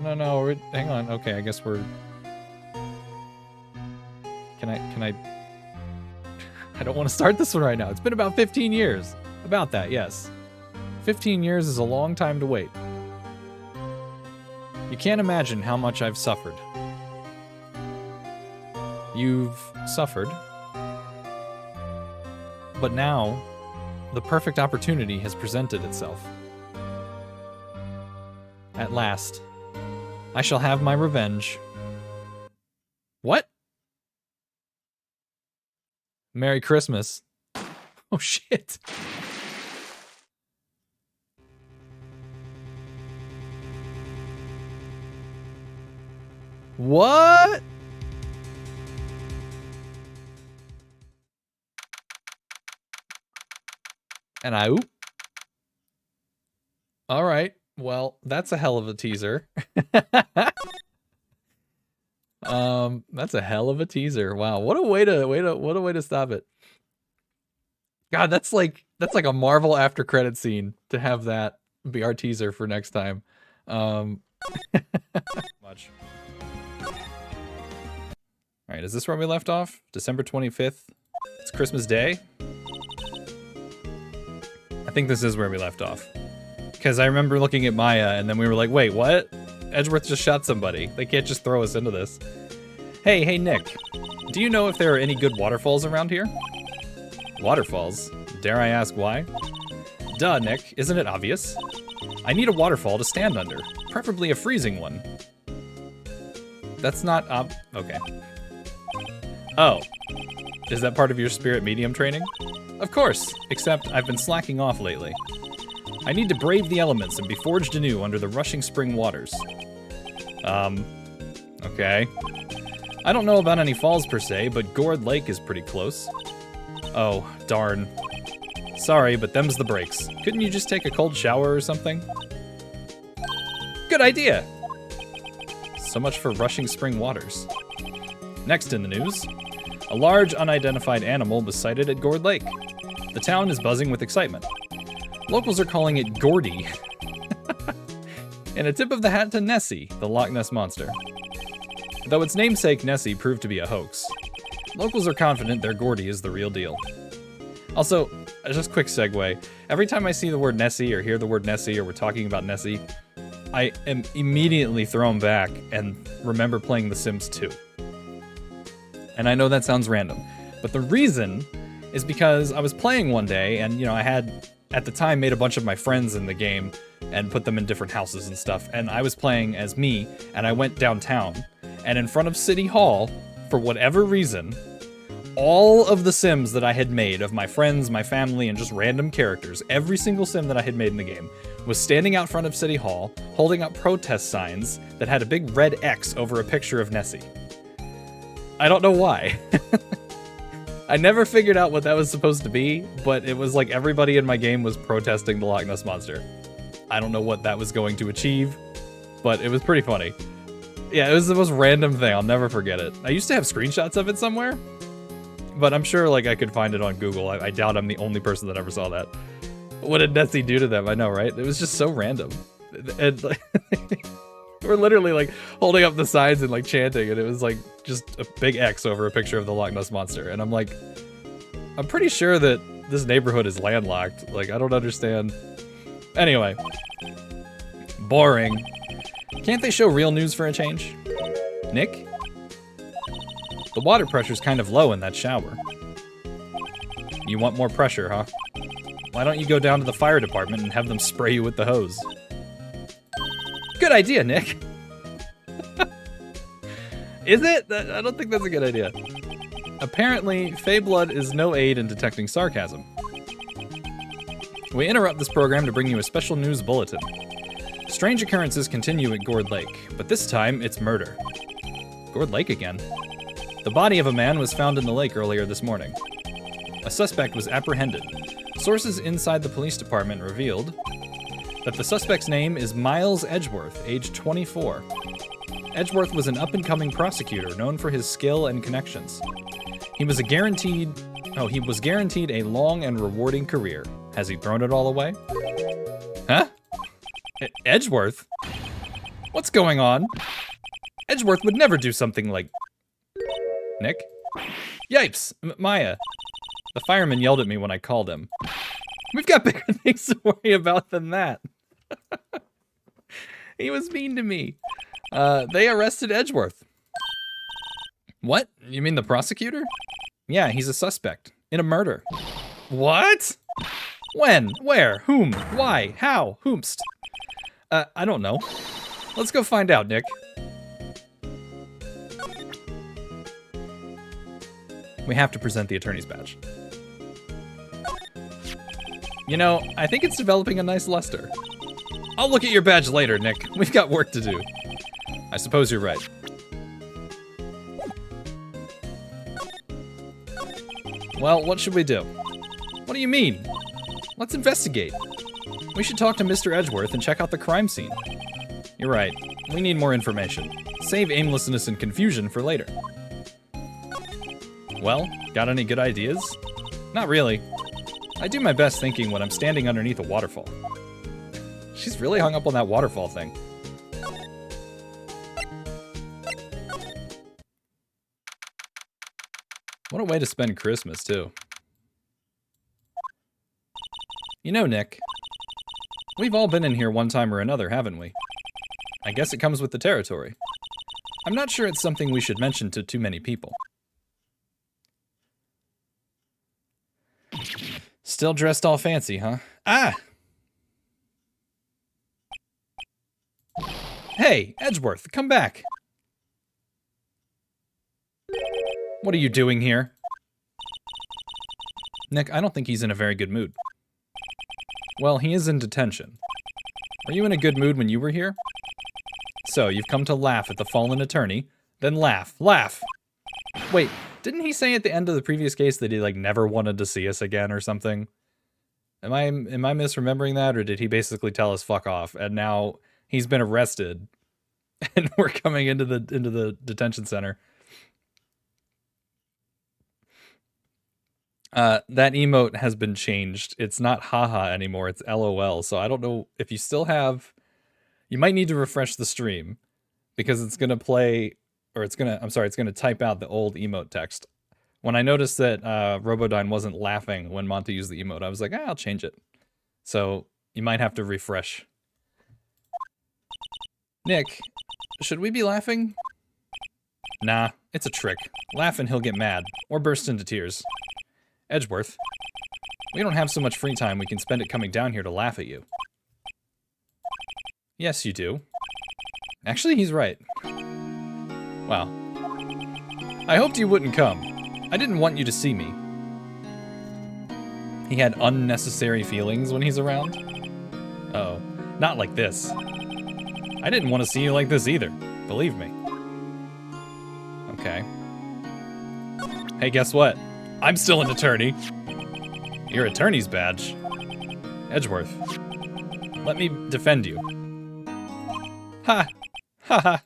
No. Hang on. Okay, I guess we're... Can I... I don't want to start this one right now. It's been about 15 years. About that, yes. 15 years is a long time to wait. You can't imagine how much I've suffered. You've suffered. But now, the perfect opportunity has presented itself. At last, I shall have my revenge. What? Merry Christmas. Oh shit. What? And all right. Well, that's a hell of a teaser. That's a hell of a teaser. Wow, what a way to stop it. God, that's like a Marvel after credit scene to have that be our teaser for next time. Much. All right, is this where we left off? December 25th. It's Christmas Day. I think this is where we left off. Because I remember looking at Maya and then we were like, wait, what? Edgeworth just shot somebody. They can't just throw us into this. Hey, Nick. Do you know if there are any good waterfalls around here? Waterfalls? Dare I ask why? Duh, Nick. Isn't it obvious? I need a waterfall to stand under. Preferably a freezing one. That's not okay. Oh. Is that part of your spirit medium training? Of course, except I've been slacking off lately. I need to brave the elements and be forged anew under the rushing spring waters. Okay. I don't know about any falls per se, but Gourd Lake is pretty close. Oh, darn. Sorry, but them's the breaks. Couldn't you just take a cold shower or something? Good idea! So much for rushing spring waters. Next in the news, a large unidentified animal was sighted at Gourd Lake. The town is buzzing with excitement. Locals are calling it Gordy. And a tip of the hat to Nessie, the Loch Ness Monster. Though its namesake Nessie proved to be a hoax, locals are confident their Gordy is the real deal. Also, just quick segue, every time I see the word Nessie or hear the word Nessie or we're talking about Nessie, I am immediately thrown back and remember playing The Sims 2. And I know that sounds random, but the reason is because I was playing one day and, I had, at the time, made a bunch of my friends in the game and put them in different houses and stuff, and I was playing as me, and I went downtown, and in front of City Hall, for whatever reason, all of the Sims that I had made of my friends, my family, and just random characters, every single Sim that I had made in the game, was standing out front of City Hall, holding up protest signs that had a big red X over a picture of Nessie. I don't know why. I never figured out what that was supposed to be, but it was like everybody in my game was protesting the Loch Ness Monster. I don't know what that was going to achieve, but it was pretty funny. Yeah, it was the most random thing. I'll never forget it. I used to have screenshots of it somewhere, but I'm sure I could find it on Google. I doubt I'm the only person that ever saw that. What did Nessie do to them? I know, right? It was just so random. And we're literally holding up the signs and chanting, and it was just a big X over a picture of the Loch Ness Monster. And I'm I'm pretty sure that this neighborhood is landlocked. I don't understand. Anyway. Boring. Can't they show real news for a change? Nick? The water pressure's kind of low in that shower. You want more pressure, huh? Why don't you go down to the fire department and have them spray you with the hose? Good idea, Nick. Is it? I don't think that's a good idea. Apparently, Fey Blood is no aid in detecting sarcasm. We interrupt this program to bring you a special news bulletin. Strange occurrences continue at Gourd Lake, but this time it's murder. Gourd Lake again? The body of a man was found in the lake earlier this morning. A suspect was apprehended. Sources inside the police department revealed that the suspect's name is Miles Edgeworth, age 24. Edgeworth was an up-and-coming prosecutor known for his skill and connections. He was guaranteed a long and rewarding career. Has he thrown it all away? Huh? Edgeworth? What's going on? Edgeworth would never do something like... Nick? Yipes! Maya. The fireman yelled at me when I called him. We've got bigger things to worry about than that. He was mean to me. They arrested Edgeworth. What? You mean the prosecutor? Yeah, he's a suspect. In a murder. What? When? Where? Whom? Why? How? Whomst? I don't know. Let's go find out, Nick. We have to present the attorney's badge. You know, I think it's developing a nice luster. I'll look at your badge later, Nick. We've got work to do. I suppose you're right. Well, what should we do? What do you mean? Let's investigate. We should talk to Mr. Edgeworth and check out the crime scene. You're right. We need more information. Save aimlessness and confusion for later. Well, got any good ideas? Not really. I do my best thinking when I'm standing underneath a waterfall. She's really hung up on that waterfall thing. What a way to spend Christmas, too. You know, Nick, we've all been in here one time or another, haven't we? I guess it comes with the territory. I'm not sure it's something we should mention to too many people. Still dressed all fancy, huh? Ah! Hey, Edgeworth, come back! What are you doing here? Nick, I don't think he's in a very good mood. Well, he is in detention. Were you in a good mood when you were here? So, you've come to laugh at the fallen attorney? Then laugh. Laugh! Wait, didn't he say at the end of the previous case that he, like, never wanted to see us again or something? Am I misremembering that, or did he basically tell us fuck off, and now he's been arrested, and we're coming into the detention center? That emote has been changed. It's not haha anymore, it's LOL. So I don't know if you still have... You might need to refresh the stream, because it's going to play... Or it's going to type out the old emote text. When I noticed that Robodyne wasn't laughing when Monty used the emote, I was like, I'll change it. So you might have to refresh. Nick, should we be laughing? Nah, it's a trick. Laugh and he'll get mad, or burst into tears. Edgeworth, we don't have so much free time we can spend it coming down here to laugh at you. Yes, you do. Actually, he's right. Wow. I hoped you wouldn't come. I didn't want you to see me. He had unnecessary feelings when he's around? Uh-oh. Not like this. I didn't want to see you like this either. Believe me. Okay. Hey, guess what? I'm still an attorney. Your attorney's badge. Edgeworth. Let me defend you. Ha! Ha ha!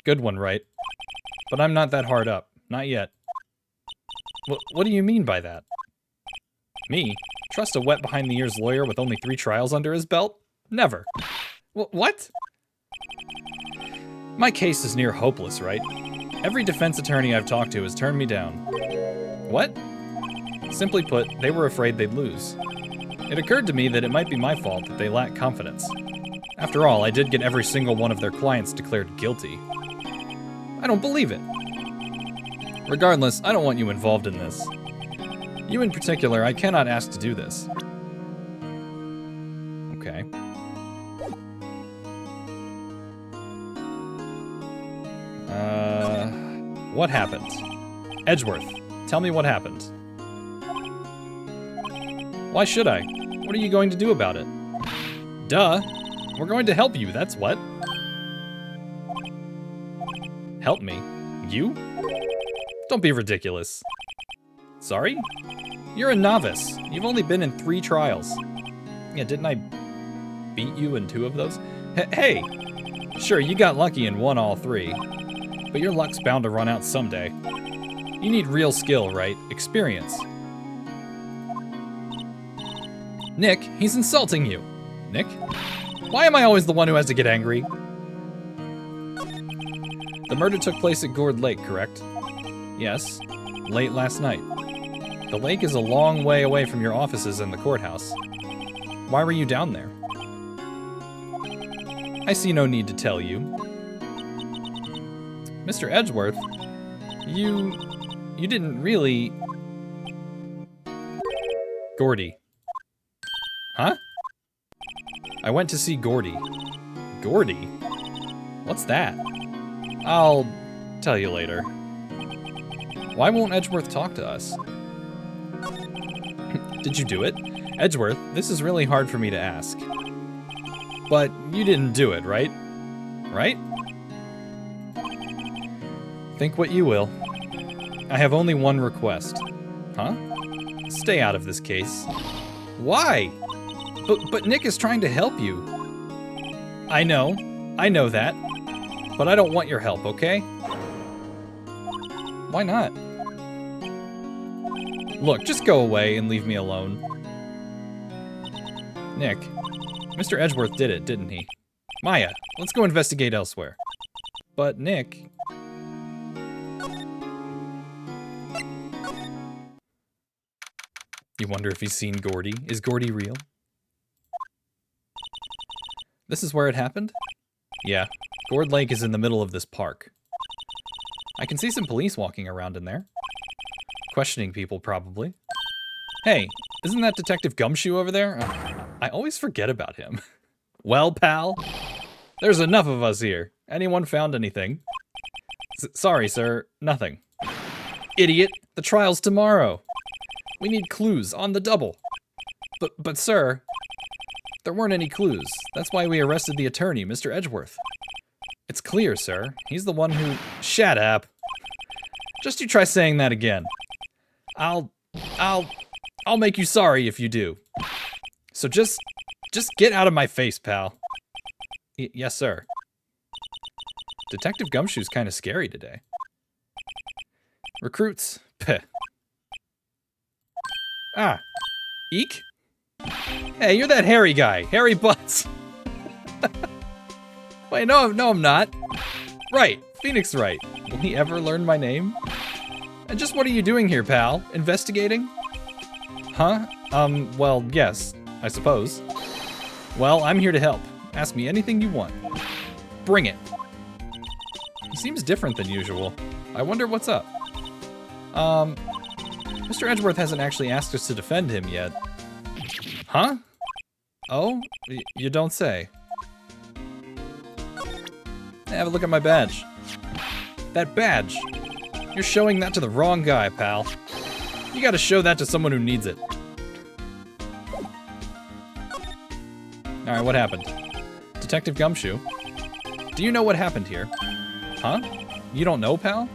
Good one, Wright. But I'm not that hard up. Not yet. What do you mean by that? Me? Trust a wet behind-the-ears lawyer with only 3 trials under his belt? Never. What? My case is near hopeless, right? Every defense attorney I've talked to has turned me down. What? Simply put, they were afraid they'd lose. It occurred to me that it might be my fault that they lack confidence. After all, I did get every single one of their clients declared guilty. I don't believe it. Regardless, I don't want you involved in this. You in particular, I cannot ask to do this. Okay. What happened? Edgeworth, tell me what happened. Why should I? What are you going to do about it? Duh! We're going to help you, that's what. Help me? You? Don't be ridiculous. Sorry? You're a novice. You've only been in 3 trials. Yeah, didn't I beat you in 2 of those? Hey! Sure, you got lucky and won all 3. But your luck's bound to run out someday. You need real skill, right? Experience. Nick, he's insulting you. Nick? Why am I always the one who has to get angry? The murder took place at Gourd Lake, correct? Yes, late last night. The lake is a long way away from your offices and the courthouse. Why were you down there? I see no need to tell you. Mr. Edgeworth, you didn't really... Gordy. Huh? I went to see Gordy. Gordy? What's that? I'll tell you later. Why won't Edgeworth talk to us? Did you do it? Edgeworth, this is really hard for me to ask. But you didn't do it, right? Right? Think what you will. I have only one request. Huh? Stay out of this case. Why? But Nick is trying to help you. I know that. But I don't want your help, okay? Why not? Look, just go away and leave me alone. Nick, Mr. Edgeworth did it, didn't he? Maya, let's go investigate elsewhere. But Nick... You wonder if he's seen Gordy. Is Gordy real? This is where it happened? Yeah. Gourd Lake is in the middle of this park. I can see some police walking around in there. Questioning people, probably. Hey, isn't that Detective Gumshoe over there? I always forget about him. Well, pal, there's enough of us here. Anyone found anything? Sorry, sir, nothing. Idiot, the trial's tomorrow. We need clues on the double. But sir, there weren't any clues. That's why we arrested the attorney, Mr. Edgeworth. It's clear, sir. He's the one who... Shut up. Just you try saying that again. I'll make you sorry if you do. So just get out of my face, pal. Yes, sir. Detective Gumshoe's kind of scary today. Recruits. Peh. Ah. Eek? Hey, you're that hairy guy. Hairy Butts. Wait, no, I'm not. Right. Phoenix Wright. Will he ever learn my name? And just what are you doing here, pal? Investigating? Huh? Well, yes, I suppose. Well, I'm here to help. Ask me anything you want. Bring it. He seems different than usual. I wonder what's up. Mr. Edgeworth hasn't actually asked us to defend him yet. Huh? Oh? You don't say. Have a look at my badge. That badge! You're showing that to the wrong guy, pal. You gotta show that to someone who needs it. Alright, what happened? Detective Gumshoe? Do you know what happened here? Huh? You don't know, pal?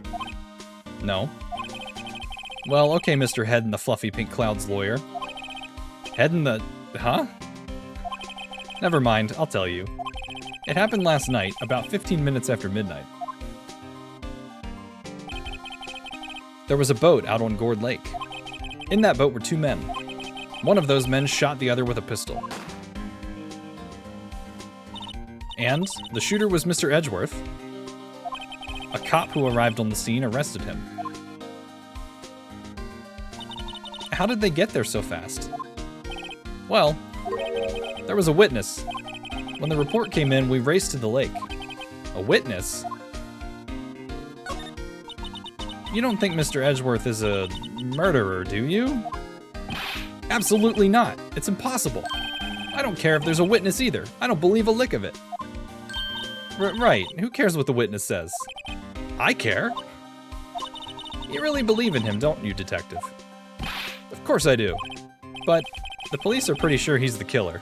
No. Well, okay, Mr. Head in the Fluffy Pink Clouds lawyer. Head in the... Huh? Never mind, I'll tell you. It happened last night, about 15 minutes after midnight. There was a boat out on Gourd Lake. In that boat were two men. One of those men shot the other with a pistol. And the shooter was Mr. Edgeworth. A cop who arrived on the scene arrested him. How did they get there so fast? Well, there was a witness. When the report came in, we raced to the lake. A witness? You don't think Mr. Edgeworth is a murderer, do you? Absolutely not. It's impossible. I don't care if there's a witness either. I don't believe a lick of it. Right. Who cares what the witness says? I care. You really believe in him, don't you, detective? Of course I do. But the police are pretty sure he's the killer.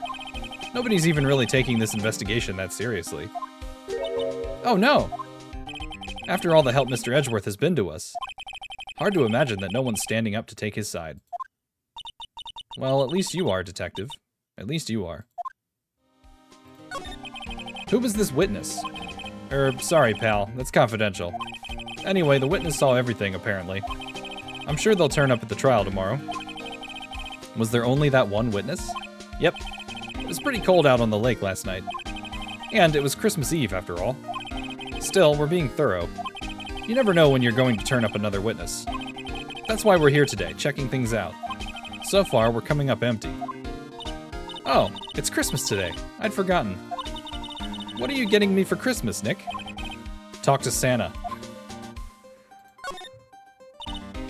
Nobody's even really taking this investigation that seriously. Oh no! After all the help Mr. Edgeworth has been to us, hard to imagine that no one's standing up to take his side. Well, at least you are, detective. At least you are. Who was this witness? Sorry, pal, that's confidential. Anyway, the witness saw everything, apparently. I'm sure they'll turn up at the trial tomorrow. Was there only that one witness? Yep. It was pretty cold out on the lake last night. And it was Christmas Eve, after all. Still, we're being thorough. You never know when you're going to turn up another witness. That's why we're here today, checking things out. So far, we're coming up empty. Oh, it's Christmas today. I'd forgotten. What are you getting me for Christmas, Nick? Talk to Santa.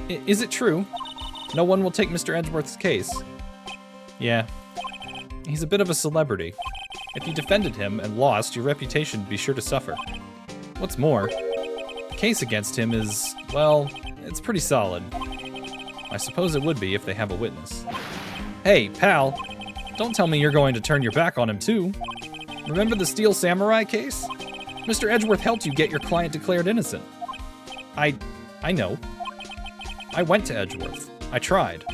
Is it true? No one will take Mr. Edgeworth's case. Yeah. He's a bit of a celebrity. If you defended him and lost, your reputation would be sure to suffer. What's more, the case against him is, well, it's pretty solid. I suppose it would be if they have a witness. Hey, pal, don't tell me you're going to turn your back on him too. Remember the Steel Samurai case? Mr. Edgeworth helped you get your client declared innocent. I know. I went to Edgeworth. I tried.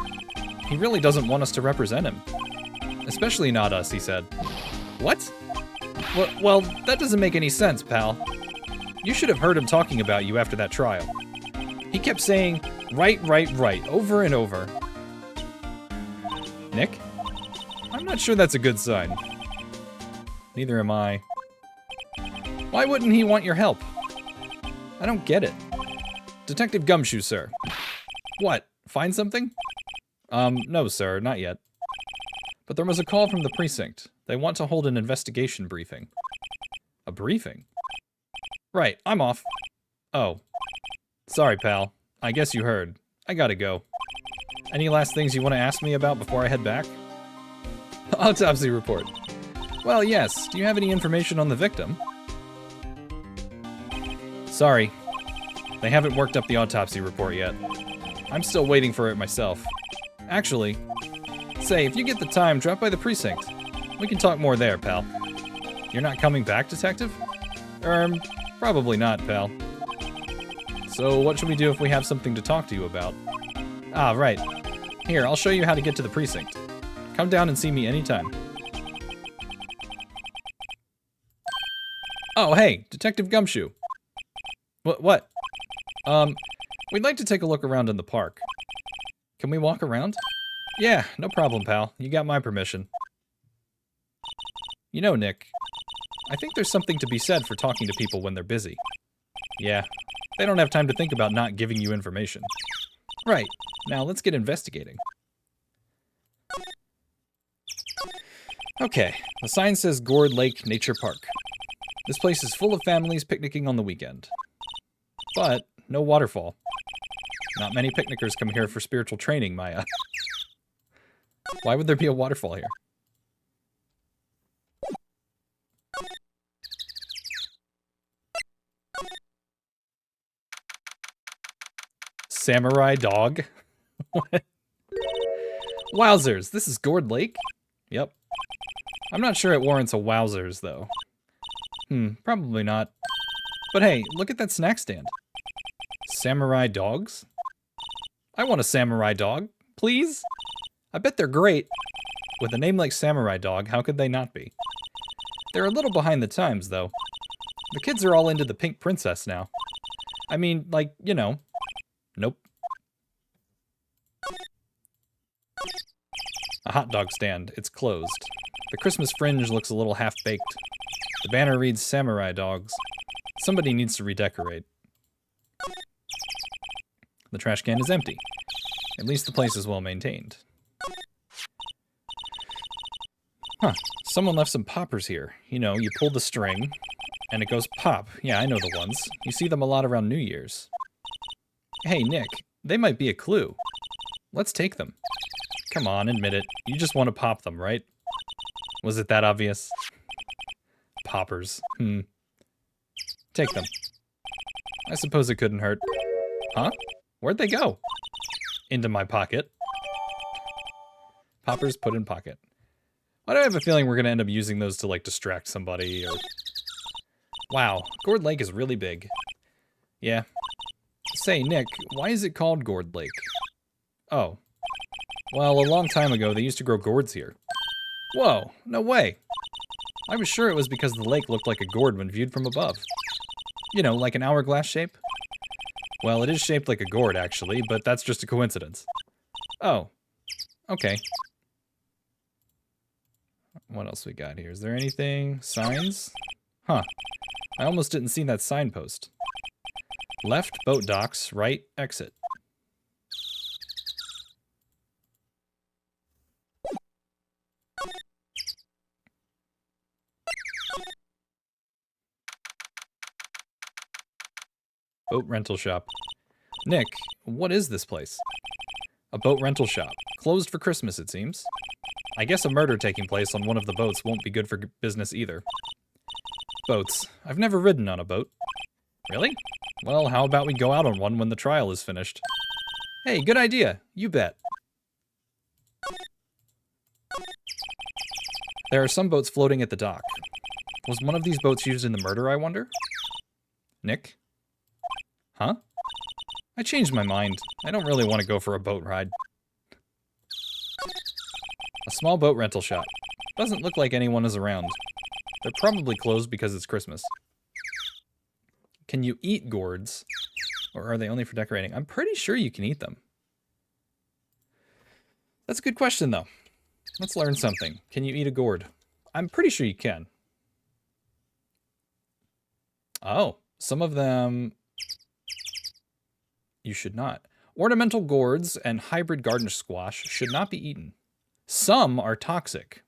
He really doesn't want us to represent him. Especially not us, he said. What? Well, that doesn't make any sense, pal. You should have heard him talking about you after that trial. He kept saying, right, over and over. Nick? I'm not sure that's a good sign. Neither am I. Why wouldn't he want your help? I don't get it. Detective Gumshoe, sir. What? Find something? No, sir, not yet. But there was a call from the precinct. They want to hold an investigation briefing. A briefing? Right, I'm off. Oh. Sorry, pal. I guess you heard. I gotta go. Any last things you want to ask me about before I head back? Autopsy report. Well, yes. Do you have any information on the victim? Sorry. They haven't worked up the autopsy report yet. I'm still waiting for it myself. Actually, say, if you get the time, drop by the precinct. We can talk more there, pal. You're not coming back, detective? Probably not, pal. So what should we do if we have something to talk to you about? Ah, right. Here, I'll show you how to get to the precinct. Come down and see me anytime. Oh, hey, Detective Gumshoe. What? We'd like to take a look around in the park. Can we walk around? Yeah, no problem, pal. You got my permission. You know, Nick, I think there's something to be said for talking to people when they're busy. Yeah, they don't have time to think about not giving you information. Right, now let's get investigating. Okay, the sign says Gourd Lake Nature Park. This place is full of families picnicking on the weekend. But no waterfall. Not many picnickers come here for spiritual training, Maya. Why would there be a waterfall here? Samurai dog? What? Wowzers, this is Gourd Lake? Yep. I'm not sure it warrants a wowzers, though. Probably not. But hey, look at that snack stand. Samurai dogs? I want a samurai dog, please? I bet they're great. With a name like Samurai Dog, how could they not be? They're a little behind the times, though. The kids are all into the Pink Princess now. I mean, like, you know. Nope. A hot dog stand. It's closed. The Christmas fringe looks a little half-baked. The banner reads Samurai Dogs. Somebody needs to redecorate. The trash can is empty. At least the place is well maintained. Huh. Someone left some poppers here. You know, you pull the string, and it goes pop. Yeah, I know the ones. You see them a lot around New Year's. Hey, Nick, they might be a clue. Let's take them. Come on, admit it. You just want to pop them, right? Was it that obvious? Poppers. Take them. I suppose it couldn't hurt. Huh? Where'd they go? Into my pocket. Poppers put in pocket. Why do I have a feeling we're going to end up using those to, like, distract somebody or... Wow, Gourd Lake is really big. Yeah. Say, Nick, why is it called Gourd Lake? Oh. Well, a long time ago, they used to grow gourds here. Whoa, no way. I was sure it was because the lake looked like a gourd when viewed from above. You know, like an hourglass shape? Well, it is shaped like a gourd, actually, but that's just a coincidence. Oh. Okay. What else we got here? Is there anything? Signs? Huh. I almost didn't see that signpost. Left, boat docks, right, exit. Boat rental shop. Nick, what is this place? A boat rental shop. Closed for Christmas, it seems. I guess a murder taking place on one of the boats won't be good for business either. Boats. I've never ridden on a boat. Really? Well, how about we go out on one when the trial is finished? Hey, good idea. You bet. There are some boats floating at the dock. Was one of these boats used in the murder, I wonder? Nick? Huh? I changed my mind. I don't really want to go for a boat ride. A small boat rental shop. Doesn't look like anyone is around. They're probably closed because it's Christmas. Can you eat gourds? Or are they only for decorating? I'm pretty sure you can eat them. That's a good question, though. Let's learn something. Can you eat a gourd? I'm pretty sure you can. Oh, some of them you should not. Ornamental gourds and hybrid garden squash should not be eaten. Some are toxic.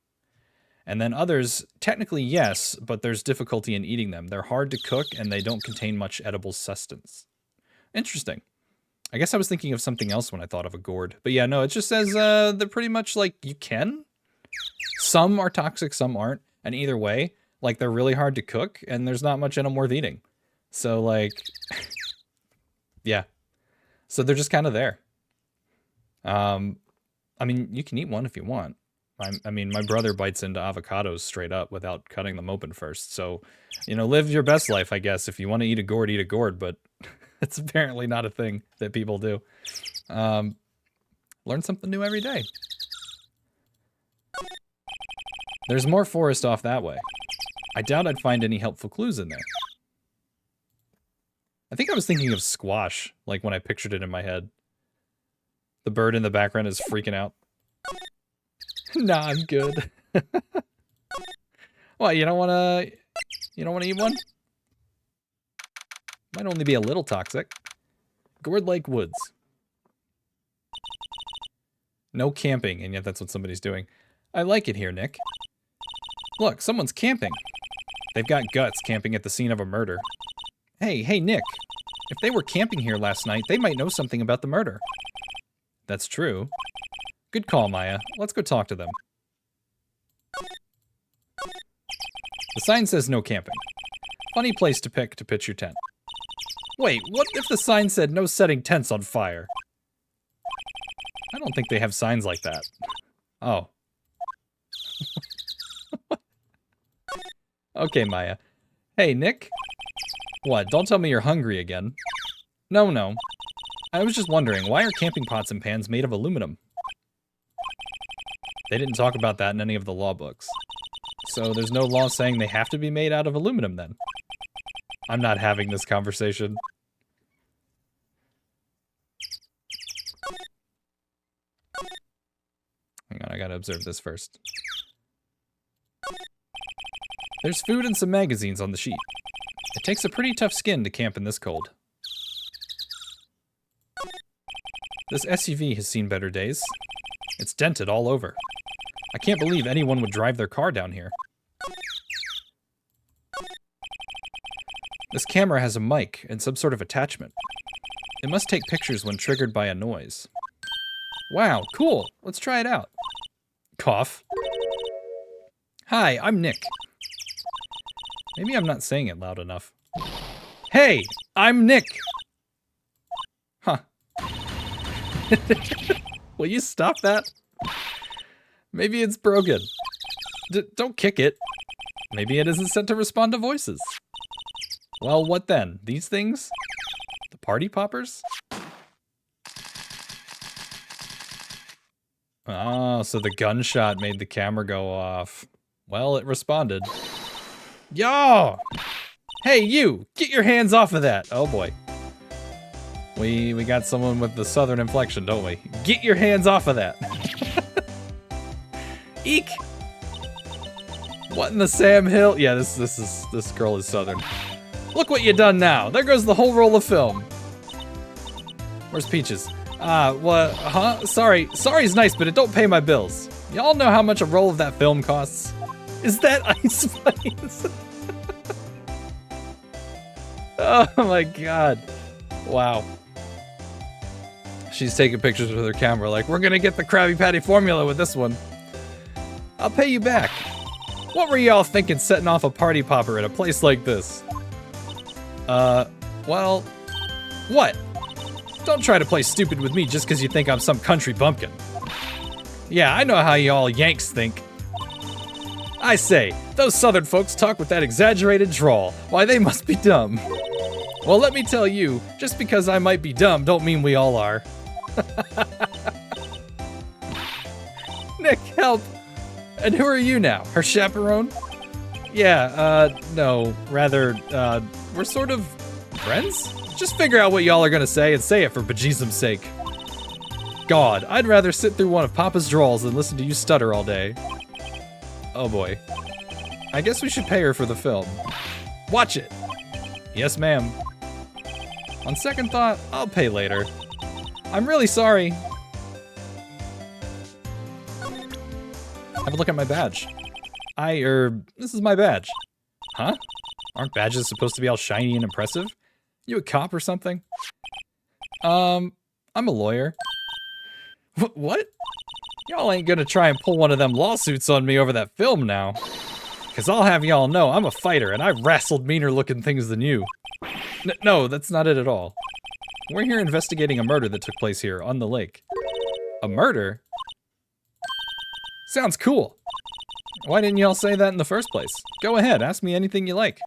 And then others, technically yes, but there's difficulty in eating them. They're hard to cook and they don't contain much edible sustenance. Interesting. I guess I was thinking of something else when I thought of a gourd. But yeah, no, it just says they're pretty much like you can. Some are toxic, some aren't. And either way, like they're really hard to cook and there's not much in them worth eating. So like, yeah. So they're just kind of there. I mean, you can eat one if you want. I mean, my brother bites into avocados straight up without cutting them open first. So, you know, live your best life, I guess. If you want to eat a gourd, but it's apparently not a thing that people do. Learn something new every day. There's more forest off that way. I doubt I'd find any helpful clues in there. I think I was thinking of squash, like when I pictured it in my head. The bird in the background is freaking out. Nah, I'm good. What, you don't wanna eat one? Might only be a little toxic. Gourd Lake Woods. No camping, and yet that's what somebody's doing. I like it here, Nick. Look, someone's camping. They've got guts camping at the scene of a murder. Hey, Nick. If they were camping here last night, they might know something about the murder. That's true. Good call, Maya. Let's go talk to them. The sign says no camping. Funny place to pick to pitch your tent. Wait, what if the sign said no setting tents on fire? I don't think they have signs like that. Oh. Okay, Maya. Hey, Nick? What, don't tell me you're hungry again. No. I was just wondering, why are camping pots and pans made of aluminum? They didn't talk about that in any of the law books. So there's no law saying they have to be made out of aluminum then. I'm not having this conversation. Hang on, I gotta observe this first. There's food and some magazines on the sheet. It takes a pretty tough skin to camp in this cold. This SUV has seen better days. It's dented all over. I can't believe anyone would drive their car down here. This camera has a mic and some sort of attachment. It must take pictures when triggered by a noise. Wow, cool. Let's try it out. Cough. Hi, I'm Nick. Maybe I'm not saying it loud enough. Hey, I'm Nick. Huh. Will you stop that? Maybe it's broken. Don't kick it. Maybe it isn't sent to respond to voices. Well, what then? These things? The party poppers? Oh, so the gunshot made the camera go off. Well, it responded. Yo! Hey, you! Get your hands off of that! Oh boy. We got someone with the southern inflection, don't we? Get your hands off of that! Eek! What in the Sam Hill? Yeah, this girl is southern. Look what you done now. There goes the whole roll of film. Where's Peaches? What? Huh? Sorry. Sorry's nice, but it don't pay my bills. Y'all know how much a roll of that film costs? Is that Ice Spice? Oh my god. Wow. She's taking pictures with her camera like, we're gonna get the Krabby Patty formula with this one. I'll pay you back. What were y'all thinking setting off a party popper at a place like this? Well, what? Don't try to play stupid with me just because you think I'm some country bumpkin. Yeah, I know how y'all Yanks think. I say, those southern folks talk with that exaggerated drawl. Why, they must be dumb. Well, let me tell you, just because I might be dumb don't mean we all are. Nick, help! And who are you now? Her chaperone? Yeah, no, rather, we're sort of friends? Just figure out what y'all are gonna say and say it for bejesus's sake. God, I'd rather sit through one of Papa's drawls than listen to you stutter all day. Oh boy. I guess we should pay her for the film. Watch it! Yes, ma'am. On second thought, I'll pay later. I'm really sorry. Have a look at my badge. This is my badge. Huh? Aren't badges supposed to be all shiny and impressive? You a cop or something? I'm a lawyer. What? Y'all ain't gonna try and pull one of them lawsuits on me over that film now. Cause I'll have y'all know I'm a fighter and I've wrestled meaner looking things than you. No, that's not it at all. We're here investigating a murder that took place here on the lake. A murder? Sounds cool. Why didn't y'all say that in the first place? Go ahead, ask me anything you like.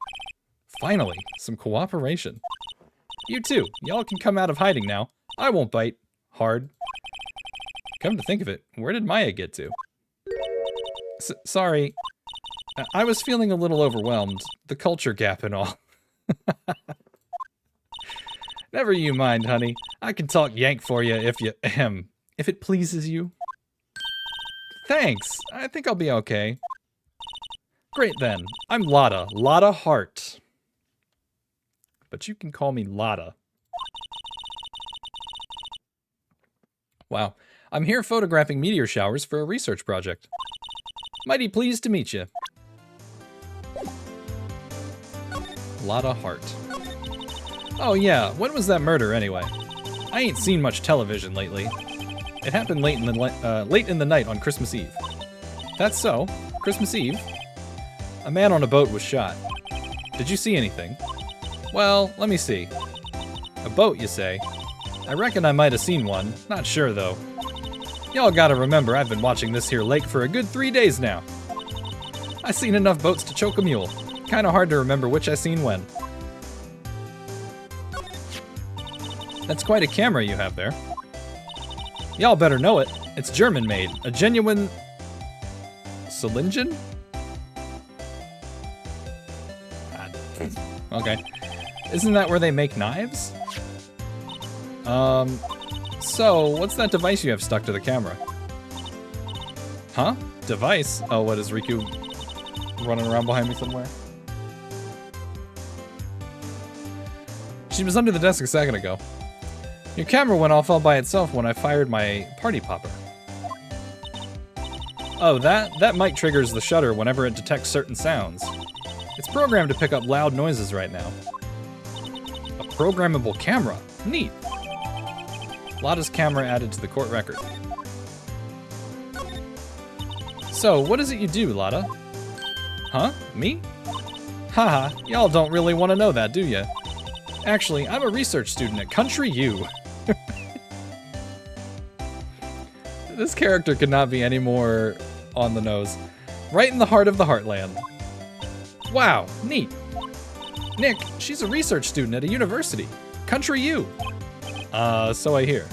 Finally, some cooperation. You too, y'all can come out of hiding now. I won't bite. Hard. Come to think of it, where did Maya get to? Sorry. I was feeling a little overwhelmed. The culture gap and all. Never you mind, honey. I can talk Yank for you if it pleases you. Thanks. I think I'll be okay. Great then. I'm Lotta. Lotta Hart. But you can call me Lotta. Wow. I'm here photographing meteor showers for a research project. Mighty pleased to meet you. Lotta Hart. Oh yeah, when was that murder anyway? I ain't seen much television lately. It happened late in the night on Christmas Eve. That's so. Christmas Eve? A man on a boat was shot. Did you see anything? Well, let me see. A boat, you say? I reckon I might have seen one. Not sure though. Y'all gotta remember I've been watching this here lake for a good 3 days now. I seen enough boats to choke a mule. Kinda hard to remember which I seen when. That's quite a camera you have there. Y'all better know it. It's German made. A genuine... Cylindrian? Okay. Isn't that where they make knives? So, what's that device you have stuck to the camera? Huh? Device? Oh, what is Riku running around behind me somewhere? She was under the desk a second ago. Your camera went off all by itself when I fired my party popper. Oh, that mic triggers the shutter whenever it detects certain sounds. It's programmed to pick up loud noises right now. A programmable camera. Neat. Lotta's camera added to the court record. So, what is it you do, Lotta? Huh? Me? Haha, y'all don't really want to know that, do ya? Actually, I'm a research student at Country U. This character could not be any more on the nose. Right in the heart of the heartland. Wow, neat. Nick, she's a research student at a university. Country U. So I hear.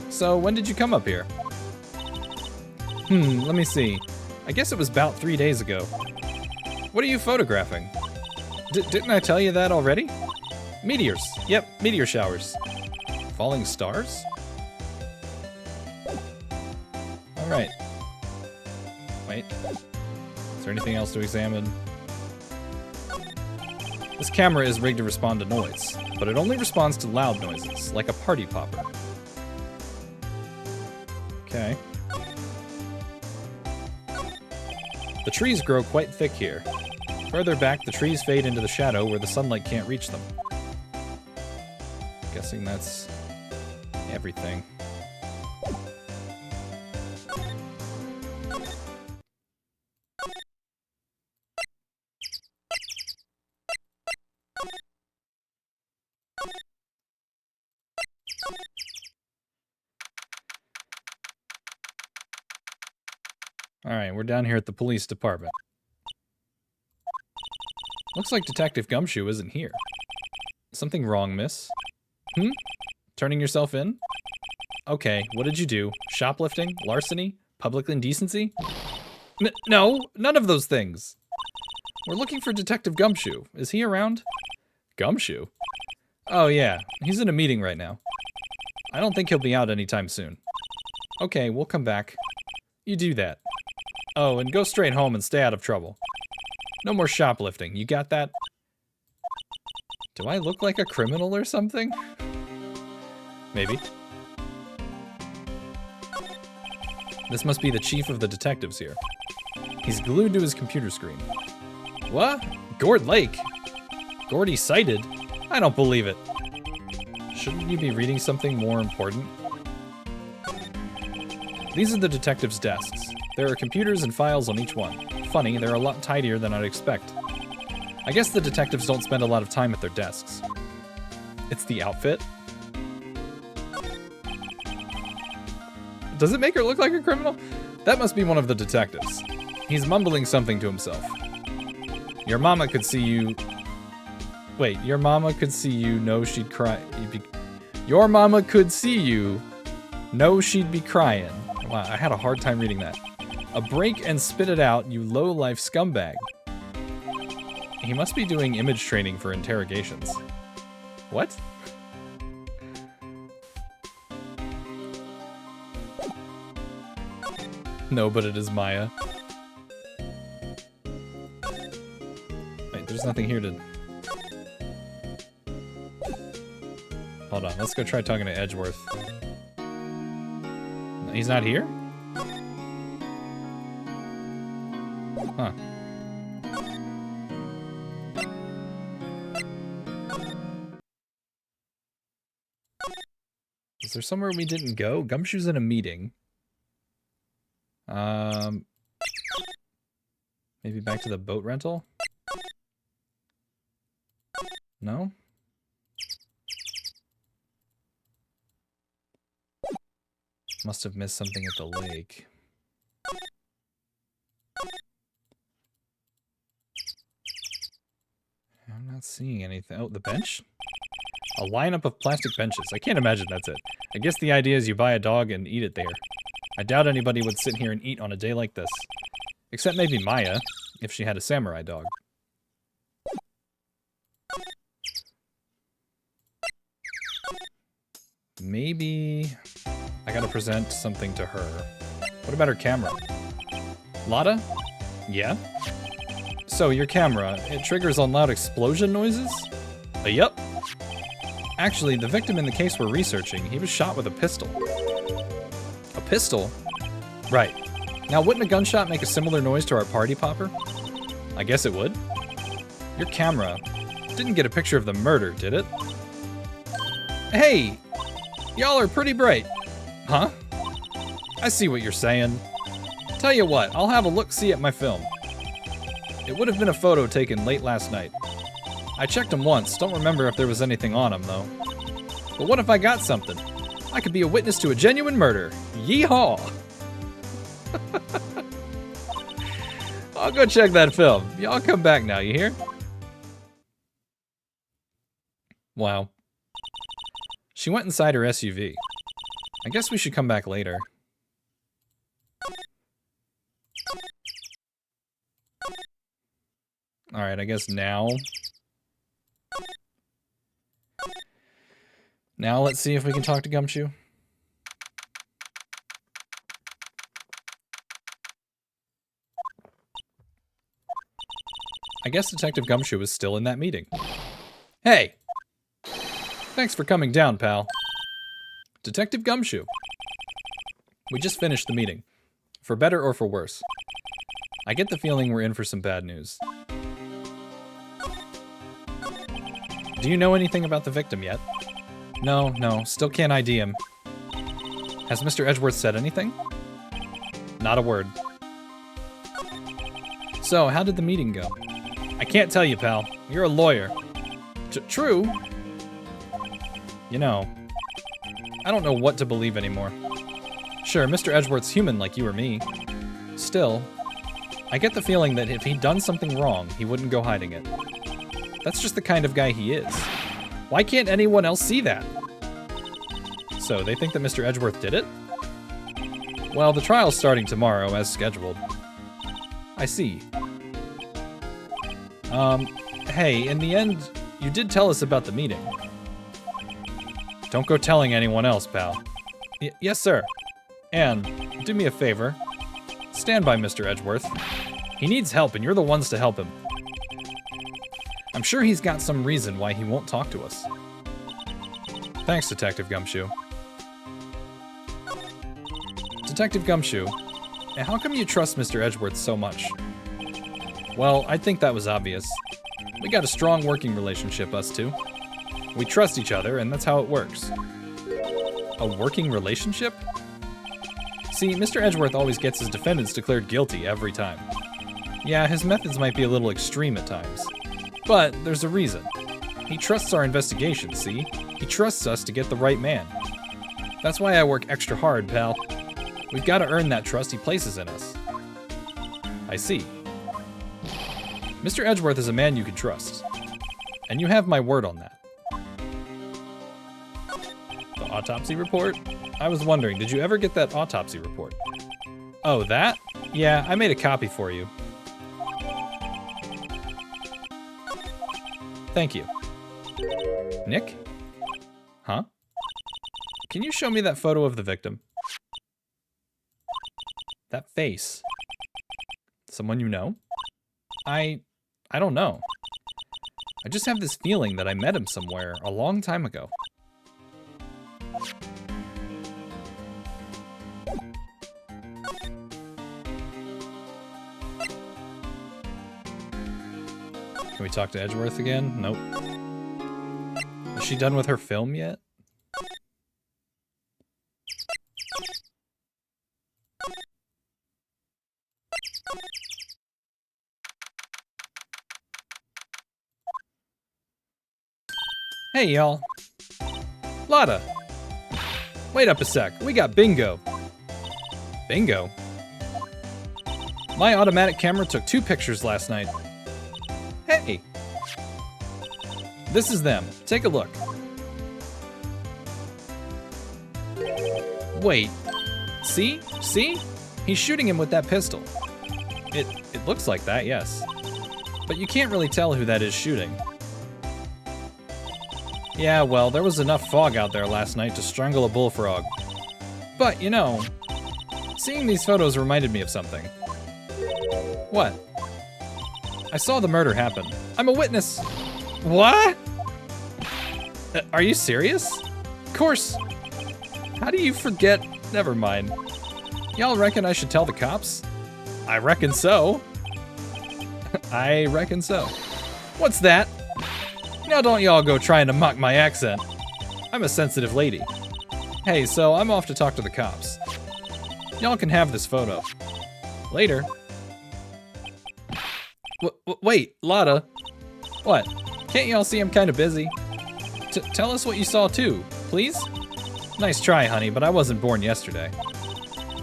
So when did you come up here? Let me see. I guess it was about 3 days ago. What are you photographing? Didn't I tell you that already? Meteors. Yep, meteor showers. Falling stars? Alright. Wait. Is there anything else to examine? This camera is rigged to respond to noise, but it only responds to loud noises, like a party popper. Okay. The trees grow quite thick here. Further back, the trees fade into the shadow where the sunlight can't reach them. Guessing that's everything. Alright, we're down here at the police department. Looks like Detective Gumshoe isn't here. Something wrong, miss? Turning yourself in? Okay, what did you do? Shoplifting? Larceny? Public indecency? No, none of those things! We're looking for Detective Gumshoe. Is he around? Gumshoe? Oh yeah, he's in a meeting right now. I don't think he'll be out anytime soon. Okay, we'll come back. You do that. Oh, and go straight home and stay out of trouble. No more shoplifting, you got that? Do I look like a criminal or something? Maybe. This must be the chief of the detectives here. He's glued to his computer screen. What? Gord Lake? Gordy sighted? I don't believe it. Shouldn't you be reading something more important? These are the detectives' desks. There are computers and files on each one. Funny, they're a lot tidier than I'd expect. I guess the detectives don't spend a lot of time at their desks. It's the outfit. Does it make her look like a criminal? That must be one of the detectives. He's mumbling something to himself. Your mama could see you... Wait, your mama could see you, know she'd cry... Your mama could see you, know she'd be crying. Wow, I had a hard time reading that. A break and spit it out, you low-life scumbag. He must be doing image training for interrogations. What? No, but it is Maya. Wait, there's nothing here to... Hold on, let's go try talking to Edgeworth. He's not here? Huh. Is there somewhere we didn't go? Gumshoe's in a meeting. Maybe back to the boat rental? No? Must have missed something at the lake. I'm not seeing anything. Oh, the bench? A lineup of plastic benches. I can't imagine that's it. I guess the idea is you buy a dog and eat it there. I doubt anybody would sit here and eat on a day like this. Except maybe Maya, if she had a samurai dog. Maybe I gotta present something to her. What about her camera? Lotta? Yeah? So, your camera, it triggers on loud explosion noises? Yup. Actually, the victim in the case we're researching, he was shot with a pistol. A pistol? Right. Now, wouldn't a gunshot make a similar noise to our party popper? I guess it would. Your camera didn't get a picture of the murder, did it? Hey! Y'all are pretty bright. Huh? I see what you're saying. Tell you what, I'll have a look-see at my film. It would have been a photo taken late last night. I checked him once, don't remember if there was anything on him, though. But what if I got something? I could be a witness to a genuine murder. Yeehaw! I'll go check that film. Y'all come back now, you hear? Wow. She went inside her SUV. I guess we should come back later. Alright, I guess now. Now let's see if we can talk to Gumshoe. guess Detective Gumshoe is still in that meeting. Hey! Thanks for coming down, pal. Detective Gumshoe. We just finished the meeting. For better or for worse. I get the feeling we're in for some bad news. Do you know anything about the victim yet? No, still can't ID him. Has Mr. Edgeworth said anything? Not a word. So, how did the meeting go? I can't tell you, pal. You're a lawyer. True. You know, I don't know what to believe anymore. Sure, Mr. Edgeworth's human like you or me. Still, I get the feeling that if he'd done something wrong, he wouldn't go hiding it. That's just the kind of guy he is. Why can't anyone else see that? So, they think that Mr. Edgeworth did it? Well, the trial's starting tomorrow, as scheduled. I see. Hey, in the end, you did tell us about the meeting. Don't go telling anyone else, pal. Yes, sir. And, do me a favor. Stand by Mr. Edgeworth. He needs help, and you're the ones to help him. I'm sure he's got some reason why he won't talk to us. Thanks, Detective Gumshoe. Detective Gumshoe, how come you trust Mr. Edgeworth so much? Well, I think that was obvious. We got a strong working relationship, us two. We trust each other, and that's how it works. A working relationship? See, Mr. Edgeworth always gets his defendants declared guilty every time. Yeah, his methods might be a little extreme at times. But there's a reason. He trusts our investigation, see? He trusts us to get the right man. That's why I work extra hard, pal. We've got to earn that trust he places in us. I see. Mr. Edgeworth is a man you can trust. And you have my word on that. The autopsy report? I was wondering, did you ever get that autopsy report? Oh, that? Yeah, I made a copy for you. Thank you. Nick? Huh? Can you show me that photo of the victim? That face. Someone you know? I don't know. I just have this feeling that I met him somewhere a long time ago. Can we talk to Edgeworth again? Nope. Is she done with her film yet? Hey, y'all. Lotta. Wait up a sec. We got bingo. Bingo? My automatic camera took 2 pictures last night. Hey. This is them. Take a look. Wait. See? See? He's shooting him with that pistol. It looks like that, yes. But you can't really tell who that is shooting. Yeah, well, there was enough fog out there last night to strangle a bullfrog. But, you know, seeing these photos reminded me of something. What? I saw the murder happen. I'm a witness. What? Are you serious? Of course. How do you forget? Never mind. Y'all reckon I should tell the cops? I reckon so. I reckon so. What's that? Now don't y'all go trying to mock my accent. I'm a sensitive lady. Hey, so I'm off to talk to the cops. Y'all can have this photo. Later. Wait, Lotta. What? Can't y'all see I'm kind of busy? Tell us what you saw too, please? Nice try, honey, but I wasn't born yesterday.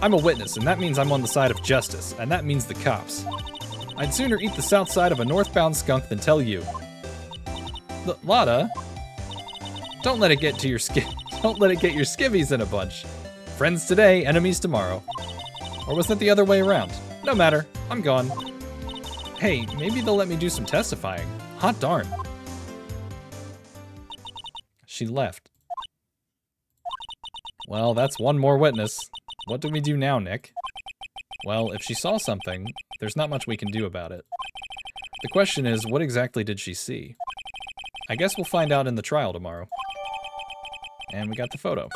I'm a witness, and that means I'm on the side of justice, and that means the cops. I'd sooner eat the south side of a northbound skunk than tell you. Lotta, don't let it get your skivvies in a bunch. Friends today, enemies tomorrow. Or was that the other way around? No matter, I'm gone. Hey, maybe they'll let me do some testifying. Hot darn. She left. Well, that's one more witness. What do we do now, Nick? Well, if she saw something, there's not much we can do about it. The question is, what exactly did she see? I guess we'll find out in the trial tomorrow. And we got the photo.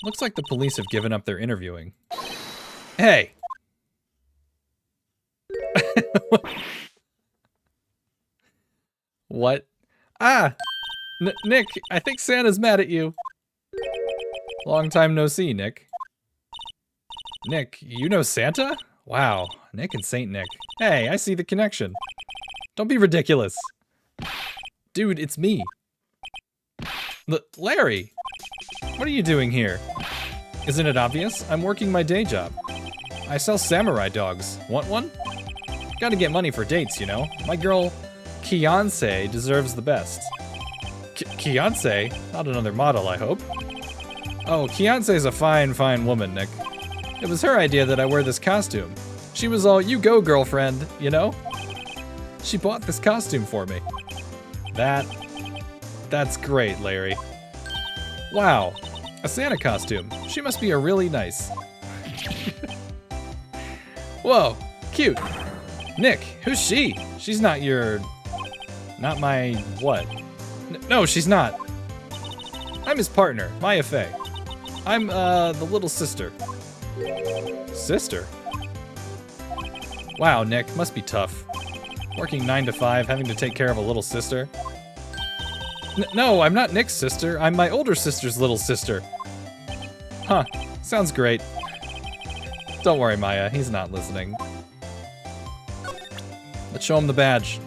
Looks like the police have given up their interviewing. Hey! What? Ah! Nick, I think Santa's mad at you. Long time no see, Nick. Nick, you know Santa? Wow, Nick and Saint Nick. Hey, I see the connection. Don't be ridiculous. Dude, it's me. Larry! What are you doing here? Isn't it obvious? I'm working my day job. I sell samurai dogs. Want one? Gotta get money for dates, you know? My girl, Kianse, deserves the best. Kianse? Not another model, I hope. Oh, Kianse's a fine, fine woman, Nick. It was her idea that I wear this costume. She was all, you go, girlfriend, you know? She bought this costume for me. That's great, Larry. Wow, a Santa costume. She must be a really nice. Whoa, cute. Nick, who's she? She's not your... Not my... what? No, she's not. I'm his partner, Maya Fey. I'm, the little sister. Sister? Wow, Nick, must be tough. Working 9 to 5, having to take care of a little sister. No, I'm not Nick's sister. I'm my older sister's little sister. Huh, sounds great. Don't worry, Maya, he's not listening. Let's show him the badge.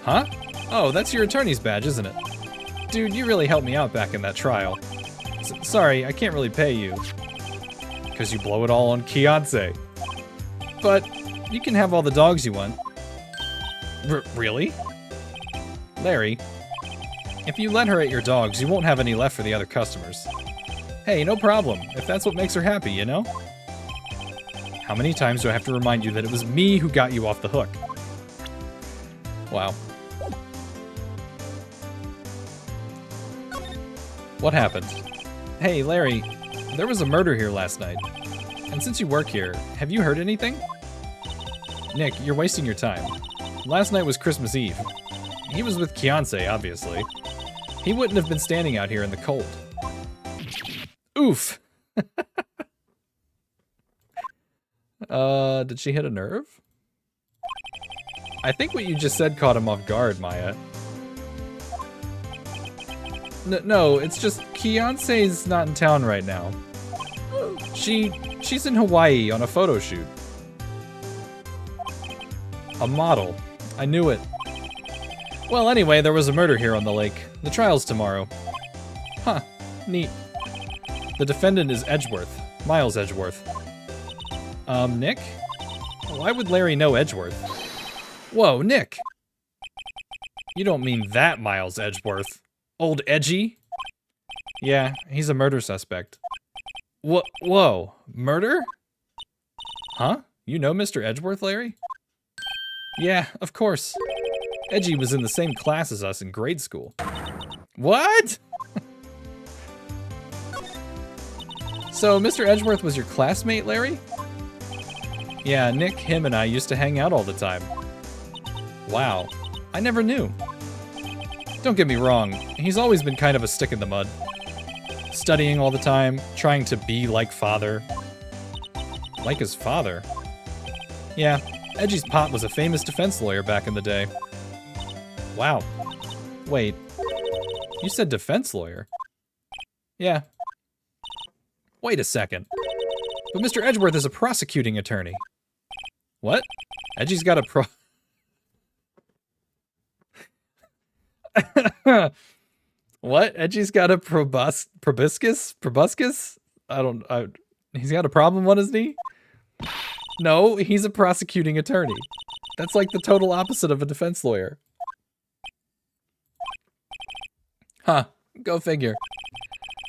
Huh? Oh, that's your attorney's badge, isn't it? Dude, you really helped me out back in that trial. Sorry, I can't really pay you. Because you blow it all on Kianse. But you can have all the dogs you want. Really? Larry, if you let her at your dogs, you won't have any left for the other customers. Hey, no problem, if that's what makes her happy, you know? How many times do I have to remind you that it was me who got you off the hook? Wow. What happened? Hey, Larry, there was a murder here last night. And since you work here, have you heard anything? Nick, you're wasting your time. Last night was Christmas Eve. He was with Kianse, obviously. He wouldn't have been standing out here in the cold. Oof! Did she hit a nerve? I think what you just said caught him off guard, Maya. No, it's just Kianse's not in town right now. She's in Hawaii on a photo shoot. A model. I knew it. Well, anyway, there was a murder here on the lake. The trial's tomorrow. Huh, neat. The defendant is Edgeworth. Miles Edgeworth. Nick? Why would Larry know Edgeworth? Whoa, Nick! You don't mean that Miles Edgeworth. Old Edgy? Yeah, he's a murder suspect. Whoa, murder? Huh? You know Mr. Edgeworth, Larry? Yeah, of course. Edgy was in the same class as us in grade school. What? So, Mr. Edgeworth was your classmate, Larry? Yeah, Nick, him, and I used to hang out all the time. Wow, I never knew. Don't get me wrong, he's always been kind of a stick in the mud. Studying all the time, trying to be like father. Like his father? Yeah, Edgy's pop was a famous defense lawyer back in the day. Wow. Wait, you said defense lawyer? Yeah. Wait a second. But Mr. Edgeworth is a prosecuting attorney. What? Edgy's got a What? Edgy's got a proboscis? He's got a problem on his knee? No, he's a prosecuting attorney. That's like the total opposite of a defense lawyer. Huh, go figure.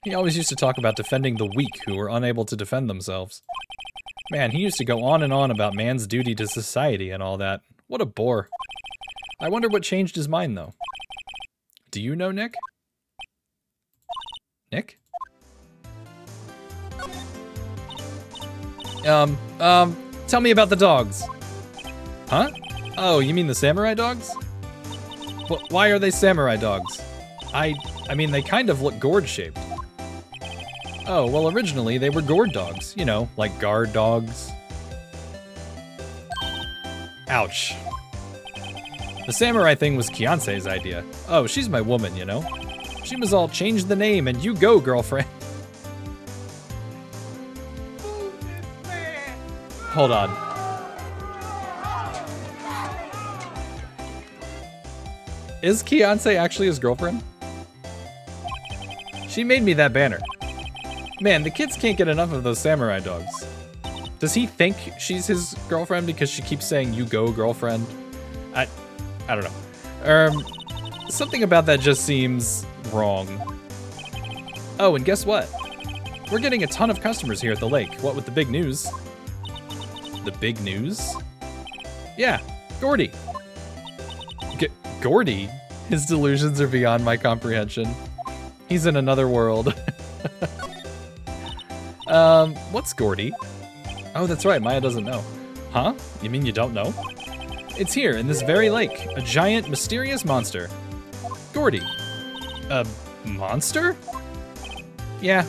He always used to talk about defending the weak who were unable to defend themselves. Man, he used to go on and on about man's duty to society and all that. What a bore. I wonder what changed his mind, though. Do you know Nick? Nick? Tell me about the dogs. Huh? Oh, you mean the samurai dogs? Why are they samurai dogs? I mean, they kind of look gourd-shaped. Oh, well, originally they were gourd dogs. You know, like guard dogs. Ouch. The samurai thing was Kianse's idea. Oh, she's my woman, you know? She was all, change the name and you go, girlfriend. Hold on. Is Kianse actually his girlfriend? She made me that banner. Man, the kids can't get enough of those samurai dogs. Does he think she's his girlfriend because she keeps saying, you go, girlfriend? I don't know. Something about that just seems wrong. Oh, and guess what? We're getting a ton of customers here at the lake. What with the big news? The big news? Yeah, Gordy. Gordy? His delusions are beyond my comprehension. He's in another world. What's Gordy? Oh, that's right, Maya doesn't know. Huh? You mean you don't know? It's here, in this very lake. A giant, mysterious monster. Gordy. A monster? Yeah.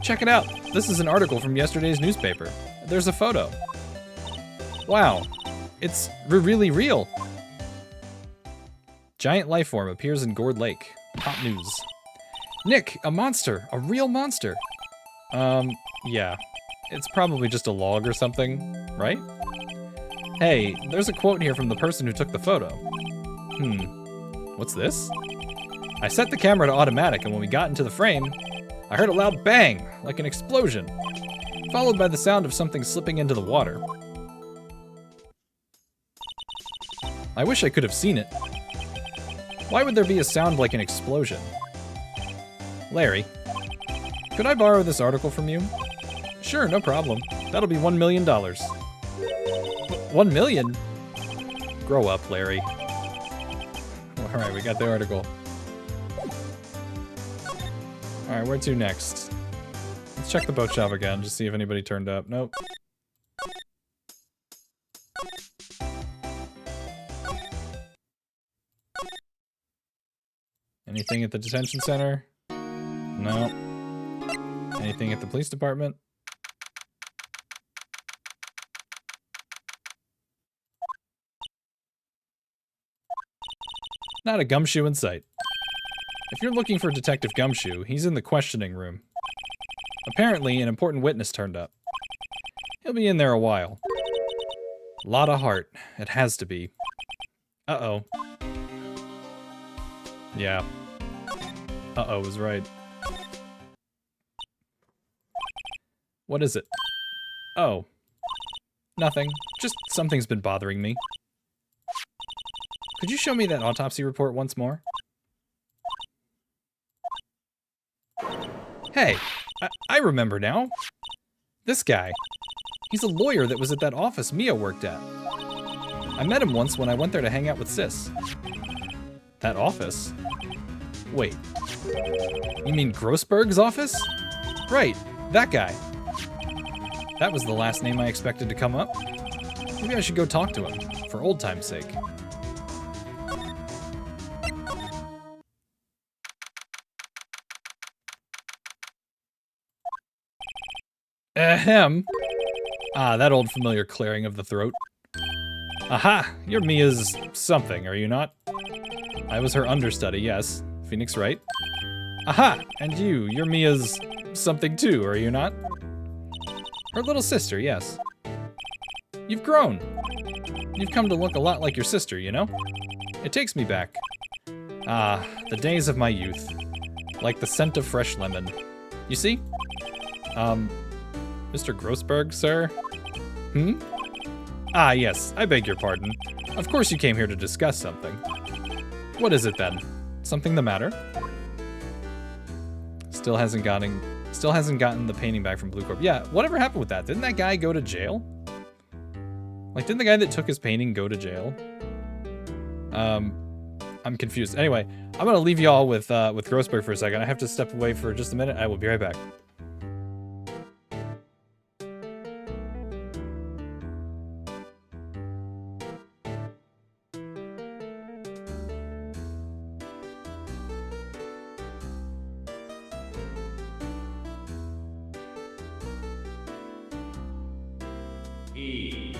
Check it out. This is an article from yesterday's newspaper. There's a photo. Wow. It's really real. Giant life form appears in Gourd Lake. Hot news. Nick, a monster. A real monster. Yeah. It's probably just a log or something, right? Hey, there's a quote here from the person who took the photo. What's this? I set the camera to automatic, and when we got into the frame, I heard a loud bang, like an explosion, followed by the sound of something slipping into the water. I wish I could have seen it. Why would there be a sound like an explosion? Larry, could I borrow this article from you? Sure, no problem. That'll be $1 million. 1 million? Grow up, Larry. Alright, we got the article. Alright, where to next? Let's check the boat shop again, just see if anybody turned up. Nope. Anything at the detention center? No. Anything at the police department? Not a gumshoe in sight. If you're looking for Detective Gumshoe, he's in the questioning room. Apparently, an important witness turned up. He'll be in there a while. Lot of heart. It has to be. Uh-oh. Yeah. Uh-oh was right. What is it? Oh. Nothing. Just something's been bothering me. Could you show me that autopsy report once more? Hey, I remember now. This guy. He's a lawyer that was at that office Mia worked at. I met him once when I went there to hang out with Sis. That office? Wait. You mean Grossberg's office? Right, that guy. That was the last name I expected to come up. Maybe I should go talk to him, for old time's sake. Ahem. Ah, that old familiar clearing of the throat. Aha! You're Mia's something, are you not? I was her understudy, yes. Phoenix Wright. Aha! And you're Mia's something too, are you not? Her little sister, yes. You've grown. You've come to look a lot like your sister, you know? It takes me back. Ah, the days of my youth. Like the scent of fresh lemon. You see? Mr. Grossberg, sir? Ah, yes, I beg your pardon. Of course you came here to discuss something. What is it then? Something the matter? Still hasn't gotten the painting back from Blue Corp. Yeah, whatever happened with that? Didn't that guy go to jail? Like, didn't the guy that took his painting go to jail? I'm confused. Anyway, I'm gonna leave y'all with Grossberg for a second. I have to step away for just a minute. I will be right back. E.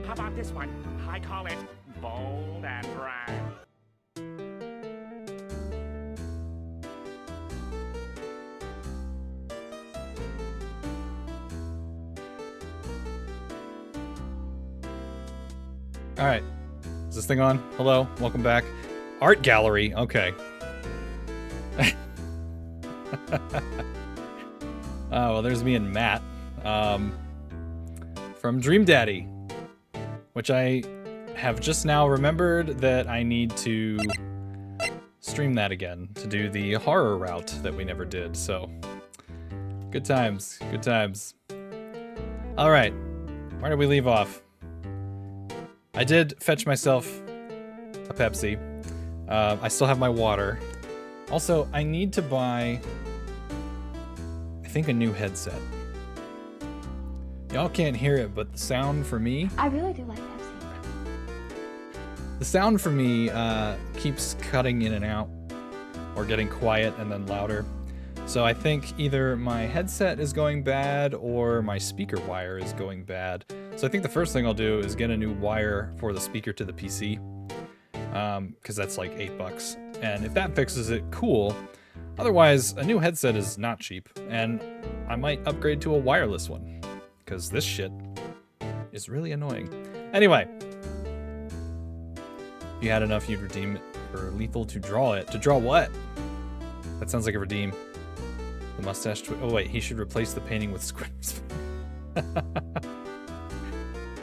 How about this one? I call it bold and brash. All right. Is this thing on? Hello, welcome back. Art gallery. Okay. Oh, well, there's me and Matt from Dream Daddy, which I have just now remembered that I need to stream that again to do the horror route that we never did. So good times, good times. All right, where did we leave off? I did fetch myself a Pepsi. I still have my water. Also, I need to buy, I think, a new headset. Y'all can't hear it, but the sound for me... I really do like Pepsi. The sound for me keeps cutting in and out, or getting quiet and then louder. So I think either my headset is going bad or my speaker wire is going bad. So I think the first thing I'll do is get a new wire for the speaker to the PC, because that's like $8. And if that fixes it, cool. Otherwise, a new headset is not cheap, and I might upgrade to a wireless one, because this shit is really annoying. Anyway, if you had enough, you'd redeem it for lethal to draw it. To draw what? That sounds like a redeem. The mustache. Oh wait, he should replace the painting with squares.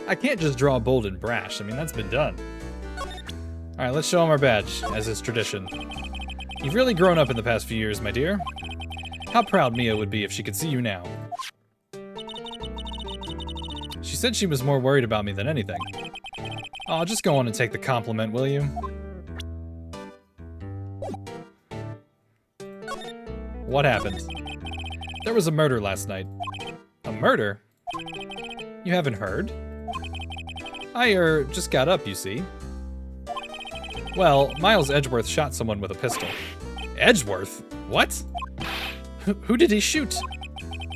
I can't just draw bold and brash. I mean, that's been done. All right, let's show him our badge, as is tradition. You've really grown up in the past few years, my dear. How proud Mia would be if she could see you now. She said she was more worried about me than anything. Oh, just go on and take the compliment, will you? What happened? There was a murder last night. A murder? You haven't heard? I, just got up, you see. Well, Miles Edgeworth shot someone with a pistol. Edgeworth? What? Who did he shoot?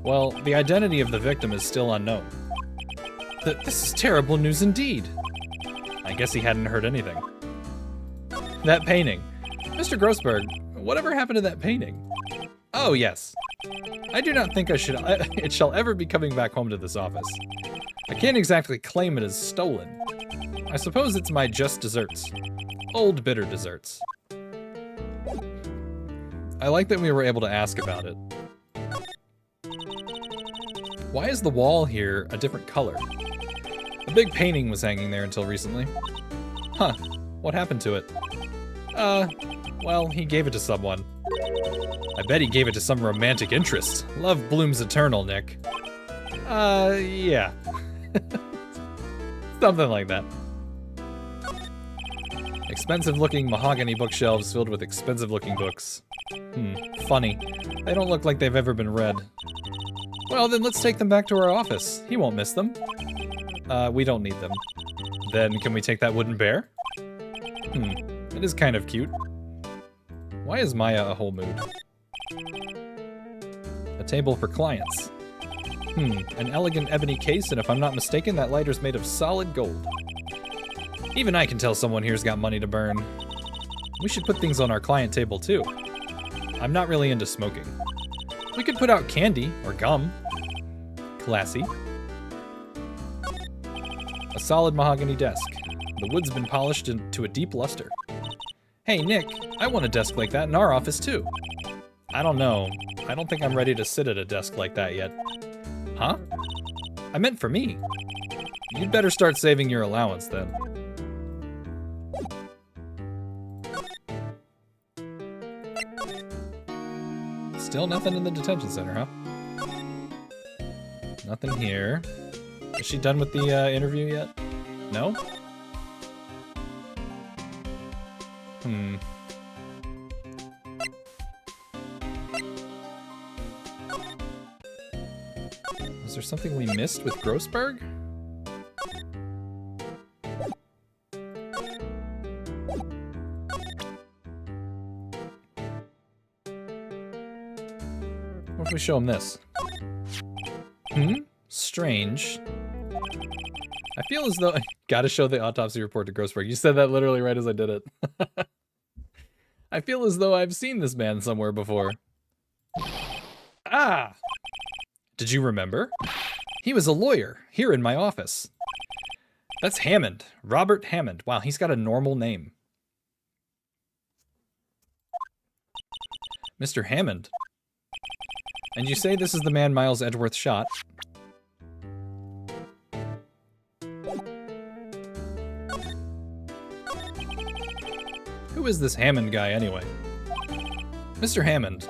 Well, the identity of the victim is still unknown. This is terrible news indeed. I guess he hadn't heard anything. That painting. Mr. Grossberg, whatever happened to that painting? Oh, yes. I do not think it shall ever be coming back home to this office. I can't exactly claim it as stolen. I suppose it's my just desserts. Old bitter desserts. I like that we were able to ask about it. Why is the wall here a different color? A big painting was hanging there until recently. Huh, what happened to it? Well, he gave it to someone. I bet he gave it to some romantic interest. Love blooms eternal, Nick. Yeah. Something like that. Expensive-looking mahogany bookshelves filled with expensive-looking books. Funny. They don't look like they've ever been read. Well, then let's take them back to our office. He won't miss them. We don't need them. Then can we take that wooden bear? It is kind of cute. Why is Maya a whole mood? A table for clients. An elegant ebony case, and if I'm not mistaken, that lighter's made of solid gold. Even I can tell someone here's got money to burn. We should put things on our client table, too. I'm not really into smoking. We could put out candy or gum. Classy. A solid mahogany desk. The wood's been polished into a deep luster. Hey, Nick, I want a desk like that in our office, too. I don't know. I don't think I'm ready to sit at a desk like that yet. Huh? I meant for me. You'd better start saving your allowance, then. Still nothing in the detention center, huh? Nothing here. Is she done with the interview yet? No? Was there something we missed with Grossberg? What if we show him this? Strange. I feel as though I gotta show the autopsy report to Grossberg. You said that literally right as I did it. I feel as though I've seen this man somewhere before. Ah! Did you remember? He was a lawyer here in my office. That's Hammond. Robert Hammond. Wow, he's got a normal name. Mr. Hammond. And you say this is the man Miles Edgeworth shot? Who is this Hammond guy, anyway? Mr. Hammond.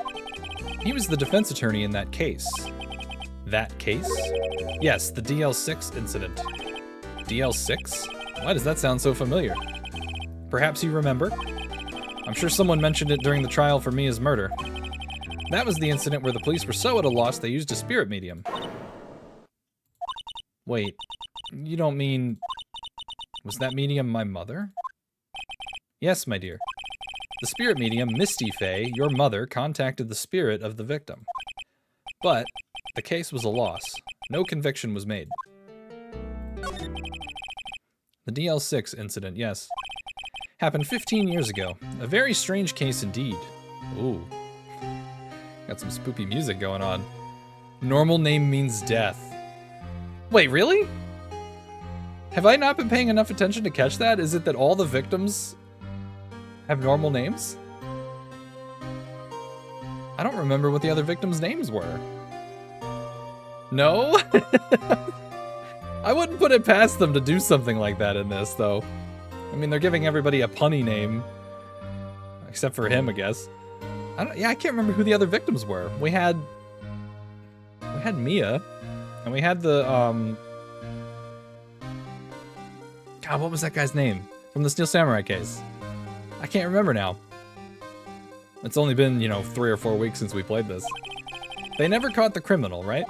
He was the defense attorney in that case. That case? Yes, the DL-6 incident. DL-6? Why does that sound so familiar? Perhaps you remember? I'm sure someone mentioned it during the trial for Mia's murder. That was the incident where the police were so at a loss they used a spirit medium. Wait, you don't mean... Was that medium my mother? Yes, my dear. The spirit medium, Misty Fey, your mother, contacted the spirit of the victim. But the case was a loss. No conviction was made. The DL-6 incident, yes. Happened 15 years ago. A very strange case indeed. Ooh. Got some spoopy music going on. Normal name means death. Wait, really? Have I not been paying enough attention to catch that? Is it that all the victims have normal names? I don't remember what the other victims' names were. No? I wouldn't put it past them to do something like that in this, though. I mean, they're giving everybody a punny name. Except for him, I guess. I can't remember who the other victims were. We had Mia. And we had the, God, what was that guy's name? From the Steel Samurai case. I can't remember now. It's only been, 3 or 4 weeks since we played this. They never caught the criminal, right?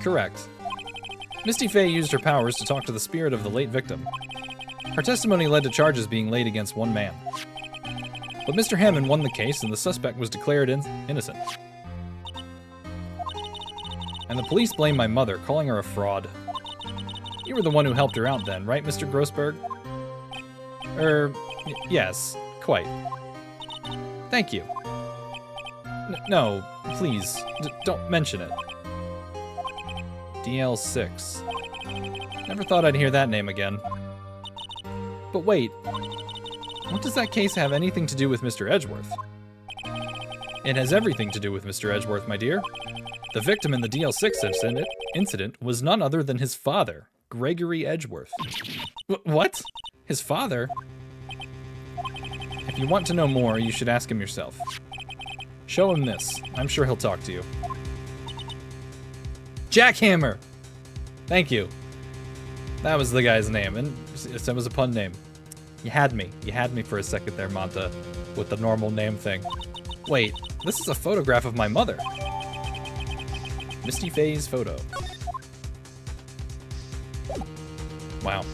Correct. Misty Fey used her powers to talk to the spirit of the late victim. Her testimony led to charges being laid against one man. But Mr. Hammond won the case and the suspect was declared innocent. And the police blame my mother, calling her a fraud. You were the one who helped her out then, right, Mr. Grossberg? Yes, quite. Thank you. No, please, don't mention it. DL-6. Never thought I'd hear that name again. But wait, what does that case have anything to do with Mr. Edgeworth? It has everything to do with Mr. Edgeworth, my dear. The victim in the DL-6 incident was none other than his father, Gregory Edgeworth. What? His father? If you want to know more, you should ask him yourself. Show him this. I'm sure he'll talk to you. Jackhammer! Thank you. That was the guy's name, and it was a pun name. You had me. You had me for a second there, Manta, with the normal name thing. Wait, this is a photograph of my mother. Misty Faye's photo. Wow.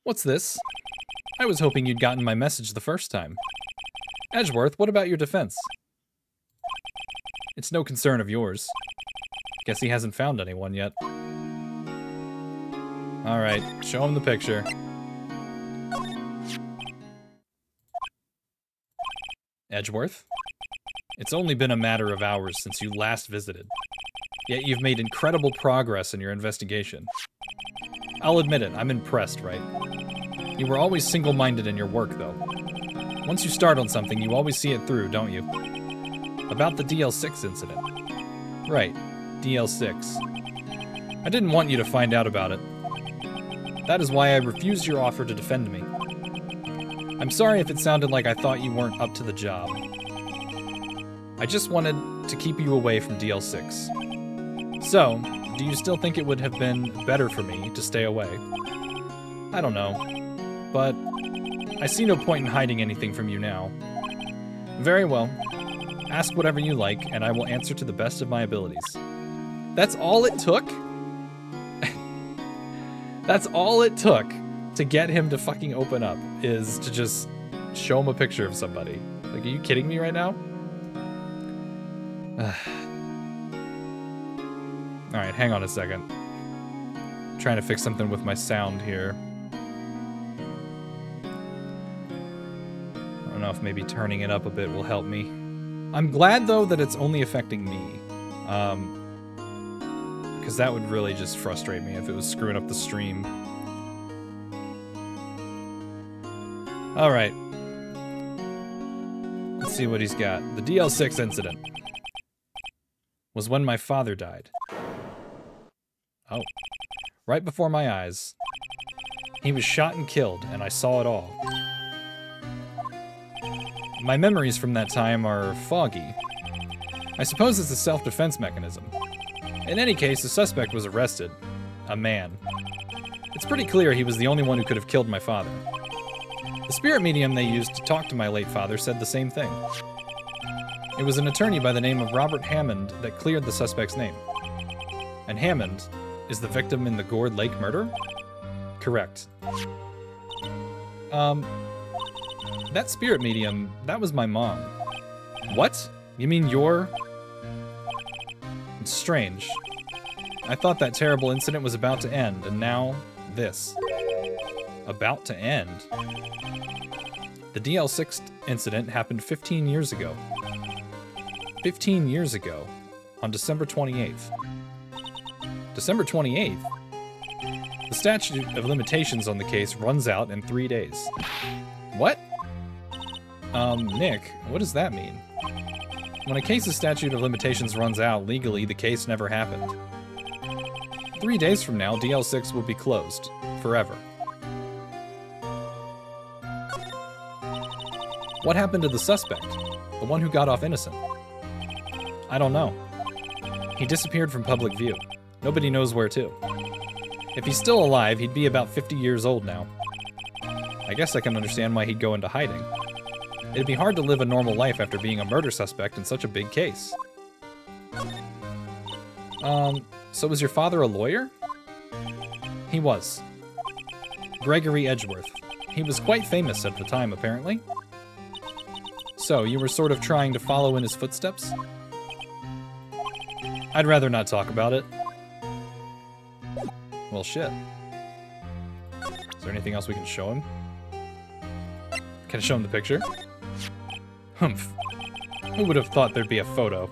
What's this? I was hoping you'd gotten my message the first time. Edgeworth, what about your defense? It's no concern of yours. Guess he hasn't found anyone yet. Alright, show him the picture. Edgeworth? It's only been a matter of hours since you last visited. Yet you've made incredible progress in your investigation. I'll admit it, I'm impressed, Wright. You were always single-minded in your work, though. Once you start on something, you always see it through, don't you? About the DL-6 incident. Right, DL-6. I didn't want you to find out about it. That is why I refused your offer to defend me. I'm sorry if it sounded like I thought you weren't up to the job. I just wanted to keep you away from DL-6. So, do you still think it would have been better for me to stay away? I don't know, but I see no point in hiding anything from you now. Very well. Ask whatever you like, and I will answer to the best of my abilities. That's all it took? That's all it took to get him to fucking open up, is to just show him a picture of somebody. Like, are you kidding me right now? Alright, hang on a second. I'm trying to fix something with my sound here. I don't know if maybe turning it up a bit will help me. I'm glad, though, that it's only affecting me. Because that would really just frustrate me if it was screwing up the stream. Alright. Let's see what he's got. The DL-6 incident was when my father died. Oh. Right before my eyes. He was shot and killed, and I saw it all. My memories from that time are foggy. I suppose it's a self-defense mechanism. In any case, the suspect was arrested. A man. It's pretty clear he was the only one who could have killed my father. The spirit medium they used to talk to my late father said the same thing. It was an attorney by the name of Robert Hammond that cleared the suspect's name. And Hammond is the victim in the Gourd Lake murder? Correct. That spirit medium, that was my mom. What? You mean you're... It's strange. I thought that terrible incident was about to end, and now, this. About to end? The DL-6 incident happened 15 years ago. 15 years ago, on December 28th. December 28th? The statute of limitations on the case runs out in 3 days. What? Nick, what does that mean? When a case's statute of limitations runs out, legally, the case never happened. 3 days from now, DL-6 will be closed. Forever. What happened to the suspect? The one who got off innocent? I don't know. He disappeared from public view. Nobody knows where to. If he's still alive, he'd be about 50 years old now. I guess I can understand why he'd go into hiding. It'd be hard to live a normal life after being a murder suspect in such a big case. So was your father a lawyer? He was. Gregory Edgeworth. He was quite famous at the time, apparently. So, you were sort of trying to follow in his footsteps? I'd rather not talk about it. Well, shit. Is there anything else we can show him? Can I show him the picture? Humph. Who would have thought there'd be a photo?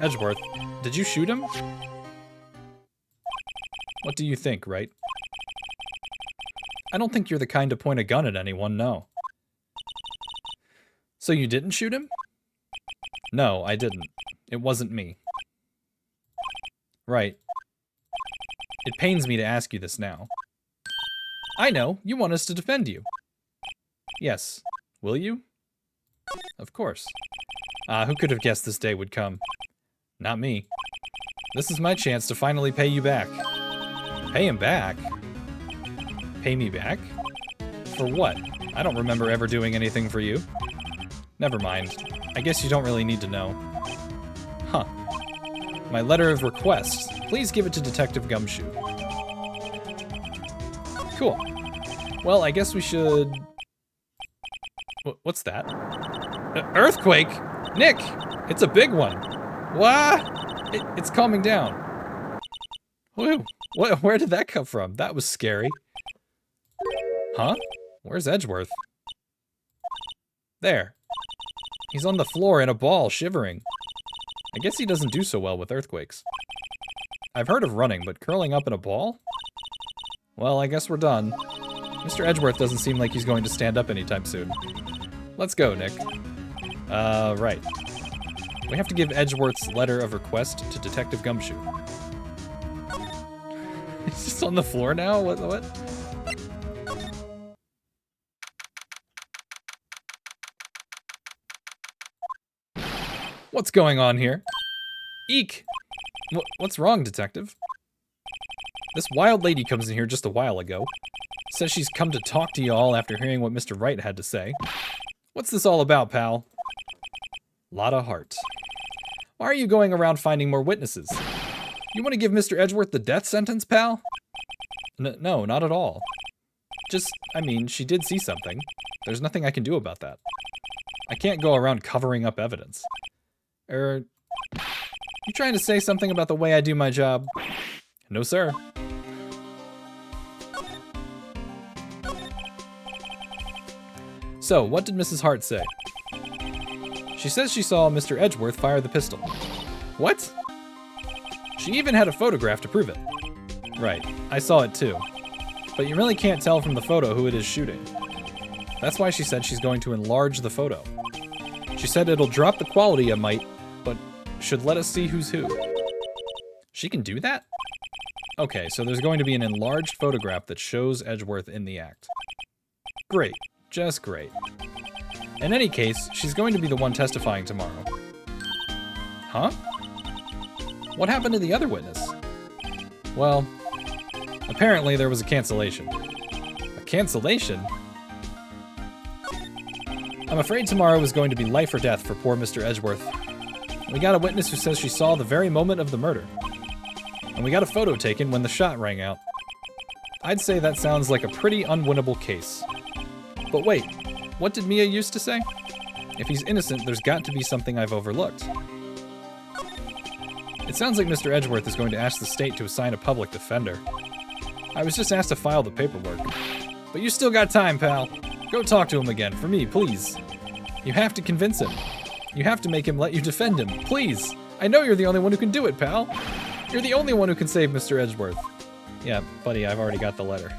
Edgeworth, did you shoot him? What do you think, Wright? I don't think you're the kind to point a gun at anyone, no. So you didn't shoot him? No, I didn't. It wasn't me. Right. It pains me to ask you this now. I know, you want us to defend you. Yes. Will you? Of course. Who could have guessed this day would come? Not me. This is my chance to finally pay you back. Pay him back? Pay me back? For what? I don't remember ever doing anything for you. Never mind. I guess you don't really need to know. Huh. My letter of request. Please give it to Detective Gumshoe. Cool. Well, I guess we should... What's that? Earthquake? Nick! It's a big one. What? It's calming down. Whew. Where did that come from? That was scary. Huh? Where's Edgeworth? There. He's on the floor in a ball, shivering. I guess he doesn't do so well with earthquakes. I've heard of running, but curling up in a ball? Well, I guess we're done. Mr. Edgeworth doesn't seem like he's going to stand up anytime soon. Let's go, Nick. Right. We have to give Edgeworth's letter of request to Detective Gumshoe. He's just on the floor now? What? What's going on here? Eek! What's wrong, Detective? This wild lady comes in here just a while ago. Says she's come to talk to y'all after hearing what Mr. Wright had to say. What's this all about, pal? Lot of heart. Why are you going around finding more witnesses? You want to give Mr. Edgeworth the death sentence, pal? No, not at all. Just, I mean, she did see something. There's nothing I can do about that. I can't go around covering up evidence. You trying to say something about the way I do my job? No, sir. So, what did Mrs. Hart say? She says she saw Mr. Edgeworth fire the pistol. What? She even had a photograph to prove it. Right, I saw it too. But you really can't tell from the photo who it is shooting. That's why she said she's going to enlarge the photo. She said it'll drop the quality a mite, but should let us see who's who. She can do that? Okay, so there's going to be an enlarged photograph that shows Edgeworth in the act. Great. Just great. In any case, she's going to be the one testifying tomorrow. Huh? What happened to the other witness? Well, apparently there was a cancellation. A cancellation? I'm afraid tomorrow is going to be life or death for poor Mr. Edgeworth. We got a witness who says she saw the very moment of the murder. And we got a photo taken when the shot rang out. I'd say that sounds like a pretty unwinnable case. But wait, what did Mia used to say? If he's innocent, there's got to be something I've overlooked. It sounds like Mr. Edgeworth is going to ask the state to assign a public defender. I was just asked to file the paperwork. But you still got time, pal. Go talk to him again, for me, please. You have to convince him. You have to make him let you defend him, please. I know you're the only one who can do it, pal. You're the only one who can save Mr. Edgeworth. Yeah, buddy, I've already got the letter.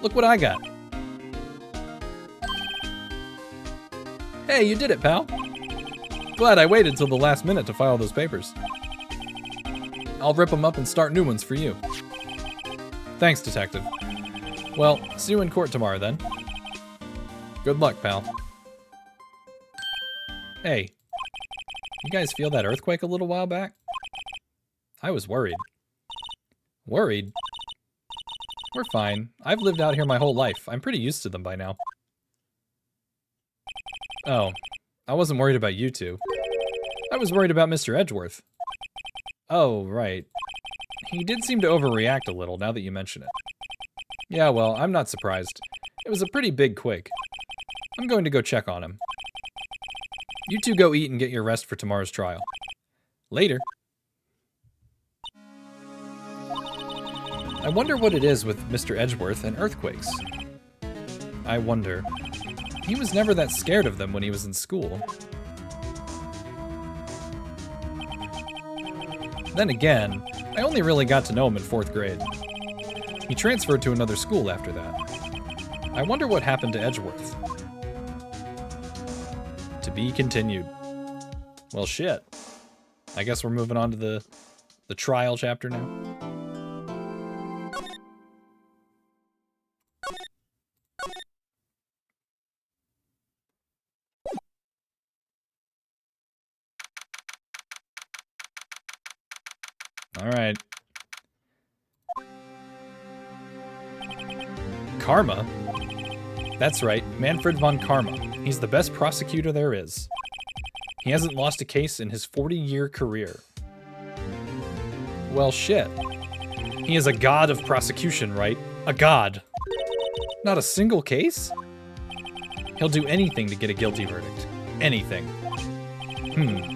Look what I got. Hey, you did it, pal. Glad I waited till the last minute to file those papers. I'll rip them up and start new ones for you. Thanks, Detective. Well, see you in court tomorrow, then. Good luck, pal. Hey, you guys feel that earthquake a little while back? I was worried. Worried? We're fine. I've lived out here my whole life. I'm pretty used to them by now. Oh, I wasn't worried about you two. I was worried about Mr. Edgeworth. Oh, right. He did seem to overreact a little, now that you mention it. Yeah, well, I'm not surprised. It was a pretty big quake. I'm going to go check on him. You two go eat and get your rest for tomorrow's trial. Later. I wonder what it is with Mr. Edgeworth and earthquakes. I wonder. He was never that scared of them when he was in school. Then again, I only really got to know him in 4th grade. He transferred to another school after that. I wonder what happened to Edgeworth. To be continued. Well, shit. I guess we're moving on to the trial chapter now. All right. Karma? That's right, Manfred von Karma. He's the best prosecutor there is. He hasn't lost a case in his 40-year career. Well, shit. He is a god of prosecution, right? A god. Not a single case? He'll do anything to get a guilty verdict. Anything.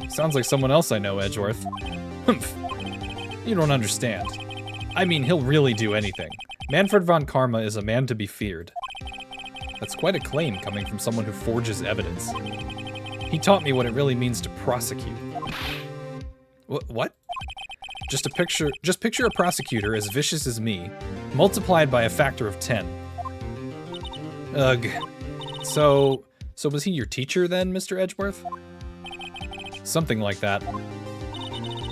Sounds like someone else I know, Edgeworth. Humph. You don't understand. I mean, he'll really do anything. Manfred von Karma is a man to be feared. That's quite a claim coming from someone who forges evidence. He taught me what it really means to prosecute. What? Just picture a prosecutor as vicious as me, multiplied by a factor of 10. Ugh. So was he your teacher then, Mr. Edgeworth? Something like that.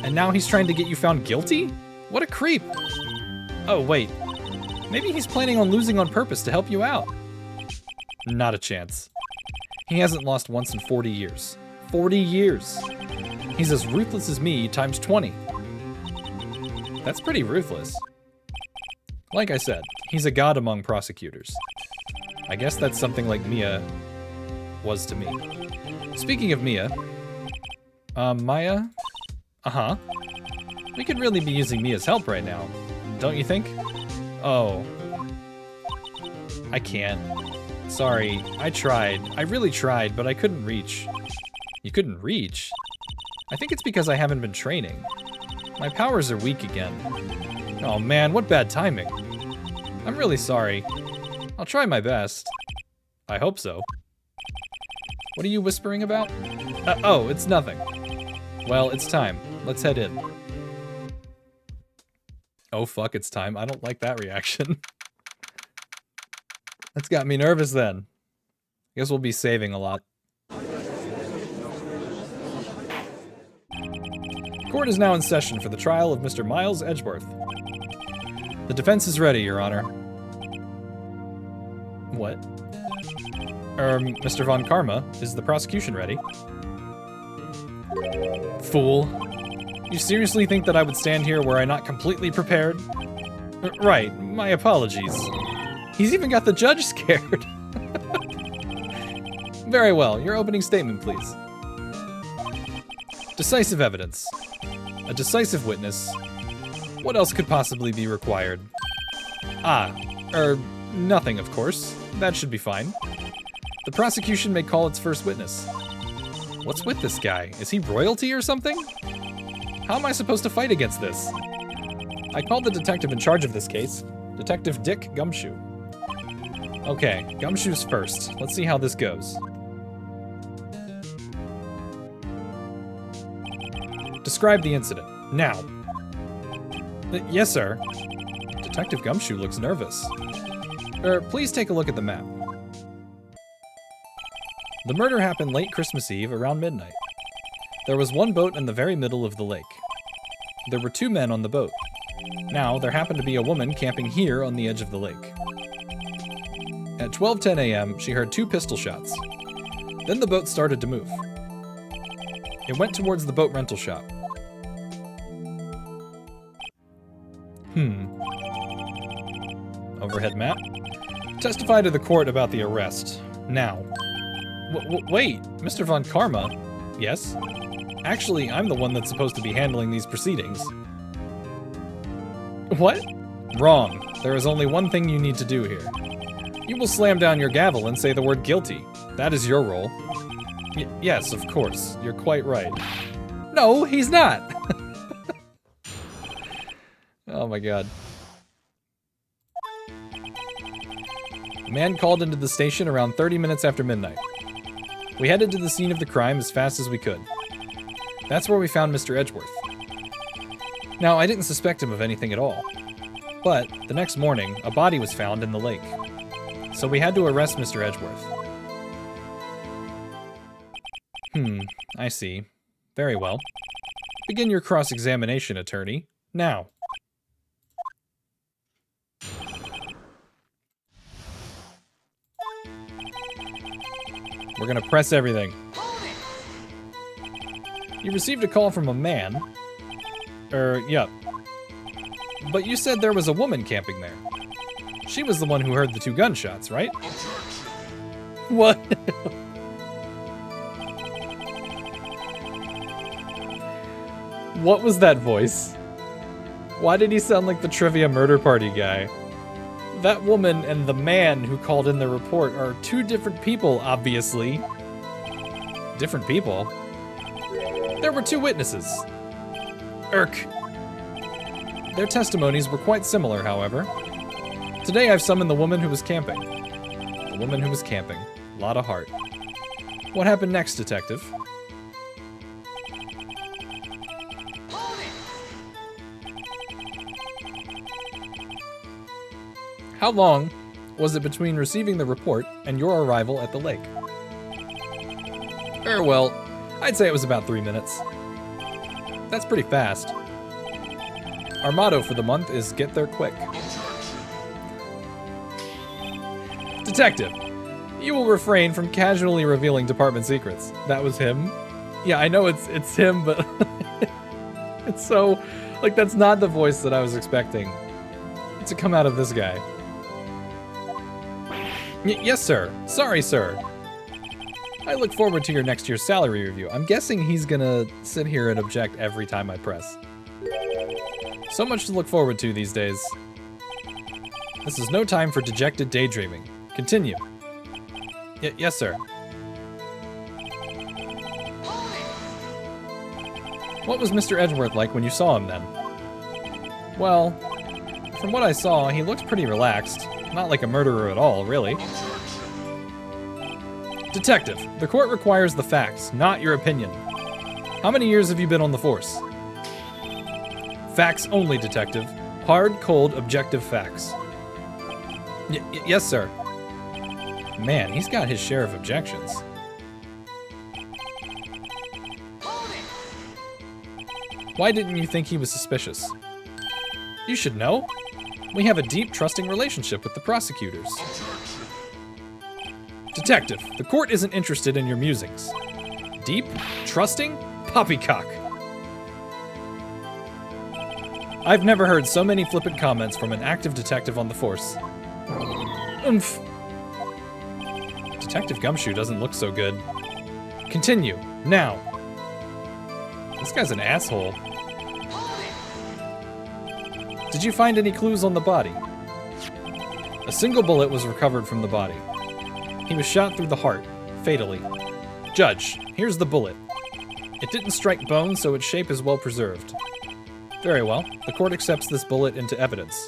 And now he's trying to get you found guilty? What a creep! Oh, wait. Maybe he's planning on losing on purpose to help you out. Not a chance. He hasn't lost once in 40 years. 40 years! He's as ruthless as me times 20. That's pretty ruthless. Like I said, he's a god among prosecutors. I guess that's something like Mia was to me. Speaking of Mia... Maya? Uh-huh. We could really be using Mia's help right now, don't you think? Oh. I can't. Sorry, I tried. I really tried, but I couldn't reach. You couldn't reach? I think it's because I haven't been training. My powers are weak again. Oh man, what bad timing. I'm really sorry. I'll try my best. I hope so. What are you whispering about? Oh, it's nothing. Well, it's time. Let's head in. Oh fuck, it's time. I don't like that reaction. That's got me nervous then. Guess we'll be saving a lot. Court is now in session for the trial of Mr. Miles Edgeworth. The defense is ready, Your Honor. What? Mr. von Karma, is the prosecution ready? Fool. You seriously think that I would stand here were I not completely prepared? Right, my apologies. He's even got the judge scared. Very well, your opening statement, please. Decisive evidence. A decisive witness. What else could possibly be required? Nothing, of course. That should be fine. The prosecution may call its first witness. What's with this guy? Is he royalty or something? How am I supposed to fight against this? I called the detective in charge of this case, Detective Dick Gumshoe. Okay, Gumshoe's first. Let's see how this goes. Describe the incident, now. Yes, sir. Detective Gumshoe looks nervous. Please take a look at the map. The murder happened late Christmas Eve around midnight. There was one boat in the very middle of the lake. There were 2 men on the boat. Now, there happened to be a woman camping here on the edge of the lake. At 12:10 a.m., she heard 2 pistol shots. Then the boat started to move. It went towards the boat rental shop. Overhead map. Testify to the court about the arrest. Now. Wait, Mr. von Karma? Yes? Actually, I'm the one that's supposed to be handling these proceedings. What? Wrong. There is only one thing you need to do here. You will slam down your gavel and say the word guilty. That is your role. Yes, of course. You're quite right. No, he's not! Oh my god. A man called into the station around 30 minutes after midnight. We headed to the scene of the crime as fast as we could. That's where we found Mr. Edgeworth. Now, I didn't suspect him of anything at all. But, the next morning, a body was found in the lake. So we had to arrest Mr. Edgeworth. I see. Very well. Begin your cross-examination, attorney. Now. We're gonna press everything. You received a call from a man. Yup. But you said there was a woman camping there. She was the one who heard the 2 gunshots, right? What? What was that voice? Why did he sound like the Trivia Murder Party guy? That woman and the man who called in the report are 2 different people, obviously. Different people? There were 2 witnesses. Their testimonies were quite similar, however. Today I've summoned the woman who was camping. The woman who was camping. Lot of heart. What happened next, detective? How long was it between receiving the report and your arrival at the lake? Well, I'd say it was about 3 minutes. That's pretty fast. Our motto for the month is get there quick. Detective, you will refrain from casually revealing department secrets. That was him? Yeah, I know it's him, but it's so, like, that's not the voice that I was expecting to come out of this guy. Yes, sir. Sorry, sir. I look forward to your next year's salary review. I'm guessing he's gonna sit here and object every time I press. So much to look forward to these days. This is no time for dejected daydreaming. Continue. Yes, sir. What was Mr. Edgeworth like when you saw him then? Well, from what I saw, he looked pretty relaxed. Not like a murderer at all, really. Detective, the court requires the facts, not your opinion. How many years have you been on the force? Facts only, detective. Hard, cold, objective facts. Yes, sir. Man, he's got his share of objections. Why didn't you think he was suspicious? You should know. We have a deep, trusting relationship with the prosecutors. Detective, the court isn't interested in your musings. Deep? Trusting? Poppycock. I've never heard so many flippant comments from an active detective on the force. Oomph. Detective Gumshoe doesn't look so good. Continue, now. This guy's an asshole. Did you find any clues on the body? A single bullet was recovered from the body. He was shot through the heart, fatally. Judge, here's the bullet. It didn't strike bone, so its shape is well preserved. Very well. The court accepts this bullet into evidence.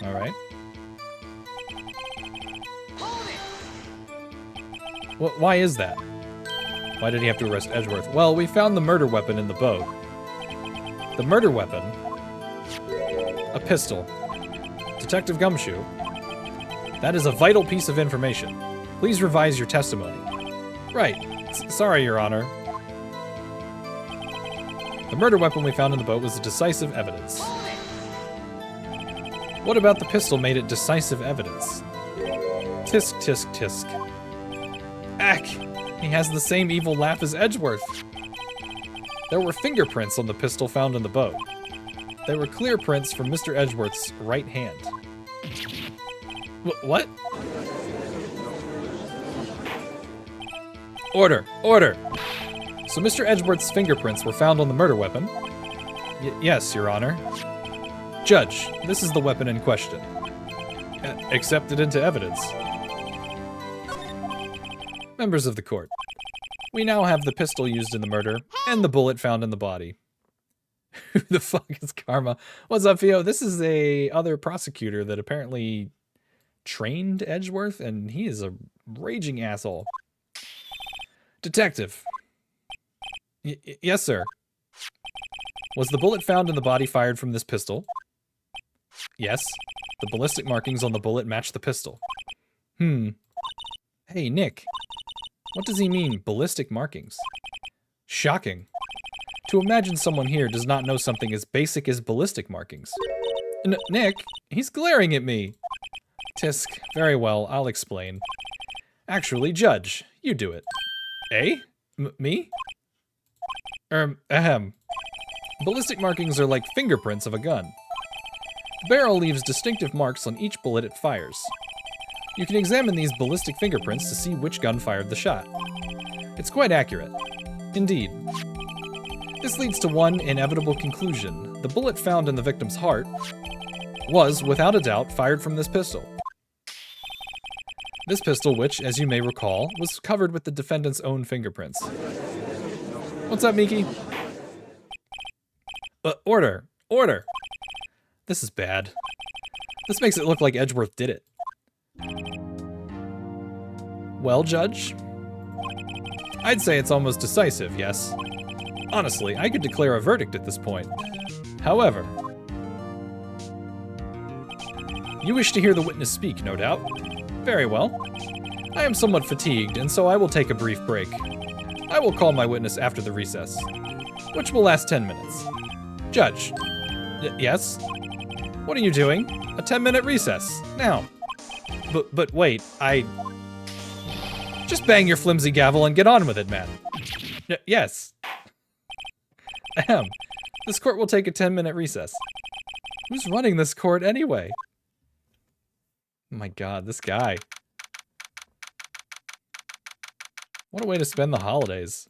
All right. Why is that? Why did he have to arrest Edgeworth? Well, we found the murder weapon in the boat. The murder weapon? A pistol. Detective Gumshoe. That is a vital piece of information. Please revise your testimony. Right. Sorry, Your Honor. The murder weapon we found in the boat was decisive evidence. What about the pistol made it decisive evidence? Tisk, tisk, tisk. Ack! He has the same evil laugh as Edgeworth. There were fingerprints on the pistol found in the boat. They were clear prints from Mr. Edgeworth's right hand. What? Order! Order! So Mr. Edgeworth's fingerprints were found on the murder weapon? Yes, Your Honor. Judge, this is the weapon in question. Accepted into evidence. Members of the court, we now have the pistol used in the murder and the bullet found in the body. Who the fuck is Karma? What's up, Theo? This is a other prosecutor that apparently trained Edgeworth, and he is a raging asshole. Detective. Yes, sir. Was the bullet found in the body fired from this pistol? Yes. The ballistic markings on the bullet match the pistol. Hey, Nick. What does he mean, ballistic markings? Shocking. To imagine someone here does not know something as basic as ballistic markings. Nick, he's glaring at me. Tisk, very well, I'll explain. Actually, Judge, you do it. Eh? Me? Ahem. Ballistic markings are like fingerprints of a gun. The barrel leaves distinctive marks on each bullet it fires. You can examine these ballistic fingerprints to see which gun fired the shot. It's quite accurate. Indeed. This leads to one inevitable conclusion. The bullet found in the victim's heart was, without a doubt, fired from this pistol. This pistol, which, as you may recall, was covered with the defendant's own fingerprints. What's up, Miki? Order! Order! This is bad. This makes it look like Edgeworth did it. Well, Judge? I'd say it's almost decisive, yes. Honestly, I could declare a verdict at this point. However, you wish to hear the witness speak, no doubt. Very well. I am somewhat fatigued, and so I will take a brief break. I will call my witness after the recess, which will last 10 minutes. Judge. Yes? What are you doing? A 10-minute recess. Now. But wait, Just bang your flimsy gavel and get on with it, man. Yes. Ahem. This court will take a 10-minute recess. Who's running this court anyway? Oh my god, this guy. What a way to spend the holidays.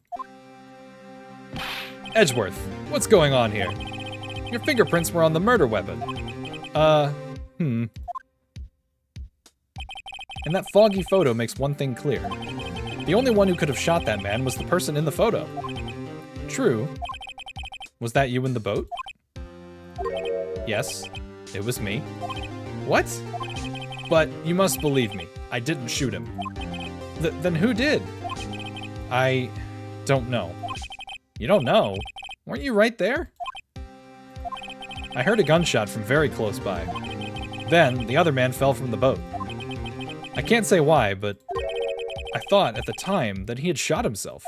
Edgeworth, what's going on here? Your fingerprints were on the murder weapon. And that foggy photo makes one thing clear. The only one who could have shot that man was the person in the photo. True. Was that you in the boat? Yes, it was me. What? But you must believe me, I didn't shoot him. Then who did? I don't know. You don't know? Weren't you right there? I heard a gunshot from very close by. Then, the other man fell from the boat. I can't say why, but I thought at the time that he had shot himself.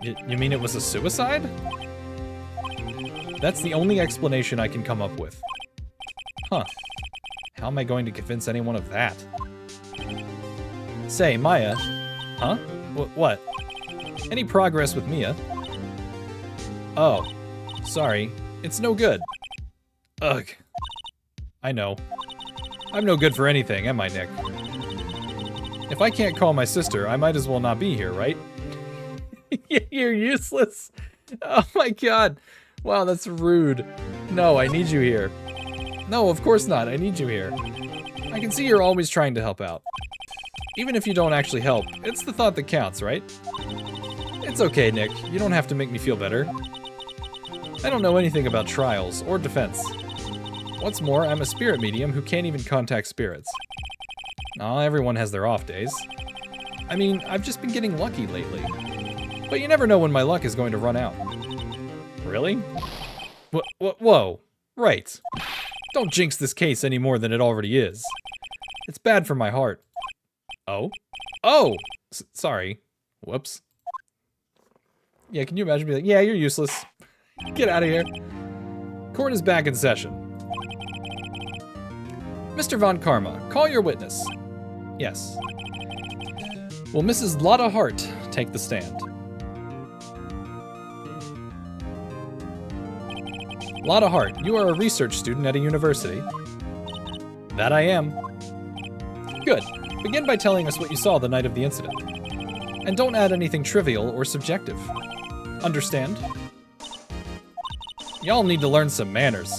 You mean it was a suicide? That's the only explanation I can come up with. Huh. How am I going to convince anyone of that? Say, Maya. Huh? What? Any progress with Mia? Oh. Sorry. It's no good. Ugh. I know. I'm no good for anything, am I, Nick? If I can't call my sister, I might as well not be here, right? You're useless. Oh my god. Wow, that's rude. No, I need you here. No, of course not. I need you here. I can see you're always trying to help out. Even if you don't actually help, it's the thought that counts, right? It's okay, Nick. You don't have to make me feel better. I don't know anything about trials or defense. What's more, I'm a spirit medium who can't even contact spirits. Aw, everyone has their off days. I mean, I've just been getting lucky lately. But you never know when my luck is going to run out. Really? Whoa. Right. Don't jinx this case any more than it already is. It's bad for my heart. Oh? Oh! Sorry. Whoops. Yeah, can you imagine being like, yeah, you're useless. Get out of here. Court is back in session. Mr. Von Karma, call your witness. Yes. Will Mrs. Lotta Hart take the stand? Lotta Hart, you are a research student at a university. That I am. Good. Begin by telling us what you saw the night of the incident. And don't add anything trivial or subjective. Understand? Y'all need to learn some manners.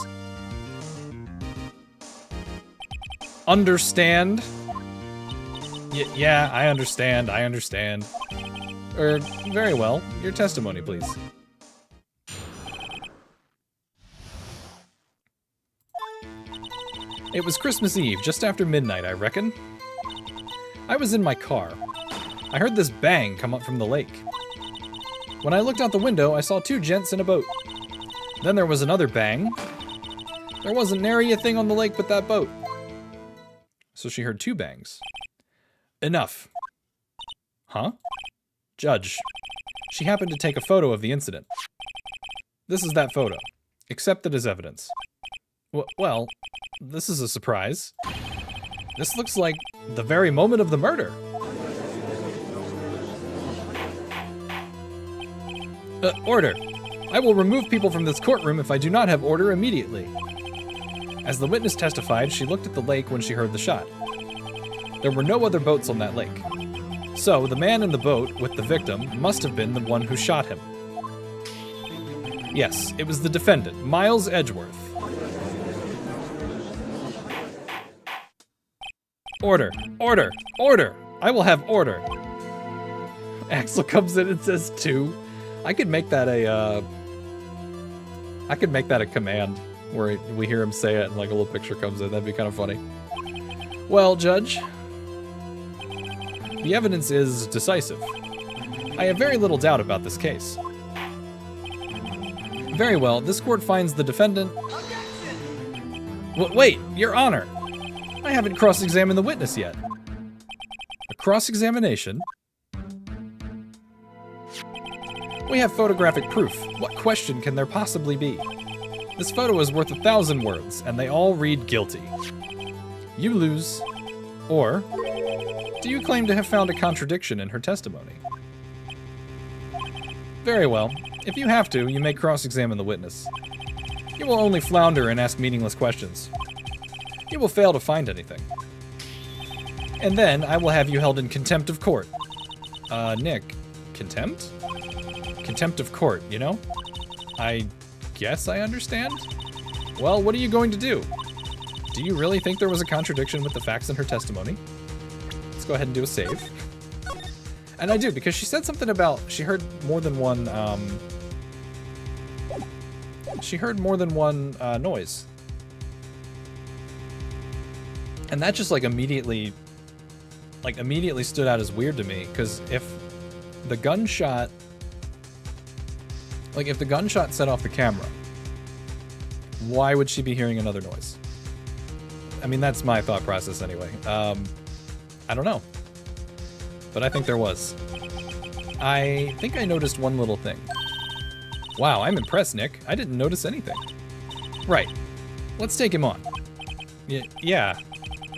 Understand? Yeah, I understand. Very well. Your testimony, please. It was Christmas Eve, just after midnight, I reckon. I was in my car. I heard this bang come up from the lake. When I looked out the window, I saw two gents in a boat. Then there was another bang. There wasn't nary a thing on the lake but that boat. So she heard two bangs. Enough. Huh? Judge. She happened to take a photo of the incident. This is that photo. Accepted as evidence. Well, this is a surprise. This looks like the very moment of the murder. Order. I will remove people from this courtroom if I do not have order immediately. As the witness testified, she looked at the lake when she heard the shot. There were no other boats on that lake. So, the man in the boat with the victim must have been the one who shot him. Yes, it was the defendant, Miles Edgeworth. Order! Order! Order! I will have order! Axel comes in and says 2. I could make that a command where we hear him say it and like a little picture comes in. That'd be kind of funny. Well, Judge, the evidence is decisive. I have very little doubt about this case. Very well, this court finds the defendant... Wait, Your Honor! I haven't cross-examined the witness yet. A cross-examination? We have photographic proof. What question can there possibly be? This photo is worth 1,000 words, and they all read guilty. You lose. Or, do you claim to have found a contradiction in her testimony? Very well. If you have to, you may cross-examine the witness. You will only flounder and ask meaningless questions. You will fail to find anything. And then I will have you held in contempt of court. Nick, contempt? Contempt of court, you know? I guess I understand? Well, what are you going to do? Do you really think there was a contradiction with the facts in her testimony? Let's go ahead and do a save. And I do, because she said something about she heard more than one, noise. And that just, immediately stood out as weird to me, because if the gunshot set off the camera, why would she be hearing another noise? I mean, that's my thought process anyway. I don't know. But I think there was. I think I noticed one little thing. Wow, I'm impressed, Nick. I didn't notice anything. Right. Let's take him on. Yeah.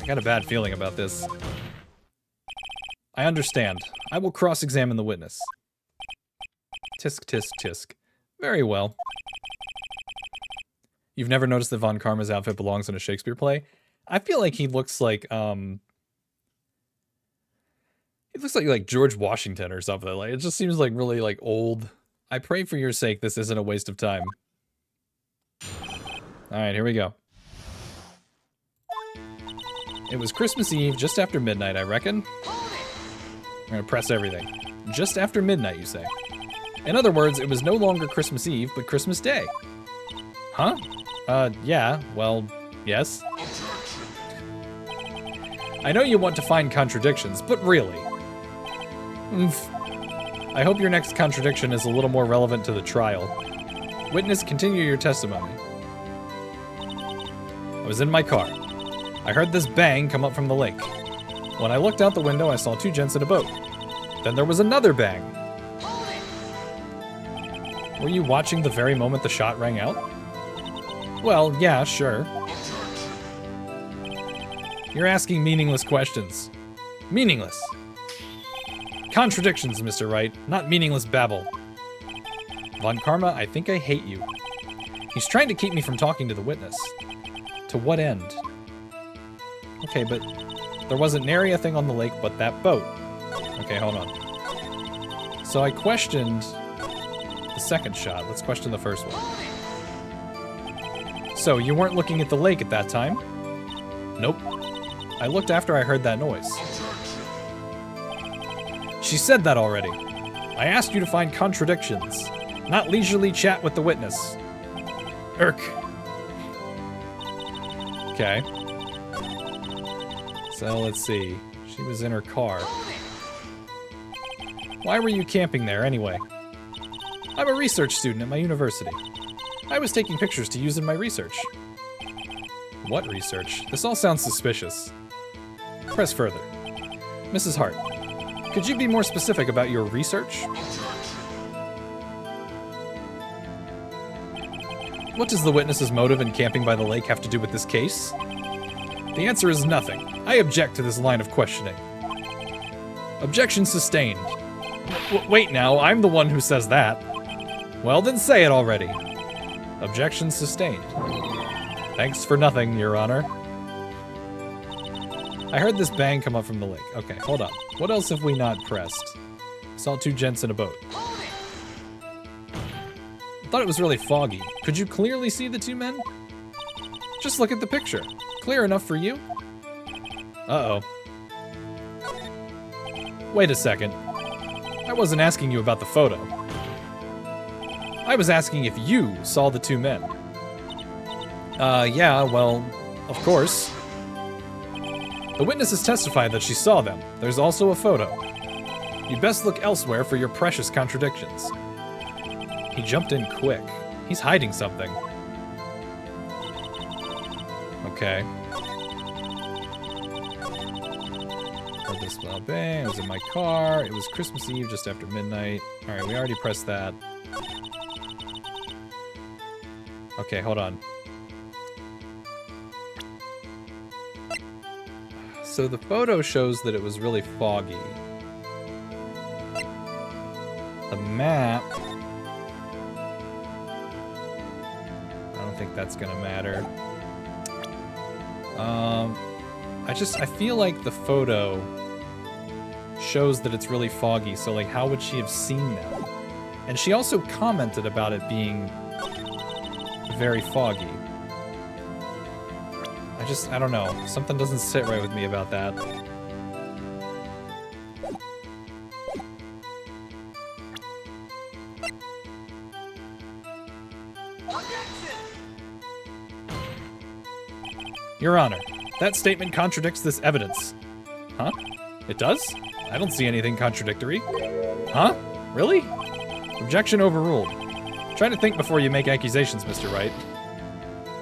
I got a bad feeling about this. I understand. I will cross-examine the witness. Tisk, tisk, tisk. Very well. You've never noticed that Von Karma's outfit belongs in a Shakespeare play? I feel like he looks like, George Washington or something. Like, it just seems like really, old. I pray for your sake this isn't a waste of time. Alright, here we go. It was Christmas Eve, just after midnight, I reckon. I'm gonna press everything. Just after midnight, you say. In other words, it was no longer Christmas Eve, but Christmas Day. Huh? Yeah, well, yes. I know you want to find contradictions, but really. I hope your next contradiction is a little more relevant to the trial. Witness, continue your testimony. I was in my car. I heard this bang come up from the lake. When I looked out the window, I saw two gents in a boat. Then there was another bang. Were you watching the very moment the shot rang out? Well, yeah, sure. You're asking meaningless questions. Meaningless. Contradictions, Mr. Wright, not meaningless babble. Von Karma, I think I hate you. He's trying to keep me from talking to the witness. To what end? Okay, but there wasn't nary a thing on the lake but that boat. Okay, hold on. So I questioned the second shot. Let's question the first one. So, you weren't looking at the lake at that time? Nope. I looked after I heard that noise. She said that already. I asked you to find contradictions, not leisurely chat with the witness. Irk. Okay. So let's see. She was in her car. Why were you camping there anyway? I'm a research student at my university. I was taking pictures to use in my research. What research? This all sounds suspicious. Press further. Mrs. Hart, could you be more specific about your research? What does the witness's motive in camping by the lake have to do with this case? The answer is nothing. I object to this line of questioning. Objection sustained. Wait now, I'm the one who says that. Well, then say it already. Objection sustained. Thanks for nothing, Your Honor. I heard this bang come up from the lake. Okay, hold on. What else have we not pressed? Saw two gents in a boat. I thought it was really foggy. Could you clearly see the two men? Just look at the picture. Clear enough for you? Uh-oh. Wait a second. I wasn't asking you about the photo. I was asking if you saw the two men. Yeah, well, of course. The witness has testified that she saw them. There's also a photo. You'd best look elsewhere for your precious contradictions. He jumped in quick. He's hiding something. Okay. Heard this loud bang. It was in my car. It was Christmas Eve just after midnight. Alright, we already pressed that. Okay, hold on. So the photo shows that it was really foggy. The map... I don't think that's gonna matter. I feel like the photo shows that it's really foggy, so like how would she have seen them? And she also commented about it being very foggy. I don't know. Something doesn't sit right with me about that. Your Honor, that statement contradicts this evidence. Huh? It does? I don't see anything contradictory. Huh? Really? Objection overruled. Try to think before you make accusations, Mr. Wright.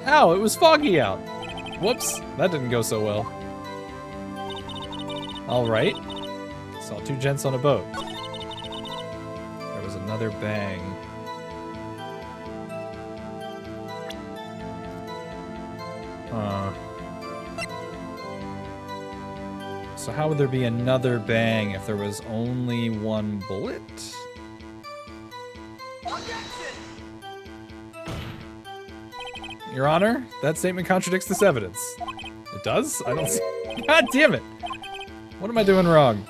Ow, it was foggy out. Whoops, that didn't go so well. Alright. Saw two gents on a boat. There was another bang. So how would there be another bang if there was only one bullet? Your Honor, that statement contradicts this evidence. It does? I don't see... God damn it! What am I doing wrong?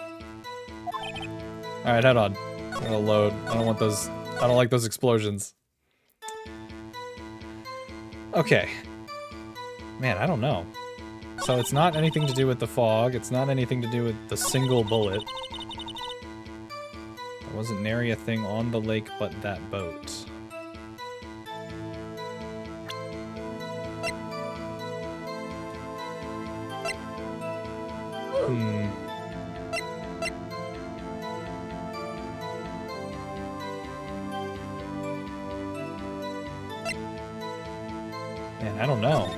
Alright, hold on. I'm gonna load. I don't want those... I don't like those explosions. Okay. Man, I don't know. So it's not anything to do with the fog. It's not anything to do with the single bullet. There wasn't nary a thing on the lake but that boat. Man, I don't know.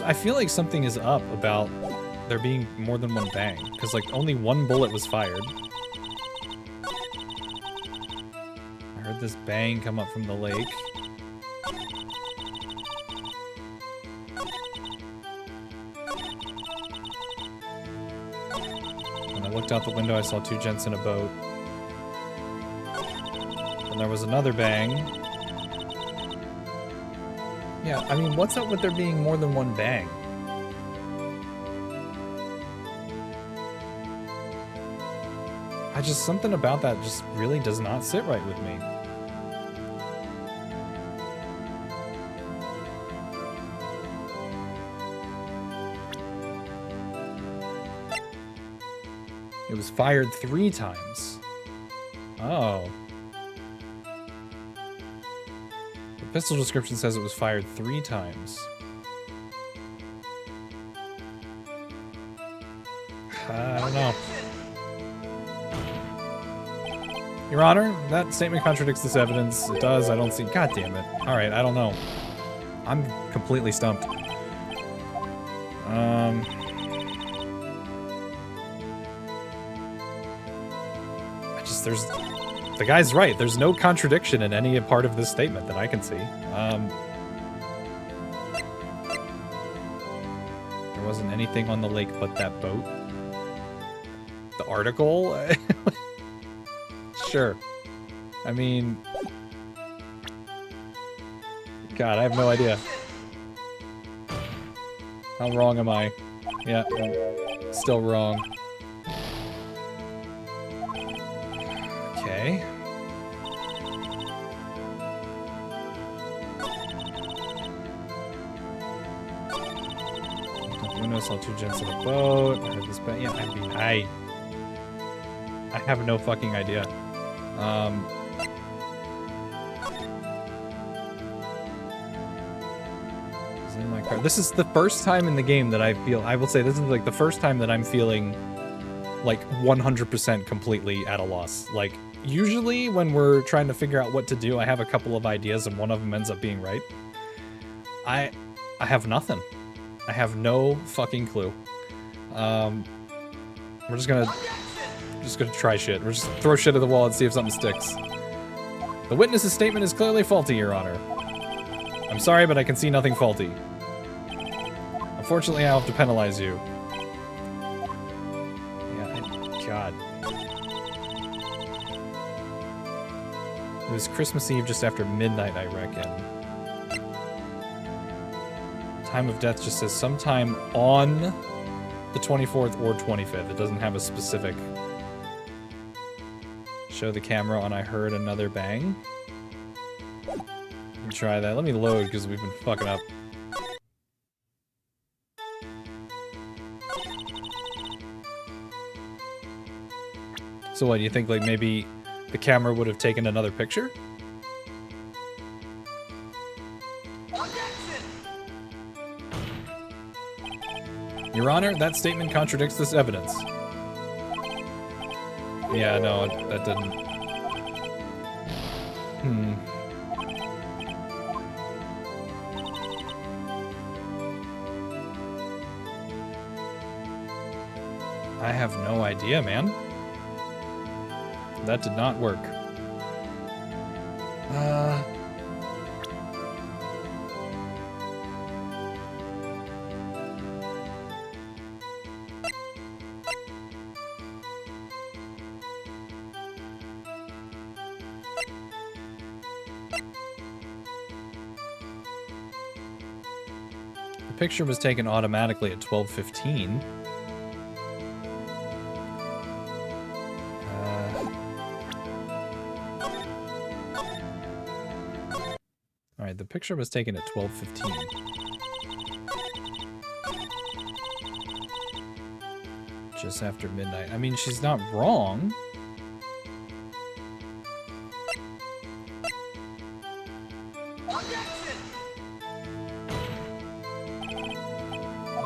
I feel like something is up about there being more than one bang, because like only one bullet was fired. I heard this bang come up from the lake. When I looked out the window, I saw two gents in a boat. And there was another bang. Yeah, I mean, what's up with there being more than one bang? something about that just really does not sit right with me. It was fired 3 times. Oh. The pistol description says it was fired 3 times. I don't know. Your Honor, that statement contradicts this evidence. It does, I don't see... God damn it. Alright, I don't know. I'm completely stumped. There's... The guy's right. There's no contradiction in any part of this statement that I can see. There wasn't anything on the lake but that boat. The article? Sure. I mean... God, I have no idea. How wrong am I? Yeah, I'm still wrong. Okay. Window saw 2 gents in a boat. I heard this, but yeah, I mean, I have no fucking idea. Is in my car. This is the first time in the game that I feel. I will say this is like the first time that I'm feeling like 100% completely at a loss. Like. Usually when we're trying to figure out what to do, I have a couple of ideas and one of them ends up being right. I have nothing. I have no fucking clue. We're just gonna try shit. We're just throw shit at the wall and see if something sticks. The witness's statement is clearly faulty, Your Honor. I'm sorry, but I can see nothing faulty. Unfortunately, I'll have to penalize you. Yeah, God. It was Christmas Eve just after midnight, I reckon. Time of death just says sometime on the 24th or 25th. It doesn't have a specific... Show the camera on I heard another bang. Let me try that. Let me load because we've been fucking up. So what, do you think like maybe... the camera would have taken another picture? Your Honor, that statement contradicts this evidence. Yeah, no, that didn't. I have no idea, man. That did not work. The picture was taken automatically at 12:15. Alright, the picture was taken at 12:15. Just after midnight. I mean, she's not wrong.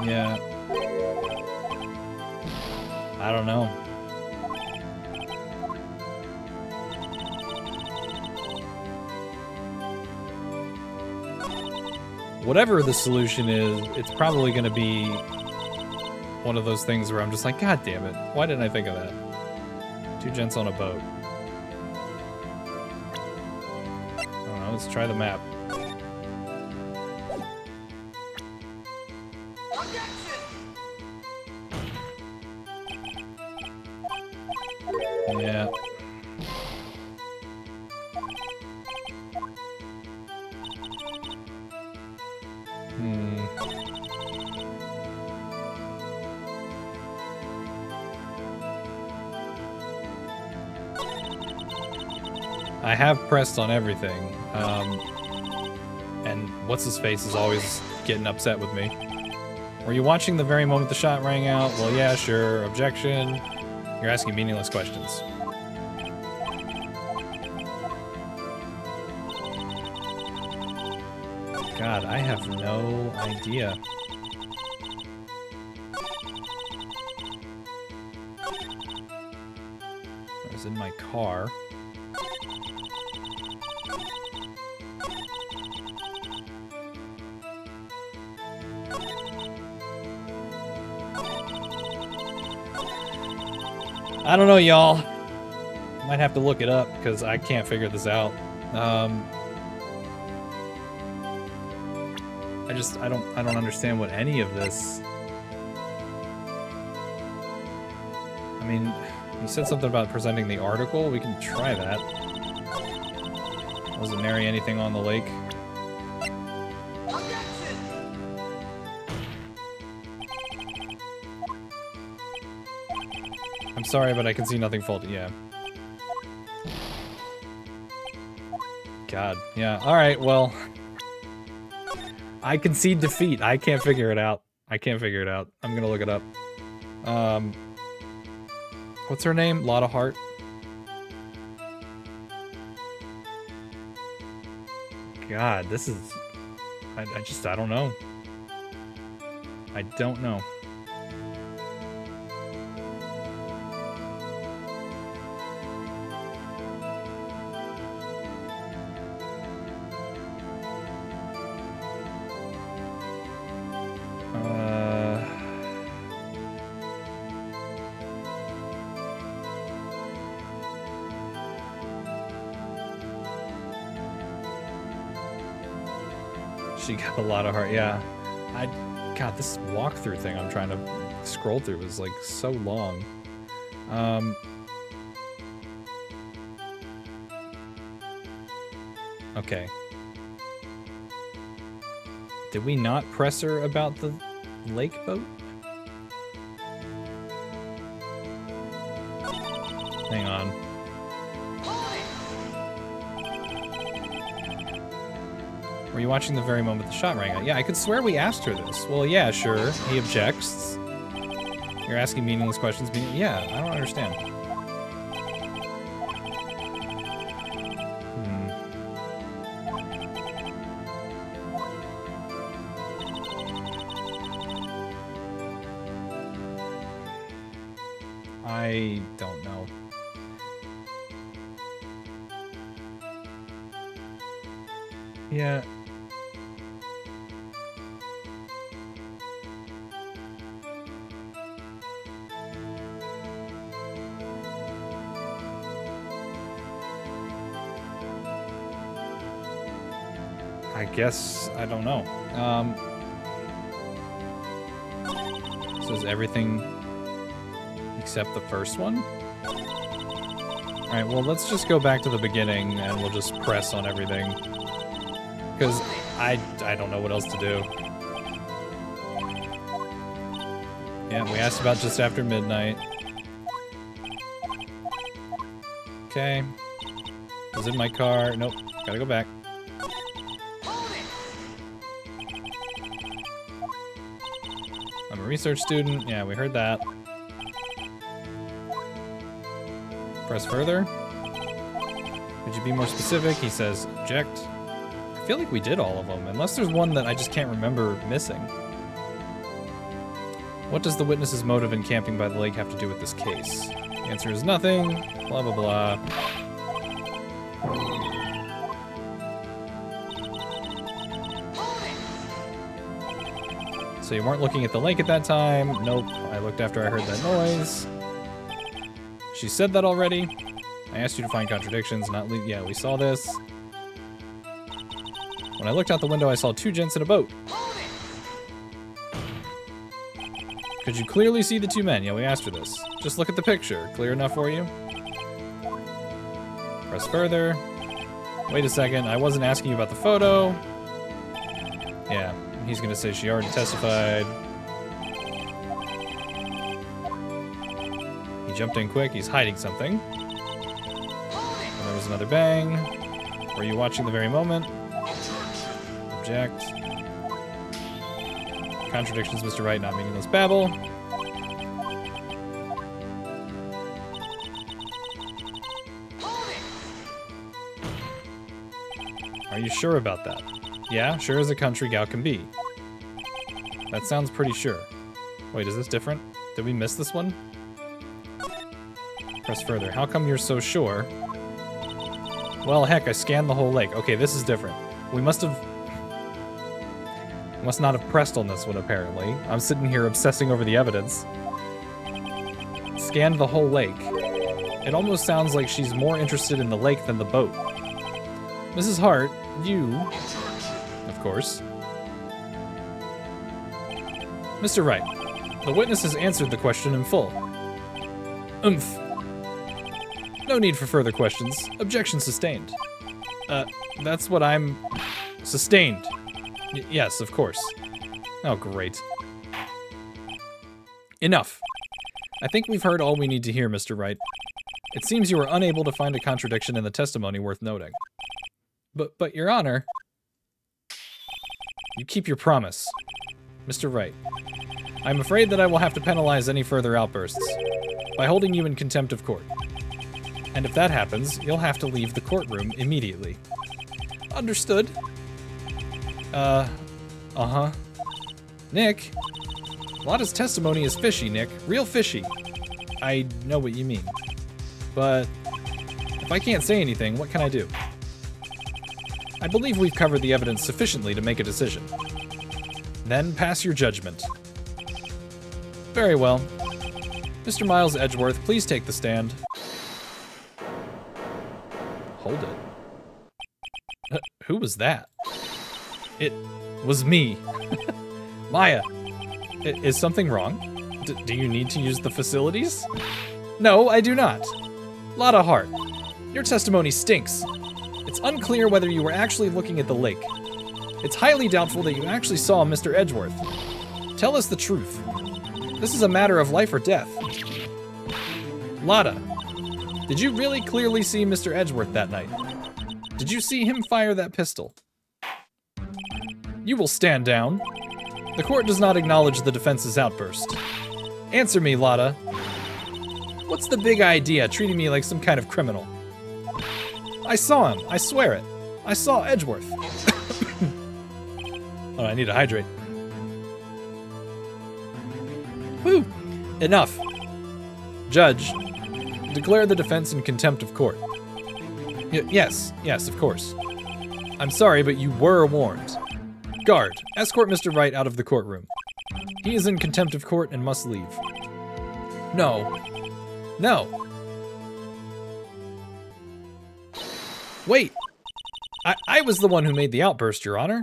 Yeah. I don't know. Whatever the solution is, it's probably going to be one of those things where I'm just like, God damn it, why didn't I think of that? 2 gents on a boat. I don't know, let's try the map. Yeah. I have pressed on everything. And what's-his-face is always getting upset with me. Were you watching the very moment the shot rang out? Well, yeah, sure. Objection. You're asking meaningless questions. God, I have no idea. I was in my car. I don't know, y'all. Might have to look it up because I can't figure this out. I don't understand what any of this. I mean, you said something about presenting the article. We can try that. Doesn't Mary anything on the lake? I'm sorry, but I can see nothing faulty. Yeah. God. Yeah. All right. Well, I concede defeat. I can't figure it out. I can't figure it out. I'm gonna look it up. What's her name? Lotta Hart. God, this is. I don't know. I don't know. She got a lot of heart, yeah. God, this walkthrough thing I'm trying to scroll through is like so long. Okay. Did we not press her about the lake boat? Hang on. Were you watching the very moment the shot rang out? Yeah, I could swear we asked her this. Well, yeah, sure. He objects. You're asking meaningless questions. Yeah, I don't understand. I don't know. Yeah. I guess, I don't know. Says everything except the first one? Alright, well, let's just go back to the beginning and we'll just press on everything. Because I don't know what else to do. Yeah, we asked about just after midnight. Okay. Was in my car. Nope. Gotta go back. I'm a research student. Yeah, we heard that. Press further. Could you be more specific? He says, object. I feel like we did all of them, unless there's one that I just can't remember missing. What does the witness's motive in camping by the lake have to do with this case? The answer is nothing. Blah, blah, blah. So you weren't looking at the lake at that time? Nope. I looked after I heard that noise. She said that already. I asked you to find contradictions, not yeah, we saw this. When I looked out the window, I saw two gents in a boat. Could you clearly see the two men? Yeah, we asked her this. Just look at the picture. Clear enough for you? Press further. Wait a second, I wasn't asking you about the photo. Yeah, he's gonna say she already testified. He jumped in quick, he's hiding something. And there was There's another bang. Were you watching the very moment? Object. Contradictions, Mr. Wright, not meaningless babble. Are you sure about that? Yeah, sure as a country gal can be. That sounds pretty sure. Wait, is this different? Did we miss this one? Press further. How come you're so sure? Well, heck, I scanned the whole lake. Okay, this is different. We must not have pressed on this one, apparently. I'm sitting here obsessing over the evidence. Scanned the whole lake. It almost sounds like she's more interested in the lake than the boat. Mrs. Hart, you... Of course. Mr. Wright, the witness has answered the question in full. Oomph. No need for further questions. Objection sustained. That's what I'm... Sustained. Yes, of course. Oh, great. Enough. I think we've heard all we need to hear, Mr. Wright. It seems you were unable to find a contradiction in the testimony worth noting. But, Your Honor... You keep your promise. Mr. Wright, I'm afraid that I will have to penalize any further outbursts by holding you in contempt of court. And if that happens, you'll have to leave the courtroom immediately. Understood. Uh-huh. Nick, Lotta's testimony is fishy, Nick. Real fishy. I know what you mean. But if I can't say anything, what can I do? I believe we've covered the evidence sufficiently to make a decision. Then pass your judgment. Very well. Mr. Miles Edgeworth, please take the stand. Hold it. Who was that? It was me. Maya, is something wrong? Do you need to use the facilities? No, I do not. Lotta Hart, your testimony stinks. It's unclear whether you were actually looking at the lake. It's highly doubtful that you actually saw Mr. Edgeworth. Tell us the truth. This is a matter of life or death. Lotta, did you really clearly see Mr. Edgeworth that night? Did you see him fire that pistol? You will stand down. The court does not acknowledge the defense's outburst. Answer me, Lotta. What's the big idea, treating me like some kind of criminal? I saw him, I swear it. I saw Edgeworth. Oh, I need to hydrate. Whew. Enough. Judge, declare the defense in contempt of court. Yes, of course. I'm sorry, but you were warned. Guard, escort Mr. Wright out of the courtroom. He is in contempt of court and must leave. No. No. Wait. I was the one who made the outburst, Your Honor.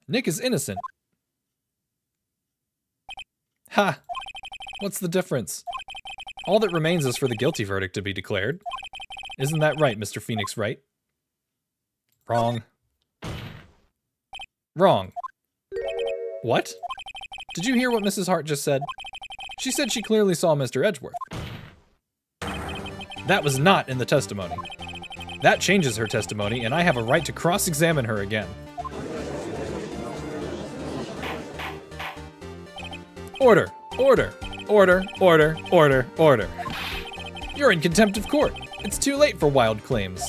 Nick is innocent. Ha! What's the difference? All that remains is for the guilty verdict to be declared. Isn't that right, Mr. Phoenix Wright? Wrong. Wrong. What? Did you hear what Mrs. Hart just said? She said she clearly saw Mr. Edgeworth. That was not in the testimony. That changes her testimony, and I have a right to cross-examine her again. Order, order, order, order, order, order. You're in contempt of court. It's too late for wild claims.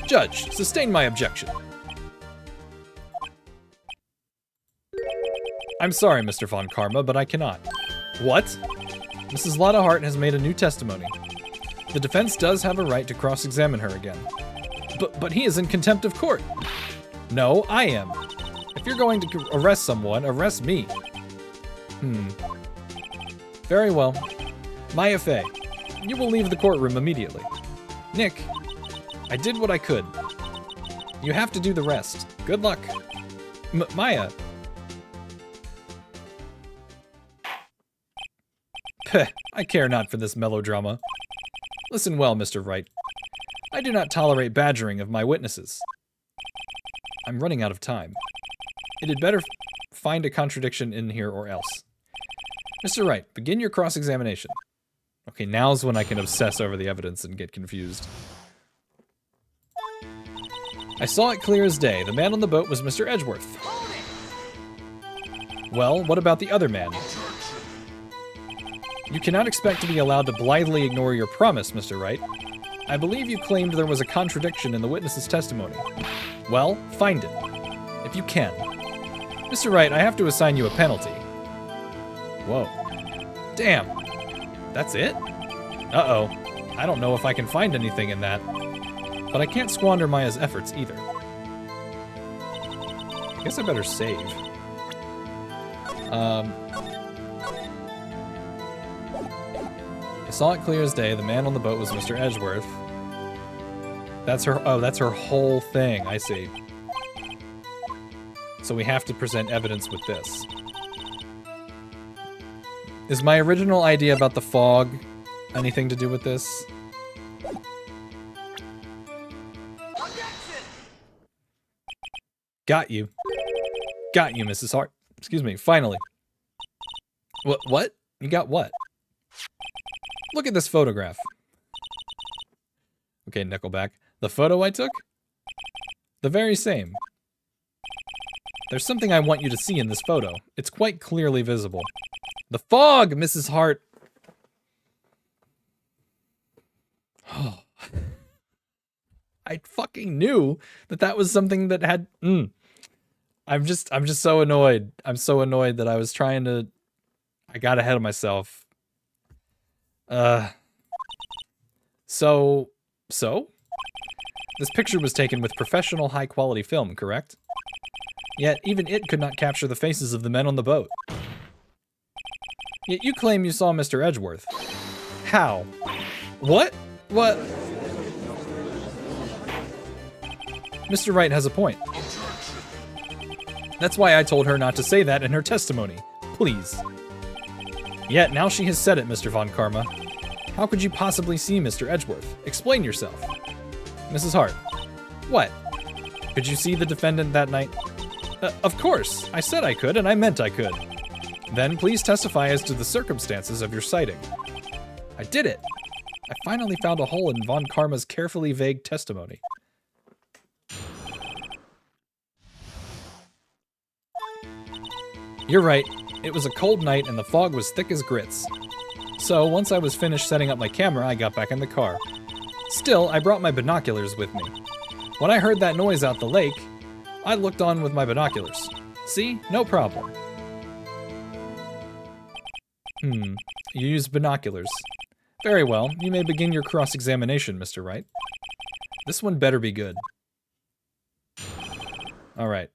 Judge, sustain my objection. I'm sorry, Mr. Von Karma, but I cannot. What? Mrs. Lotta Hart has made a new testimony. The defense does have a right to cross-examine her again. But he is in contempt of court. No, I am. If you're going to arrest someone, arrest me. Very well. Maya Fey, you will leave the courtroom immediately. Nick, I did what I could. You have to do the rest. Good luck. Maya. Peh, I care not for this melodrama. Listen well, Mr. Wright. I do not tolerate badgering of my witnesses. I'm running out of time. It had better find a contradiction in here or else. Mr. Wright, begin your cross-examination. Okay, now's when I can obsess over the evidence and get confused. I saw it clear as day. The man on the boat was Mr. Edgeworth. Well, what about the other man? You cannot expect to be allowed to blithely ignore your promise, Mr. Wright. I believe you claimed there was a contradiction in the witness's testimony. Well, find it, if you can. Mr. Wright, I have to assign you a penalty. Whoa. Damn. That's it? Uh-oh. I don't know if I can find anything in that. But I can't squander Maya's efforts either. I guess I better save. I saw it clear as day. The man on the boat was Mr. Edgeworth. That's her. Oh, that's her whole thing. I see. So we have to present evidence with this. Is my original idea about the fog anything to do with this? Got you. Got you, Mrs. Hart. Excuse me, finally. What? You got what? Look at this photograph. Okay, Nickelback. The photo I took? The very same. There's something I want you to see in this photo. It's quite clearly visible. The fog, Mrs. Hart! Oh. I fucking knew that that was something that had... I'm just so annoyed. I'm so annoyed that I was trying to... I got ahead of myself. So? This picture was taken with professional high-quality film, correct? Yet, even it could not capture the faces of the men on the boat. Yet you claim you saw Mr. Edgeworth. How? What? What? Mr. Wright has a point. That's why I told her not to say that in her testimony. Please. Yet, now she has said it, Mr. Von Karma. How could you possibly see Mr. Edgeworth? Explain yourself. Mrs. Hart. What? Could you see the defendant that night? Of course. I said I could, and I meant I could. Then please testify as to the circumstances of your sighting. I did it. I finally found a hole in Von Karma's carefully vague testimony. You're right. It was a cold night and the fog was thick as grits. So, once I was finished setting up my camera, I got back in the car. Still, I brought my binoculars with me. When I heard that noise out the lake, I looked on with my binoculars. See? No problem. You used binoculars. Very well. You may begin your cross-examination, Mr. Wright. This one better be good. Alright.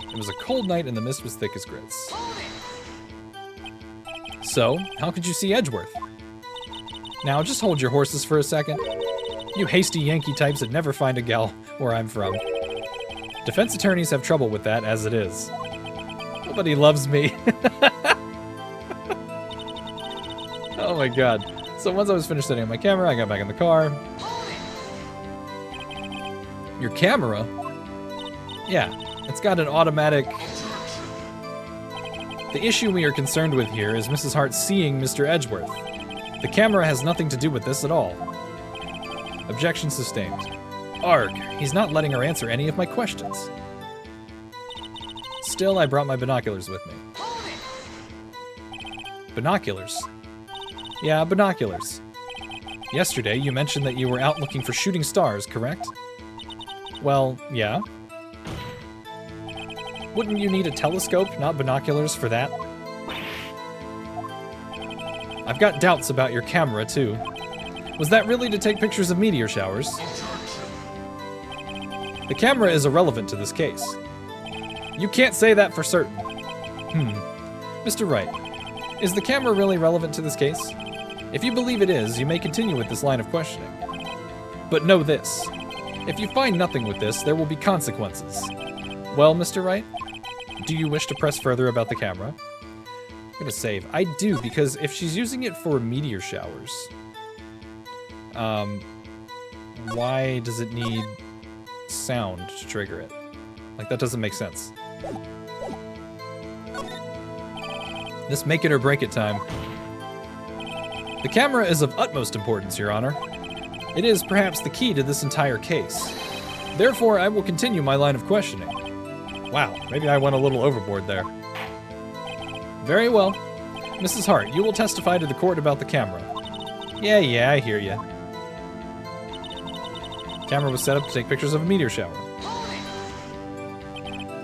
It was a cold night and the mist was thick as grits. So, how could you see Edgeworth? Now, just hold your horses for a second. You hasty Yankee types that never find a gal where I'm from. Defense attorneys have trouble with that as it is. Nobody loves me. Oh my god. So once I was finished setting up my camera, I got back in the car. Your camera? Yeah, it's got an automatic... The issue we are concerned with here is Mrs. Hart seeing Mr. Edgeworth. The camera has nothing to do with this at all. Objection sustained. Arg, he's not letting her answer any of my questions. Still, I brought my binoculars with me. Binoculars? Yeah, binoculars. Yesterday, you mentioned that you were out looking for shooting stars, correct? Well, yeah. Wouldn't you need a telescope, not binoculars, for that? I've got doubts about your camera, too. Was that really to take pictures of meteor showers? The camera is irrelevant to this case. You can't say that for certain. Mr. Wright, is the camera really relevant to this case? If you believe it is, you may continue with this line of questioning. But know this. If you find nothing with this, there will be consequences. Well, Mr. Wright, do you wish to press further about the camera? I'm gonna save. I do, because if she's using it for meteor showers, why does it need sound to trigger it? Like, that doesn't make sense. This make it or break it time. The camera is of utmost importance, Your Honor. It is perhaps the key to this entire case. Therefore, I will continue my line of questioning. Wow, maybe I went a little overboard there. Very well. Mrs. Hart, you will testify to the court about the camera. Yeah, I hear ya. Camera was set up to take pictures of a meteor shower.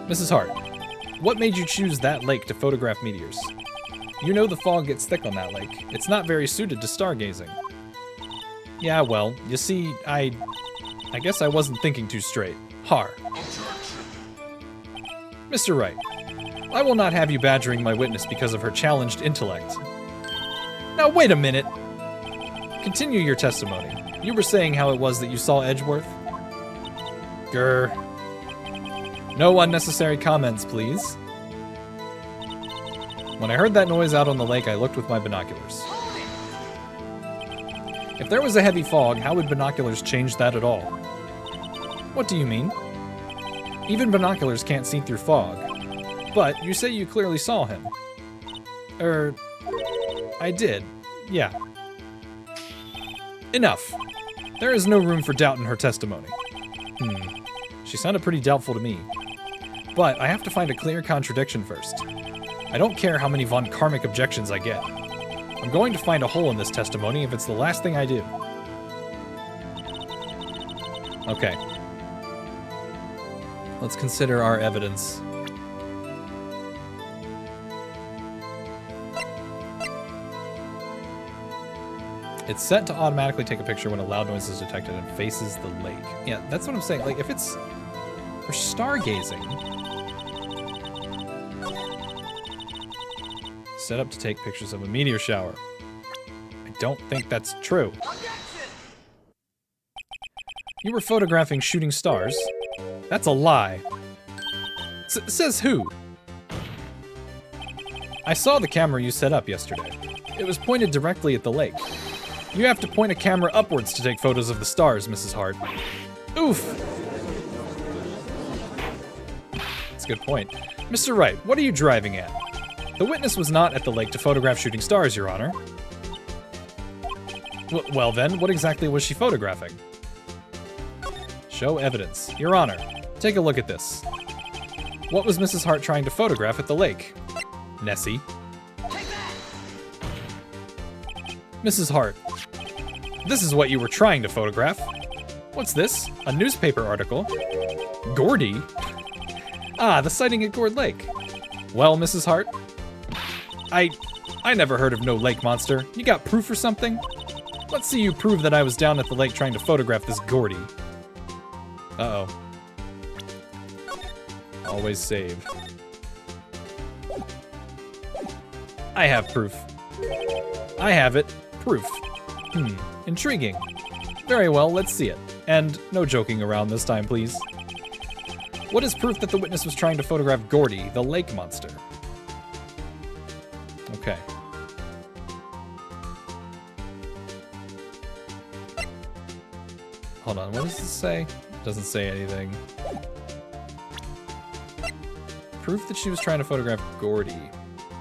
Mrs. Hart, what made you choose that lake to photograph meteors? You know the fog gets thick on that lake. It's not very suited to stargazing. Yeah, well, you see, I guess I wasn't thinking too straight. Har. Mr. Wright, I will not have you badgering my witness because of her challenged intellect. Now, wait a minute. Continue your testimony. You were saying how it was that you saw Edgeworth? Grr. No unnecessary comments, please. When I heard that noise out on the lake, I looked with my binoculars. If there was a heavy fog, how would binoculars change that at all? What do you mean? Even binoculars can't see through fog. But you say you clearly saw him. I did. Yeah. Enough. There is no room for doubt in her testimony. She sounded pretty doubtful to me. But I have to find a clear contradiction first. I don't care how many von Karmic objections I get. I'm going to find a hole in this testimony if it's the last thing I do. Okay. Let's consider our evidence. It's set to automatically take a picture when a loud noise is detected and faces the lake. Yeah, that's what I'm saying. Like, if it's for stargazing, set up to take pictures of a meteor shower. I don't think that's true. You were photographing shooting stars? That's a lie. Says who? I saw the camera you set up yesterday. It was pointed directly at the lake. You have to point a camera upwards to take photos of the stars, Mrs. Hart. Oof! That's a good point. Mr. Wright, what are you driving at? The witness was not at the lake to photograph shooting stars, Your Honor. Well then, what exactly was she photographing? Show evidence. Your Honor, take a look at this. What was Mrs. Hart trying to photograph at the lake? Nessie. Mrs. Hart, this is what you were trying to photograph. What's this? A newspaper article? Gordy? Ah, the sighting at Gord Lake. Well, Mrs. Hart, I never heard of no lake monster. You got proof or something? Let's see you prove that I was down at the lake trying to photograph this Gordy. Uh-oh. Always save. I have proof. I have it. Proof. Intriguing. Very well, let's see it. And no joking around this time, please. What is proof that the witness was trying to photograph Gordy, the lake monster? Okay. Hold on, what does this say? It doesn't say anything. Proof that she was trying to photograph Gordy.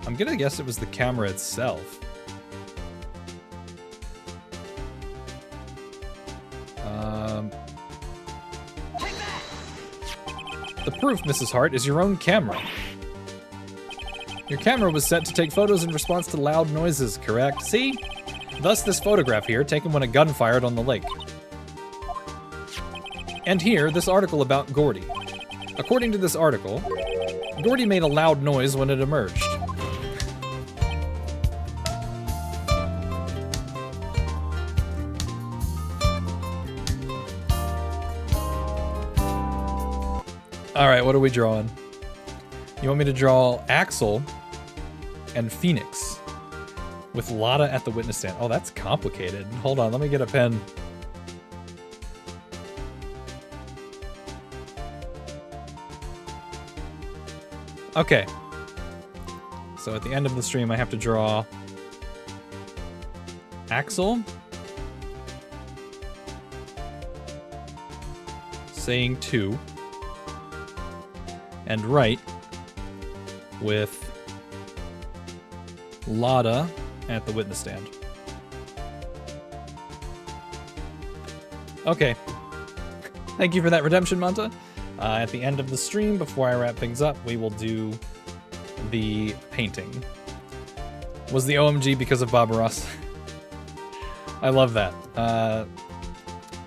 I'm gonna guess it was the camera itself. The proof, Mrs. Hart, is your own camera. Your camera was set to take photos in response to loud noises, correct? See? Thus this photograph here, taken when a gun fired on the lake. And here, this article about Gordy. According to this article, Gordy made a loud noise when it emerged. Alright, what are we drawing? You want me to draw Axel and Phoenix with Lotta at the witness stand. Oh, that's complicated. Hold on, let me get a pen. Okay. So at the end of the stream, I have to draw Axel saying 2 and Wright with Lotta at the witness stand. Okay. Thank you for that redemption, Manta. At the end of the stream, before I wrap things up, we will do the painting. Was the OMG because of Bob Ross? I love that.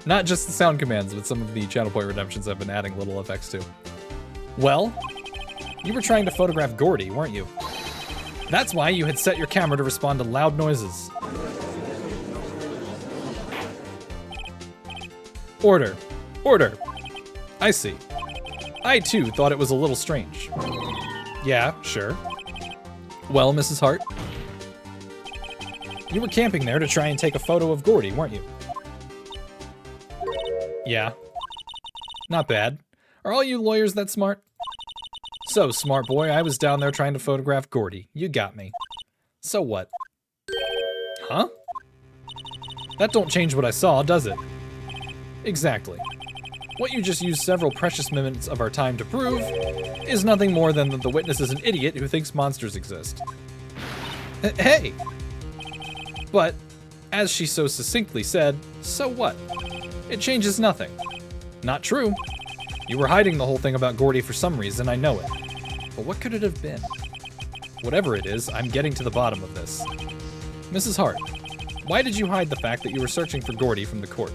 Not just the sound commands, but some of the channel point redemptions I've been adding little effects to. Well, you were trying to photograph Gordy, weren't you? That's why you had set your camera to respond to loud noises. Order. Order. I see. I, too, thought it was a little strange. Yeah, sure. Well, Mrs. Hart? You were camping there to try and take a photo of Gordy, weren't you? Yeah. Not bad. Are all you lawyers that smart? So, smart boy, I was down there trying to photograph Gordy. You got me. So what? Huh? That don't change what I saw, does it? Exactly. What you just used several precious minutes of our time to prove is nothing more than that the witness is an idiot who thinks monsters exist. Hey! But, as she so succinctly said, so what? It changes nothing. Not true. You were hiding the whole thing about Gordy for some reason, I know it. But what could it have been? Whatever it is, I'm getting to the bottom of this. Mrs. Hart, why did you hide the fact that you were searching for Gordy from the court?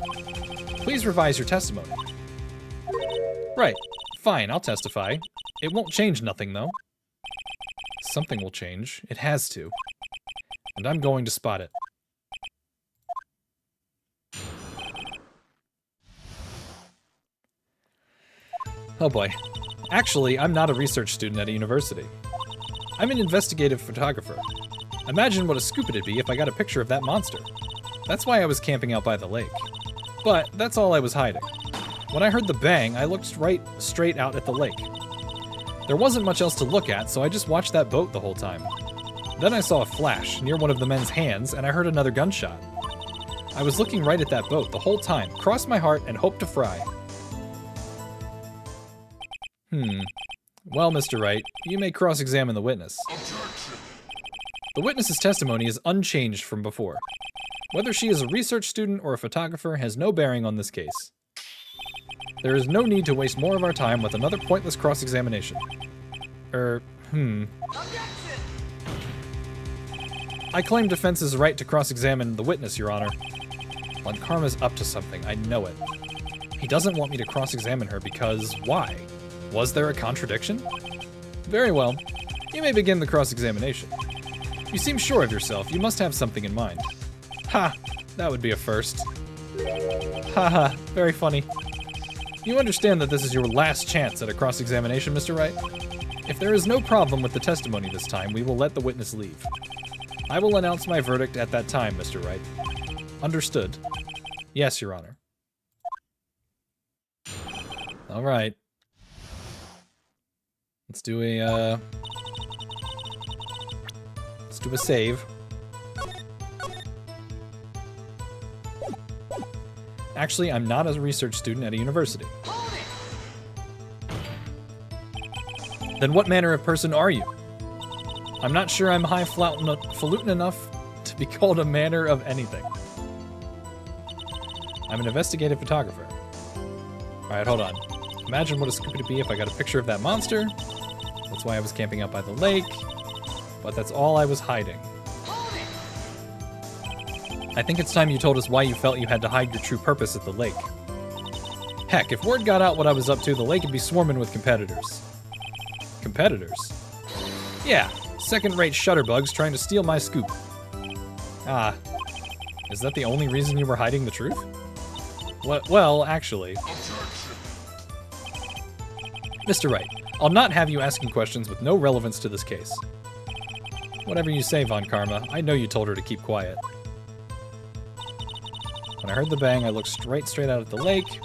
Please revise your testimony. Right. Fine, I'll testify. It won't change nothing, though. Something will change. It has to. And I'm going to spot it. Oh boy. Actually, I'm not a research student at a university. I'm an investigative photographer. Imagine what a scoop it'd be if I got a picture of that monster. That's why I was camping out by the lake. But that's all I was hiding. When I heard the bang, I looked right straight out at the lake. There wasn't much else to look at, so I just watched that boat the whole time. Then I saw a flash near one of the men's hands, and I heard another gunshot. I was looking right at that boat the whole time, crossed my heart, and hoped to fry. Well, Mr. Wright, you may cross-examine the witness. Objection. The witness's testimony is unchanged from before. Whether she is a research student or a photographer has no bearing on this case. There is no need to waste more of our time with another pointless cross-examination. Objection! I claim defense's right to cross-examine the witness, Your Honor. Von Karma's up to something, I know it. He doesn't want me to cross-examine her because why? Was there a contradiction? Very well. You may begin the cross-examination. You seem sure of yourself. You must have something in mind. Ha! That would be a first. Haha, very funny. You understand that this is your last chance at a cross-examination, Mr. Wright? If there is no problem with the testimony this time, we will let the witness leave. I will announce my verdict at that time, Mr. Wright. Understood. Yes, Your Honor. All right. Let's do a save. Actually, I'm not a research student at a university. Then what manner of person are you? I'm not sure I'm highfalutin enough to be called a manner of anything. I'm an investigative photographer. Alright, hold on. Imagine what a scoop it'd be if I got a picture of that monster. That's why I was camping out by the lake. But that's all I was hiding. I think it's time you told us why you felt you had to hide your true purpose at the lake. Heck, if word got out what I was up to, the lake would be swarming with competitors. Competitors? Yeah, second-rate shutterbugs trying to steal my scoop. Ah, is that the only reason you were hiding the truth? Well, actually... Mr. Wright, I'll not have you asking questions with no relevance to this case. Whatever you say, Von Karma, I know you told her to keep quiet. When I heard the bang, I looked straight out at the lake.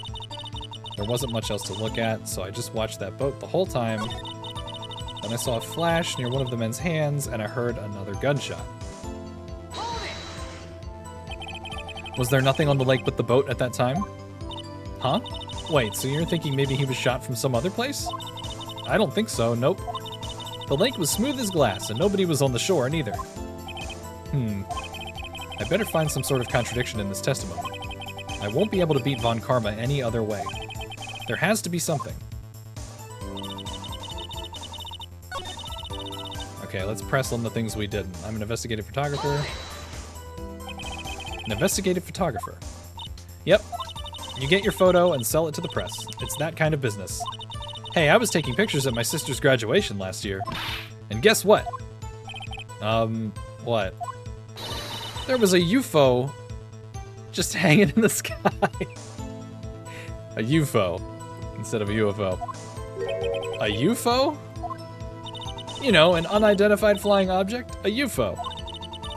There wasn't much else to look at, so I just watched that boat the whole time. Then I saw a flash near one of the men's hands, and I heard another gunshot. Was there nothing on the lake but the boat at that time? Huh? Wait, so you're thinking maybe he was shot from some other place? I don't think so, nope. The lake was smooth as glass, and nobody was on the shore neither. I better find some sort of contradiction in this testimony. I won't be able to beat Von Karma any other way. There has to be something. Okay, let's press on the things we didn't. I'm an investigative photographer. An investigative photographer. Yep. You get your photo and sell it to the press. It's that kind of business. Hey, I was taking pictures at my sister's graduation last year. And guess what? What? There was a UFO just hanging in the sky. A UFO instead of a UFO. A UFO? You know, an unidentified flying object? A UFO.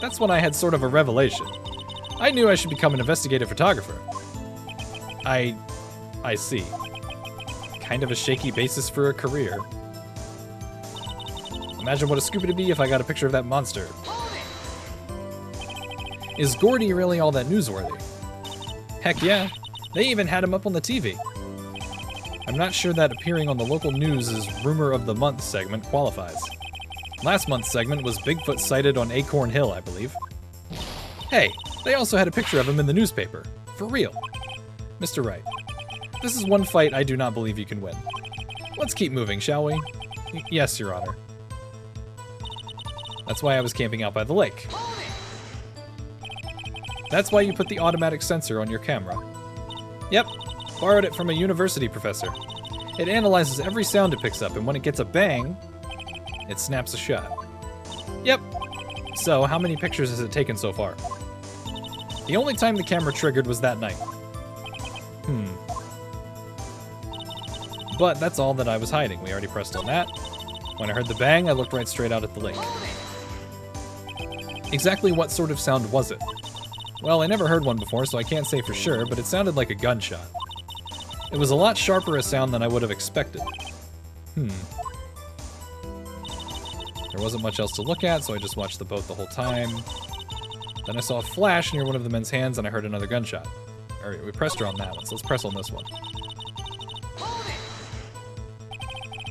That's when I had sort of a revelation. I knew I should become an investigative photographer. I see. Kind of a shaky basis for a career. Imagine what a scoop it'd be if I got a picture of that monster. Is Gordy really all that newsworthy? Heck yeah. They even had him up on the TV. I'm not sure that appearing on the local news' Rumor of the Month segment qualifies. Last month's segment was Bigfoot sighted on Acorn Hill, I believe. Hey, they also had a picture of him in the newspaper. For real. Mr. Wright, this is one fight I do not believe you can win. Let's keep moving, shall we? Yes, Your Honor. That's why I was camping out by the lake. That's why you put the automatic sensor on your camera. Yep, borrowed it from a university professor. It analyzes every sound it picks up, and when it gets a bang, it snaps a shot. Yep. So, how many pictures has it taken so far? The only time the camera triggered was that night. But that's all that I was hiding. We already pressed on that. When I heard the bang, I looked right straight out at the lake. Exactly what sort of sound was it? Well, I never heard one before, so I can't say for sure, but it sounded like a gunshot. It was a lot sharper a sound than I would have expected. There wasn't much else to look at, so I just watched the boat the whole time. Then I saw a flash near one of the men's hands, and I heard another gunshot. Alright, we pressed her on that one, so let's press on this one.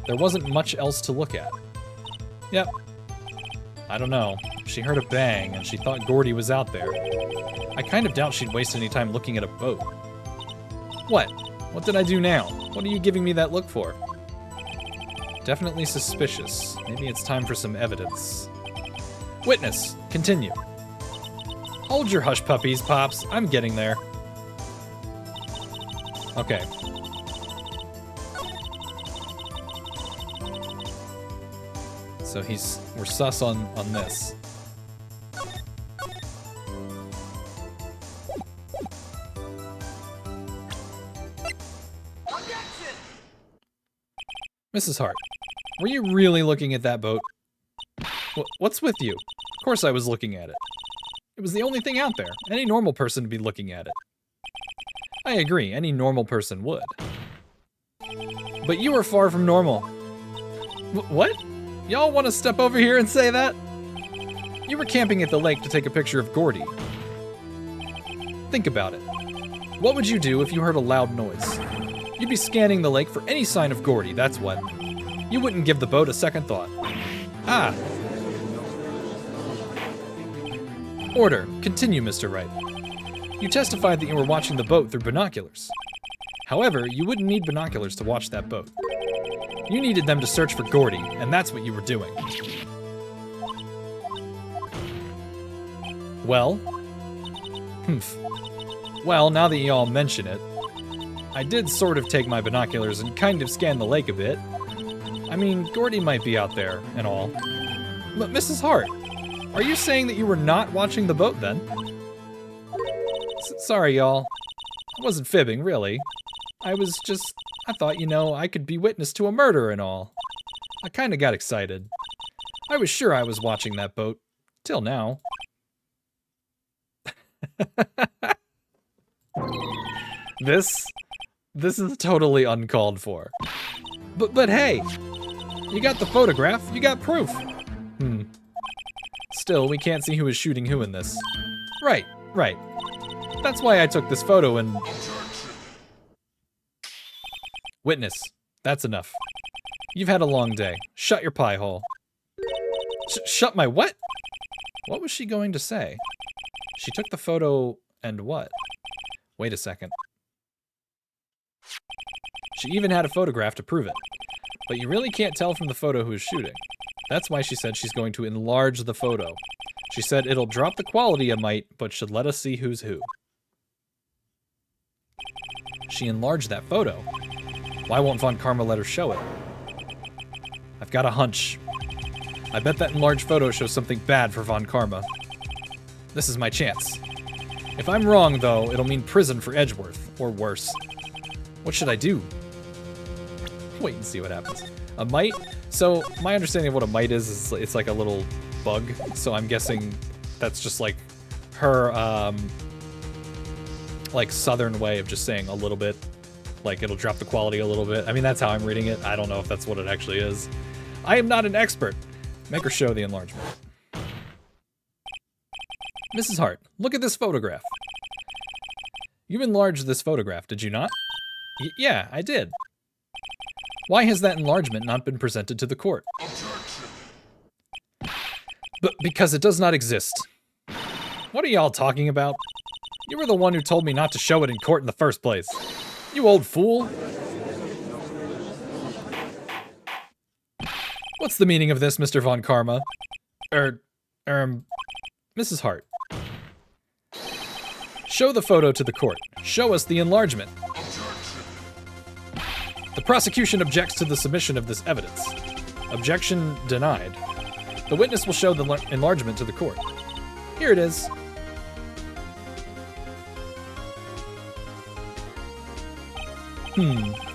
There wasn't much else to look at. Yep. I don't know. She heard a bang, and she thought Gordy was out there. I kind of doubt she'd waste any time looking at a boat. What? What did I do now? What are you giving me that look for? Definitely suspicious. Maybe it's time for some evidence. Witness, continue. Hold your hush puppies, Pops. I'm getting there. Okay. So we're sus on this. Mrs. Hart, were you really looking at that boat? What's with you? Of course I was looking at it. It was the only thing out there. Any normal person would be looking at it. I agree, any normal person would. But you were far from normal. What? Y'all want to step over here and say that? You were camping at the lake to take a picture of Gordy. Think about it. What would you do if you heard a loud noise? You'd be scanning the lake for any sign of Gordy, that's what. You wouldn't give the boat a second thought. Ah. Order. Continue, Mr. Wright. You testified that you were watching the boat through binoculars. However, you wouldn't need binoculars to watch that boat. You needed them to search for Gordy, and that's what you were doing. Well? Humph. Well, now that y'all mention it, I did sort of take my binoculars and kind of scan the lake a bit. I mean, Gordy might be out there and all. But Mrs. Hart, are you saying that you were not watching the boat then? Sorry, y'all. I wasn't fibbing, really. I thought, you know, I could be witness to a murder and all. I kinda got excited. I was sure I was watching that boat. Till now. This is totally uncalled for. But hey, you got the photograph, you got proof. Still, we can't see who is shooting who in this. Right. That's why I took this photo and... Witness, that's enough. You've had a long day. Shut your pie hole. Shut my what? What was she going to say? She took the photo and what? Wait a second. She even had a photograph to prove it. But you really can't tell from the photo who's shooting. That's why she said she's going to enlarge the photo. She said it'll drop the quality a mite, but should let us see who's who. She enlarged that photo. Why won't Von Karma let her show it? I've got a hunch. I bet that enlarged photo shows something bad for Von Karma. This is my chance. If I'm wrong, though, it'll mean prison for Edgeworth, or worse. What should I do? Wait and see what happens. A mite? So, my understanding of what a mite is it's like a little bug. So I'm guessing that's just like her, like southern way of just saying a little bit. Like it'll drop the quality a little bit. I mean, that's how I'm reading it. I don't know if that's what it actually is. I am not an expert. Make her show the enlargement. Mrs. Hart, look at this photograph. You enlarged this photograph, did you not? Yeah, I did. Why has that enlargement not been presented to the court? But because it does not exist. What are y'all talking about? You were the one who told me not to show it in court in the first place. You old fool. What's the meaning of this, Mr. Von Karma? Mrs. Hart. Show the photo to the court. Show us the enlargement. The prosecution objects to the submission of this evidence. Objection denied. The witness will show the enlargement to the court. Here it is.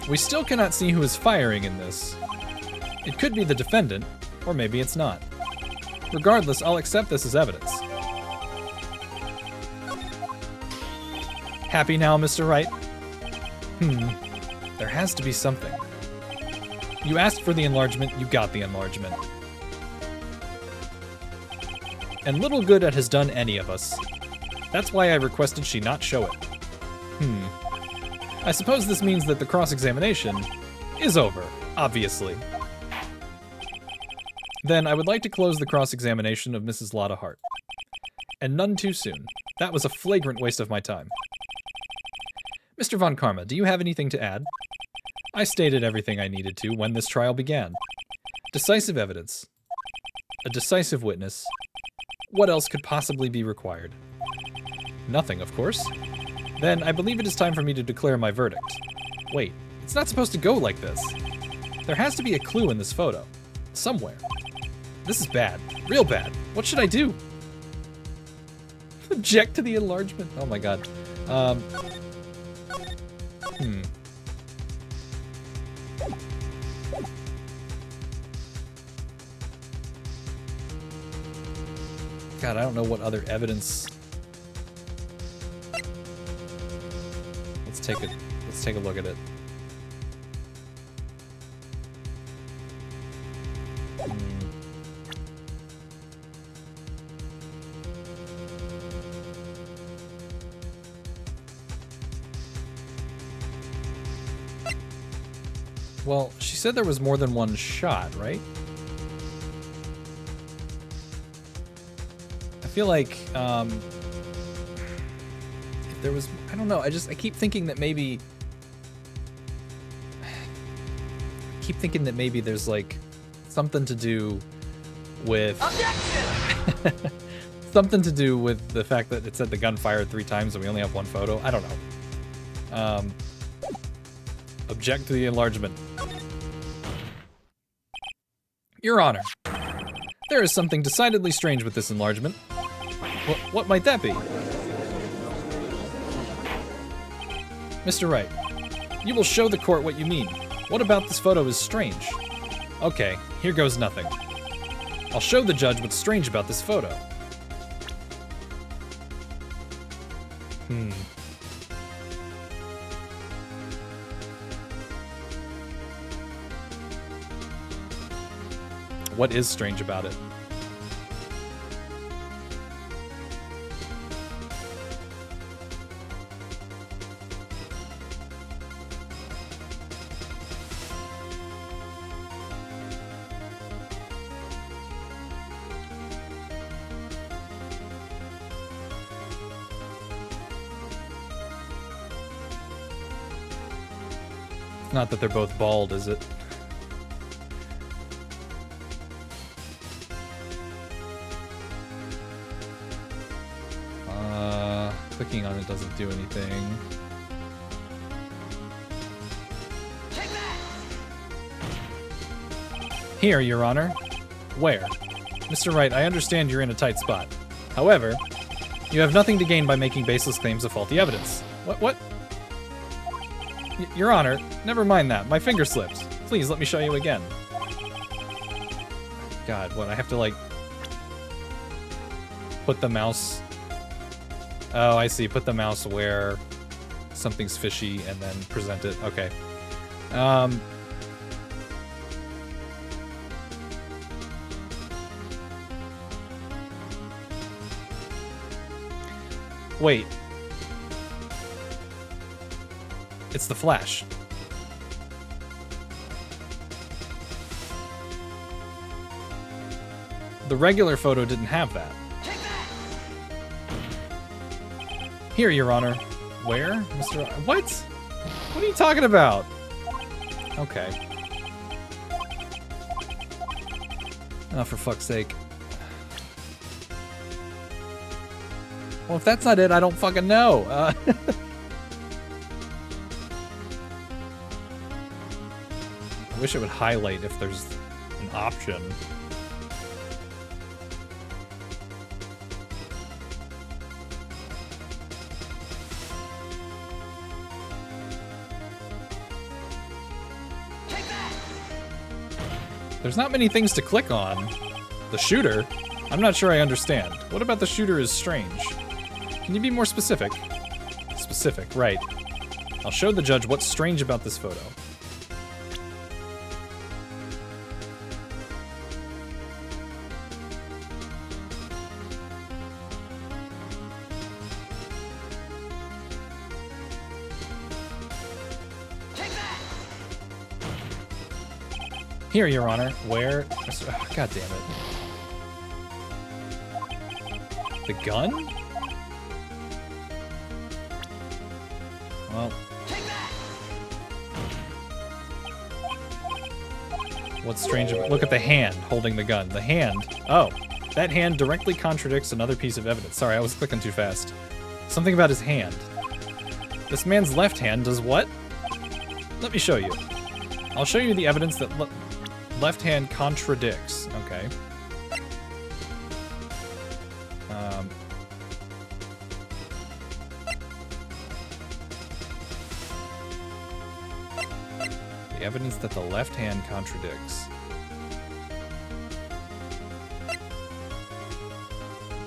We still cannot see who is firing in this. It could be the defendant, or maybe it's not. Regardless, I'll accept this as evidence. Happy now, Mr. Wright? There has to be something. You asked for the enlargement, you got the enlargement. And little good it has done any of us. That's why I requested she not show it. I suppose this means that the cross-examination is over, obviously. Then I would like to close the cross-examination of Mrs. Lotta Hart. And none too soon. That was a flagrant waste of my time. Mr. Von Karma, do you have anything to add? I stated everything I needed to when this trial began. Decisive evidence. A decisive witness. What else could possibly be required? Nothing, of course. Then I believe it is time for me to declare my verdict. Wait, it's not supposed to go like this. There has to be a clue in this photo. Somewhere. This is bad. Real bad. What should I do? Object to the enlargement. Oh my god. God, I don't know what other evidence. Let's take a look at it. Well, she said there was more than one shot, right? I feel like, if there was, I don't know, I keep thinking that maybe, there's like something to do with, something to do with the fact that it said the gun fired 3 times and we only have 1 photo. I don't know. Object to the enlargement. Your Honor, there is something decidedly strange with this enlargement. What might that be? Mr. Wright, you will show the court what you mean. What about this photo is strange? Okay, here goes nothing. I'll show the judge what's strange about this photo. What is strange about it? Not that they're both bald, is it? Clicking on it doesn't do anything. Here, Your Honor. Where? Mr. Wright, I understand you're in a tight spot. However, you have nothing to gain by making baseless claims of faulty evidence. What? Your Honor, never mind that. My finger slipped. Please, let me show you again. God, what? I have to, like, put the mouse... Oh, I see. Put the mouse where something's fishy and then present it. Okay. Wait. It's the flash. The regular photo didn't have that. Here, Your Honor. Where? Mr. What? What are you talking about? Okay. Oh, for fuck's sake. Well, if that's not it, I don't fucking know. I wish it would highlight if there's an option. There's not many things to click on. The shooter? I'm not sure I understand. What about the shooter is strange? Can you be more specific? Specific, right. I'll show the judge what's strange about this photo. Here, Your Honor. Where? Oh, God damn it. The gun? Well. What's strange about... Look at the hand holding the gun. The hand. Oh. That hand directly contradicts another piece of evidence. Sorry, I was clicking too fast. Something about his hand. This man's left hand does what? Let me show you. I'll show you the evidence that left hand contradicts. Okay. The evidence that the left hand contradicts.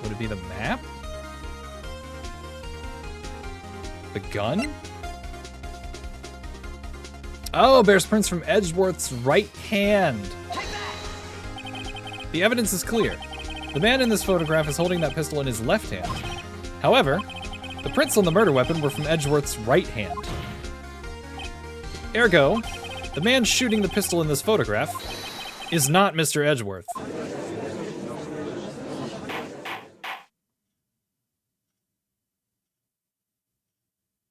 Would it be the map? The gun? Oh, bears prints from Edgeworth's right hand. The evidence is clear. The man in this photograph is holding that pistol in his left hand. However, the prints on the murder weapon were from Edgeworth's right hand. Ergo, the man shooting the pistol in this photograph is not Mr. Edgeworth.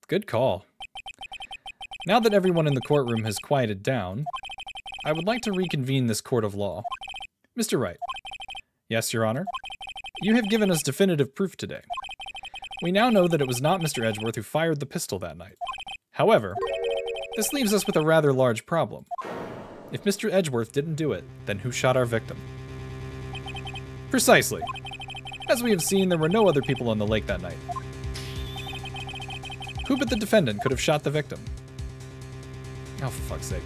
Good call. Now that everyone in the courtroom has quieted down, I would like to reconvene this court of law. Mr. Wright. Yes, Your Honor. You have given us definitive proof today. We now know that it was not Mr. Edgeworth who fired the pistol that night. However, this leaves us with a rather large problem. If Mr. Edgeworth didn't do it, then who shot our victim? Precisely. As we have seen, there were no other people on the lake that night. Who but the defendant could have shot the victim? Oh, for fuck's sake.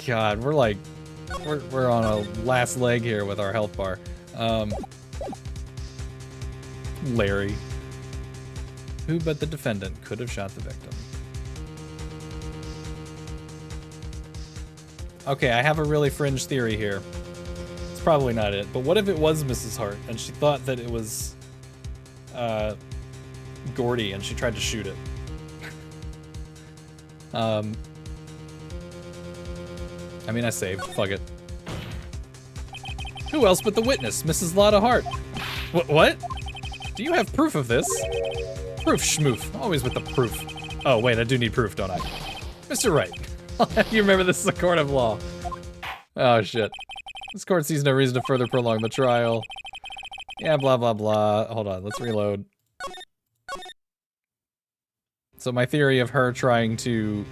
God, we're on a last leg here with our health bar. Larry. Who but the defendant could have shot the victim? Okay, I have a really fringe theory here. It's probably not it, but what if it was Mrs. Hart and she thought that it was Gordy and she tried to shoot it? I mean, I saved. Fuck it. Who else but the witness, Mrs. Lotta Hart? What? Do you have proof of this? Proof, schmoof. Always with the proof. Oh, wait, I do need proof, don't I? Mr. Wright, you remember this is a court of law. Oh, shit. This court sees no reason to further prolong the trial. Yeah, blah, blah, blah. Hold on, let's reload. So my theory of her trying to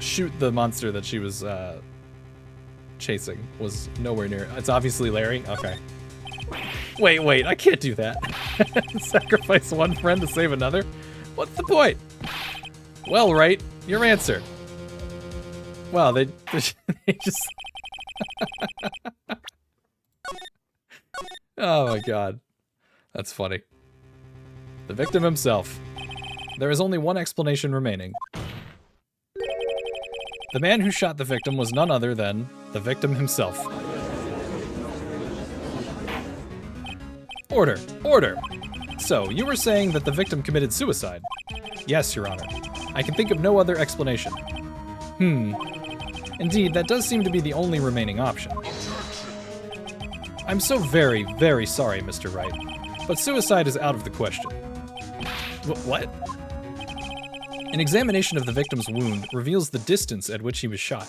shoot the monster that she was chasing was nowhere near. It's obviously Larry? Okay. Wait, I can't do that. Sacrifice one friend to save another? What's the point? Well, Wright, your answer. Wow, they just... Oh my god. That's funny. The victim himself. There is only one explanation remaining. The man who shot the victim was none other than the victim himself. Order! Order! So, you were saying that the victim committed suicide? Yes, Your Honor. I can think of no other explanation. Indeed, that does seem to be the only remaining option. I'm so very, very sorry, Mr. Wright, but suicide is out of the question. What? An examination of the victim's wound reveals the distance at which he was shot.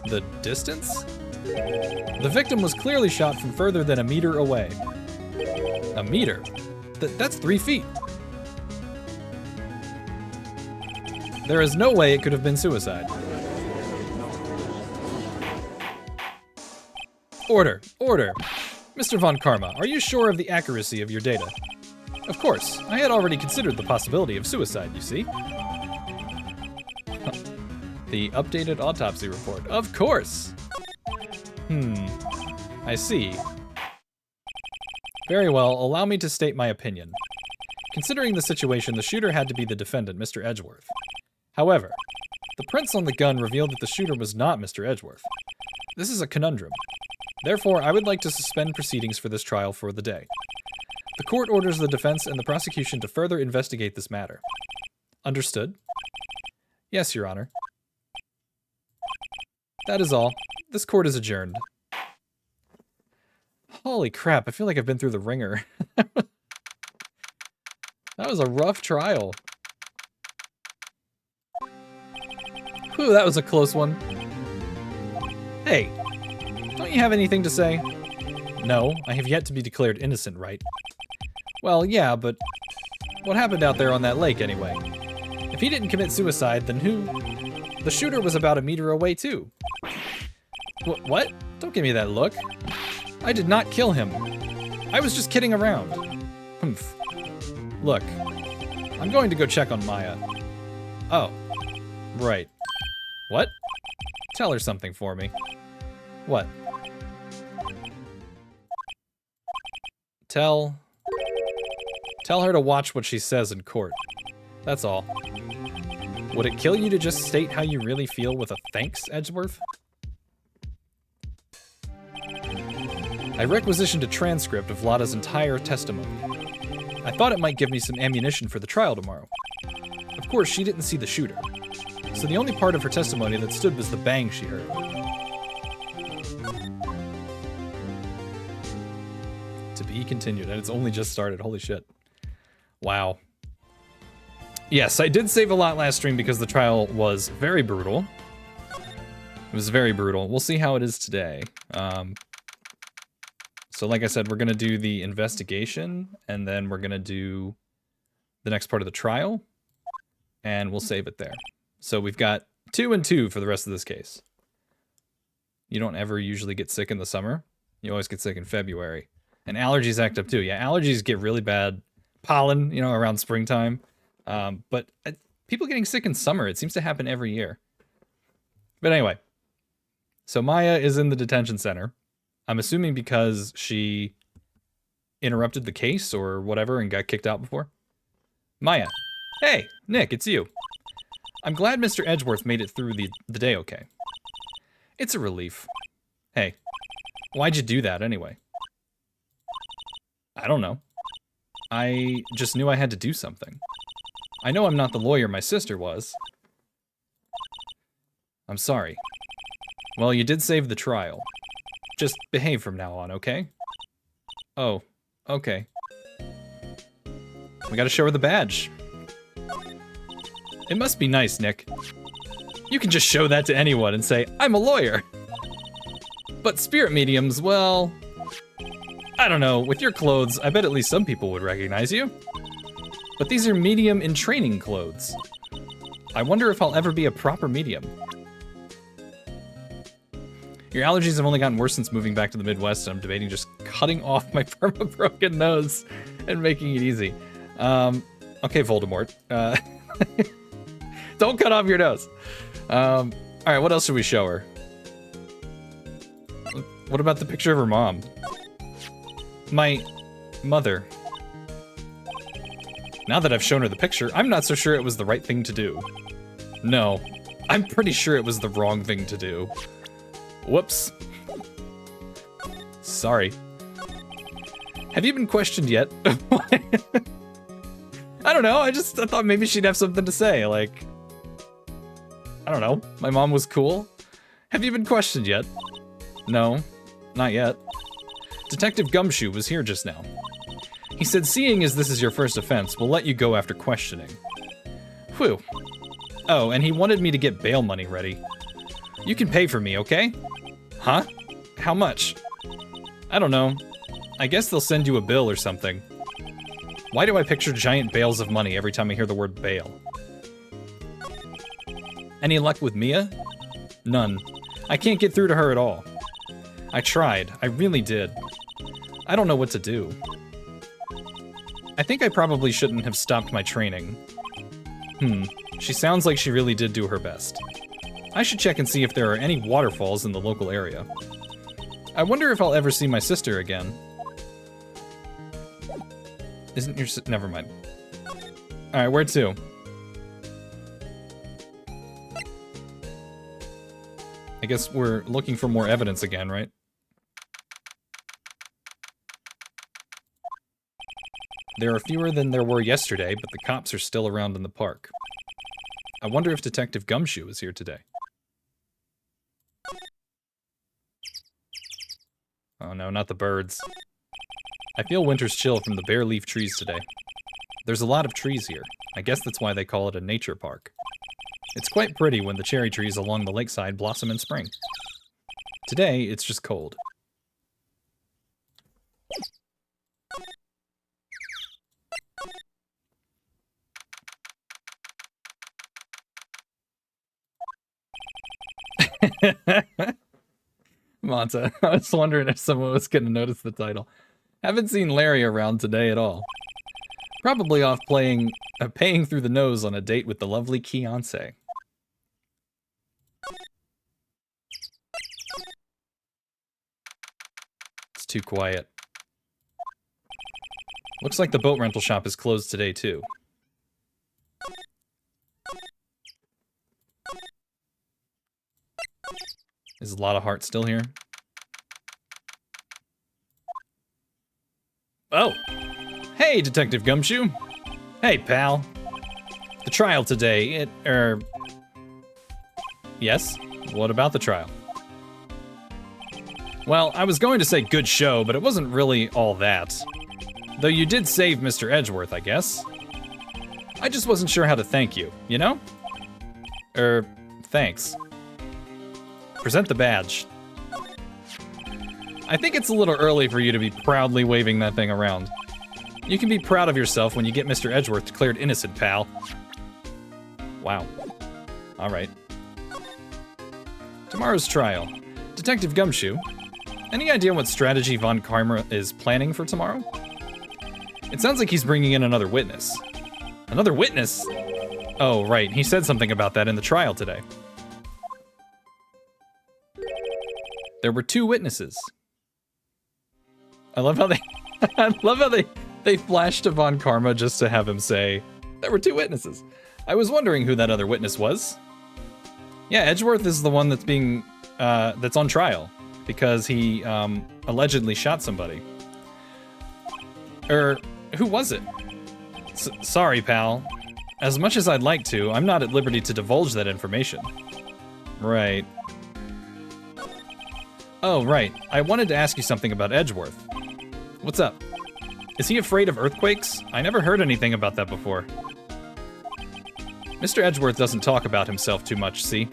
The distance? The victim was clearly shot from further than a meter away. A meter? That's 3 feet. There is no way it could have been suicide. Order! Order! Mr. Von Karma, are you sure of the accuracy of your data? Of course, I had already considered the possibility of suicide, you see. The updated autopsy report. Of course! I see. Very well, allow me to state my opinion. Considering the situation, the shooter had to be the defendant, Mr. Edgeworth. However, the prints on the gun revealed that the shooter was not Mr. Edgeworth. This is a conundrum. Therefore, I would like to suspend proceedings for this trial for the day. The court orders the defense and the prosecution to further investigate this matter. Understood? Yes, Your Honor. That is all. This court is adjourned. Holy crap, I feel like I've been through the ringer. That was a rough trial. Whew, that was a close one. Hey, don't you have anything to say? No, I have yet to be declared innocent, right? Well, yeah, but what happened out there on that lake anyway? If he didn't commit suicide, then who? The shooter was about a meter away too. What? Don't give me that look. I did not kill him. I was just kidding around. Humph. Look, I'm going to go check on Maya. Oh, right. What? Tell her something for me. What? Tell her to watch what she says in court. That's all. Would it kill you to just state how you really feel with a thanks, Edgeworth? I requisitioned a transcript of Lotta's entire testimony. I thought it might give me some ammunition for the trial tomorrow. Of course, she didn't see the shooter, so the only part of her testimony that stood was the bang she heard. To be continued, and it's only just started. Holy shit. Wow. Yes, I did save a lot last stream because the trial was very brutal. It was very brutal. We'll see how it is today. So like I said, we're going to do the investigation, and then we're going to do the next part of the trial, and we'll save it there. So we've got 2 and 2 for the rest of this case. You don't ever usually get sick in the summer. You always get sick in February. And allergies act up too. Yeah, allergies get really bad. Pollen, you know, around springtime. But people getting sick in summer, it seems to happen every year. But anyway, so Maya is in the detention center. I'm assuming because she interrupted the case or whatever and got kicked out before. Maya. Hey, Nick, it's you. I'm glad Mr. Edgeworth made it through the day okay. It's a relief. Hey, why'd you do that anyway? I don't know. I just knew I had to do something. I know I'm not the lawyer my sister was. I'm sorry. Well, you did save the trial. Just behave from now on, okay? Oh, okay. We gotta show her the badge. It must be nice, Nick. You can just show that to anyone and say, I'm a lawyer. But spirit mediums, well, I don't know. With your clothes, I bet at least some people would recognize you. But these are medium in training clothes. I wonder if I'll ever be a proper medium. Your allergies have only gotten worse since moving back to the Midwest, and I'm debating just cutting off my perma-broken nose and making it easy. Okay, Voldemort. Don't cut off your nose. All right, what else should we show her? What about the picture of her mom? My mother. Now that I've shown her the picture, I'm not so sure it was the right thing to do. No, I'm pretty sure it was the wrong thing to do. Whoops. Sorry. Have you been questioned yet? I don't know, I thought maybe she'd have something to say, like... I don't know, my mom was cool. Have you been questioned yet? No, not yet. Detective Gumshoe was here just now. He said, seeing as this is your first offense, we'll let you go after questioning. Whew. Oh, and he wanted me to get bail money ready. You can pay for me, okay? Huh? How much? I don't know. I guess they'll send you a bill or something. Why do I picture giant bales of money every time I hear the word bail? Any luck with Mia? None. I can't get through to her at all. I tried. I really did. I don't know what to do. I think I probably shouldn't have stopped my training. She sounds like she really did do her best. I should check and see if there are any waterfalls in the local area. I wonder if I'll ever see my sister again. Isn't your never mind. Alright, where to? I guess we're looking for more evidence again, right? There are fewer than there were yesterday, but the cops are still around in the park. I wonder if Detective Gumshoe is here today. Oh no, not the birds. I feel winter's chill from the bare leaf trees today. There's a lot of trees here. I guess that's why they call it a nature park. It's quite pretty when the cherry trees along the lakeside blossom in spring. Today, it's just cold. Monta, I was wondering if someone was going to notice the title. Haven't seen Larry around today at all. Probably off paying through the nose on a date with the lovely Keonce. It's too quiet. Looks like the boat rental shop is closed today too. Is a lot of heart still here? Oh! Hey, Detective Gumshoe! Hey, pal. The trial today, Yes? What about the trial? Well, I was going to say good show, but it wasn't really all that. Though you did save Mr. Edgeworth, I guess. I just wasn't sure how to thank you, you know? Thanks. Present the badge. I think it's a little early for you to be proudly waving that thing around. You can be proud of yourself when you get Mr. Edgeworth declared innocent, pal. Wow. Alright. Tomorrow's trial. Detective Gumshoe, any idea what strategy Von Karma is planning for tomorrow? It sounds like he's bringing in another witness. Another witness? Oh, right. He said something about that in the trial today. There were 2 witnesses. I love how they flashed to Von Karma just to have him say, there were 2 witnesses. I was wondering who that other witness was. Yeah, Edgeworth is the one that's being, that's on trial because he, allegedly shot somebody. Who was it? Sorry, pal. As much as I'd like to, I'm not at liberty to divulge that information. Right. Oh, right. I wanted to ask you something about Edgeworth. What's up? Is he afraid of earthquakes? I never heard anything about that before. Mr. Edgeworth doesn't talk about himself too much, see?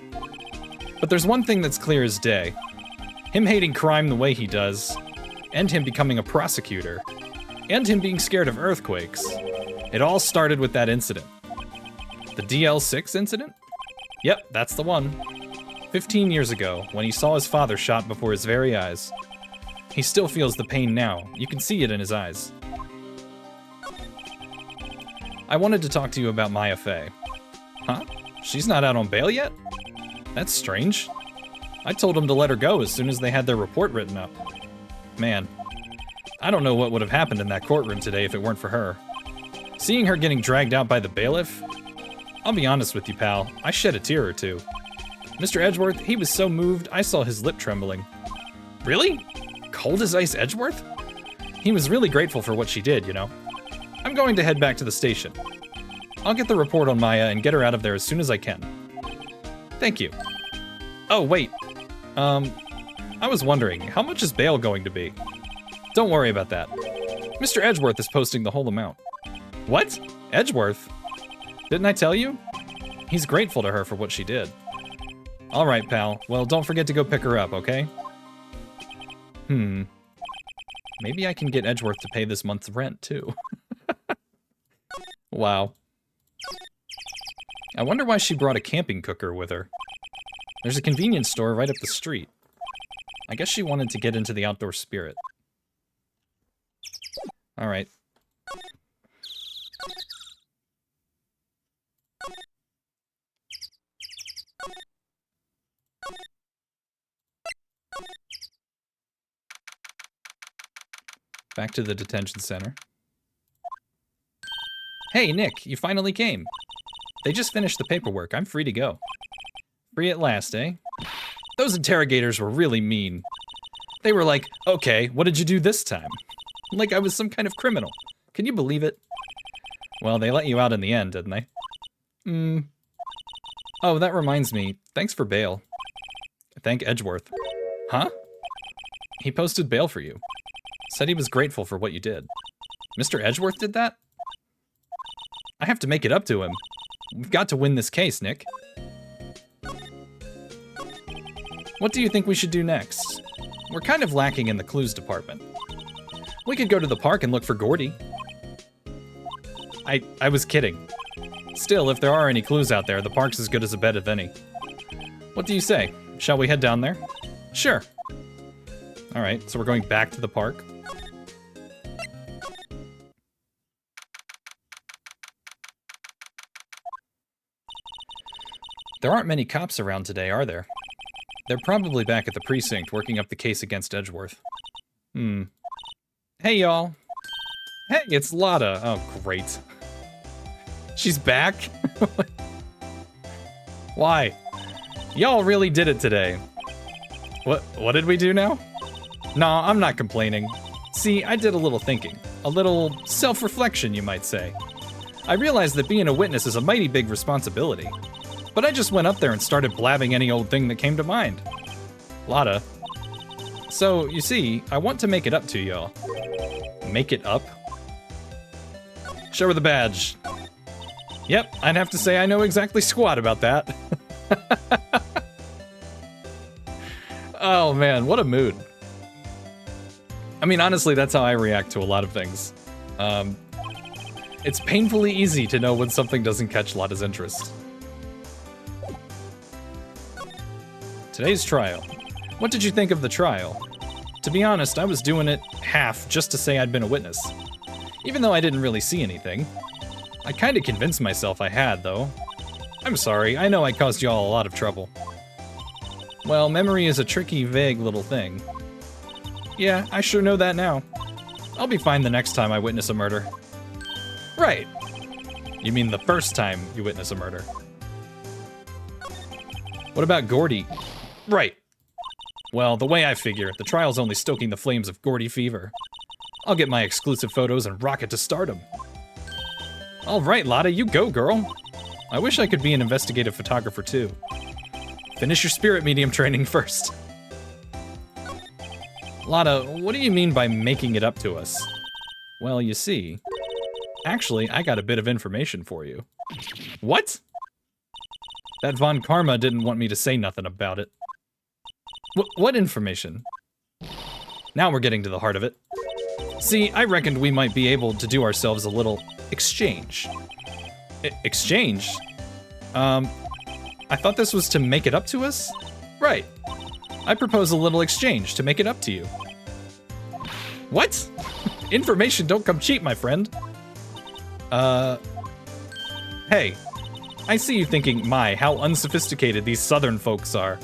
But there's one thing that's clear as day. Him hating crime the way he does, and him becoming a prosecutor, and him being scared of earthquakes. It all started with that incident. The DL-6 incident? Yep, that's the one. 15 years ago, when he saw his father shot before his very eyes. He still feels the pain now. You can see it in his eyes. I wanted to talk to you about Maya Fey. Huh? She's not out on bail yet? That's strange. I told him to let her go as soon as they had their report written up. Man, I don't know what would have happened in that courtroom today if it weren't for her. Seeing her getting dragged out by the bailiff, I'll be honest with you, pal, I shed a tear or two. Mr. Edgeworth, he was so moved, I saw his lip trembling. Really? Cold as ice Edgeworth? He was really grateful for what she did, you know. I'm going to head back to the station. I'll get the report on Maya and get her out of there as soon as I can. Thank you. Oh, wait. I was wondering, how much is bail going to be? Don't worry about that. Mr. Edgeworth is posting the whole amount. What? Edgeworth? Didn't I tell you? He's grateful to her for what she did. All right, pal. Well, don't forget to go pick her up, okay? Maybe I can get Edgeworth to pay this month's rent, too. Wow. I wonder why she brought a camping cooker with her. There's a convenience store right up the street. I guess she wanted to get into the outdoor spirit. All right. Back to the detention center. Hey, Nick, you finally came. They just finished the paperwork. I'm free to go. Free at last, eh? Those interrogators were really mean. They were like, okay, what did you do this time? Like I was some kind of criminal. Can you believe it? Well, they let you out in the end, didn't they? Oh, that reminds me. Thanks for bail. Thank Edgeworth. Huh? He posted bail for you. Said he was grateful for what you did. Mr. Edgeworth did that? I have to make it up to him. We've got to win this case, Nick. What do you think we should do next? We're kind of lacking in the clues department. We could go to the park and look for Gordy. I was kidding. Still, if there are any clues out there, the park's as good as a bet of any. What do you say? Shall we head down there? Sure. All right, so we're going back to the park. There aren't many cops around today, are there? They're probably back at the precinct working up the case against Edgeworth. Hey, y'all. Hey, it's Lotta. Oh, great. She's back? Why? Y'all really did it today. What did we do now? Nah, I'm not complaining. See, I did a little thinking. A little self-reflection, you might say. I realized that being a witness is a mighty big responsibility. But I just went up there and started blabbing any old thing that came to mind. Lotta. So, you see, I want to make it up to y'all. Make it up? Show her the badge. Yep, I'd have to say I know exactly squat about that. Oh man, what a mood. I mean, honestly, that's how I react to a lot of things. It's painfully easy to know when something doesn't catch Lotta's interest. Today's trial. What did you think of the trial? To be honest, I was doing it half just to say I'd been a witness. Even though I didn't really see anything. I kinda convinced myself I had, though. I'm sorry, I know I caused y'all a lot of trouble. Well, memory is a tricky, vague little thing. Yeah, I sure know that now. I'll be fine the next time I witness a murder. Right. You mean the first time you witness a murder. What about Gordy? Right. Well, the way I figure, the trial's only stoking the flames of Gordy fever. I'll get my exclusive photos and rocket to stardom. All right, Lotta, you go, girl. I wish I could be an investigative photographer too. Finish your spirit medium training first. Lotta, what do you mean by making it up to us? Well, you see, actually, I got a bit of information for you. What? That Von Karma didn't want me to say nothing about it. What information? Now we're getting to the heart of it. See, I reckoned we might be able to do ourselves a little exchange. Exchange? I thought this was to make it up to us? Right. I propose a little exchange to make it up to you. What? Information don't come cheap, my friend. Hey. I see you thinking, my, how unsophisticated these southern folks are.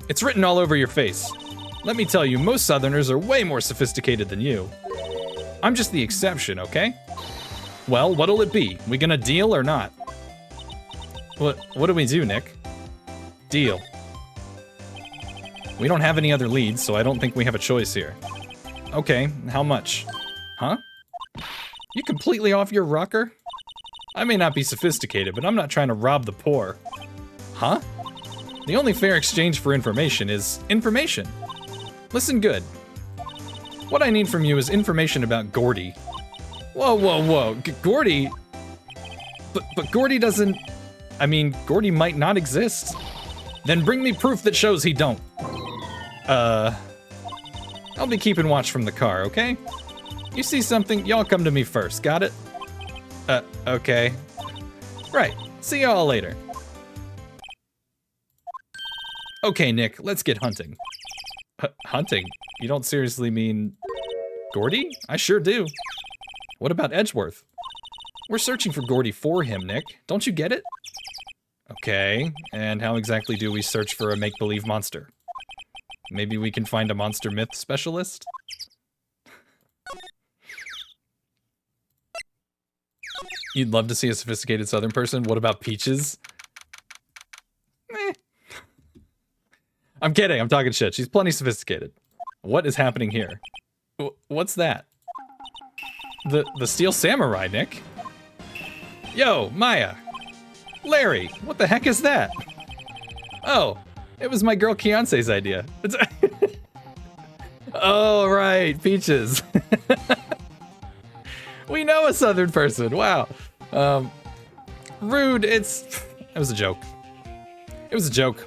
It's written all over your face. Let me tell you, most southerners are way more sophisticated than you. I'm just the exception, okay? Well, what'll it be? We gonna deal or not? What do we do, Nick? Deal. We don't have any other leads, so I don't think we have a choice here. Okay, how much? Huh? You completely off your rocker? I may not be sophisticated, but I'm not trying to rob the poor. Huh? The only fair exchange for information is information. Listen good. What I need from you is information about Gordy. Whoa. Gordy? But Gordy doesn't... I mean, Gordy might not exist. Then bring me proof that shows he don't. I'll be keeping watch from the car, okay? You see something, y'all come to me first, got it? Okay. Right, see y'all later. Okay, Nick, let's get hunting. Hunting? You don't seriously mean... Gordy? I sure do. What about Edgeworth? We're searching for Gordy for him, Nick. Don't you get it? Okay, and how exactly do we search for a make-believe monster? Maybe we can find a monster myth specialist? You'd love to see a sophisticated southern person? What about Peaches? Meh. I'm kidding, I'm talking shit. She's plenty sophisticated. What is happening here? What's that? The Steel Samurai, Nick. Yo, Maya. Larry, what the heck is that? Oh, it was my girl Keonce's idea. Oh, right, Peaches. We know a southern person, wow. Rude, it was a joke. It was a joke.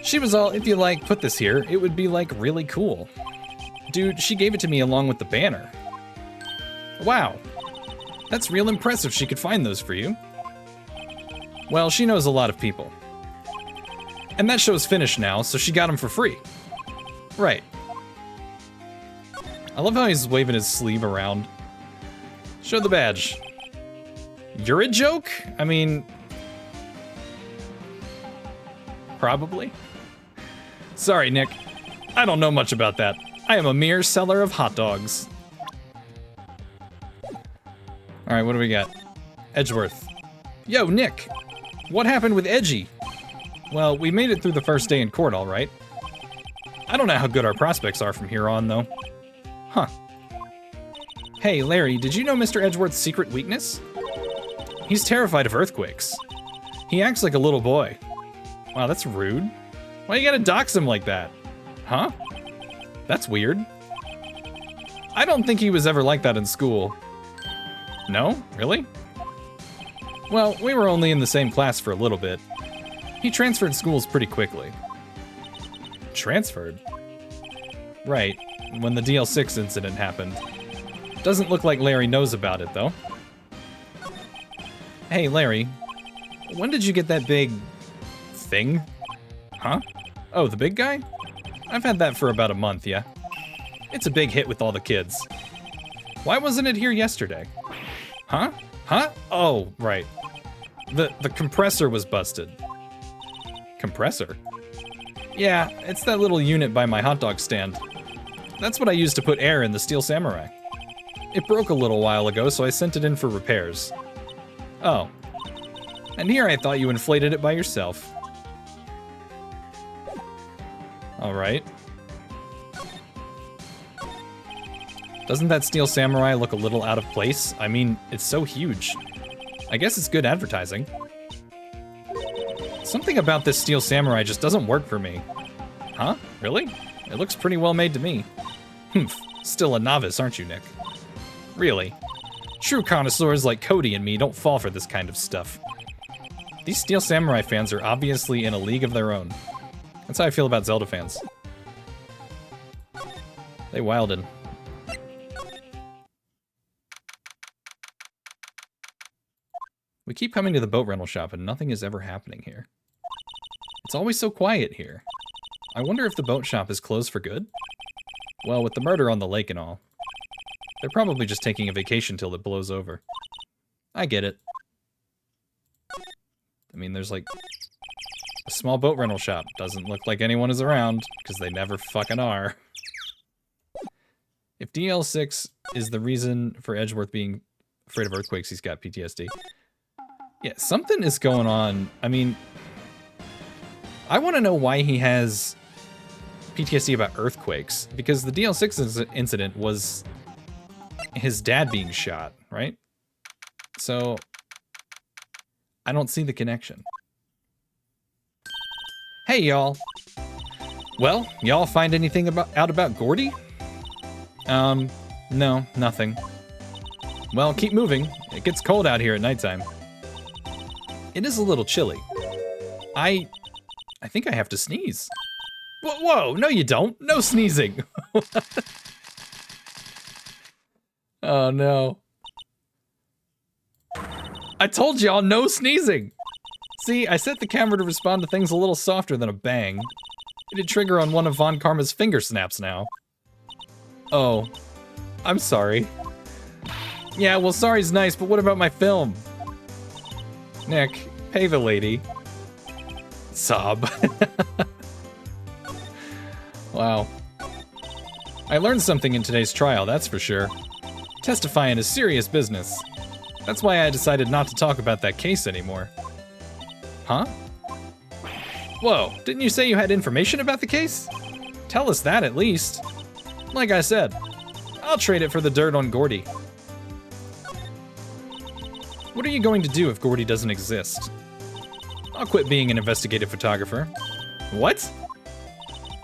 She was all, if you like, put this here, it would be like really cool. Dude, she gave it to me along with the banner. Wow, that's real impressive she could find those for you. Well, she knows a lot of people. And that show's finished now, so she got them for free. Right. I love how he's waving his sleeve around. Show the badge. You're a joke? I mean... Probably. Sorry, Nick. I don't know much about that. I am a mere seller of hot dogs. Alright, what do we got? Edgeworth. Yo, Nick! What happened with Edgy? Well, we made it through the first day in court, all right. I don't know how good our prospects are from here on, though. Huh. Hey, Larry, did you know Mr. Edgeworth's secret weakness? He's terrified of earthquakes. He acts like a little boy. Wow, that's rude. Why you gotta dox him like that? Huh? That's weird. I don't think he was ever like that in school. No? Really? Well, we were only in the same class for a little bit. He transferred schools pretty quickly. Transferred? Right, when the DL-6 incident happened. Doesn't look like Larry knows about it, though. Hey, Larry. When did you get that big... thing? Huh? Oh, the big guy? I've had that for about a month, yeah. It's a big hit with all the kids. Why wasn't it here yesterday? Huh? Huh? Oh, right. The compressor was busted. Compressor? Yeah, it's that little unit by my hot dog stand. That's what I used to put air in the Steel Samurai. It broke a little while ago, so I sent it in for repairs. Oh. And here I thought you inflated it by yourself. Alright. Doesn't that Steel Samurai look a little out of place? I mean, it's so huge. I guess it's good advertising. Something about this Steel Samurai just doesn't work for me. Huh? Really? It looks pretty well made to me. Humph. Still a novice, aren't you, Nick? Really? True connoisseurs like Cody and me don't fall for this kind of stuff. These Steel Samurai fans are obviously in a league of their own. That's how I feel about Zelda fans. They wildin'. We keep coming to the boat rental shop and nothing is ever happening here. It's always so quiet here. I wonder if the boat shop is closed for good? Well, with the murder on the lake and all. They're probably just taking a vacation till it blows over. I get it. I mean, there's like a small boat rental shop. Doesn't look like anyone is around, because they never fucking are. If DL-6 is the reason for Edgeworth being afraid of earthquakes, he's got PTSD. Yeah, something is going on. I mean, I want to know why he has PTSD about earthquakes, because the DL-6 incident was his dad being shot, right? So, I don't see the connection. Hey, y'all. Well, y'all find anything out about Gordy? No, nothing. Well, keep moving. It gets cold out here at nighttime. It is a little chilly. I think I have to sneeze. Whoa, no you don't. No sneezing. Oh no. I told y'all no sneezing. See, I set the camera to respond to things a little softer than a bang. It'd trigger on one of Von Karma's finger snaps now. Oh, I'm sorry. Yeah, well, sorry's nice, but what about my film? Nick, pay the lady. Sob. Wow. I learned something in today's trial, that's for sure. Testifying is serious business. That's why I decided not to talk about that case anymore. Huh? Whoa, didn't you say you had information about the case? Tell us that at least. Like I said, I'll trade it for the dirt on Gordy. What are you going to do if Gordy doesn't exist? I'll quit being an investigative photographer. What?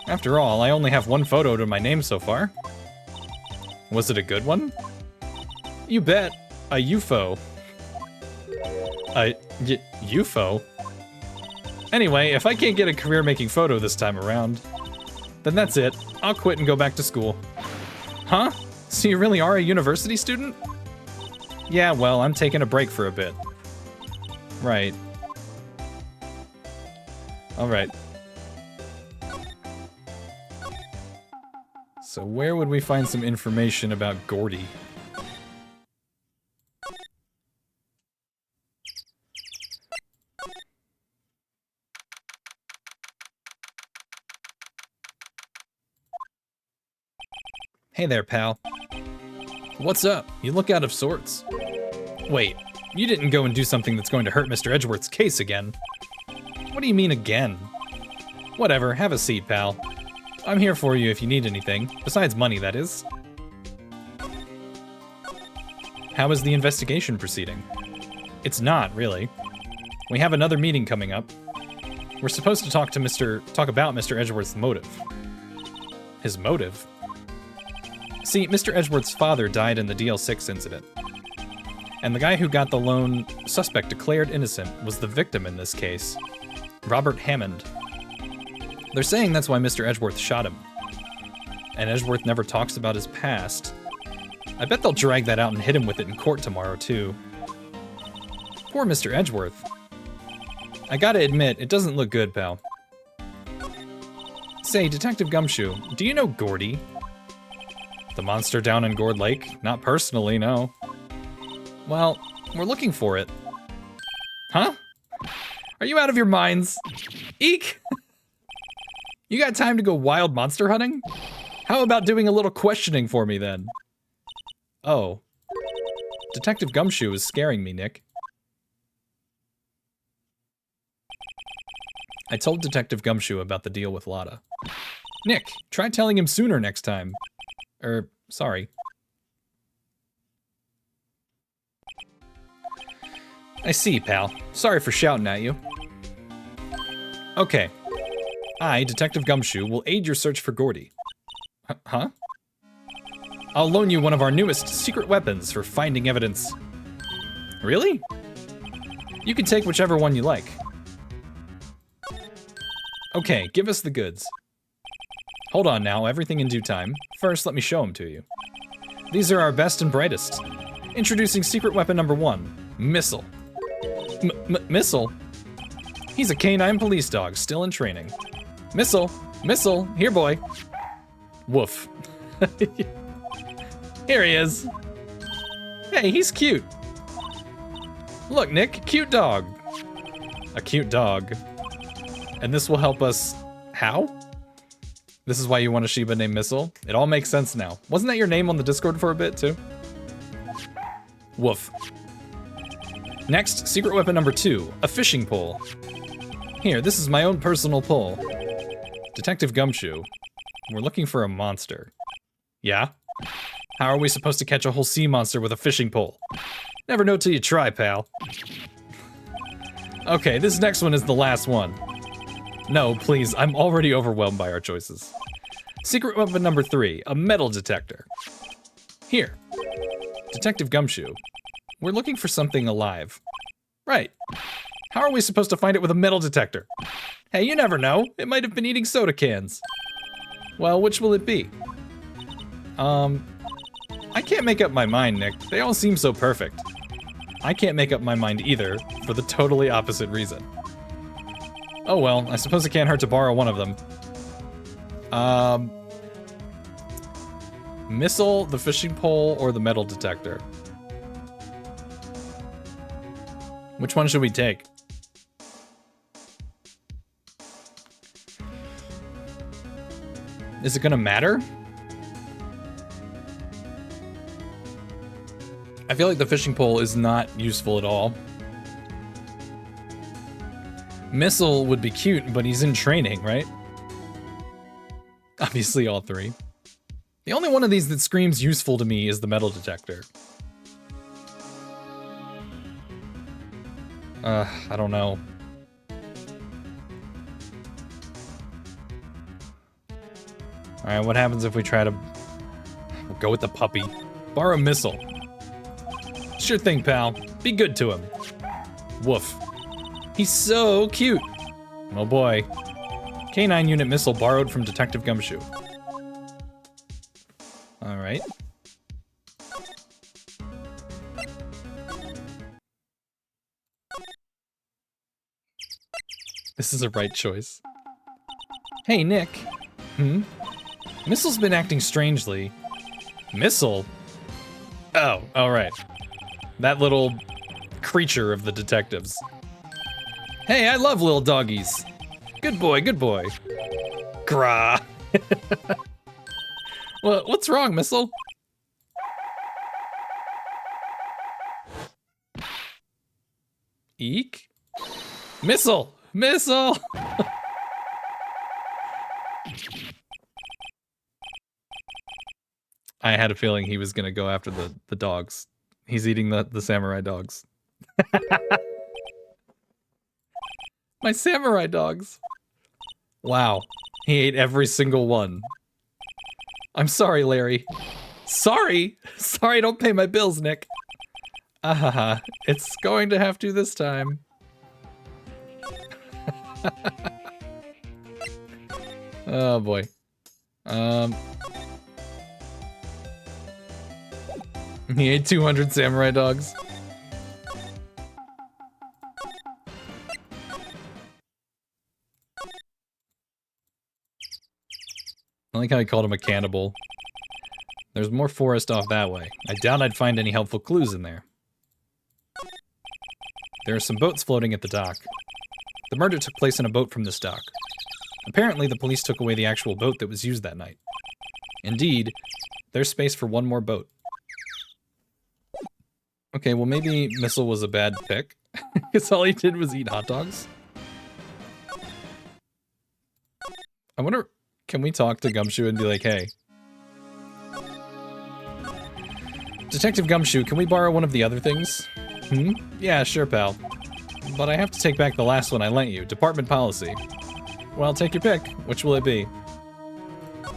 After all, I only have one photo to my name so far. Was it a good one? You bet. A UFO. A UFO? Anyway, if I can't get a career-making photo this time around, then that's it. I'll quit and go back to school. Huh? So you really are a university student? Yeah, well, I'm taking a break for a bit. Right. Alright. So where would we find some information about Gordy? Hey there, pal. What's up? You look out of sorts. Wait, you didn't go and do something that's going to hurt Mr. Edgeworth's case again. What do you mean again? Whatever, have a seat, pal. I'm here for you if you need anything. Besides money, that is. How is the investigation proceeding? It's not, really. We have another meeting coming up. We're supposed to talk about Mr. Edgeworth's motive. His motive? See, Mr. Edgeworth's father died in the DL-6 incident. And the guy who got the lone suspect declared innocent was the victim in this case. Robert Hammond. They're saying that's why Mr. Edgeworth shot him. And Edgeworth never talks about his past. I bet they'll drag that out and hit him with it in court tomorrow, too. Poor Mr. Edgeworth. I gotta admit, it doesn't look good, pal. Say, Detective Gumshoe, do you know Gordy? The monster down in Gourd Lake? Not personally, no. Well, we're looking for it. Huh? Are you out of your minds? Eek! You got time to go wild monster hunting? How about doing a little questioning for me, then? Oh. Detective Gumshoe is scaring me, Nick. I told Detective Gumshoe about the deal with Lotta. Nick, try telling him sooner next time. Sorry. I see, pal. Sorry for shouting at you. Okay. I, Detective Gumshoe, will aid your search for Gordy. Huh? I'll loan you one of our newest secret weapons for finding evidence. Really? You can take whichever one you like. Okay, give us the goods. Hold on now, everything in due time. First, let me show them to you. These are our best and brightest. Introducing secret weapon number 1, Missile. Missile? He's a canine police dog, still in training. Missile, Missile, here boy. Woof. Here he is. Hey, he's cute. Look, Nick, cute dog. A cute dog. And this will help us, how? This is why you want a Shiba named Missile? It all makes sense now. Wasn't that your name on the Discord for a bit, too? Woof. Next, secret weapon number 2, a fishing pole. Here, this is my own personal pole. Detective Gumshoe, we're looking for a monster. Yeah? How are we supposed to catch a whole sea monster with a fishing pole? Never know till you try, pal. Okay, this next one is the last one. No, please, I'm already overwhelmed by our choices. Secret weapon number 3, a metal detector. Here. Detective Gumshoe, we're looking for something alive. Right. How are we supposed to find it with a metal detector? Hey, you never know. It might have been eating soda cans. Well, which will it be? I can't make up my mind, Nick. They all seem so perfect. I can't make up my mind either, for the totally opposite reason. Oh well, I suppose it can't hurt to borrow one of them. Missile, the fishing pole, or the metal detector? Which one should we take? Is it gonna matter? I feel like the fishing pole is not useful at all. Missile would be cute, but he's in training, right? Obviously all 3. The only one of these that screams useful to me is the metal detector. I don't know. Alright, what happens if we try to... We'll go with the puppy. Borrow Missile. Sure thing, pal. Be good to him. Woof. He's so cute. Oh boy. K9 unit Missile borrowed from Detective Gumshoe. Alright. This is a right choice. Hey, Nick. Missile's been acting strangely. Missile? Oh, alright. That little creature of the detectives. Hey, I love little doggies. Good boy, good boy. Grah. Well, what's wrong, Missile? Eek? Missile! Missile! I had a feeling he was gonna go after the dogs. He's eating the samurai dogs. My samurai dogs. Wow. He ate every single one. I'm sorry, Larry. Sorry? Sorry, don't pay my bills, Nick. Ahaha. It's going to have to this time. Oh boy. He ate 200 samurai dogs. I like how he called him a cannibal. There's more forest off that way. I doubt I'd find any helpful clues in there. There are some boats floating at the dock. The murder took place in a boat from this dock. Apparently, the police took away the actual boat that was used that night. Indeed, there's space for one more boat. Okay, well maybe Missile was a bad pick. Because all he did was eat hot dogs. I wonder, can we talk to Gumshoe and be like, hey. Detective Gumshoe, can we borrow one of the other things? Yeah, sure, pal. But I have to take back the last one I lent you, department policy. Well, take your pick. Which will it be?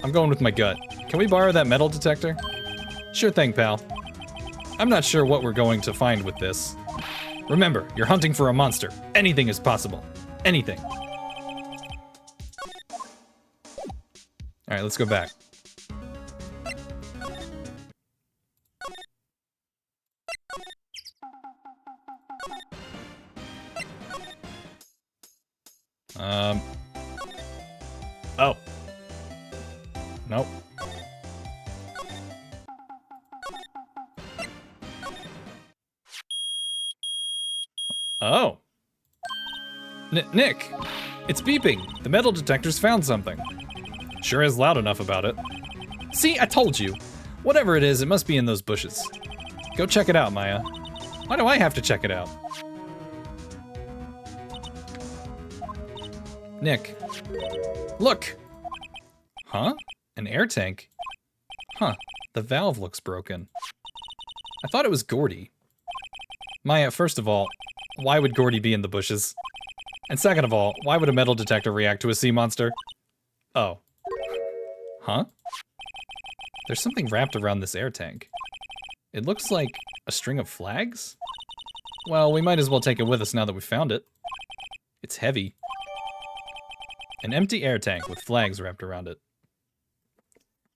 I'm going with my gut. Can we borrow that metal detector? Sure thing, pal. I'm not sure what we're going to find with this. Remember, you're hunting for a monster. Anything is possible. Anything. Alright, let's go back. Oh. Nope. Oh. Nick! It's beeping! The metal detector's found something. Sure is loud enough about it. See, I told you! Whatever it is, it must be in those bushes. Go check it out, Maya. Why do I have to check it out? Nick. Look! Huh? An air tank? Huh. The valve looks broken. I thought it was Gordy. Maya, first of all, why would Gordy be in the bushes? And second of all, why would a metal detector react to a sea monster? Oh. Huh? There's something wrapped around this air tank. It looks like a string of flags? Well, we might as well take it with us now that we found it. It's heavy. An empty air tank with flags wrapped around it.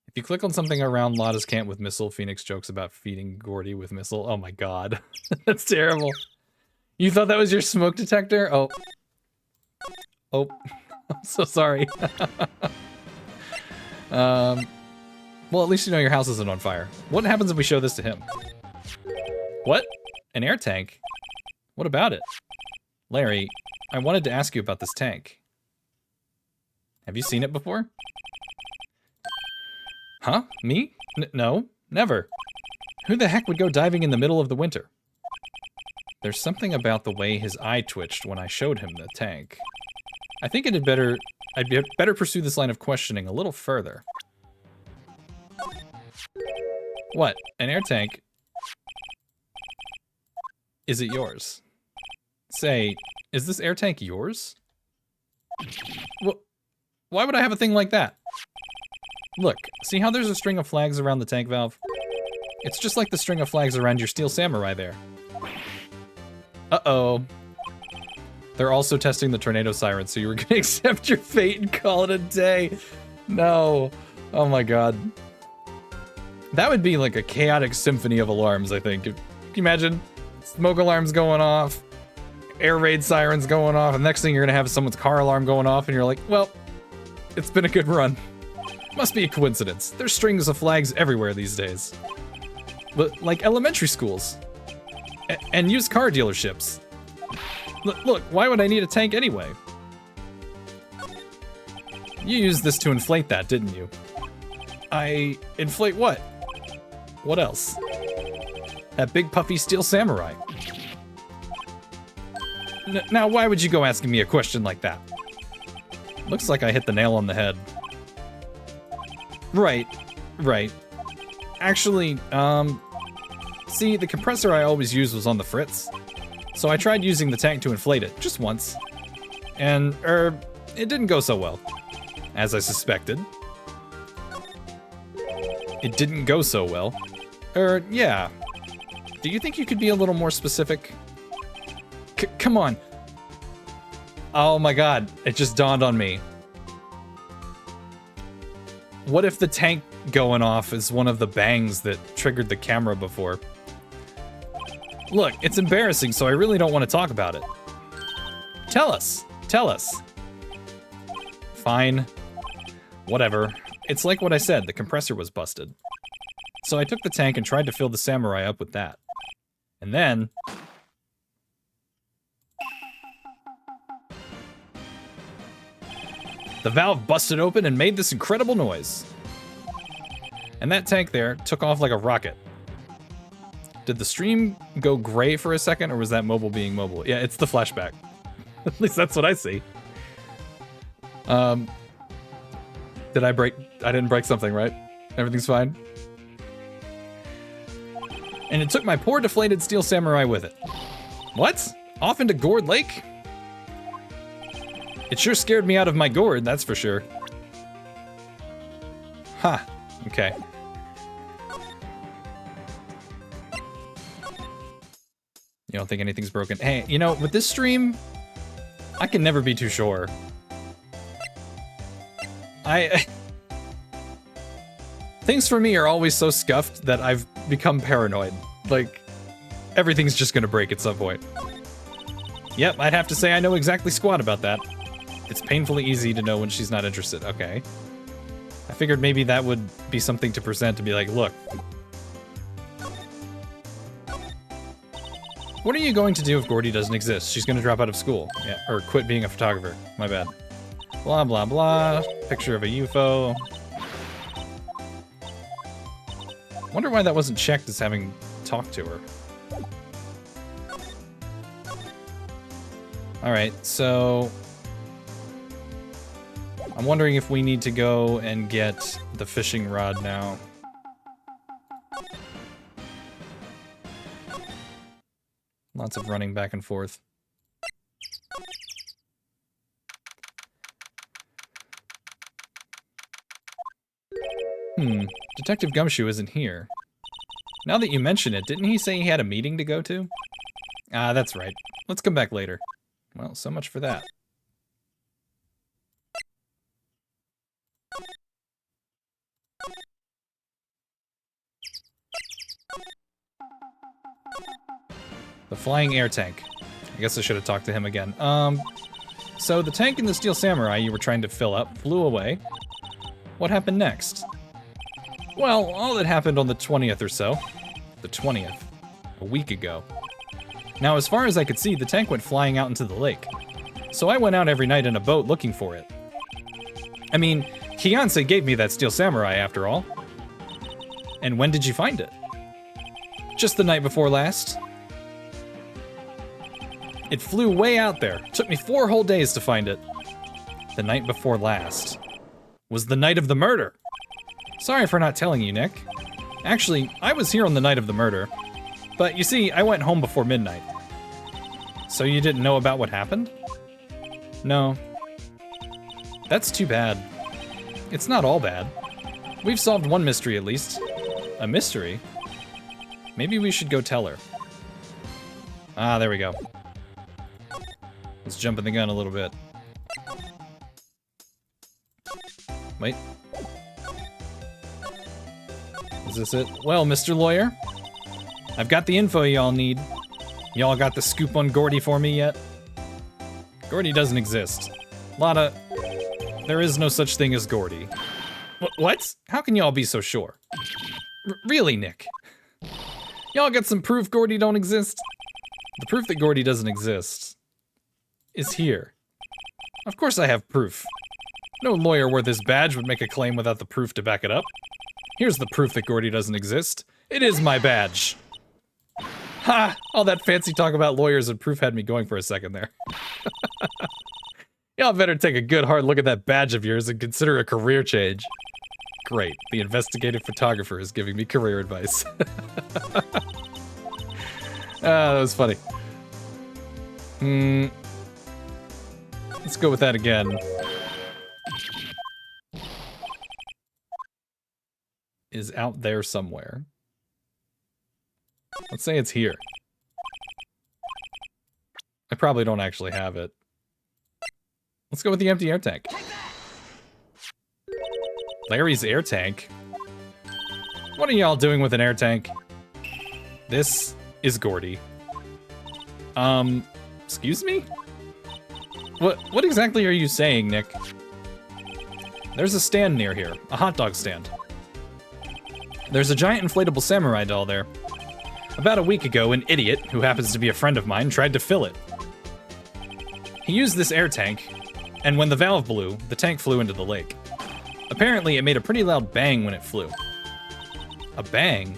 If you click on something around Lotta's camp with missile, Phoenix jokes about feeding Gordy with missile. Oh my god. That's terrible. You thought that was your smoke detector? Oh. Oh. I'm so sorry. Well, at least you know your house isn't on fire. What happens if we show this to him? What? An air tank? What about it? Larry, I wanted to ask you about this tank. Have you seen it before? Huh? Me? No, never. Who the heck would go diving in the middle of the winter? There's something about the way his eye twitched when I showed him the tank. I think I'd better pursue this line of questioning a little further. What? An air tank? Is it yours? Say, is this air tank yours? Why would I have a thing like that? Look, see how there's a string of flags around the tank valve? It's just like the string of flags around your steel samurai there. Uh-oh. They're also testing the tornado siren, so you were gonna accept your fate and call it a day. No. Oh my god. That would be like a chaotic symphony of alarms, I think. Can you imagine? Smoke alarms going off, air raid sirens going off, and next thing you're gonna have someone's car alarm going off, and you're like, well, it's been a good run. Must be a coincidence. There's strings of flags everywhere these days. But like elementary schools. And used car dealerships. Look, why would I need a tank anyway? You used this to inflate that, didn't you? I inflate what? What else? That big puffy steel samurai. Now, why would you go asking me a question like that? Looks like I hit the nail on the head. Right. Actually, see, the compressor I always used was on the fritz. So I tried using the tank to inflate it, just once. And, it didn't go so well. As I suspected. It didn't go so well. Yeah. Do you think you could be a little more specific? Come on. Oh my god, it just dawned on me. What if the tank going off is one of the bangs that triggered the camera before? Look, it's embarrassing, so I really don't want to talk about it. Tell us. Fine. Whatever. It's like what I said, the compressor was busted. So I took the tank and tried to fill the samurai up with that. And then... the valve busted open and made this incredible noise. And that tank there took off like a rocket. Did the stream go gray for a second, or was that mobile being mobile? Yeah, it's the flashback. At least that's what I see. Did I break? I didn't break something, right? Everything's fine? And it took my poor deflated steel samurai with it. What? Off into Gourd Lake? It sure scared me out of my gourd, that's for sure. Huh. Okay. You don't think anything's broken? Hey, you know, with this stream, I can never be too sure. Things for me are always so scuffed that I've become paranoid. Like, everything's just gonna break at some point. Yep, I'd have to say I know exactly squat about that. It's painfully easy to know when she's not interested. Okay. I figured maybe that would be something to present to be like, look. What are you going to do if Gordy doesn't exist? She's gonna drop out of school. Yeah, or quit being a photographer. My bad. Blah, blah, blah. Picture of a UFO. Wonder why that wasn't checked as having talked to her. Alright, so... I'm wondering if we need to go and get the fishing rod now. Lots of running back and forth. Detective Gumshoe isn't here. Now that you mention it, didn't he say he had a meeting to go to? Ah, that's right. Let's come back later. Well, so much for that. The flying air tank. I guess I should have talked to him again. So the tank in the Steel Samurai you were trying to fill up flew away. What happened next? Well, all that happened on the 20th or so. The 20th. A week ago. Now, as far as I could see, the tank went flying out into the lake. So I went out every night in a boat looking for it. I mean, Kianse gave me that Steel Samurai after all. And when did you find it? Just the night before last. It flew way out there. Took me 4 whole days to find it. The night before last was the night of the murder. Sorry for not telling you, Nick. Actually, I was here on the night of the murder. But you see, I went home before midnight. So you didn't know about what happened? No. That's too bad. It's not all bad. We've solved one mystery at least. A mystery? Maybe we should go tell her. Ah, there we go. Let's jump in the gun a little bit. Wait. Is this it? Well, Mr. Lawyer, I've got the info y'all need. Y'all got the scoop on Gordy for me yet? Gordy doesn't exist. Lotta, there is no such thing as Gordy. What? How can y'all be so sure? Really, Nick? Y'all got some proof Gordy don't exist? The proof that Gordy doesn't exist is here. Of course I have proof. No lawyer worth his badge would make a claim without the proof to back it up. Here's the proof that Gordy doesn't exist. It is my badge. Ha! All that fancy talk about lawyers and proof had me going for a second there. Y'all better take a good hard look at that badge of yours and consider a career change. Great, the investigative photographer is giving me career advice. That was funny. Let's go with that again. Is out there somewhere. Let's say it's here. I probably don't actually have it. Let's go with the empty air tank. Larry's air tank? What are y'all doing with an air tank? This is Gordy. Excuse me? What exactly are you saying, Nick? There's a stand near here, a hot dog stand. There's a giant inflatable samurai doll there. About a week ago, an idiot, who happens to be a friend of mine, tried to fill it. He used this air tank, and when the valve blew, the tank flew into the lake. Apparently, it made a pretty loud bang when it flew. A bang?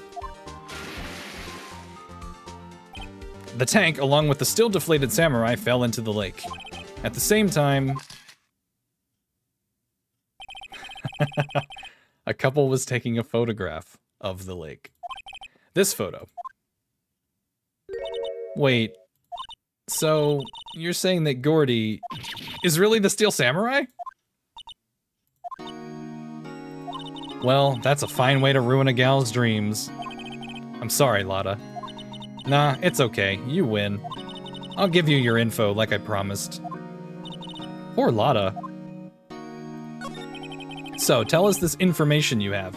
The tank, along with the still deflated samurai, fell into the lake. At the same time, a couple was taking a photograph of the lake. This photo. Wait, so you're saying that Gordy is really the Steel Samurai? Well, that's a fine way to ruin a gal's dreams. I'm sorry, Lotta. Nah, it's okay. You win. I'll give you your info like I promised. Poor Lotta. So, tell us this information you have.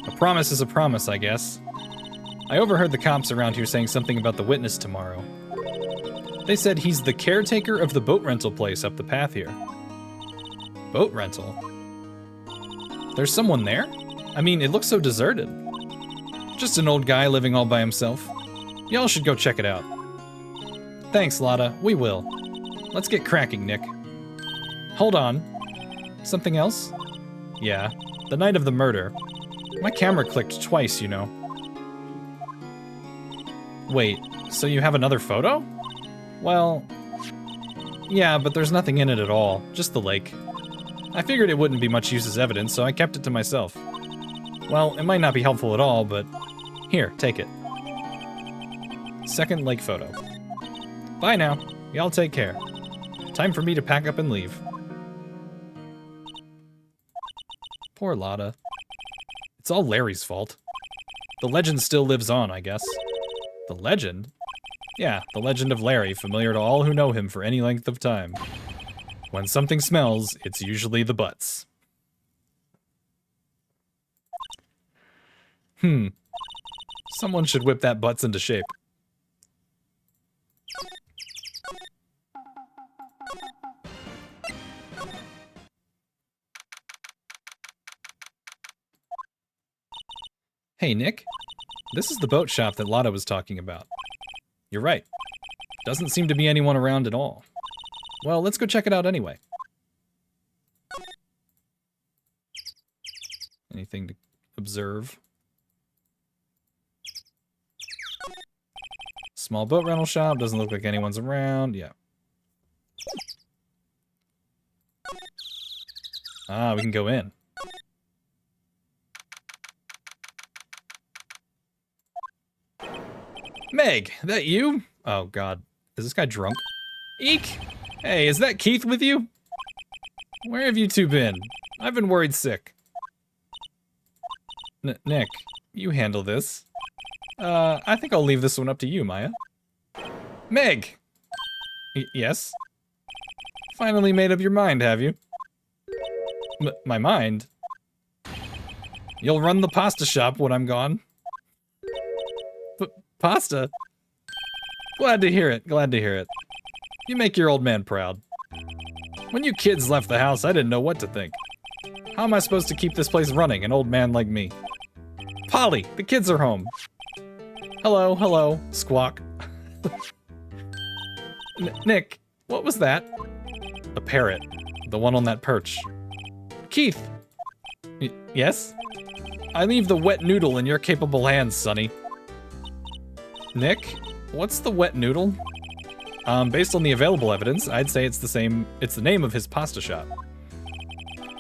A promise is a promise, I guess. I overheard the cops around here saying something about the witness tomorrow. They said he's the caretaker of the boat rental place up the path here. Boat rental? There's someone there? I mean, it looks so deserted. Just an old guy living all by himself. Y'all should go check it out. Thanks, Lotta. We will. Let's get cracking, Nick. Hold on. Something else? Yeah, the night of the murder. My camera clicked twice, you know. Wait, so you have another photo? Well, yeah, but there's nothing in it at all, just the lake. I figured it wouldn't be much use as evidence, so I kept it to myself. Well, it might not be helpful at all, but here, take it. Second lake photo. Bye now. Y'all take care. Time for me to pack up and leave. Poor Lotta. It's all Larry's fault. The legend still lives on, I guess. The legend? Yeah, the legend of Larry, familiar to all who know him for any length of time. When something smells, it's usually the butts. Someone should whip that butts into shape. Hey, Nick. This is the boat shop that Lotta was talking about. You're right. Doesn't seem to be anyone around at all. Well, let's go check it out anyway. Anything to observe? Small boat rental shop. Doesn't look like anyone's around. Yeah. Ah, we can go in. Meg, that you? Oh god, is this guy drunk? Eek! Hey, is that Keith with you? Where have you two been? I've been worried sick. Nick, you handle this. I think I'll leave this one up to you, Maya. Meg! Yes? Finally made up your mind, have you? My mind? You'll run the pasta shop when I'm gone? Pasta? Glad to hear it, glad to hear it. You make your old man proud. When you kids left the house, I didn't know what to think. How am I supposed to keep this place running, an old man like me? Polly, the kids are home. Hello, hello, Squawk. Nick, what was that? A parrot, the one on that perch. Keith! Yes? I leave the wet noodle in your capable hands, Sonny. Nick, what's the wet noodle? Based on the available evidence, I'd say it's the name of his pasta shop.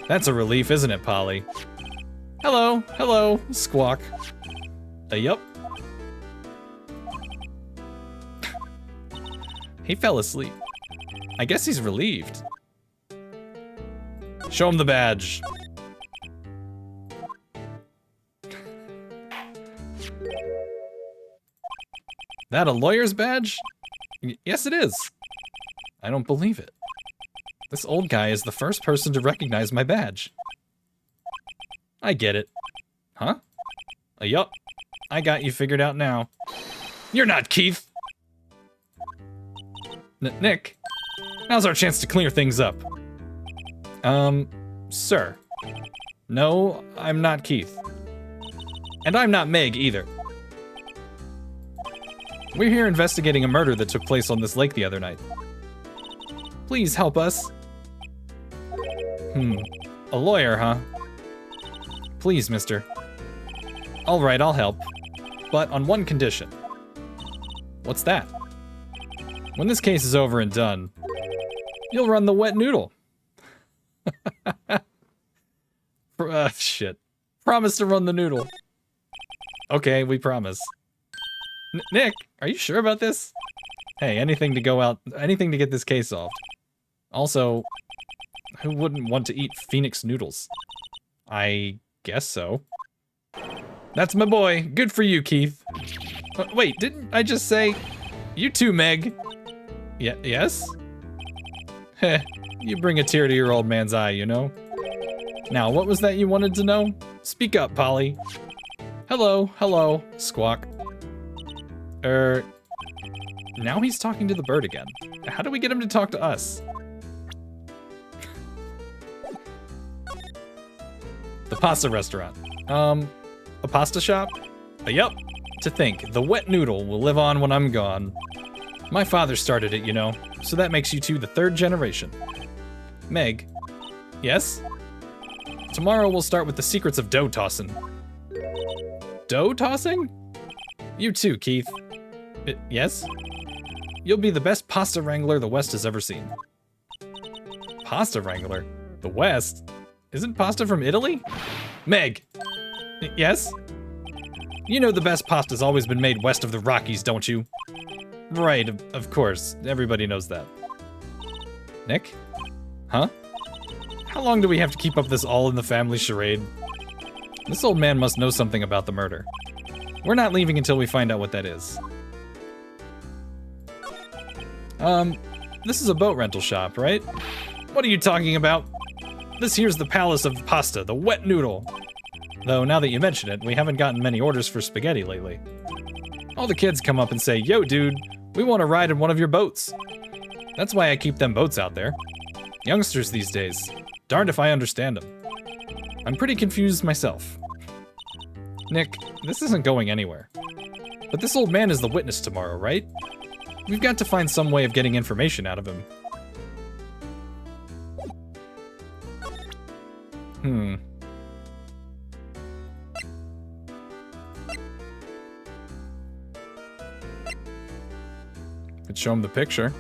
That's a relief, isn't it, Polly? Hello, hello, Squawk. Yup. He fell asleep. I guess he's relieved. Show him the badge. That a lawyer's badge? Yes, it is. I don't believe it. This old guy is the first person to recognize my badge. I get it. Huh? Yup. I got you figured out now. You're not Keith! Nick, now's our chance to clear things up. Sir. No, I'm not Keith. And I'm not Meg either. We're here investigating a murder that took place on this lake the other night. Please help us. A lawyer, huh? Please, mister. All right, I'll help. But on one condition. What's that? When this case is over and done, you'll run the wet noodle. Shit. Promise to run the noodle. Okay, we promise. Nick, are you sure about this? Hey, anything to get this case solved. Also, who wouldn't want to eat Phoenix noodles? I guess so. That's my boy. Good for you, Keith. Wait, didn't I just say... You too, Meg. Yes? Heh, you bring a tear to your old man's eye, you know? Now, what was that you wanted to know? Speak up, Polly. Hello, squawk. Now he's talking to the bird again. How do we get him to talk to us? The pasta restaurant. A pasta shop? Yup. To think, the wet noodle will live on when I'm gone. My father started it, you know, so that makes you two the 3rd generation. Meg. Yes? Tomorrow we'll start with the secrets of dough tossing. Dough tossing? You too, Keith. Yes? You'll be the best pasta wrangler the West has ever seen. Pasta wrangler? The West? Isn't pasta from Italy? Meg! Yes? You know the best pasta's always been made west of the Rockies, don't you? Right, of course. Everybody knows that. Nick? Huh? How long do we have to keep up this all-in-the-family charade? This old man must know something about the murder. We're not leaving until we find out what that is. This is a boat rental shop, right? What are you talking about? This here's the palace of pasta, the wet noodle. Though, now that you mention it, we haven't gotten many orders for spaghetti lately. All the kids come up and say, yo, dude, we want to ride in one of your boats. That's why I keep them boats out there. Youngsters these days. Darned if I understand them. I'm pretty confused myself. Nick, this isn't going anywhere. But this old man is the witness tomorrow, right? We've got to find some way of getting information out of him. Could show him the picture.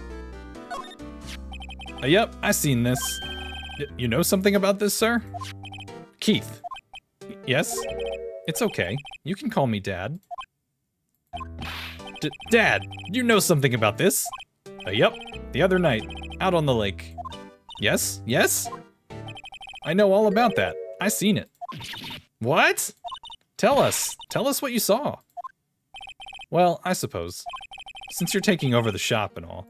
Yep, I seen this. You know something about this, sir? Keith. Yes? It's okay. You can call me Dad. Dad, you know something about this? Yep, the other night, out on the lake. Yes? Yes? I know all about that. I seen it. What? Tell us what you saw. Well, I suppose. Since you're taking over the shop and all.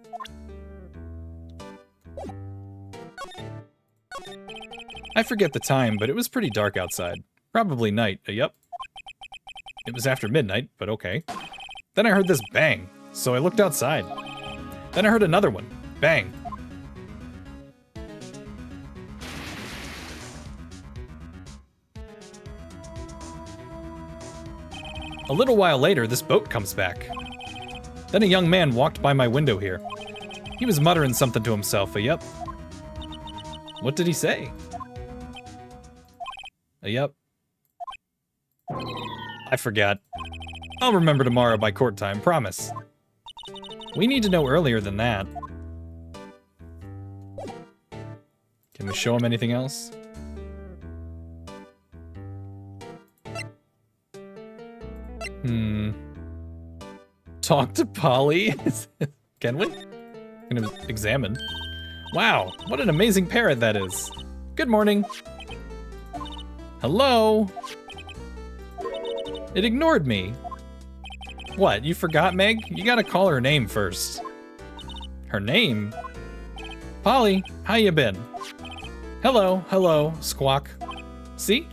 I forget the time, but it was pretty dark outside. Probably night, yep. It was after midnight, but okay. Then I heard this bang, so I looked outside. Then I heard another one, bang. A little while later, this boat comes back. Then a young man walked by my window here. He was muttering something to himself, yep. What did he say? Yep. I forgot. I'll remember tomorrow by court time, promise. We need to know earlier than that. Can we show him anything else? Talk to Polly? Can we? I'm gonna examine. Wow, what an amazing parrot that is. Good morning. Hello? It ignored me. What, you forgot, Meg? You gotta call her name first. Her name? Polly, how you been? Hello, squawk. See?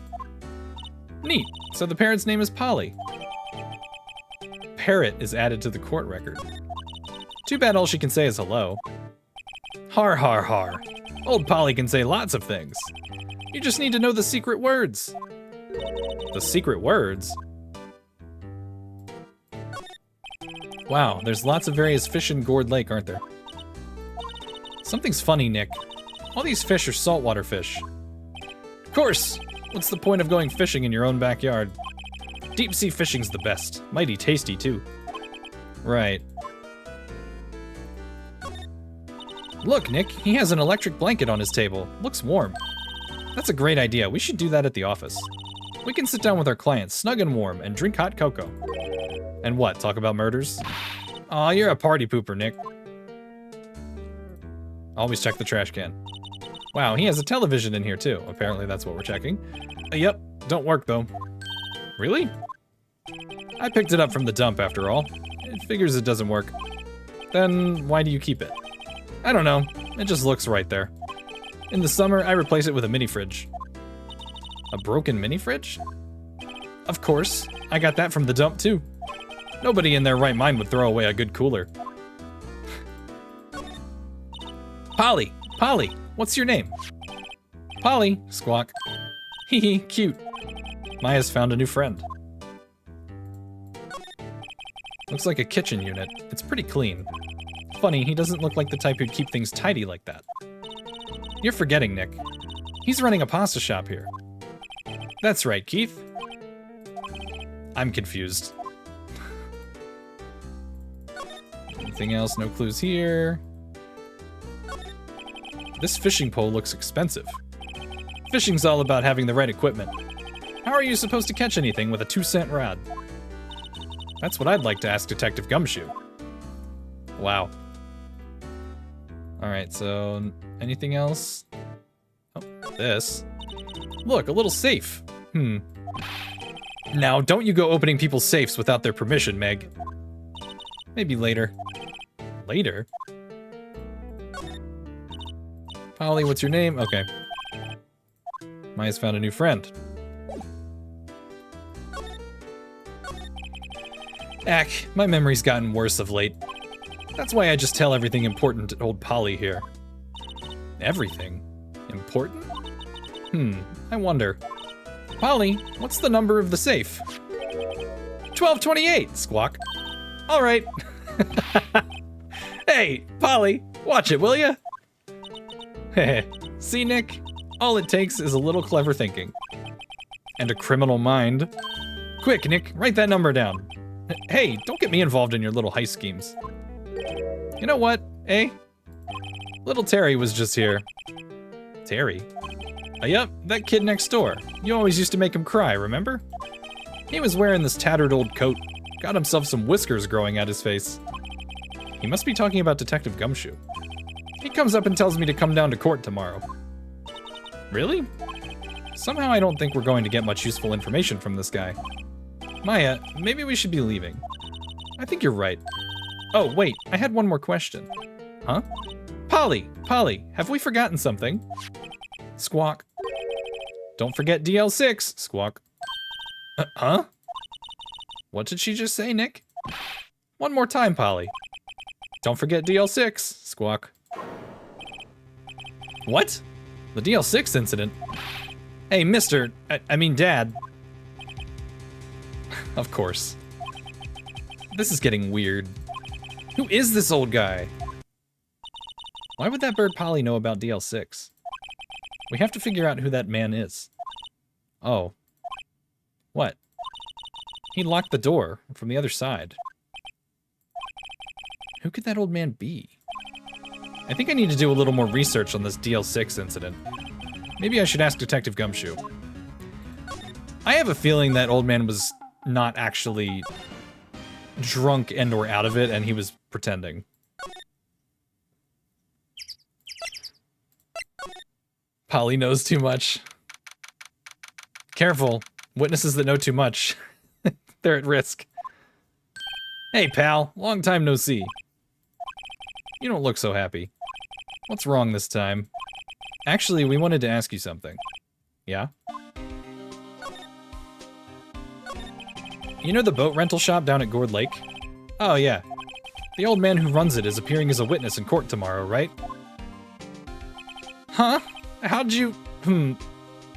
Neat, so the parrot's name is Polly. Parrot is added to the court record. Too bad all she can say is hello. Har har har. Old Polly can say lots of things. You just need to know the secret words. The secret words? Wow, there's lots of various fish in Gourd Lake, aren't there? Something's funny, Nick. All these fish are saltwater fish. Of course! What's the point of going fishing in your own backyard? Deep sea fishing's the best. Mighty tasty, too. Right. Look, Nick, he has an electric blanket on his table. Looks warm. That's a great idea. We should do that at the office. We can sit down with our clients, snug and warm, and drink hot cocoa. And what, talk about murders? Aw, you're a party pooper, Nick. Always check the trash can. Wow, he has a television in here, too. Apparently that's what we're checking. Yep, don't work, though. Really? I picked it up from the dump after all. It figures it doesn't work. Then why do you keep it? I don't know. It just looks right there. In the summer, I replace it with a mini fridge. A broken mini fridge? Of course. I got that from the dump too. Nobody in their right mind would throw away a good cooler. Polly! Polly! What's your name? Polly! Squawk. Hee hee, cute. Maya's found a new friend. Looks like a kitchen unit. It's pretty clean. Funny, he doesn't look like the type who'd keep things tidy like that. You're forgetting, Nick. He's running a pasta shop here. That's right, Keith. I'm confused. Anything else? No clues here. This fishing pole looks expensive. Fishing's all about having the right equipment. How are you supposed to catch anything with a 2-cent rod? That's what I'd like to ask Detective Gumshoe. Wow. Alright, so anything else? Oh, this. Look, a little safe. Now, don't you go opening people's safes without their permission, Meg. Maybe later. Later? Polly, what's your name? Okay. Maya's found a new friend. Ack, my memory's gotten worse of late. That's why I just tell everything important to old Polly here. Everything? Important? I wonder. Polly, what's the number of the safe? 1228, Squawk. All right. Hey, Polly, watch it, will ya? Heh. See, Nick? All it takes is a little clever thinking. And a criminal mind. Quick, Nick, write that number down. Hey, don't get me involved in your little heist schemes. You know what, eh? Little Terry was just here. Terry? Yep, that kid next door. You always used to make him cry, remember? He was wearing this tattered old coat. Got himself some whiskers growing out his face. He must be talking about Detective Gumshoe. He comes up and tells me to come down to court tomorrow. Really? Somehow I don't think we're going to get much useful information from this guy. Maya, maybe we should be leaving. I think you're right. Oh, wait, I had one more question. Huh? Polly, have we forgotten something? Squawk. Don't forget DL-6, Squawk. Huh? What did she just say, Nick? One more time, Polly. Don't forget DL-6, Squawk. What? The DL-6 incident? Hey, mister, I mean Dad. Of course. This is getting weird. Who is this old guy? Why would that bird Polly know about DL-6? We have to figure out who that man is. Oh. What? He locked the door from the other side. Who could that old man be? I think I need to do a little more research on this DL-6 incident. Maybe I should ask Detective Gumshoe. I have a feeling that old man was not actually drunk and or out of it, and he was pretending. Polly knows too much. Careful. Witnesses that know too much. They're at risk. Hey, pal. Long time no see. You don't look so happy. What's wrong this time? Actually, we wanted to ask you something. Yeah? You know the boat rental shop down at Gourd Lake? Oh, yeah. The old man who runs it is appearing as a witness in court tomorrow, right? Huh? How'd you...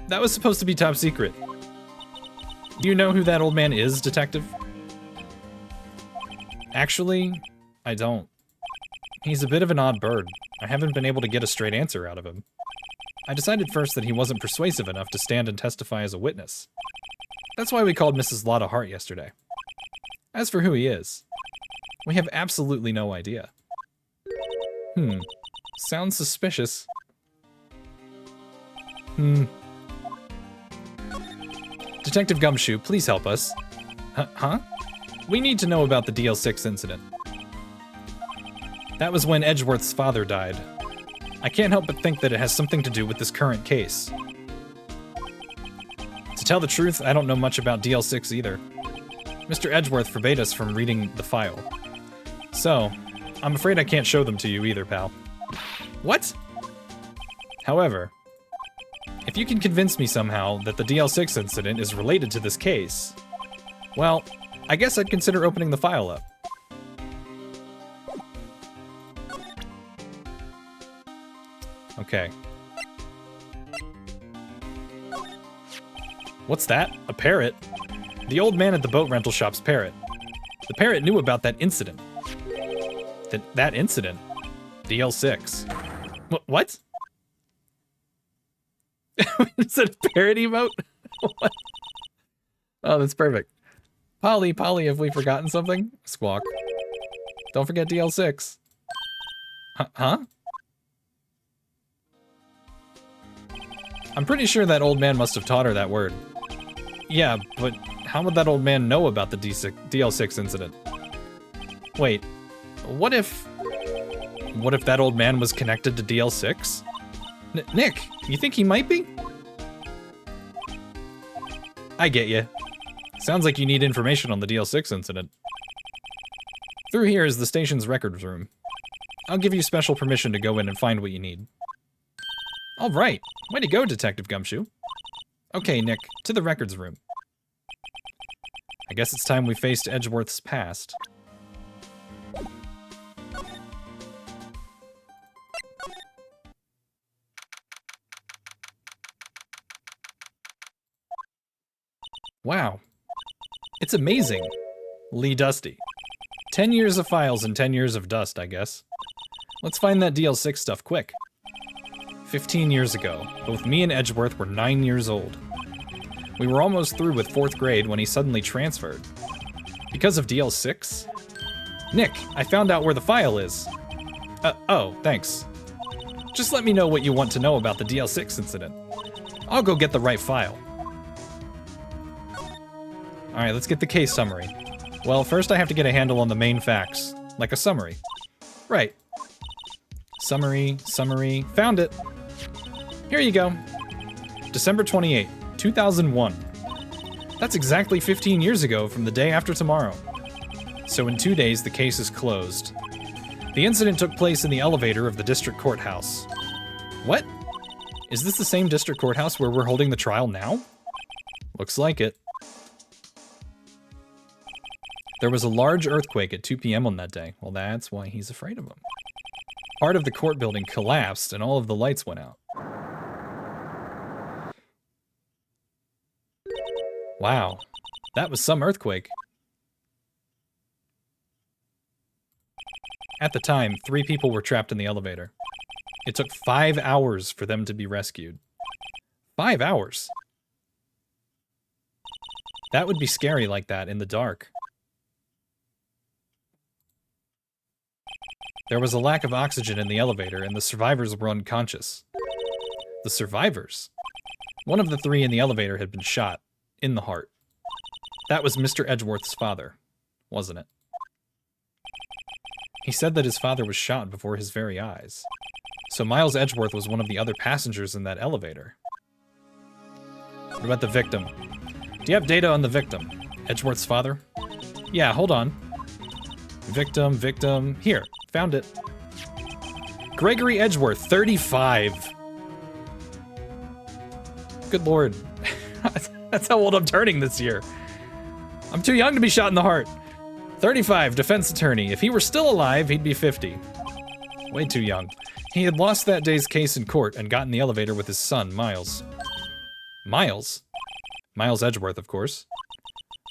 That was supposed to be top secret. Do you know who that old man is, Detective? Actually, I don't. He's a bit of an odd bird. I haven't been able to get a straight answer out of him. I decided first that he wasn't persuasive enough to stand and testify as a witness. That's why we called Mrs. Lotta Hart yesterday. As for who he is, we have absolutely no idea. Sounds suspicious. Detective Gumshoe, please help us. Huh? We need to know about the DL-6 incident. That was when Edgeworth's father died. I can't help but think that it has something to do with this current case. To tell the truth, I don't know much about DL-6 either. Mr. Edgeworth forbade us from reading the file. So, I'm afraid I can't show them to you either, pal. What? However, if you can convince me somehow that the DL-6 incident is related to this case, well, I guess I'd consider opening the file up. Okay. What's that? A parrot? The old man at the boat rental shop's parrot. The parrot knew about that incident. That incident? DL-6. What? Is that a parrot emote? What? Oh, that's perfect. Polly, have we forgotten something? Squawk. Don't forget DL-6. Huh? I'm pretty sure that old man must have taught her that word. Yeah, but how would that old man know about the DL-6 incident? Wait, what if that old man was connected to DL-6? Nick, you think he might be? I get you. Sounds like you need information on the DL-6 incident. Through here is the station's records room. I'll give you special permission to go in and find what you need. All right. Way to go, Detective Gumshoe. Okay, Nick, to the records room. I guess it's time we faced Edgeworth's past. Wow. It's amazing. Lee Dusty. 10 years of files and 10 years of dust, I guess. Let's find that DL-6 stuff quick. 15 years ago, both me and Edgeworth were 9 years old. We were almost through with 4th grade when he suddenly transferred. Because of DL-6? Nick, I found out where the file is. Oh, thanks. Just let me know what you want to know about the DL-6 incident. I'll go get the right file. Alright, let's get the case summary. Well, first I have to get a handle on the main facts, like a summary. Right. Summary, found it. Here you go. December 28, 2001. That's exactly 15 years ago from the day after tomorrow. So in 2 days, the case is closed. The incident took place in the elevator of the district courthouse. What? Is this the same district courthouse where we're holding the trial now? Looks like it. There was a large earthquake at 2 p.m. on that day. Well, that's why he's afraid of them. Part of the court building collapsed and all of the lights went out. Wow, that was some earthquake. At the time, 3 people were trapped in the elevator. It took 5 hours for them to be rescued. 5 hours? That would be scary like that in the dark. There was a lack of oxygen in the elevator and the survivors were unconscious. The survivors? One of the 3 in the elevator had been shot. In the heart. That was Mr. Edgeworth's father, wasn't it? He said that his father was shot before his very eyes. So Miles Edgeworth was one of the other passengers in that elevator. What about the victim? Do you have data on the victim? Edgeworth's father? Yeah, hold on. Victim. Here, found it. Gregory Edgeworth, 35. Good lord. That's how old I'm turning this year. I'm too young to be shot in the heart. 35, defense attorney. If he were still alive, he'd be 50. Way too young. He had lost that day's case in court and got in the elevator with his son, Miles. Miles? Miles Edgeworth, of course.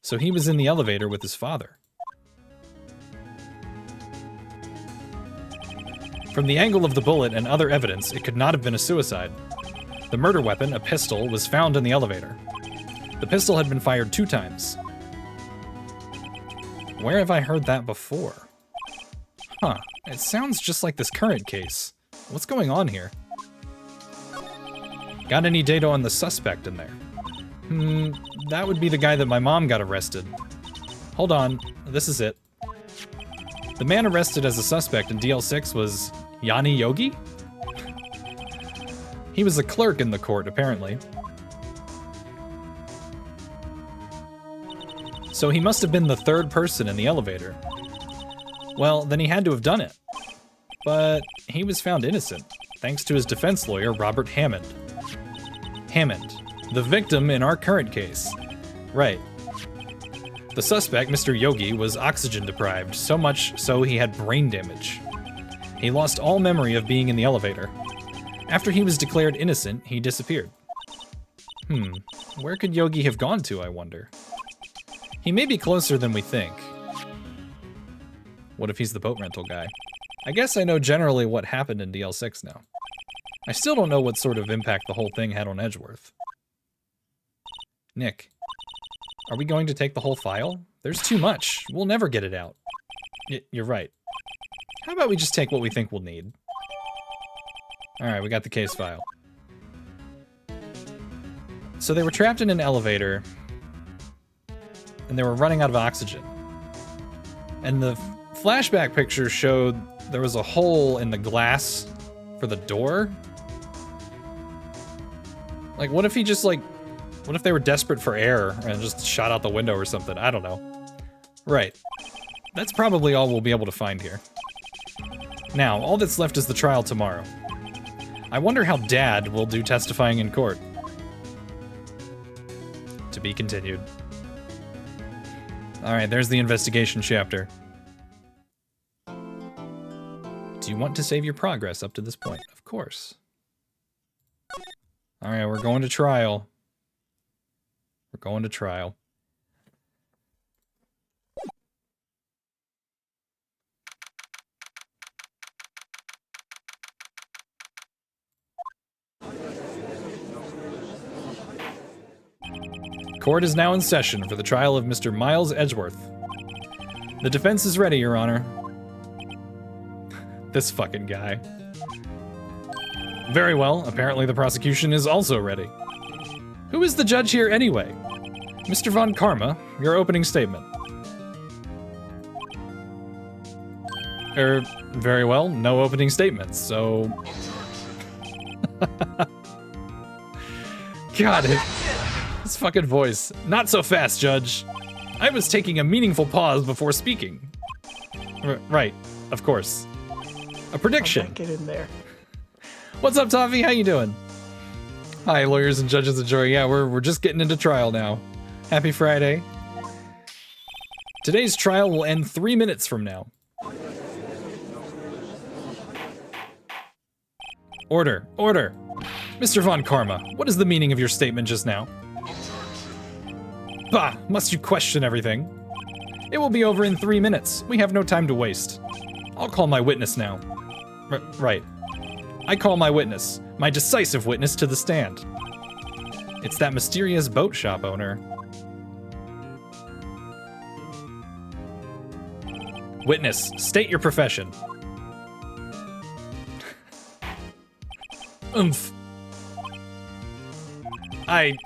So he was in the elevator with his father. From the angle of the bullet and other evidence, it could not have been a suicide. The murder weapon, a pistol, was found in the elevator. The pistol had been fired 2 times. Where have I heard that before? Huh, it sounds just like this current case. What's going on here? Got any data on the suspect in there? That would be the guy that my mom got arrested. Hold on, this is it. The man arrested as a suspect in DL-6 was Yanni Yogi? He was a clerk in the court, apparently. So he must have been the third person in the elevator. Well, then he had to have done it. But he was found innocent, thanks to his defense lawyer, Robert Hammond. Hammond, the victim in our current case. Right. The suspect, Mr. Yogi, was oxygen deprived, so much so he had brain damage. He lost all memory of being in the elevator. After he was declared innocent, he disappeared. Where could Yogi have gone to, I wonder? He may be closer than we think. What if he's the boat rental guy? I guess I know generally what happened in DL-6 now. I still don't know what sort of impact the whole thing had on Edgeworth. Nick, are we going to take the whole file? There's too much. We'll never get it out. You're right. How about we just take what we think we'll need? Alright, we got the case file. So they were trapped in an elevator, and they were running out of oxygen. And the flashback picture showed there was a hole in the glass for the door. Like, what if he just, like, what if they were desperate for air and just shot out the window or something? I don't know. Right. That's probably all we'll be able to find here. Now, all that's left is the trial tomorrow. I wonder how Dad will do testifying in court. To be continued. Alright, there's the investigation chapter. Do you want to save your progress up to this point? Of course. Alright, we're going to trial. We're going to trial. Court is now in session for the trial of Mr. Miles Edgeworth. The defense is ready, Your Honor. This fucking guy. Very well, apparently the prosecution is also ready. Who is the judge here anyway? Mr. Von Karma, your opening statement. Very well, no opening statements, so... God, his fucking voice. Not so fast, Judge. I was taking a meaningful pause before speaking. Right, of course. A prediction. Get in there. What's up, Toffee? How you doing? Hi, lawyers and judges of jury. Yeah, we're just getting into trial now. Happy Friday. Today's trial will end 3 minutes from now. Order, order. Mr. Von Karma, what is the meaning of your statement just now? Bah, must you question everything? It will be over in 3 minutes. We have no time to waste. I'll call my witness now. Right. I call my witness, my decisive witness, to the stand. It's that mysterious boat shop owner. Witness, state your profession. Oomph. I,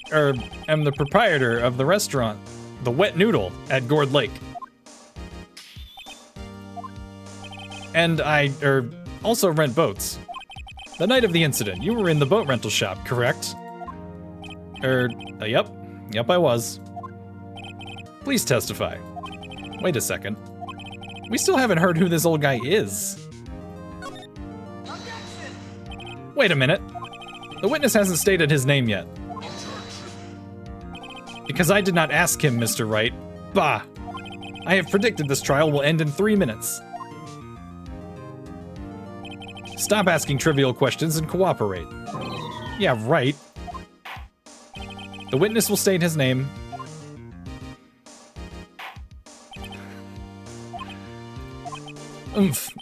am the proprietor of the restaurant, The Wet Noodle, at Gourd Lake. And I, also rent boats. The night of the incident, you were in the boat rental shop, correct? Yep. Yep, I was. Please testify. Wait a second. We still haven't heard who this old guy is. Wait a minute. The witness hasn't stated his name yet. Because I did not ask him, Mr. Wright. Bah! I have predicted this trial will end in 3 minutes. Stop asking trivial questions and cooperate. Yeah, right. The witness will state his name.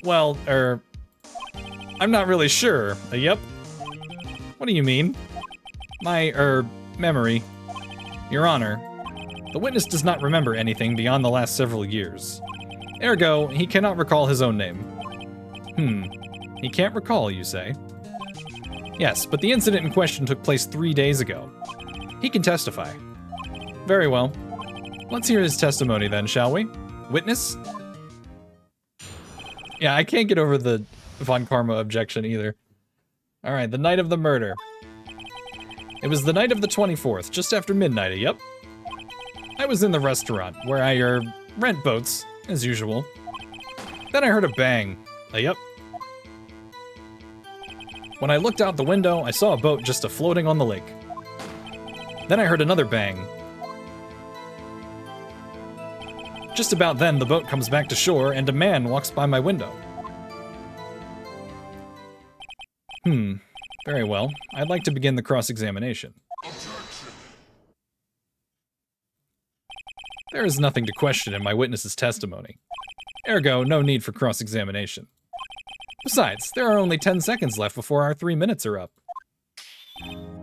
Well, I'm not really sure. Yep. What do you mean? My, memory. Your Honor, the witness does not remember anything beyond the last several years. Ergo, he cannot recall his own name. He can't recall, you say? Yes, but the incident in question took place 3 days ago. He can testify. Very well. Let's hear his testimony then, shall we? Witness? Yeah, I can't get over the Von Karma objection either. Alright, the night of the murder. It was the night of the 24th, just after midnight, yep. I was in the restaurant, where I, rent boats, as usual. Then I heard a bang. Yep. When I looked out the window, I saw a boat just floating on the lake. Then I heard another bang. Just about then, the boat comes back to shore, and a man walks by my window. Very well. I'd like to begin the cross-examination. There is nothing to question in my witness's testimony. Ergo, no need for cross-examination. Besides, there are only 10 seconds left before our 3 minutes are up.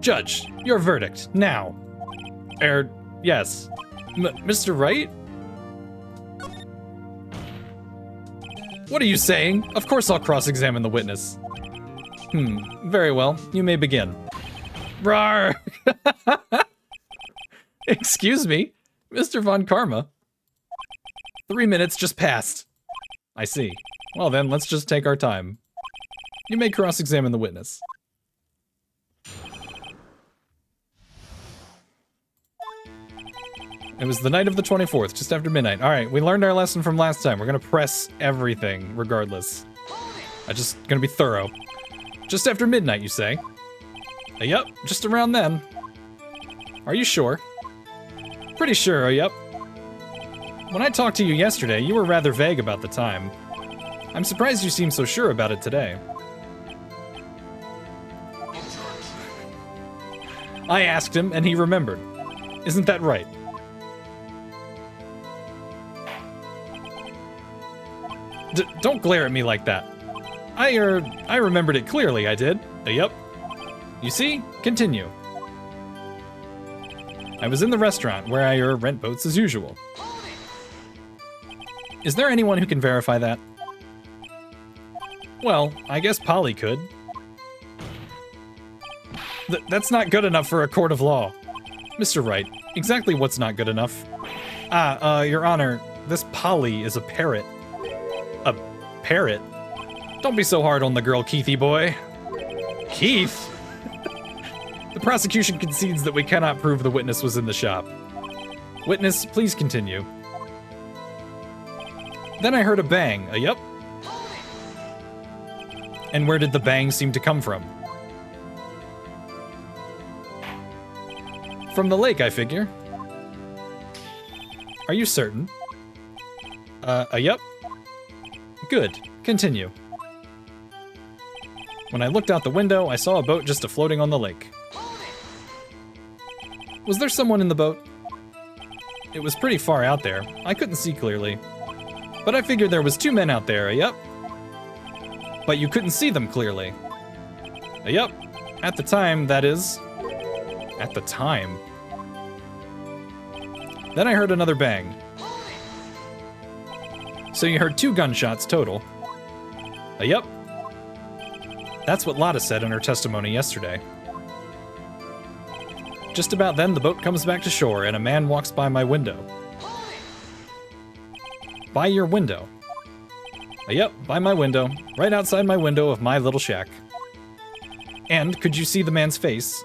Judge, your verdict, now. Yes. Mr. Wright? What are you saying? Of course I'll cross-examine the witness. Very well. You may begin. Rawr! Excuse me, Mr. Von Karma. 3 minutes just passed. I see. Well then, let's just take our time. You may cross-examine the witness. It was the night of the 24th, just after midnight. Alright, we learned our lesson from last time. We're gonna press everything, regardless. I'm just gonna be thorough. Just after midnight, you say? Yep, just around then. Are you sure? Pretty sure, yep. When I talked to you yesterday, you were rather vague about the time. I'm surprised you seem so sure about it today. I asked him, and he remembered. Isn't that right? Don't glare at me like that. I remembered it clearly, I did. Yep. You see? Continue. I was in the restaurant, where I rent boats as usual. Is there anyone who can verify that? Well, I guess Polly could. That's not good enough for a court of law. Mr. Wright, exactly what's not good enough? Your Honor, this Polly is a parrot. A parrot? Don't be so hard on the girl, Keithy boy. Keith? The prosecution concedes that we cannot prove the witness was in the shop. Witness, please continue. Then I heard a bang. Yup. And where did the bang seem to come from? From the lake, I figure. Are you certain? Yup. Good. Continue. When I looked out the window, I saw a boat just floating on the lake. Was there someone in the boat? It was pretty far out there. I couldn't see clearly. But I figured there was 2 men out there, yup. But you couldn't see them clearly. Yup. At the time, that is. At the time. Then I heard another bang. So you heard 2 gunshots total. Yup. That's what Lotta said in her testimony yesterday. Just about then, the boat comes back to shore and a man walks by my window. By your window? Yep, by my window. Right outside my window of my little shack. And could you see the man's face?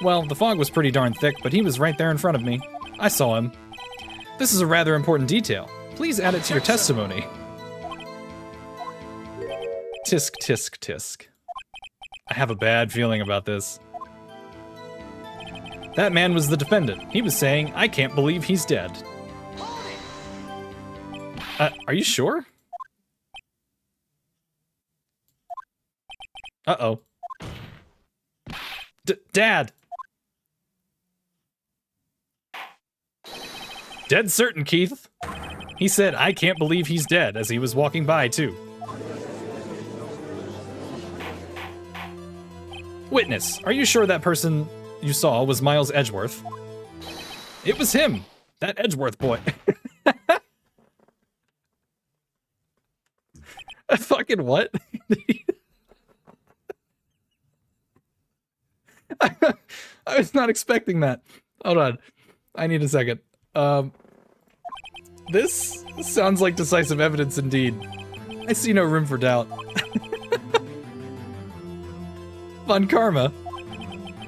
Well, the fog was pretty darn thick, but he was right there in front of me. I saw him. This is a rather important detail. Please add it to your testimony. Tisk, tisk, tisk. I have a bad feeling about this. That man was the defendant. He was saying, I can't believe he's dead. Are you sure? Uh-oh. Dad! Dead certain, Keith. He said, I can't believe he's dead, as he was walking by, too. Witness, are you sure that person you saw was Miles Edgeworth? It was him! That Edgeworth boy. Fucking what? I was not expecting that. Hold on. I need a second. This sounds like decisive evidence indeed. I see no room for doubt. Von Karma.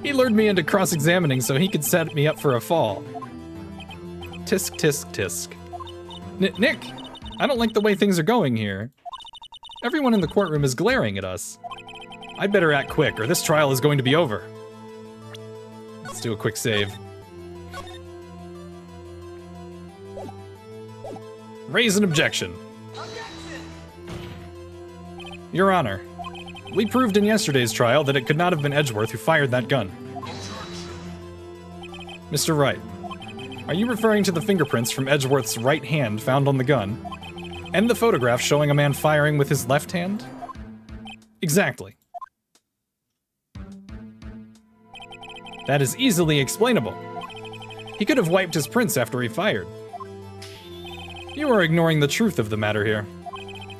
He lured me into cross-examining so he could set me up for a fall. Tisk, tisk, tisk. Nick, I don't like the way things are going here. Everyone in the courtroom is glaring at us. I'd better act quick, or this trial is going to be over. Let's do a quick save. Raise an objection. Your Honor, we proved in yesterday's trial that it could not have been Edgeworth who fired that gun. Mr. Wright, are you referring to the fingerprints from Edgeworth's right hand found on the gun, and the photograph showing a man firing with his left hand? Exactly. That is easily explainable. He could have wiped his prints after he fired. You are ignoring the truth of the matter here.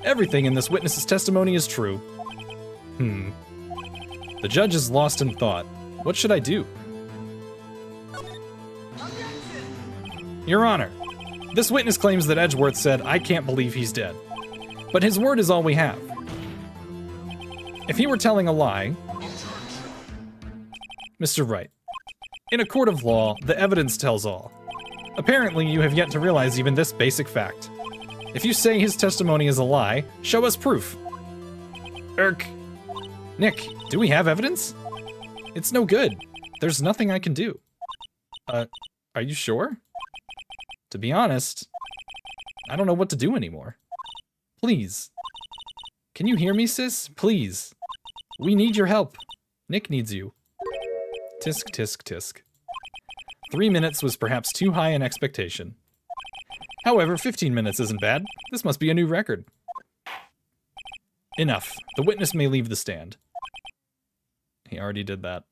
Everything in this witness's testimony is true. The judge is lost in thought. What should I do? Your Honor, this witness claims that Edgeworth said, "I can't believe he's dead." But his word is all we have. If he were telling a lie... Mr. Wright, in a court of law, the evidence tells all. Apparently, you have yet to realize even this basic fact. If you say his testimony is a lie, show us proof. Nick, do we have evidence? It's no good. There's nothing I can do. Are you sure? To be honest, I don't know what to do anymore. Please. Can you hear me, sis? Please. We need your help. Nick needs you. Tisk, tisk, tisk. 3 minutes was perhaps too high an expectation. However, 15 minutes isn't bad. This must be a new record. Enough. The witness may leave the stand. He already did that.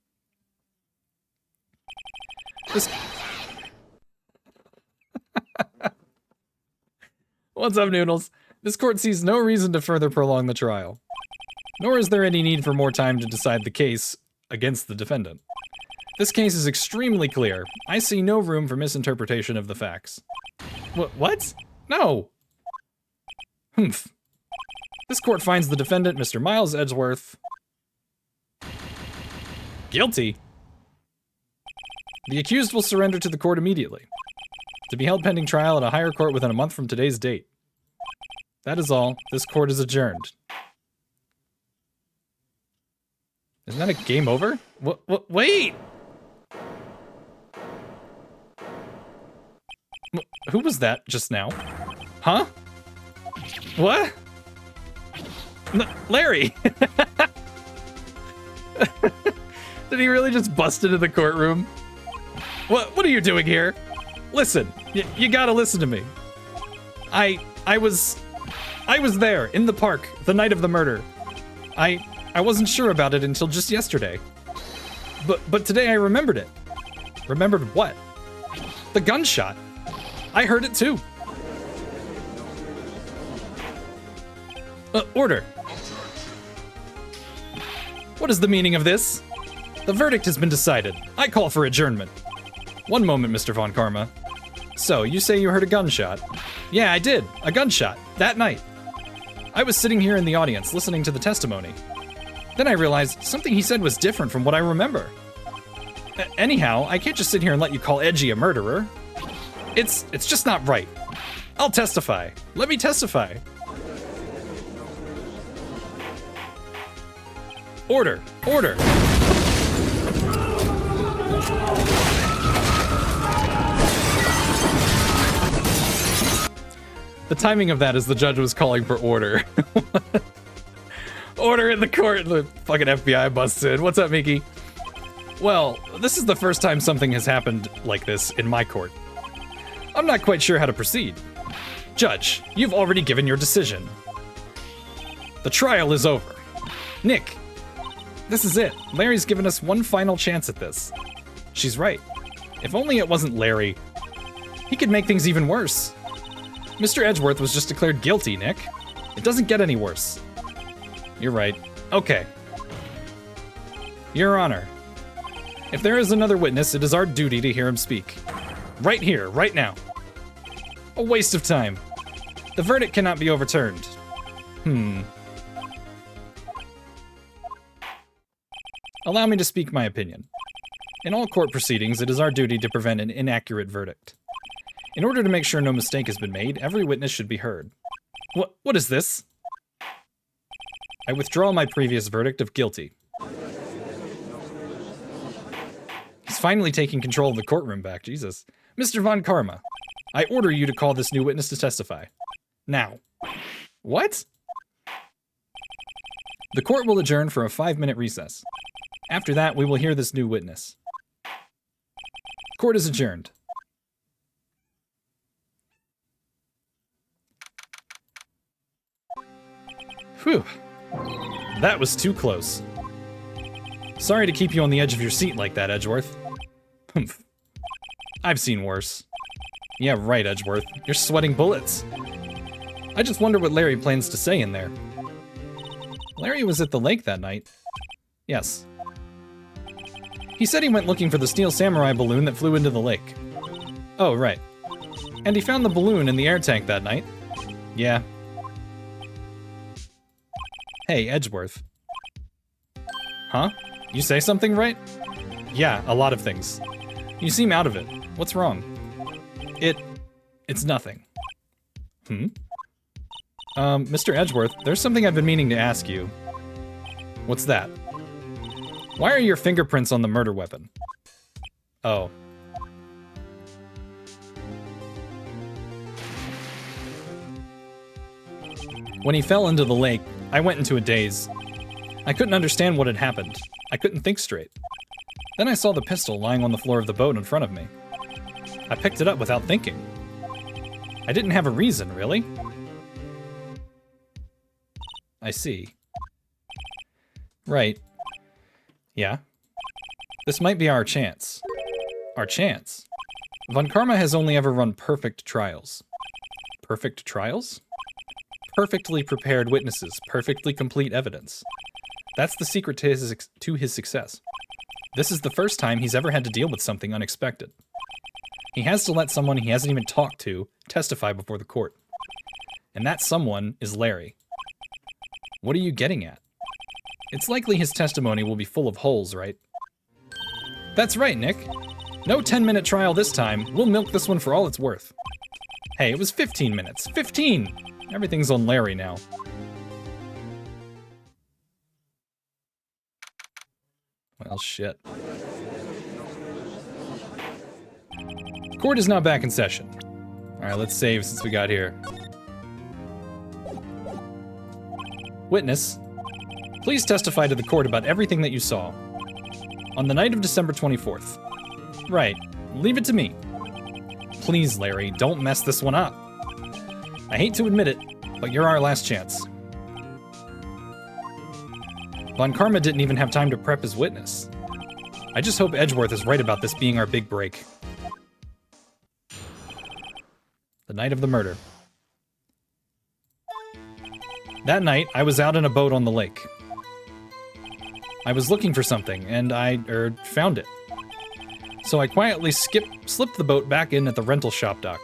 What's up, Noodles? This court sees no reason to further prolong the trial. Nor is there any need for more time to decide the case against the defendant. This case is extremely clear. I see no room for misinterpretation of the facts. What? No. Humph. This court finds the defendant, Mr. Miles Edgeworth, guilty. The accused will surrender to the court immediately, to be held pending trial at a higher court within a month from today's date. That is all. This court is adjourned. Isn't that a game over? Wait! Who was that just now? Huh? What? Larry! Did he really just bust into the courtroom? What are you doing here? Listen, you gotta listen to me. I was there in the park the night of the murder. I wasn't sure about it until just yesterday. But today I remembered it. Remembered what? The gunshot. I heard it too. Order. What is the meaning of this? The verdict has been decided. I call for adjournment. One moment, Mr. Von Karma. So, you say you heard a gunshot? Yeah, I did. A gunshot. That night. I was sitting here in the audience listening to the testimony. Then I realized something he said was different from what I remember. Anyhow, I can't just sit here and let you call Edgy a murderer. It's just not right. I'll testify. Let me testify. Order. Order. The timing of that is the judge was calling for order. Order in the court. The fucking FBI busts in. What's up, Mickey? Well, this is the first time something has happened like this in my court. I'm not quite sure how to proceed. Judge, you've already given your decision. The trial is over. Nick, this is it. Larry's given us one final chance at this. She's right. If only it wasn't Larry. He could make things even worse. Mr. Edgeworth was just declared guilty, Nick. It doesn't get any worse. You're right. Okay. Your Honor, if there is another witness, it is our duty to hear him speak. Right here, right now. A waste of time. The verdict cannot be overturned. Allow me to speak my opinion. In all court proceedings, it is our duty to prevent an inaccurate verdict. In order to make sure no mistake has been made, every witness should be heard. What is this? I withdraw my previous verdict of guilty. He's finally taking control of the courtroom back, Jesus. Mr. Von Karma, I order you to call this new witness to testify. Now. What? The court will adjourn for a 5-minute recess. After that, we will hear this new witness. Court is adjourned. Whew. That was too close. Sorry to keep you on the edge of your seat like that, Edgeworth. Humph. I've seen worse. Yeah, right, Edgeworth. You're sweating bullets. I just wonder what Larry plans to say in there. Larry was at the lake that night. Yes. He said he went looking for the Steel Samurai balloon that flew into the lake. Oh, right. And he found the balloon in the air tank that night. Yeah. Hey, Edgeworth. Huh? You say something, right? Yeah, a lot of things. You seem out of it. What's wrong? It's nothing. Mr. Edgeworth, there's something I've been meaning to ask you. What's that? Why are your fingerprints on the murder weapon? Oh. When he fell into the lake, I went into a daze. I couldn't understand what had happened. I couldn't think straight. Then I saw the pistol lying on the floor of the boat in front of me. I picked it up without thinking. I didn't have a reason, really. I see. Right. Yeah. This might be our chance. Our chance? Von Karma has only ever run perfect trials. Perfect trials? Perfectly prepared witnesses, perfectly complete evidence. That's the secret to his success. This is the first time he's ever had to deal with something unexpected. He has to let someone he hasn't even talked to testify before the court. And that someone is Larry. What are you getting at? It's likely his testimony will be full of holes, right? That's right, Nick. No 10-minute trial this time. We'll milk this one for all it's worth. Hey, it was 15 minutes. 15! Everything's on Larry now. Well, shit. Court is now back in session. Alright, let's save since we got here. Witness, please testify to the court about everything that you saw. On the night of December 24th. Right, leave it to me. Please, Larry, don't mess this one up. I hate to admit it, but you're our last chance. Von Karma didn't even have time to prep his witness. I just hope Edgeworth is right about this being our big break. The night of the murder. That night, I was out in a boat on the lake. I was looking for something, and I found it. So I quietly slipped the boat back in at the rental shop dock.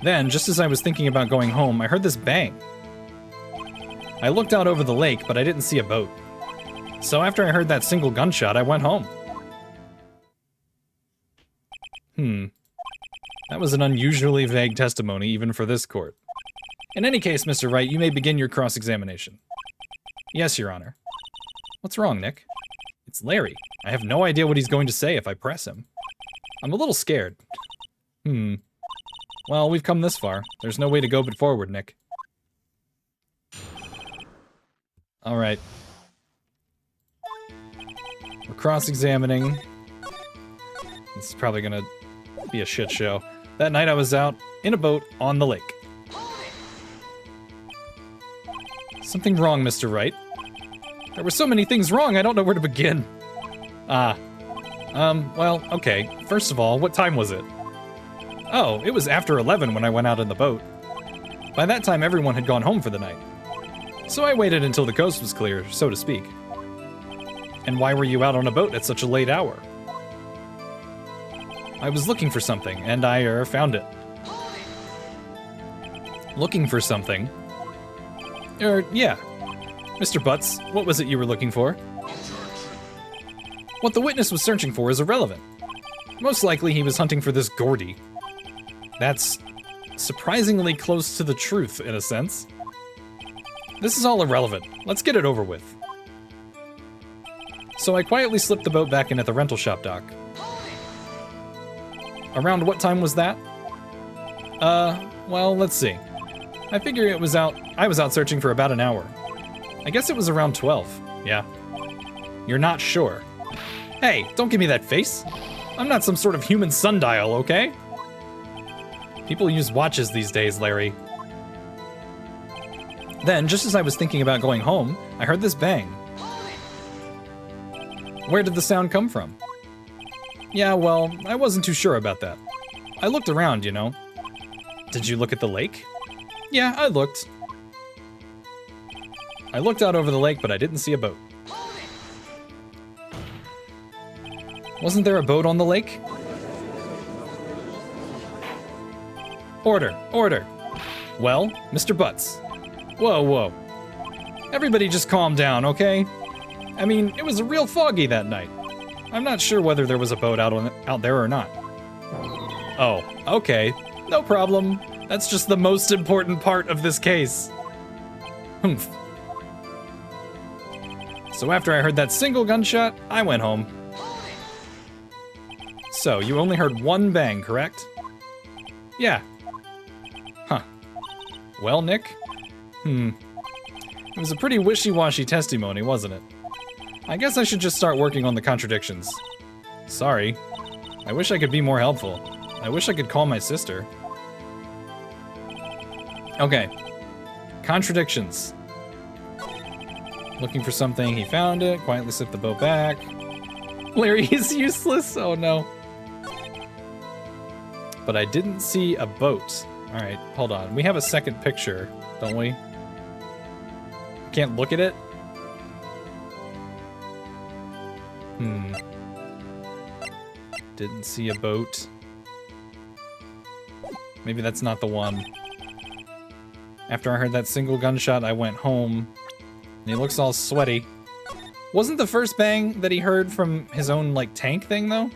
Then, just as I was thinking about going home, I heard this bang. I looked out over the lake, but I didn't see a boat. So after I heard that single gunshot, I went home. That was an unusually vague testimony, even for this court. In any case, Mr. Wright, you may begin your cross-examination. Yes, Your Honor. What's wrong, Nick? It's Larry. I have no idea what he's going to say if I press him. I'm a little scared. Well, we've come this far. There's no way to go but forward, Nick. Alright. We're cross-examining. This is probably gonna be a shit show. That night I was out in a boat on the lake. Something wrong, Mr. Wright. There were so many things wrong, I don't know where to begin. Well, okay. First of all, what time was it? Oh, it was after 11 when I went out in the boat. By that time, everyone had gone home for the night. So I waited until the coast was clear, so to speak. And why were you out on a boat at such a late hour? I was looking for something, and I, found it. Looking for something? Yeah. Mr. Butts, what was it you were looking for? What the witness was searching for is irrelevant. Most likely he was hunting for this Gordy. That's surprisingly close to the truth, in a sense. This is all irrelevant. Let's get it over with. So I quietly slipped the boat back in at the rental shop dock. Around what time was that? Well, let's see. I figure I was out searching for about an hour. I guess it was around 12, yeah. You're not sure. Hey, don't give me that face. I'm not some sort of human sundial, okay? People use watches these days, Larry. Then, just as I was thinking about going home, I heard this bang. Where did the sound come from? Yeah, well, I wasn't too sure about that. I looked around, you know. Did you look at the lake? Yeah, I looked. I looked out over the lake, but I didn't see a boat. Wasn't there a boat on the lake? Order, order. Well, Mr. Butts. Whoa, whoa. Everybody just calm down, okay? I mean, it was real foggy that night. I'm not sure whether there was a boat out there or not. Oh, okay. No problem. That's just the most important part of this case. Humph. So after I heard that single gunshot, I went home. So, you only heard one bang, correct? Yeah. Huh. Well, Nick? It was a pretty wishy-washy testimony, wasn't it? I guess I should just start working on the contradictions. Sorry. I wish I could be more helpful. I wish I could call my sister. Okay. Contradictions. Looking for something, he found it, quietly slipped the boat back. Larry is useless, oh no. But I didn't see a boat. All right, hold on. We have a second picture, don't we? Can't look at it? Didn't see a boat. Maybe that's not the one. After I heard that single gunshot, I went home. And he looks all sweaty. Wasn't the first bang that he heard from his own, like, tank thing, though?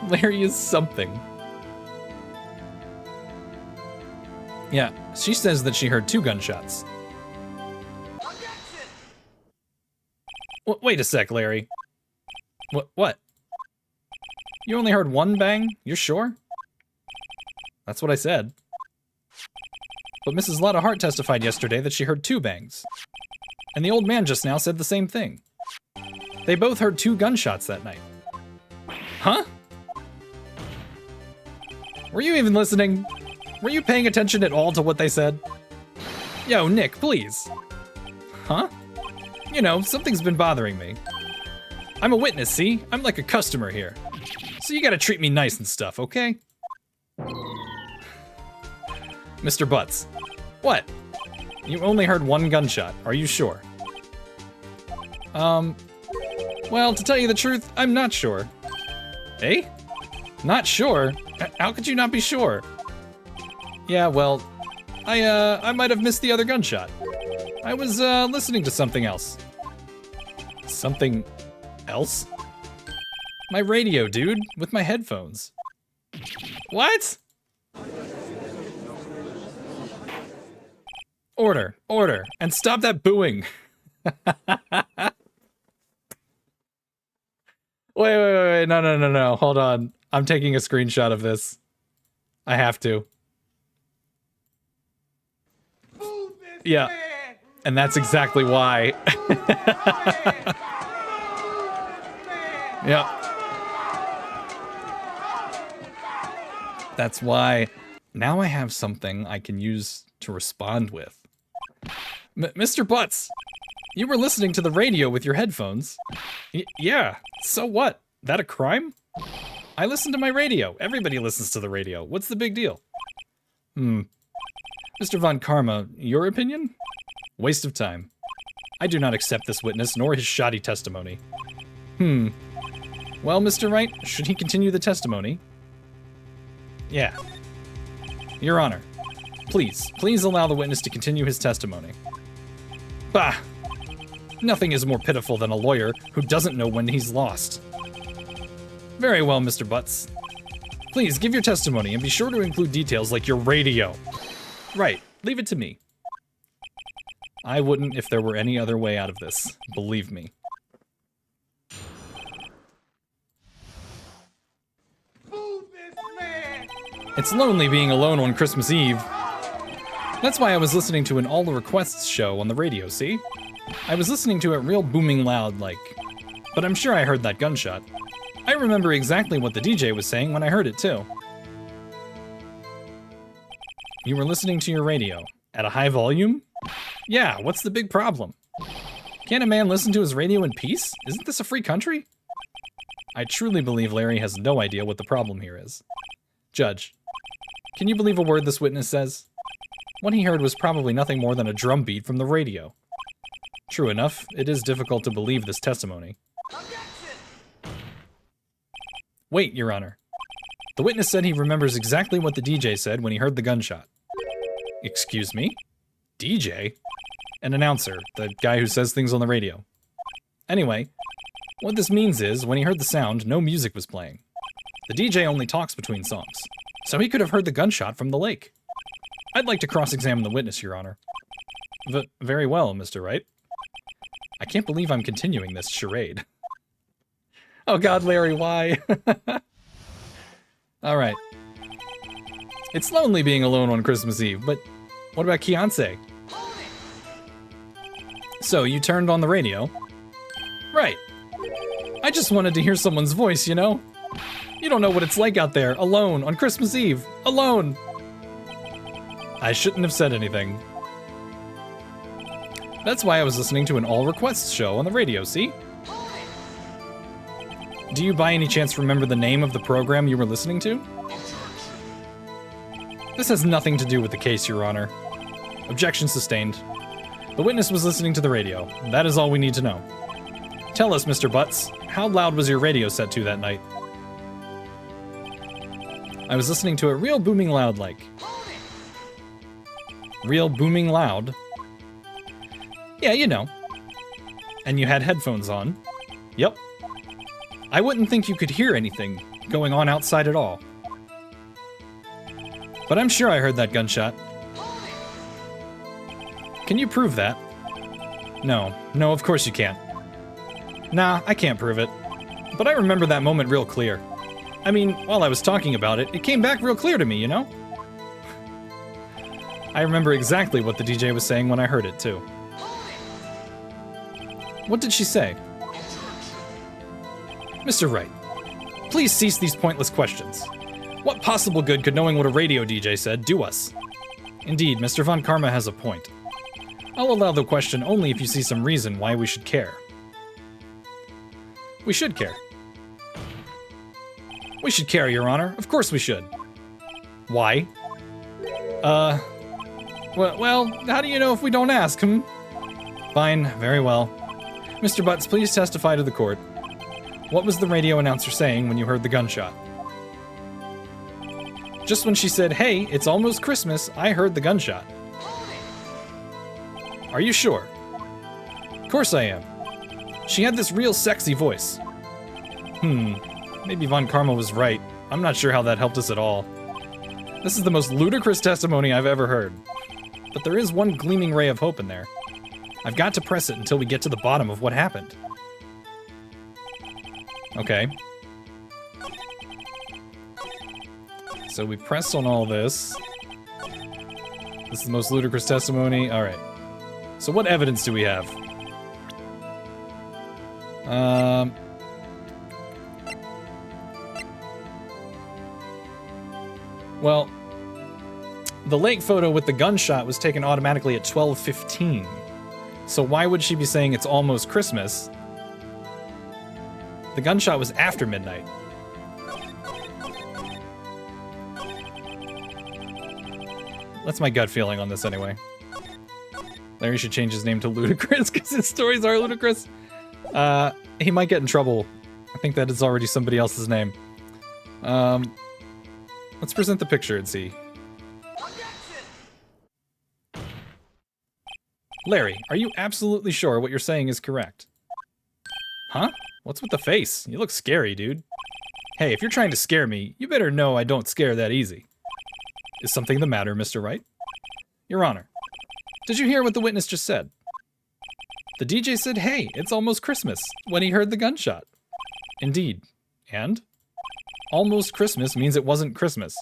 Larry is something. Yeah, she says that she heard 2 gunshots. Wait a sec, Larry. What? You only heard 1 bang? You're sure? That's what I said. But Mrs. Lotta Hart testified yesterday that she heard 2 bangs. And the old man just now said the same thing. They both heard 2 gunshots that night. Huh? Were you even listening? Were you paying attention at all to what they said? Yo, Nick, please. Huh? You know, something's been bothering me. I'm a witness, see? I'm like a customer here. So you gotta treat me nice and stuff, okay? Mr. Butts. What? You only heard 1 gunshot, are you sure? Well, to tell you the truth, I'm not sure. Eh? Not sure? How could you not be sure? Yeah, well, I might have missed the other gunshot. I was, listening to something else. Something else? My radio, dude, with my headphones. What? Order, order, and stop that booing. Wait, no, hold on. I'm taking a screenshot of this. I have to. Yeah, and that's exactly why. Yep. That's why. Now I have something I can use to respond with. Mr. Butts, you were listening to the radio with your headphones. Yeah, so what? That a crime? I listen to my radio. Everybody listens to the radio. What's the big deal? Mr. Von Karma, your opinion? Waste of time. I do not accept this witness nor his shoddy testimony. Well, Mr. Wright, should he continue the testimony? Yeah. Your Honor, please allow the witness to continue his testimony. Bah! Nothing is more pitiful than a lawyer who doesn't know when he's lost. Very well, Mr. Butts. Please give your testimony and be sure to include details like your radio. Right, leave it to me. I wouldn't if there were any other way out of this, believe me. It's lonely being alone on Christmas Eve. That's why I was listening to an All the Requests show on the radio, see? I was listening to it real booming loud like, but I'm sure I heard that gunshot. I remember exactly what the DJ was saying when I heard it too. You were listening to your radio at a high volume? Yeah, what's the big problem? Can't a man listen to his radio in peace? Isn't this a free country? I truly believe Larry has no idea what the problem here is. Judge, can you believe a word this witness says? What he heard was probably nothing more than a drum beat from the radio. True enough, it is difficult to believe this testimony. Wait, Your Honor. The witness said he remembers exactly what the DJ said when he heard the gunshot. Excuse me? DJ? An announcer, the guy who says things on the radio. Anyway, what this means is, when he heard the sound, no music was playing. The DJ only talks between songs, so he could have heard the gunshot from the lake. I'd like to cross-examine the witness, Your Honor. Very well, Mr. Wright. I can't believe I'm continuing this charade. Oh God, Larry, why? Alright. It's lonely being alone on Christmas Eve, but what about Kiance? So, you turned on the radio? Right. I just wanted to hear someone's voice, you know? You don't know what it's like out there, alone, on Christmas Eve, alone! I shouldn't have said anything. That's why I was listening to an All Requests show on the radio, see? Do you by any chance remember the name of the program you were listening to? This has nothing to do with the case, Your Honor. Objection sustained. The witness was listening to the radio. That is all we need to know. Tell us, Mr. Butts, how loud was your radio set to that night? I was listening to it real booming loud like. Real booming loud? Yeah, you know. And you had headphones on? Yep. I wouldn't think you could hear anything going on outside at all. But I'm sure I heard that gunshot. Can you prove that? No, of course you can't. Nah, I can't prove it. But I remember that moment real clear. I mean, while I was talking about it, it came back real clear to me, you know? I remember exactly what the DJ was saying when I heard it, too. What did she say? Mr. Wright, please cease these pointless questions. What possible good could knowing what a radio DJ said do us? Indeed, Mr. Von Karma has a point. I'll allow the question only if you see some reason why we should care. We should care. We should care, Your Honor. Of course we should. Why? Well, how do you know if we don't ask, hmm? Fine, very well. Mr. Butts, please testify to the court. What was the radio announcer saying when you heard the gunshot? Just when she said, hey, it's almost Christmas, I heard the gunshot. Are you sure? Of course I am. She had this real sexy voice. Maybe Von Karma was right. I'm not sure how that helped us at all. This is the most ludicrous testimony I've ever heard. But there is one gleaming ray of hope in there. I've got to press it until we get to the bottom of what happened. Okay. So we press on all this. This is the most ludicrous testimony. Alright. So what evidence do we have? Well, the lake photo with the gunshot was taken automatically at 12:15. So why would she be saying it's almost Christmas? The gunshot was after midnight. That's my gut feeling on this anyway. Larry should change his name to Ludicrous because his stories are ludicrous. He might get in trouble. I think that is already somebody else's name. Let's present the picture and see. Larry, are you absolutely sure what you're saying is correct? Huh? What's with the face? You look scary, dude. Hey, if you're trying to scare me, you better know I don't scare that easy. Is something the matter, Mr. Wright? Your Honor, did you hear what the witness just said? The DJ said, hey, it's almost Christmas, when he heard the gunshot. Indeed. And? Almost Christmas means it wasn't Christmas.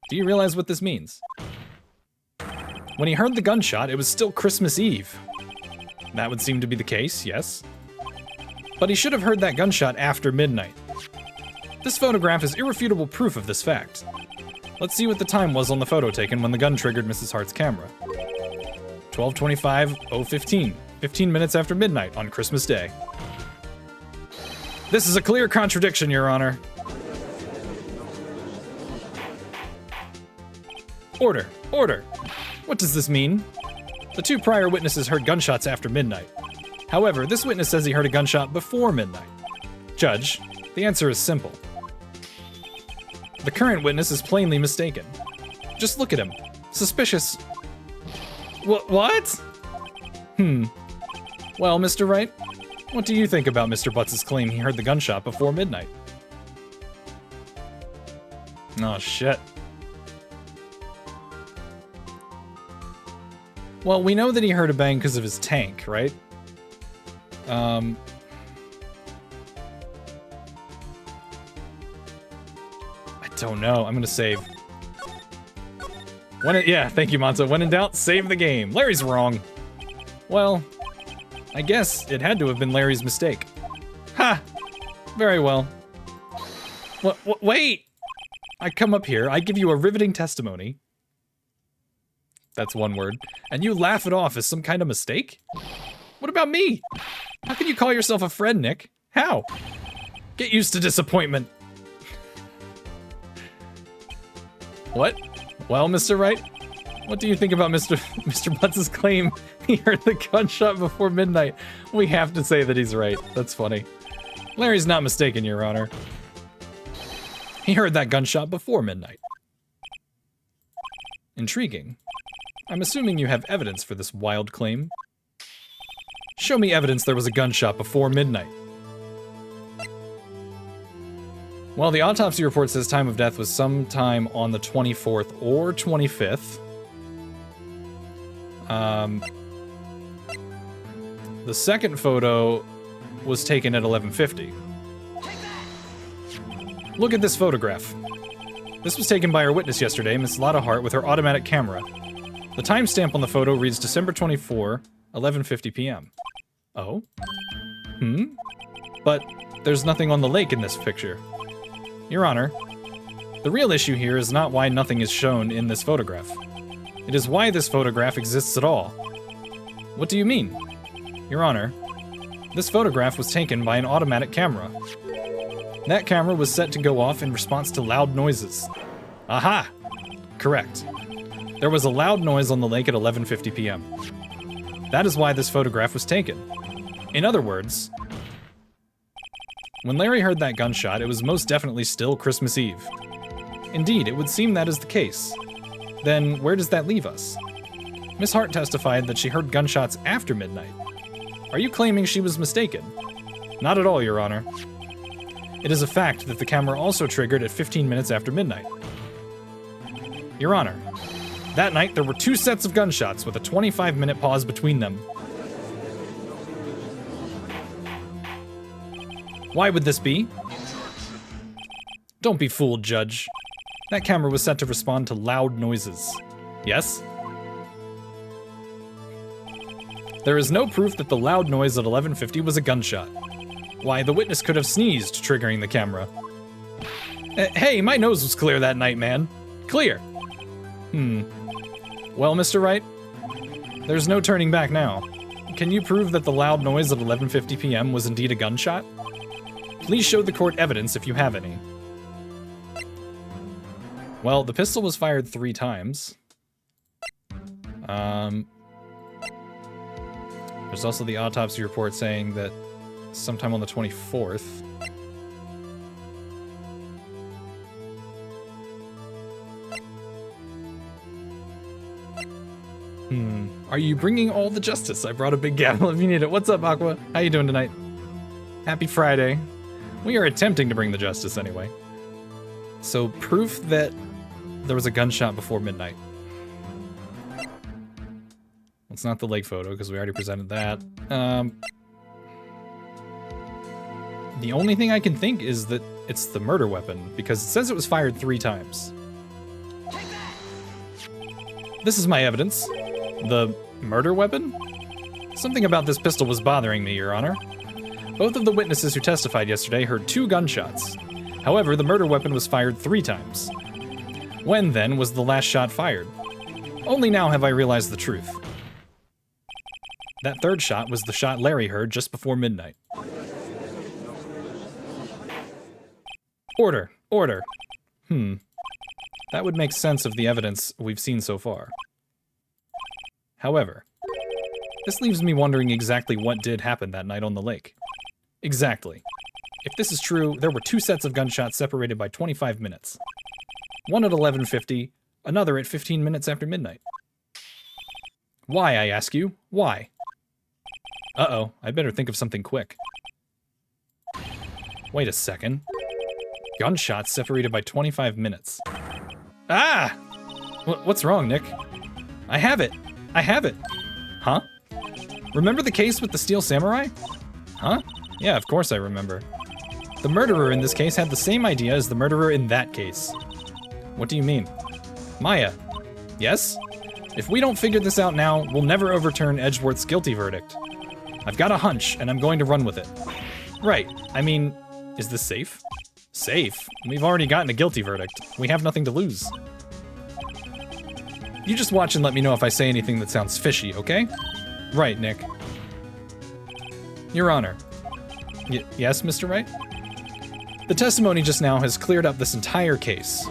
Do you realize what this means? When he heard the gunshot, it was still Christmas Eve. That would seem to be the case, yes. But he should have heard that gunshot after midnight. This photograph is irrefutable proof of this fact. Let's see what the time was on the photo taken when the gun triggered Mrs. Hart's camera. 12:25:015, 15 minutes after midnight on Christmas Day. This is a clear contradiction, Your Honor. Order, order. What does this mean? The two prior witnesses heard gunshots after midnight. However, this witness says he heard a gunshot before midnight. Judge, the answer is simple. The current witness is plainly mistaken. Just look at him. Suspicious. What? Well, Mr. Wright, what do you think about Mr. Butts' claim he heard the gunshot before midnight? Oh, shit. Well, we know that he heard a bang because of his tank, right? I don't know. I'm gonna save. Yeah, thank you, Monza. When in doubt, save the game. Larry's wrong. Well, I guess it had to have been Larry's mistake. Ha! Very well. Wait! I come up here, I give you a riveting testimony. That's one word. And you laugh it off as some kind of mistake? What about me? How can you call yourself a friend, Nick? How? Get used to disappointment. What? Well, Mr. Wright, what do you think about Mr. Butts' claim he heard the gunshot before midnight? We have to say that he's right. That's funny. Larry's not mistaken, Your Honor. He heard that gunshot before midnight. Intriguing. I'm assuming you have evidence for this wild claim. Show me evidence there was a gunshot before midnight. Well, the autopsy report says time of death was sometime on the 24th or 25th. The second photo was taken at 11:50. Look at this photograph. This was taken by our witness yesterday, Miss Lotta Hart, with her automatic camera. The timestamp on the photo reads December 24, 11:50 p.m. Oh? But there's nothing on the lake in this picture. Your Honor, the real issue here is not why nothing is shown in this photograph. It is why this photograph exists at all. What do you mean? Your Honor, this photograph was taken by an automatic camera. That camera was set to go off in response to loud noises. Aha! Correct. There was a loud noise on the lake at 11:50 p.m. That is why this photograph was taken. In other words, when Larry heard that gunshot, it was most definitely still Christmas Eve. Indeed, it would seem that is the case. Then where does that leave us? Miss Hart testified that she heard gunshots after midnight. Are you claiming she was mistaken? Not at all, Your Honor. It is a fact that the camera also triggered at 15 minutes after midnight. Your Honor, that night there were two sets of gunshots with a 25-minute pause between them. Why would this be? Don't be fooled, Judge. That camera was set to respond to loud noises. Yes? There is no proof that the loud noise at 11:50 was a gunshot. Why, the witness could have sneezed, triggering the camera. Hey, my nose was clear that night, man. Clear. Well, Mr. Wright, there's no turning back now. Can you prove that the loud noise at 11:50 p.m. was indeed a gunshot? Please show the court evidence if you have any. Well, the pistol was fired 3 times. There's also the autopsy report saying that sometime on the 24th. Are you bringing all the justice? I brought a big gavel if you need it. What's up, Aqua? How you doing tonight? Happy Friday. We are attempting to bring the justice anyway. So proof that there was a gunshot before midnight. It's not the lake photo because we already presented that. The only thing I can think is that it's the murder weapon because it says it was fired 3 times. This is my evidence. The murder weapon? Something about this pistol was bothering me, Your Honor. Both of the witnesses who testified yesterday heard 2 gunshots. However, the murder weapon was fired 3 times. When, then, was the last shot fired? Only now have I realized the truth. That 3rd shot was the shot Larry heard just before midnight. Order. Order. That would make sense of the evidence we've seen so far. However, this leaves me wondering exactly what did happen that night on the lake. Exactly. If this is true, there were 2 sets of gunshots separated by 25 minutes. One at 11:50, another at 15 minutes after midnight. Why, I ask you? Why? Uh-oh, I'd better think of something quick. Wait a second. Gunshots separated by 25 minutes. Ah! What's wrong, Nick? I have it! I have it! Huh? Remember the case with the Steel Samurai? Huh? Yeah, of course I remember. The murderer in this case had the same idea as the murderer in that case. What do you mean? Maya. Yes? If we don't figure this out now, we'll never overturn Edgeworth's guilty verdict. I've got a hunch, and I'm going to run with it. Right. I mean, is this safe? Safe? We've already gotten a guilty verdict. We have nothing to lose. You just watch and let me know if I say anything that sounds fishy, okay? Right, Nick. Your Honor. Yes, Mr. Wright? The testimony just now has cleared up this entire case.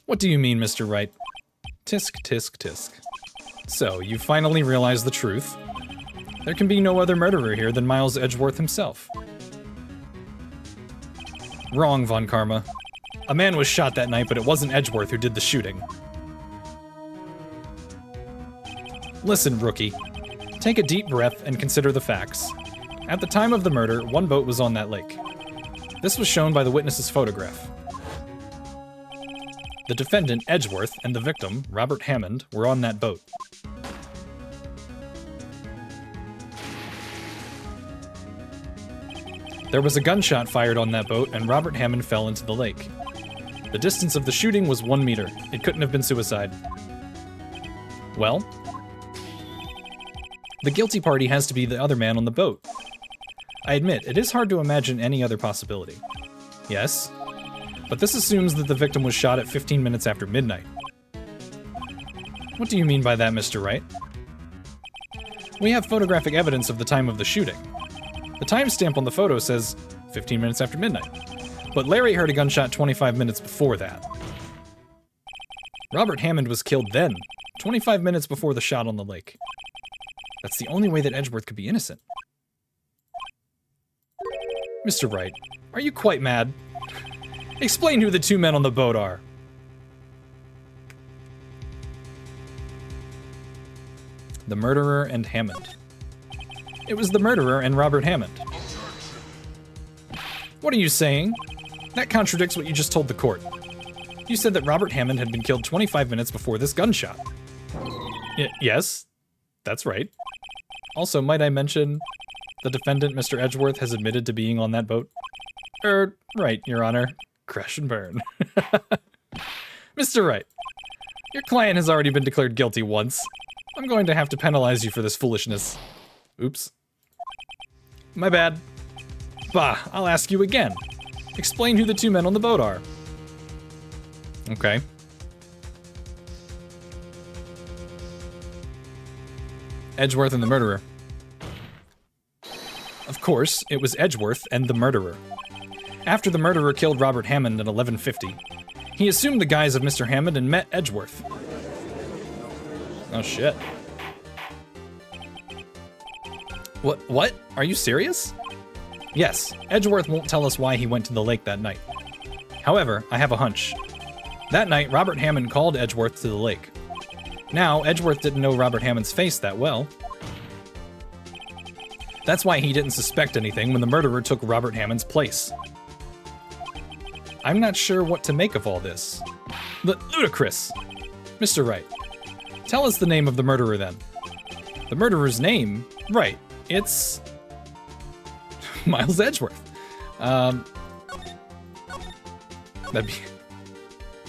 What do you mean, Mr. Wright? Tisk, tisk, tisk. So, you finally realized the truth. There can be no other murderer here than Miles Edgeworth himself. Wrong, Von Karma. A man was shot that night, but it wasn't Edgeworth who did the shooting. Listen, rookie. Take a deep breath and consider the facts. At the time of the murder, 1 boat was on that lake. This was shown by the witness's photograph. The defendant, Edgeworth, and the victim, Robert Hammond, were on that boat. There was a gunshot fired on that boat, and Robert Hammond fell into the lake. The distance of the shooting was 1 meter. It couldn't have been suicide. Well, the guilty party has to be the other man on the boat. I admit, it is hard to imagine any other possibility. Yes, but this assumes that the victim was shot at 15 minutes after midnight. What do you mean by that, Mr. Wright? We have photographic evidence of the time of the shooting. The timestamp on the photo says 15 minutes after midnight, but Larry heard a gunshot 25 minutes before that. Robert Hammond was killed then, 25 minutes before the shot on the lake. That's the only way that Edgeworth could be innocent. Mr. Wright, are you quite mad? Explain who the 2 men on the boat are. The murderer and Hammond. It was the murderer and Robert Hammond. What are you saying? That contradicts what you just told the court. You said that Robert Hammond had been killed 25 minutes before this gunshot. Yes, that's right. Also, might I mention, the defendant, Mr. Edgeworth, has admitted to being on that boat? Right, Your Honor. Crash and burn. Mr. Wright, your client has already been declared guilty once. I'm going to have to penalize you for this foolishness. Oops. My bad. Bah, I'll ask you again. Explain who the 2 men on the boat are. Okay. Edgeworth and the murderer. Of course, it was Edgeworth and the murderer. After the murderer killed Robert Hammond at 11:50, he assumed the guise of Mr. Hammond and met Edgeworth. Oh shit. What? Are you serious? Yes, Edgeworth won't tell us why he went to the lake that night. However, I have a hunch. That night, Robert Hammond called Edgeworth to the lake. Now, Edgeworth didn't know Robert Hammond's face that well. That's why he didn't suspect anything when the murderer took Robert Hammond's place. I'm not sure what to make of all this. Ludicrous! Mr. Wright, tell us the name of the murderer then. The murderer's name? Right, it's... Miles Edgeworth. That'd be...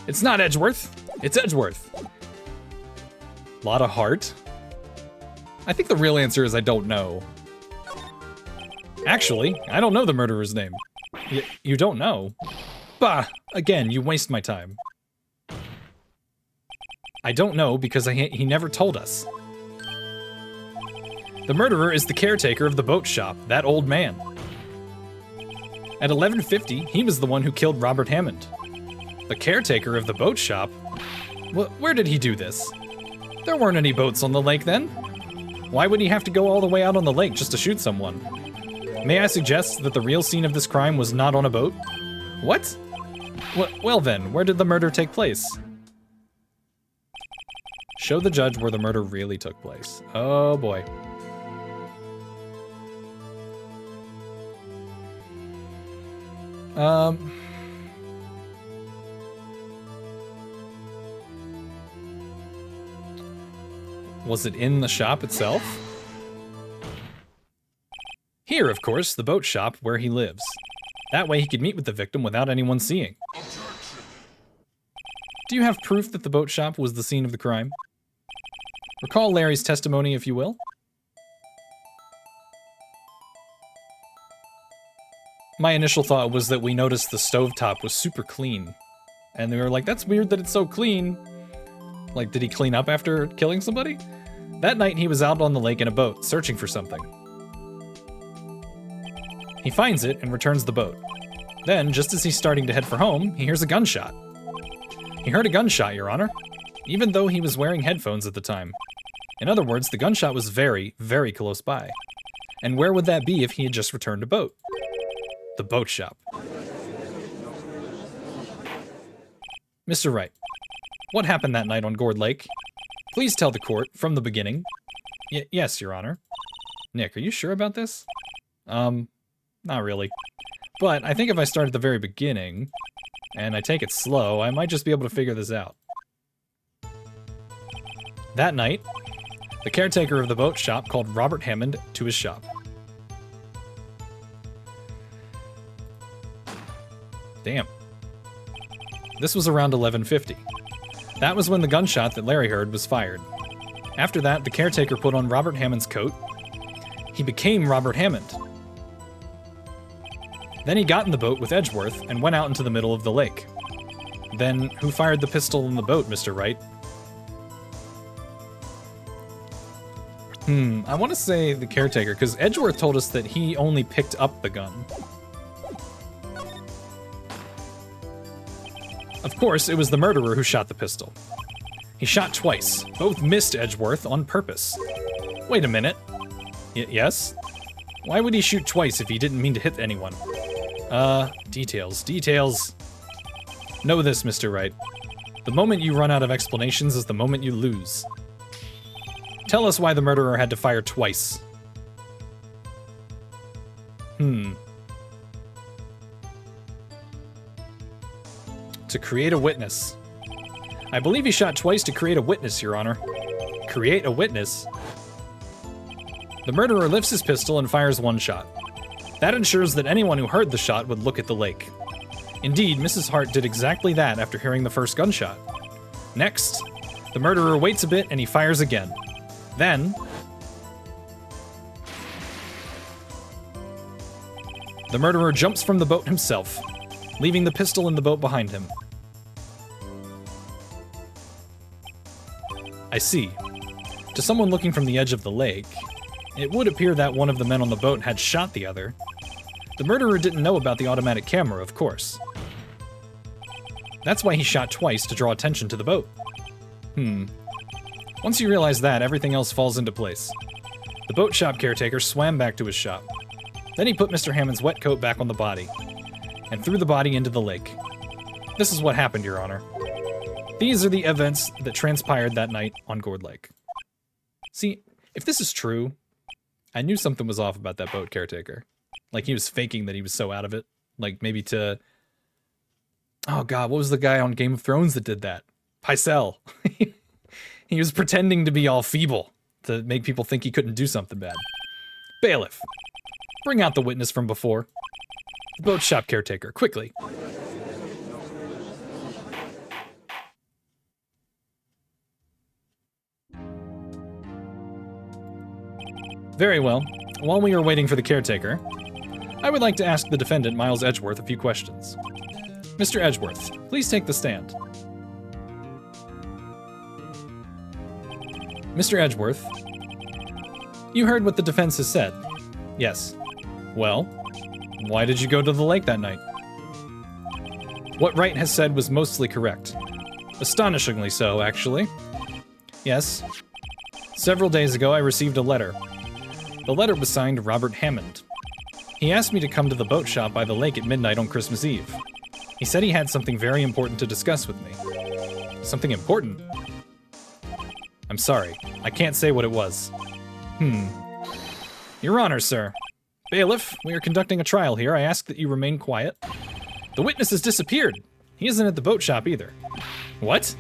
It's not Edgeworth, it's Edgeworth. Lot of heart. I think the real answer is I don't know. Actually, I don't know the murderer's name. You don't know? Bah! Again, you waste my time. I don't know because he never told us. The murderer is the caretaker of the boat shop, that old man. At 11:50, he was the one who killed Robert Hammond. The caretaker of the boat shop? Where did he do this? There weren't any boats on the lake then. Why would he have to go all the way out on the lake just to shoot someone? May I suggest that the real scene of this crime was not on a boat? What? Well then, where did the murder take place? Show the judge where the murder really took place. Oh boy. Was it in the shop itself? Here, of course, the boat shop where he lives. That way he could meet with the victim without anyone seeing. Do you have proof that the boat shop was the scene of the crime? Recall Larry's testimony, if you will. My initial thought was that we noticed the stovetop was super clean. And they were like, that's weird that it's so clean. Like, did he clean up after killing somebody? That night he was out on the lake in a boat, searching for something. He finds it and returns the boat. Then, just as he's starting to head for home, he hears a gunshot. He heard a gunshot, Your Honor, even though he was wearing headphones at the time. In other words, the gunshot was very, very close by. And where would that be if he had just returned a boat? The boat shop. Mr. Wright, what happened that night on Gourd Lake? Please tell the court from the beginning. Yes, Your Honor. Nick, are you sure about this? Not really. But I think if I start at the very beginning, and I take it slow, I might just be able to figure this out. That night, the caretaker of the boat shop called Robert Hammond to his shop. Damn. This was around 11:50. That was when the gunshot that Larry heard was fired. After that, the caretaker put on Robert Hammond's coat. He became Robert Hammond. Then he got in the boat with Edgeworth and went out into the middle of the lake. Then, who fired the pistol in the boat, Mr. Wright? I want to say the caretaker, because Edgeworth told us that he only picked up the gun. Of course, it was the murderer who shot the pistol. He shot twice. Both missed Edgeworth on purpose. Wait a minute. Yes? Why would he shoot twice if he didn't mean to hit anyone? Details. Know this, Mr. Wright. The moment you run out of explanations is the moment you lose. Tell us why the murderer had to fire twice. To create a witness. I believe he shot twice to create a witness, Your Honor. Create a witness? The murderer lifts his pistol and fires one shot. That ensures that anyone who heard the shot would look at the lake. Indeed, Mrs. Hart did exactly that after hearing the first gunshot. Next, the murderer waits a bit and he fires again. Then, the murderer jumps from the boat himself, leaving the pistol in the boat behind him. I see. To someone looking from the edge of the lake, it would appear that one of the men on the boat had shot the other. The murderer didn't know about the automatic camera, of course. That's why he shot twice to draw attention to the boat. Once you realize that, everything else falls into place. The boat shop caretaker swam back to his shop. Then he put Mr. Hammond's wet coat back on the body, and threw the body into the lake. This is what happened, Your Honor. These are the events that transpired that night on Gourd Lake. See, if this is true, I knew something was off about that boat caretaker. Like, he was faking that he was so out of it. Like, maybe to... Oh, God, what was the guy on Game of Thrones that did that? Pycelle. He was pretending to be all feeble to make people think he couldn't do something bad. Bailiff, bring out the witness from before. The boat shop caretaker, quickly. Very well. While we are waiting for the caretaker, I would like to ask the defendant, Miles Edgeworth, a few questions. Mr. Edgeworth, please take the stand. Mr. Edgeworth, you heard what the defense has said. Yes. Well, why did you go to the lake that night? What Wright has said was mostly correct. Astonishingly so, actually. Yes. Several days ago, I received a letter. The letter was signed Robert Hammond. He asked me to come to the boat shop by the lake at midnight on Christmas Eve. He said he had something very important to discuss with me. Something important? I'm sorry, I can't say what it was. Your Honor, sir. Bailiff, we are conducting a trial here. I ask that you remain quiet. The witness has disappeared. He isn't at the boat shop either. What?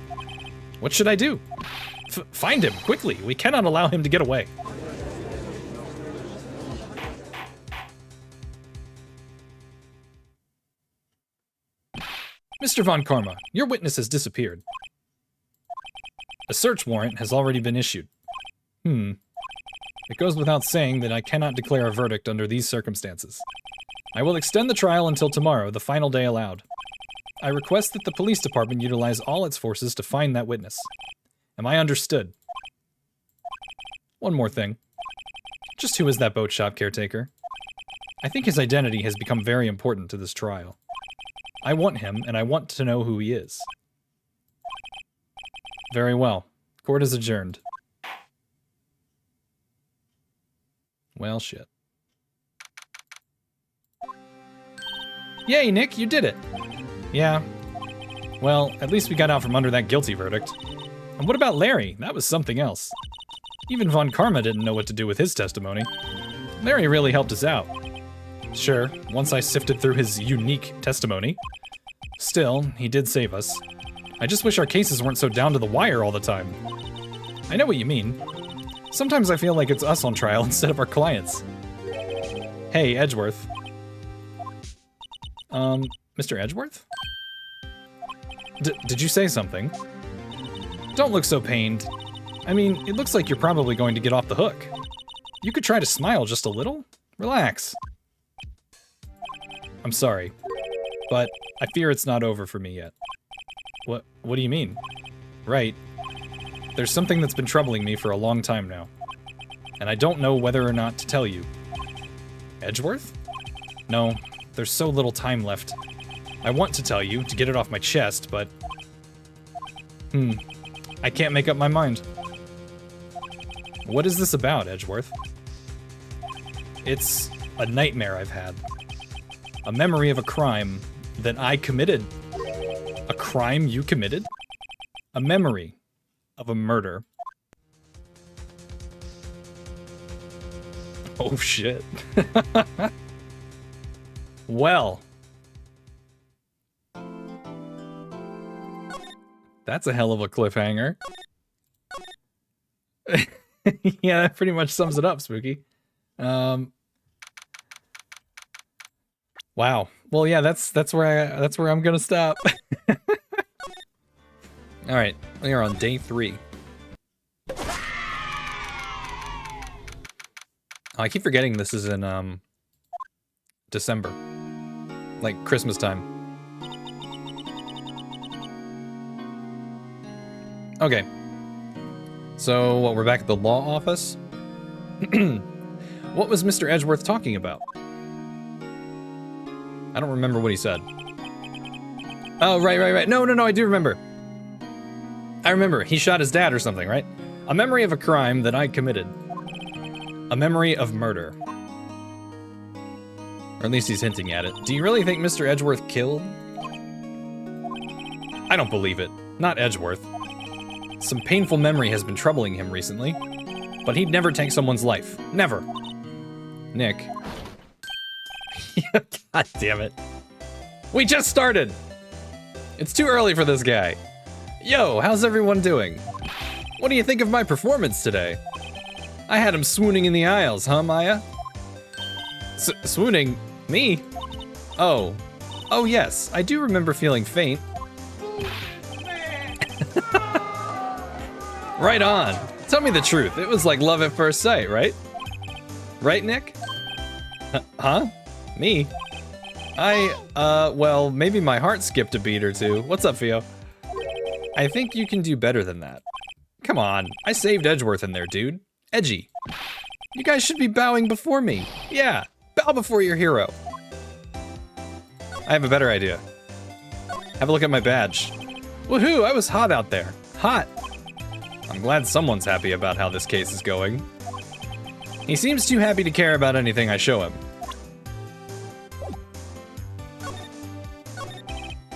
What should I do? Find him, quickly. We cannot allow him to get away. Mr. Von Karma, your witness has disappeared. A search warrant has already been issued. It goes without saying that I cannot declare a verdict under these circumstances. I will extend the trial until tomorrow, the final day allowed. I request that the police department utilize all its forces to find that witness. Am I understood? One more thing. Just who is that boat shop caretaker? I think his identity has become very important to this trial. I want him, and I want to know who he is. Very well. Court is adjourned. Well, shit. Yay, Nick, you did it! Yeah. Well, at least we got out from under that guilty verdict. And what about Larry? That was something else. Even Von Karma didn't know what to do with his testimony. Larry really helped us out. Sure, once I sifted through his unique testimony. Still, he did save us. I just wish our cases weren't so down to the wire all the time. I know what you mean. Sometimes I feel like it's us on trial instead of our clients. Hey, Edgeworth. Mr. Edgeworth? Did you say something? Don't look so pained. I mean, it looks like you're probably going to get off the hook. You could try to smile just a little. Relax. I'm sorry, but I fear it's not over for me yet. What do you mean? Right. There's something that's been troubling me for a long time now. And I don't know whether or not to tell you. Edgeworth? No, there's so little time left. I want to tell you, to get it off my chest, but... I can't make up my mind. What is this about, Edgeworth? It's a nightmare I've had. A memory of a crime that I committed. A crime you committed? A memory of a murder. Oh shit. Well. That's a hell of a cliffhanger. Yeah, that pretty much sums it up, Spooky. Wow. Well, yeah, that's where I'm gonna stop. All right, we are on day 3. Oh, I keep forgetting this is in December, like Christmas time. Okay. So, what, we're back at the law office? What was Mr. Edgeworth talking about? I don't remember what he said. Oh, right. No, I do remember. I remember. He shot his dad or something, right? A memory of a crime that I committed. A memory of murder. Or at least he's hinting at it. Do you really think Mr. Edgeworth killed? I don't believe it. Not Edgeworth. Some painful memory has been troubling him recently. But he'd never take someone's life. Never. Nick. God damn it. We just started! It's too early for this guy. Yo, how's everyone doing? What do you think of my performance today? I had him swooning in the aisles, huh, Maya? Swooning? Me? Oh. Oh yes, I do remember feeling faint. Right on. Tell me the truth. It was like love at first sight, right? Right, Nick? Huh? Me? Well, maybe my heart skipped a beat or two. What's up, Theo? I think you can do better than that. Come on, I saved Edgeworth in there, dude. Edgy. You guys should be bowing before me. Yeah, bow before your hero. I have a better idea. Have a look at my badge. Woohoo, I was hot out there. Hot. I'm glad someone's happy about how this case is going. He seems too happy to care about anything I show him.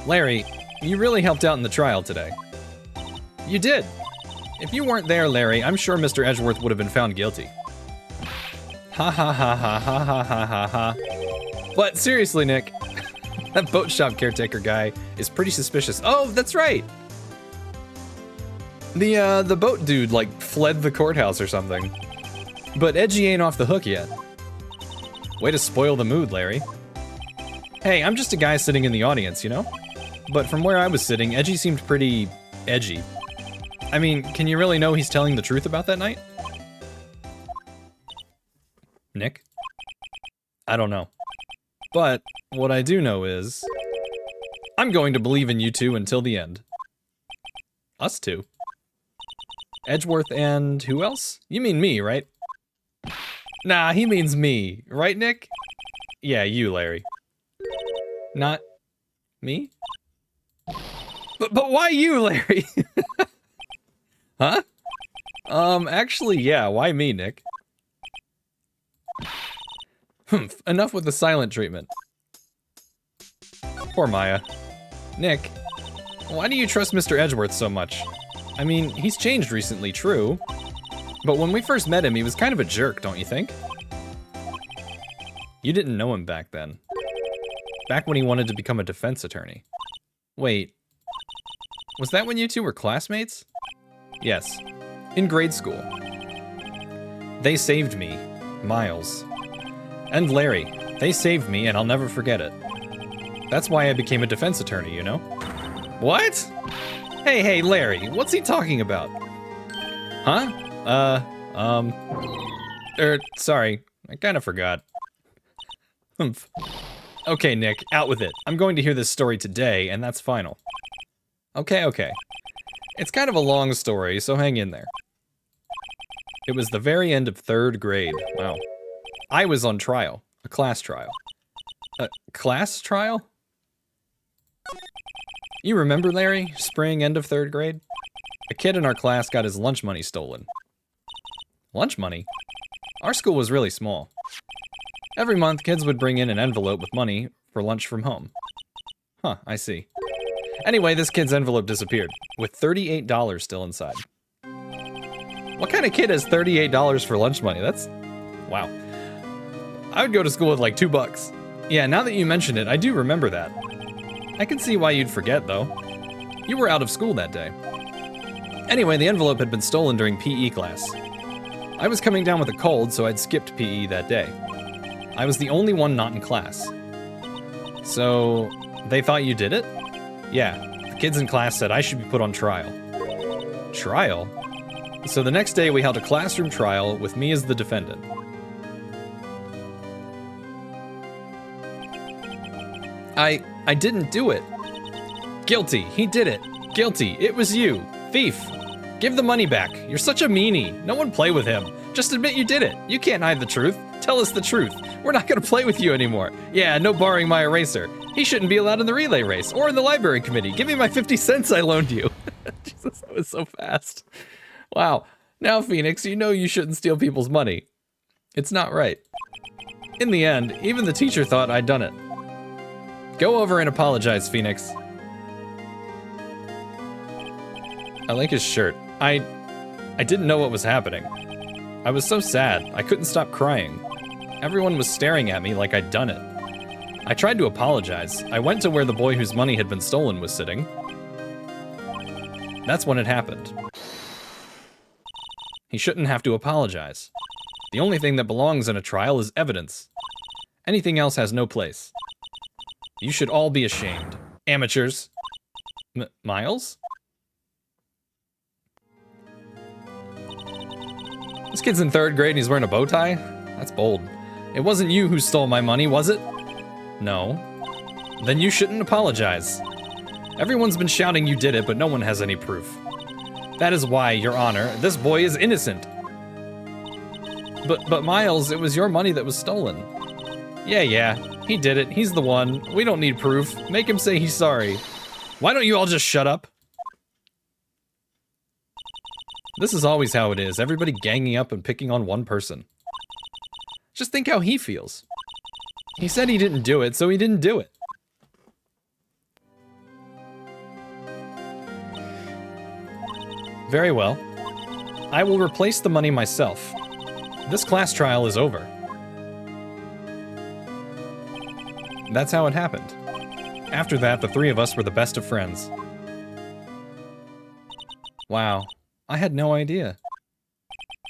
Larry, you really helped out in the trial today. You did. If you weren't there, Larry, I'm sure Mr. Edgeworth would have been found guilty. Ha ha ha ha ha ha ha ha ha. But seriously, Nick, that boat shop caretaker guy is pretty suspicious. Oh, that's right. The boat dude, like, fled the courthouse or something. But Edgy ain't off the hook yet. Way to spoil the mood, Larry. Hey, I'm just a guy sitting in the audience, you know? But from where I was sitting, Edgy seemed pretty edgy. I mean, can you really know he's telling the truth about that night? Nick? I don't know. But what I do know is I'm going to believe in you two until the end. Us two? Edgeworth and who else? You mean me, right? Nah, he means me. Right, Nick? Yeah, you, Larry. Not me? But why you, Larry? Huh? Actually, yeah, why me, Nick? Humph, enough with the silent treatment. Poor Maya. Nick, why do you trust Mr. Edgeworth so much? I mean, he's changed recently, true. But when we first met him, he was kind of a jerk, don't you think? You didn't know him back then. Back when he wanted to become a defense attorney. Wait, was that when you two were classmates? Yes, in grade school. They saved me, Miles. And Larry, they saved me and I'll never forget it. That's why I became a defense attorney, you know? What? Hey, Larry, what's he talking about? Huh? Sorry, I kinda forgot. Humph. Okay, Nick, out with it. I'm going to hear this story today, and that's final. Okay. It's kind of a long story, so hang in there. It was the very end of 3rd grade. Wow. I was on trial. A class trial. A class trial? You remember, Larry? Spring, end of 3rd grade? A kid in our class got his lunch money stolen. Lunch money? Our school was really small. Every month, kids would bring in an envelope with money for lunch from home. Huh, I see. Anyway, this kid's envelope disappeared, with $38 still inside. What kind of kid has $38 for lunch money? That's... wow. I would go to school with like $2. Yeah, now that you mention it, I do remember that. I can see why you'd forget, though. You were out of school that day. Anyway, the envelope had been stolen during PE class. I was coming down with a cold, so I'd skipped PE that day. I was the only one not in class. So, they thought you did it? Yeah, the kids in class said I should be put on trial. Trial? So the next day we held a classroom trial with me as the defendant. I didn't do it. Guilty, he did it. Guilty, it was you. Thief. Give the money back. You're such a meanie. No one play with him. Just admit you did it. You can't hide the truth. Tell us the truth. We're not gonna play with you anymore. Yeah, no borrowing my eraser. He shouldn't be allowed in the relay race or in the library committee. Give me my 50 cents I loaned you. Jesus, that was so fast. Wow. Now, Phoenix, you know you shouldn't steal people's money. It's not right. In the end, even the teacher thought I'd done it. Go over and apologize, Phoenix. I like his shirt. I didn't know what was happening. I was so sad, I couldn't stop crying. Everyone was staring at me like I'd done it. I tried to apologize. I went to where the boy whose money had been stolen was sitting. That's when it happened. He shouldn't have to apologize. The only thing that belongs in a trial is evidence. Anything else has no place. You should all be ashamed. Amateurs. Miles? This kid's in 3rd grade and he's wearing a bow tie? That's bold. It wasn't you who stole my money, was it? No. Then you shouldn't apologize. Everyone's been shouting you did it, but no one has any proof. That is why, Your Honor, this boy is innocent. But Miles, it was your money that was stolen. Yeah, he did it. He's the one. We don't need proof. Make him say he's sorry. Why don't you all just shut up? This is always how it is. Everybody ganging up and picking on one person. Just think how he feels. He said he didn't do it, so he didn't do it. Very well. I will replace the money myself. This class trial is over. That's how it happened. After that, the 3 of us were the best of friends. Wow, I had no idea.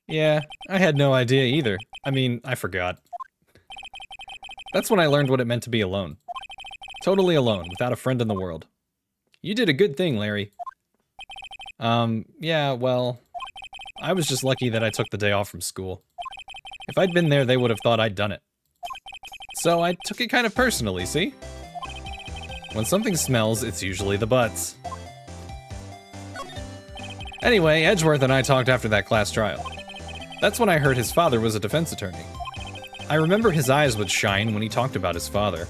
Yeah, I had no idea either. I mean, I forgot. That's when I learned what it meant to be alone. Totally alone, without a friend in the world. You did a good thing, Larry. Yeah, well, I was just lucky that I took the day off from school. If I'd been there, they would have thought I'd done it. So I took it kind of personally, see? When something smells, it's usually the butts. Anyway, Edgeworth and I talked after that class trial. That's when I heard his father was a defense attorney. I remember his eyes would shine when he talked about his father.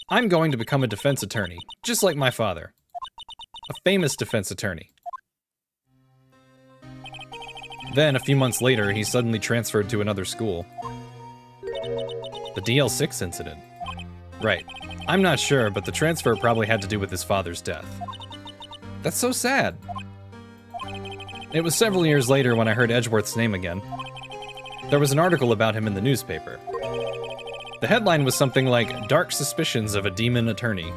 I'm going to become a defense attorney, just like my father. A famous defense attorney. Then, a few months later, he suddenly transferred to another school. The DL-6 incident. Right. I'm not sure, but the transfer probably had to do with his father's death. That's so sad. It was several years later when I heard Edgeworth's name again. There was an article about him in the newspaper. The headline was something like, "Dark Suspicions of a Demon Attorney."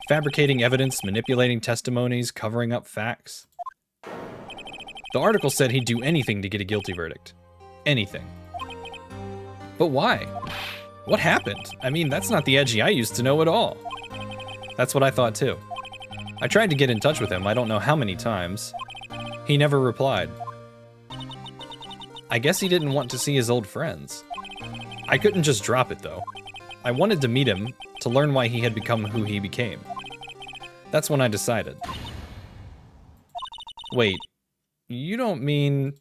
Fabricating evidence, manipulating testimonies, covering up facts. The article said he'd do anything to get a guilty verdict. Anything. But why? What happened? I mean, that's not the Edgy I used to know at all. That's what I thought too. I tried to get in touch with him, I don't know how many times. He never replied. I guess he didn't want to see his old friends. I couldn't just drop it though. I wanted to meet him, to learn why he had become who he became. That's when I decided. Wait, you don't mean...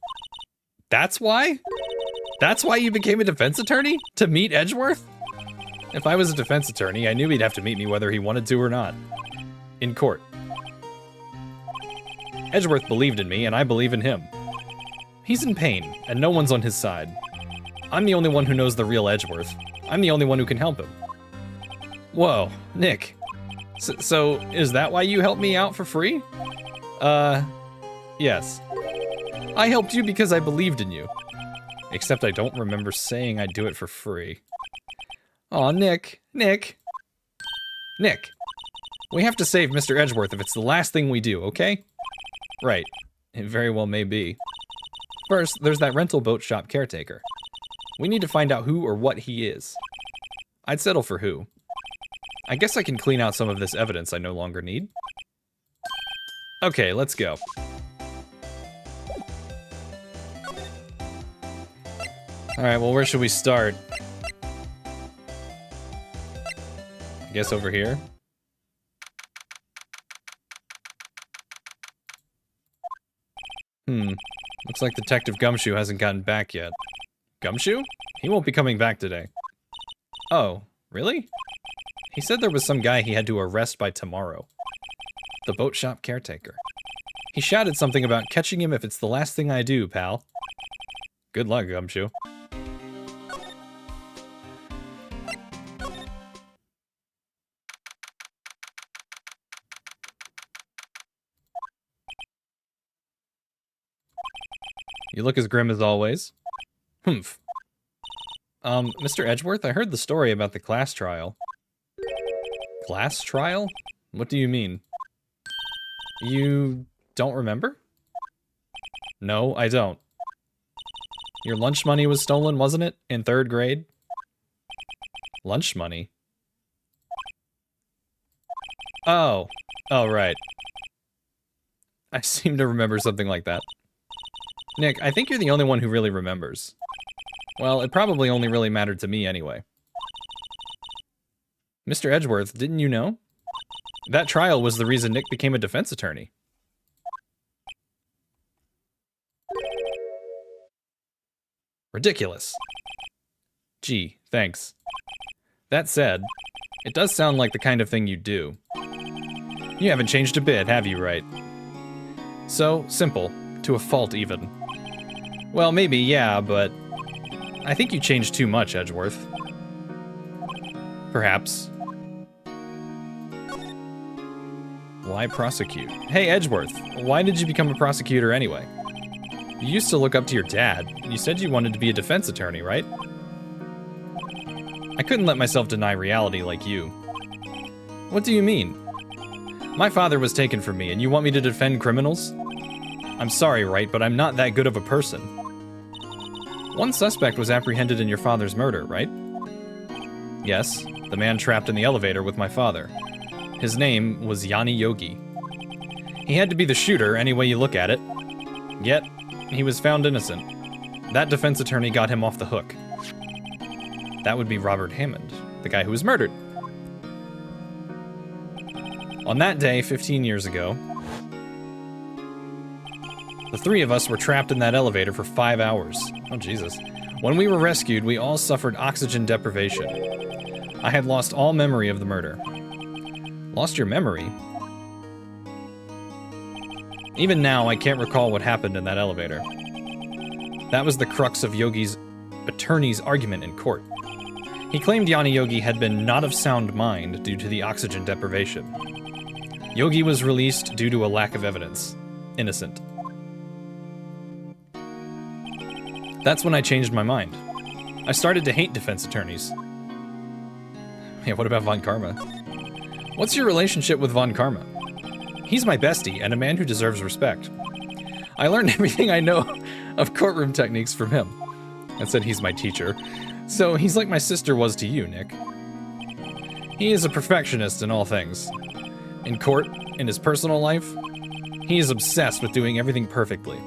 That's why? That's why you became a defense attorney? To meet Edgeworth? If I was a defense attorney, I knew he'd have to meet me whether he wanted to or not. In court. Edgeworth believed in me, and I believe in him. He's in pain, and no one's on his side. I'm the only one who knows the real Edgeworth. I'm the only one who can help him. Whoa, Nick. So is that why you helped me out for free? Yes. I helped you because I believed in you. Except I don't remember saying I'd do it for free. Aw, Nick. Nick. We have to save Mr. Edgeworth if it's the last thing we do, okay? Right. It very well may be. First, there's that rental boat shop caretaker. We need to find out who or what he is. I'd settle for who. I guess I can clean out some of this evidence I no longer need. Okay, let's go. Alright, well, where should we start? I guess over here? Looks like Detective Gumshoe hasn't gotten back yet. Gumshoe? He won't be coming back today. Oh, really? He said there was some guy he had to arrest by tomorrow. The boat shop caretaker. He shouted something about catching him if it's the last thing I do, pal. Good luck, Gumshoe. You look as grim as always. Humph. Mr. Edgeworth, I heard the story about the class trial. Class trial? What do you mean? You don't remember? No, I don't. Your lunch money was stolen, wasn't it? In 3rd grade? Lunch money? Oh. Oh, right. I seem to remember something like that. Nick, I think you're the only one who really remembers. Well, it probably only really mattered to me anyway. Mr. Edgeworth, didn't you know? That trial was the reason Nick became a defense attorney. Ridiculous. Gee, thanks. That said, it does sound like the kind of thing you'd do. You haven't changed a bit, have you, Wright? So simple, to a fault even. Well, maybe, yeah, but I think you changed too much, Edgeworth. Perhaps. Why prosecute? Hey, Edgeworth, why did you become a prosecutor anyway? You used to look up to your dad. You said you wanted to be a defense attorney, right? I couldn't let myself deny reality like you. What do you mean? My father was taken from me, and you want me to defend criminals? I'm sorry, Wright, but I'm not that good of a person. One suspect was apprehended in your father's murder, right? Yes, the man trapped in the elevator with my father. His name was Yanni Yogi. He had to be the shooter any way you look at it. Yet, he was found innocent. That defense attorney got him off the hook. That would be Robert Hammond, the guy who was murdered. On that day, 15 years ago, the 3 of us were trapped in that elevator for 5 hours. Oh, Jesus. When we were rescued, we all suffered oxygen deprivation. I had lost all memory of the murder. Lost your memory? Even now, I can't recall what happened in that elevator. That was the crux of Yogi's attorney's argument in court. He claimed Yanni Yogi had been not of sound mind due to the oxygen deprivation. Yogi was released due to a lack of evidence. Innocent. That's when I changed my mind. I started to hate defense attorneys. Yeah, what about Von Karma? What's your relationship with Von Karma? He's my bestie and a man who deserves respect. I learned everything I know of courtroom techniques from him. I said he's my teacher. So he's like my sister was to you, Nick. He is a perfectionist in all things. In court, in his personal life, he is obsessed with doing everything perfectly.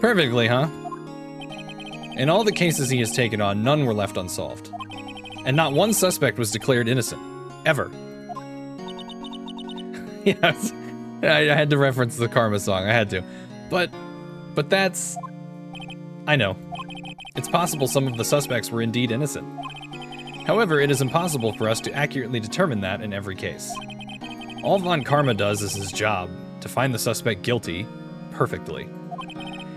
Perfectly, huh? In all the cases he has taken on, none were left unsolved. And not one suspect was declared innocent. Ever. Yes. I had to reference the Karma song. I had to. But that's... I know. It's possible some of the suspects were indeed innocent. However, it is impossible for us to accurately determine that in every case. All Von Karma does is his job, to find the suspect guilty, perfectly.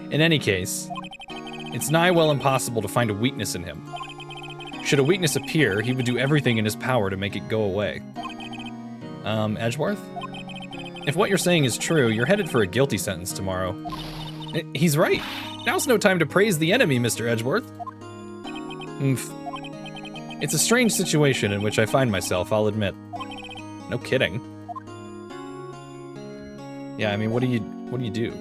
In any case, it's nigh well impossible to find a weakness in him. Should a weakness appear, he would do everything in his power to make it go away. Edgeworth? If what you're saying is true, you're headed for a guilty sentence tomorrow. He's right. Now's no time to praise the enemy, Mr. Edgeworth. It's a strange situation in which I find myself, I'll admit. No kidding. Yeah, I mean, what do you do?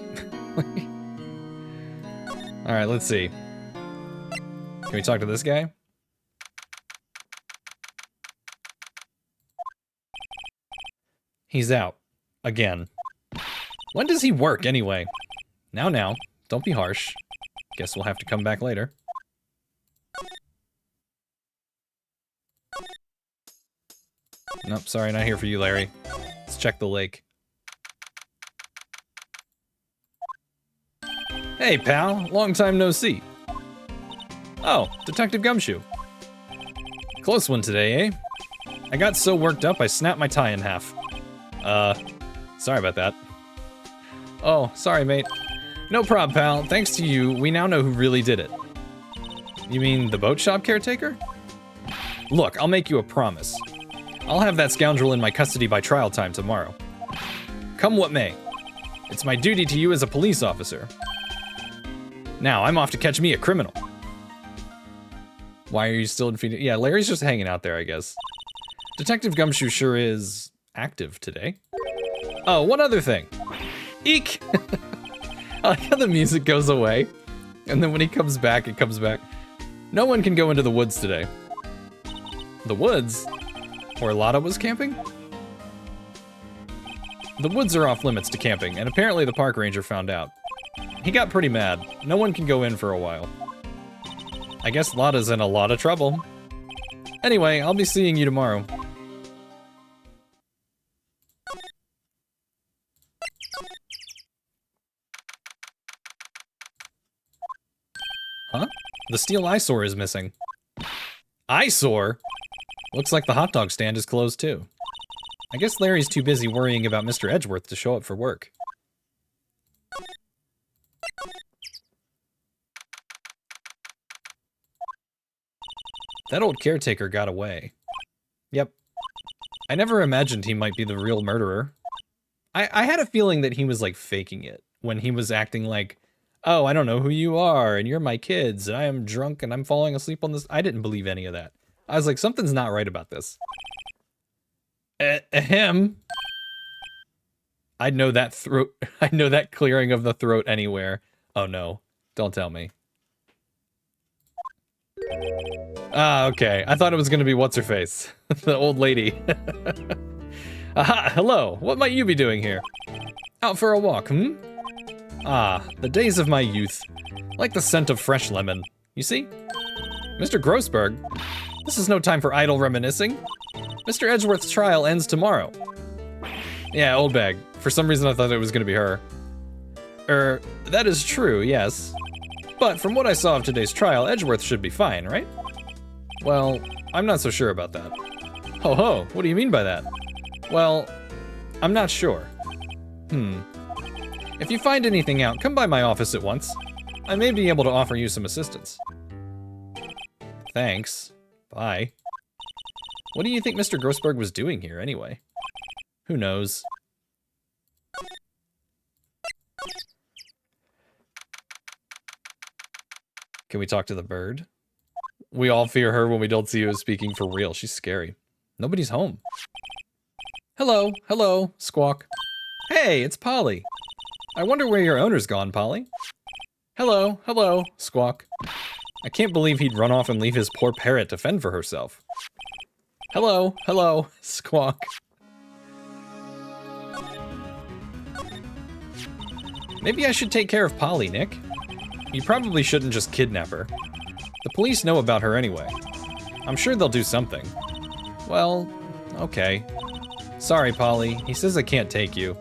Alright, let's see. Can we talk to this guy? He's out. Again. When does he work, anyway? Now. Don't be harsh. Guess we'll have to come back later. Nope, sorry, not here for you, Larry. Let's check the lake. Hey, pal. Long time no see. Oh, Detective Gumshoe. Close one today, eh? I got so worked up I snapped my tie in half. Sorry about that. Oh, sorry, mate. No prob, pal. Thanks to you, we now know who really did it. You mean the boat shop caretaker? Look, I'll make you a promise. I'll have that scoundrel in my custody by trial time tomorrow. Come what may. It's my duty to you as a police officer. Now, I'm off to catch me a criminal. Why are you still in Phoenix? Yeah, Larry's just hanging out there, I guess. Detective Gumshoe sure is active today. Oh, one other thing. Eek! I like how the music goes away, and then when he comes back, it comes back. No one can go into the woods today. The woods? Where Lotta was camping? The woods are off limits to camping, and apparently the park ranger found out. He got pretty mad. No one can go in for a while. I guess Lotta's in a lot of trouble. Anyway, I'll be seeing you tomorrow. Huh? The steel eyesore is missing. Eyesore? Looks like the hot dog stand is closed too. I guess Larry's too busy worrying about Mr. Edgeworth to show up for work. That old caretaker got away. Yep. I never imagined he might be the real murderer. I had a feeling that he was like faking it when he was acting like, oh, I don't know who you are, and you're my kids, and I am drunk and I'm falling asleep on this. I didn't believe any of that. I was like, something's not right about this. Ahem. I'd know that throat. I know that clearing of the throat anywhere. Oh no, don't tell me. Ah, okay. I thought it was gonna be what's her face, the old lady. Aha, hello. What might you be doing here? Out for a walk, hmm? Ah, the days of my youth. Like the scent of fresh lemon. You see? Mr. Grossberg, this is no time for idle reminiscing. Mr. Edgeworth's trial ends tomorrow. Yeah, old bag. For some reason I thought it was gonna be her. That is true, yes. But from what I saw of today's trial, Edgeworth should be fine, right? Well, I'm not so sure about that. Ho ho, what do you mean by that? Well, I'm not sure. If you find anything out, come by my office at once. I may be able to offer you some assistance. Thanks. Bye. What do you think Mr. Grossberg was doing here, anyway? Who knows? Can we talk to the bird? We all fear her when we don't see who is speaking for real. She's scary. Nobody's home. Hello, hello, Squawk. Hey, it's Polly. I wonder where your owner's gone, Polly. Hello, hello, Squawk. I can't believe he'd run off and leave his poor parrot to fend for herself. Hello, hello, Squawk. Maybe I should take care of Polly, Nick. You probably shouldn't just kidnap her. The police know about her anyway. I'm sure they'll do something. Well, okay. Sorry, Polly. He says I can't take you.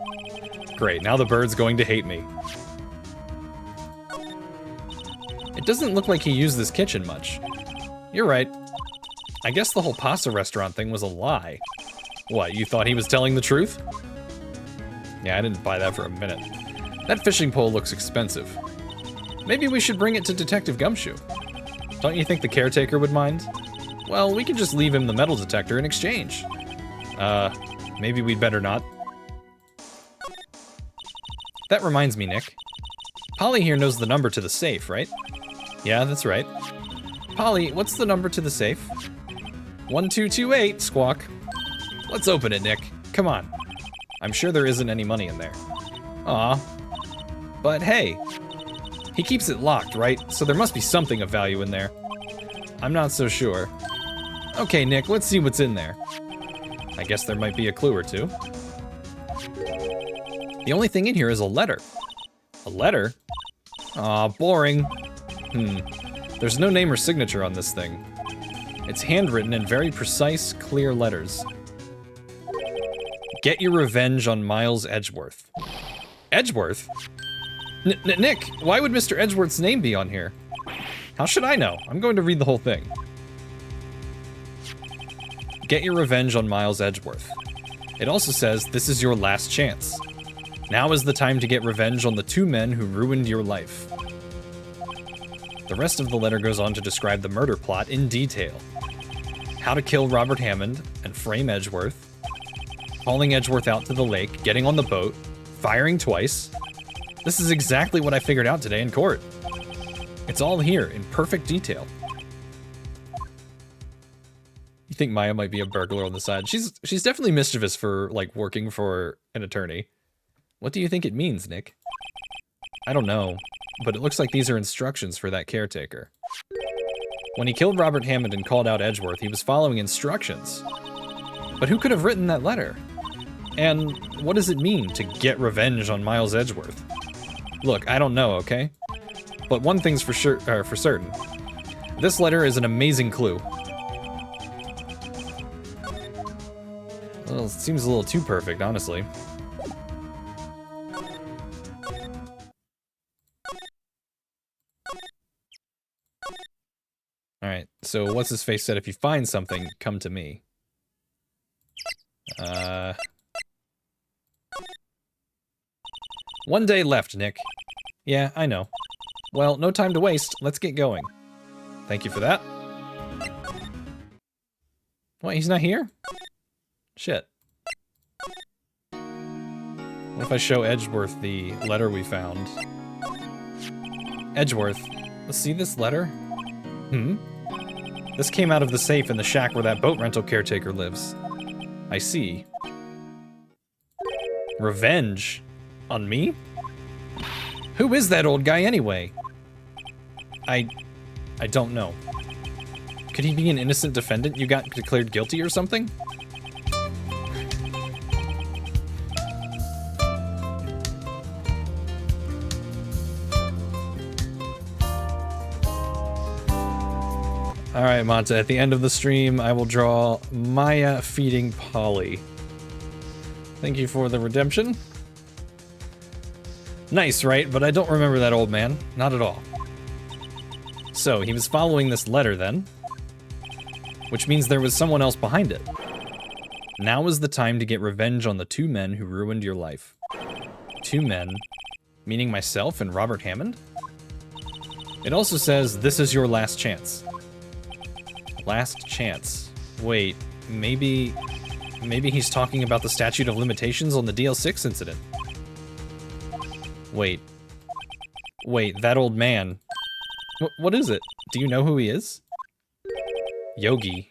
Great, now the bird's going to hate me. It doesn't look like he used this kitchen much. You're right. I guess the whole pasta restaurant thing was a lie. What, you thought he was telling the truth? Yeah, I didn't buy that for a minute. That fishing pole looks expensive. Maybe we should bring it to Detective Gumshoe. Don't you think the caretaker would mind? Well, we could just leave him the metal detector in exchange. Maybe we'd better not. That reminds me, Nick. Polly here knows the number to the safe, right? Yeah, that's right. Polly, what's the number to the safe? 1228, Squawk. Let's open it, Nick. Come on. I'm sure there isn't any money in there. Aw. But hey, he keeps it locked, right? So there must be something of value in there. I'm not so sure. Okay, Nick, let's see what's in there. I guess there might be a clue or two. The only thing in here is a letter. A letter? Aw, boring. There's no name or signature on this thing. It's handwritten in very precise, clear letters. Get your revenge on Miles Edgeworth. Edgeworth? Nick, why would Mr. Edgeworth's name be on here? How should I know? I'm going to read the whole thing. Get your revenge on Miles Edgeworth. It also says, this is your last chance. Now is the time to get revenge on the two men who ruined your life. The rest of the letter goes on to describe the murder plot in detail. How to kill Robert Hammond and frame Edgeworth. Hauling Edgeworth out to the lake, getting on the boat, firing twice. This is exactly what I figured out today in court. It's all here in perfect detail. You think Maya might be a burglar on the side? She's definitely mischievous for, like, working for an attorney. What do you think it means, Nick? I don't know, but it looks like these are instructions for that caretaker. When he killed Robert Hammond and called out Edgeworth, he was following instructions. But who could have written that letter? And what does it mean to get revenge on Miles Edgeworth? Look, I don't know, okay? But one thing's for sure, for certain. This letter is an amazing clue. Well, it seems a little too perfect, honestly. Alright, so what's his face said, if you find something, come to me. One day left, Nick. Yeah, I know. Well, no time to waste. Let's get going. Thank you for that. What, he's not here? Shit. What if I show Edgeworth the letter we found? Edgeworth, see this letter? This came out of the safe in the shack where that boat rental caretaker lives. I see. Revenge? On me? Who is that old guy anyway? I don't know. Could he be an innocent defendant you got declared guilty or something? Alright, Monta, at the end of the stream, I will draw Maya feeding Polly. Thank you for the redemption. Nice, right? But I don't remember that old man. Not at all. So, he was following this letter then, which means there was someone else behind it. Now is the time to get revenge on the two men who ruined your life. Two men? Meaning myself and Robert Hammond? It also says, this is your last chance. Last chance. Wait, maybe he's talking about the statute of limitations on the DL-6 incident. Wait, that old man. What is it? Do you know who he is? Yogi.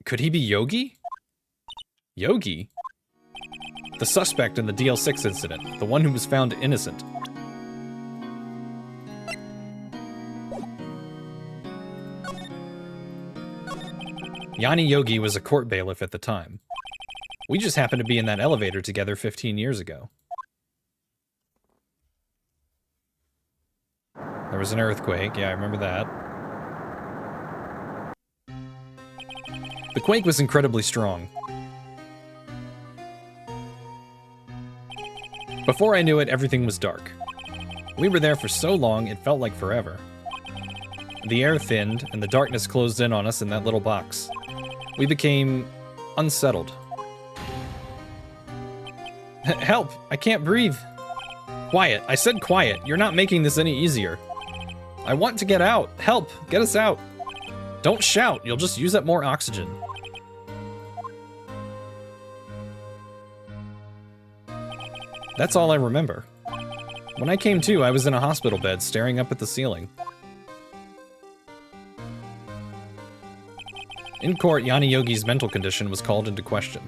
Could he be Yogi? Yogi? The suspect in the DL-6 incident. The one who was found innocent. Yanni Yogi was a court bailiff at the time. We just happened to be in that elevator together 15 years ago. There was an earthquake, yeah, I remember that. The quake was incredibly strong. Before I knew it, everything was dark. We were there for so long, it felt like forever. The air thinned, and the darkness closed in on us in that little box. We became unsettled. Help! I can't breathe! Quiet, I said quiet. You're not making this any easier. I want to get out. Help! Get us out! Don't shout, you'll just use up more oxygen. That's all I remember. When I came to, I was in a hospital bed, staring up at the ceiling. In court, Yanni Yogi's mental condition was called into question.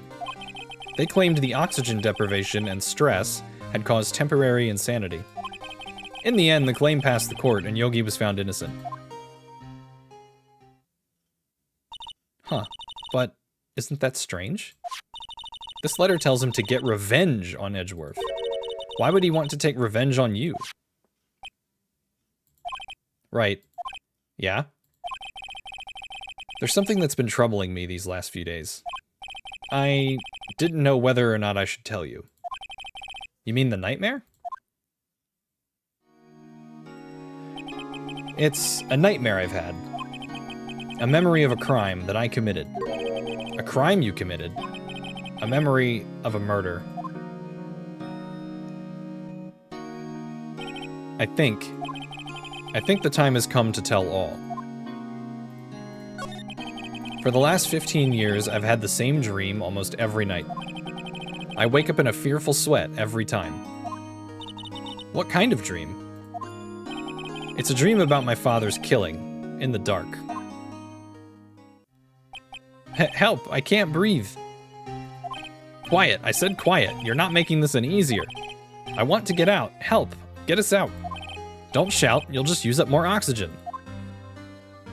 They claimed the oxygen deprivation and stress had caused temporary insanity. In the end, the claim passed the court and Yogi was found innocent. Huh, but isn't that strange? This letter tells him to get revenge on Edgeworth. Why would he want to take revenge on you? Right. Yeah? There's something that's been troubling me these last few days. I didn't know whether or not I should tell you. You mean the nightmare? It's a nightmare I've had. A memory of a crime that I committed. A crime you committed. A memory of a murder. I think the time has come to tell all. For the last 15 years, I've had the same dream almost every night. I wake up in a fearful sweat every time. What kind of dream? It's a dream about my father's killing, in the dark. Help, I can't breathe. Quiet, I said quiet. You're not making this any easier. I want to get out. Help, get us out. Don't shout, you'll just use up more oxygen.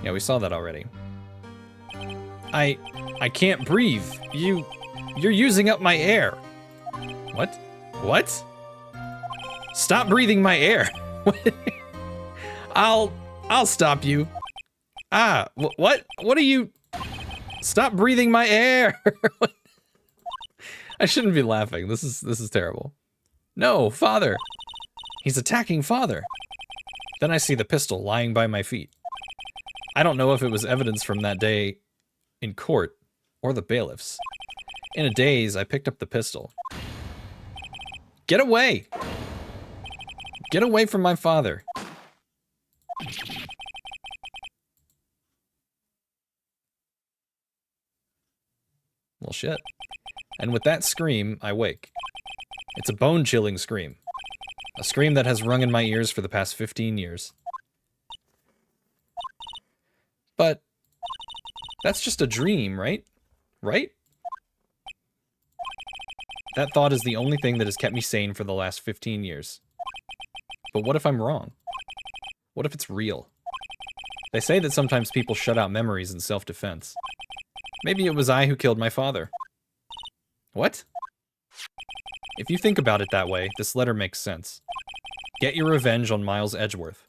Yeah, we saw that already. I can't breathe. You're using up my air. What? What? Stop breathing my air. I'll stop you. Ah, what? What are you? Stop breathing my air. I shouldn't be laughing. This is terrible. No, father. He's attacking father. Then I see the pistol lying by my feet. I don't know if it was evidence from that day in court or the bailiffs. In a daze, I picked up the pistol. Get away! Get away from my father. Well, shit. And with that scream, I wake. It's a bone-chilling scream. A scream that has rung in my ears for the past 15 years. But that's just a dream, right? Right? That thought is the only thing that has kept me sane for the last 15 years. But what if I'm wrong? What if it's real? They say that sometimes people shut out memories in self-defense. Maybe it was I who killed my father. What? If you think about it that way, this letter makes sense. Get your revenge on Miles Edgeworth.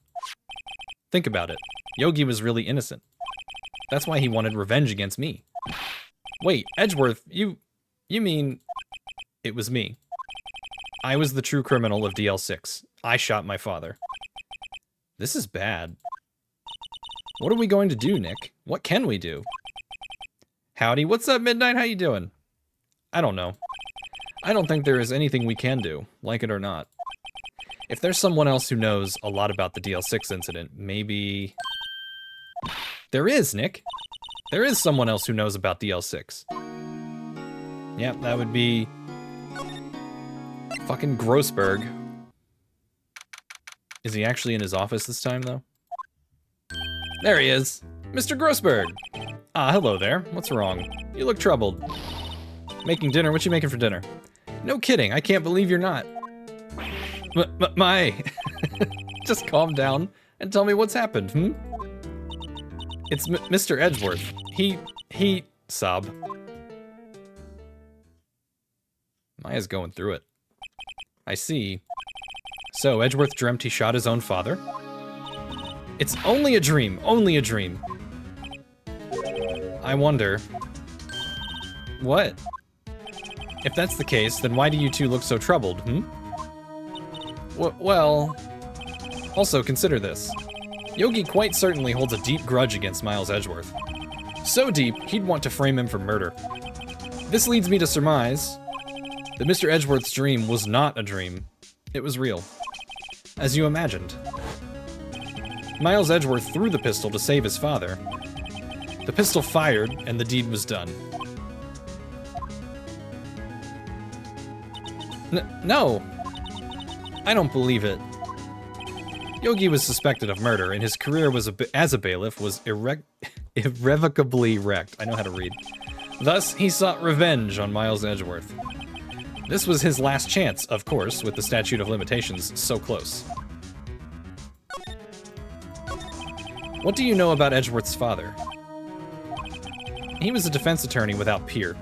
Think about it. Yogi was really innocent. That's why he wanted revenge against me. Wait, Edgeworth, you mean it was me. I was the true criminal of DL-6. I shot my father. This is bad. What are we going to do, Nick? What can we do? Howdy, what's up, Midnight? How you doing? I don't know. I don't think there is anything we can do, like it or not. If there's someone else who knows a lot about the DL-6 incident, maybe... There is, Nick. There is someone else who knows about DL-6. Yep, that would be... fucking Grossberg. Is he actually in his office this time, though? There he is! Mr. Grossberg! Ah, hello there. What's wrong? You look troubled. Making dinner? What you making for dinner? No kidding, I can't believe you're not. My... Just calm down and tell me what's happened, hmm? It's Mr. Edgeworth. He... sob. Maya's going through it. I see. So, Edgeworth dreamt he shot his own father? It's only a dream, only a dream. I wonder... What? If that's the case, then why do you two look so troubled, hmm? Well... Also, consider this. Yogi quite certainly holds a deep grudge against Miles Edgeworth. So deep, he'd want to frame him for murder. This leads me to surmise that Mr. Edgeworth's dream was not a dream. It was real. As you imagined. Miles Edgeworth threw the pistol to save his father. The pistol fired, and the deed was done. No! I don't believe it. Yogi was suspected of murder, and his career as a bailiff was irrevocably wrecked. I know how to read. Thus, he sought revenge on Miles Edgeworth. This was his last chance, of course, with the statute of limitations so close. What do you know about Edgeworth's father? He was a defense attorney without peer.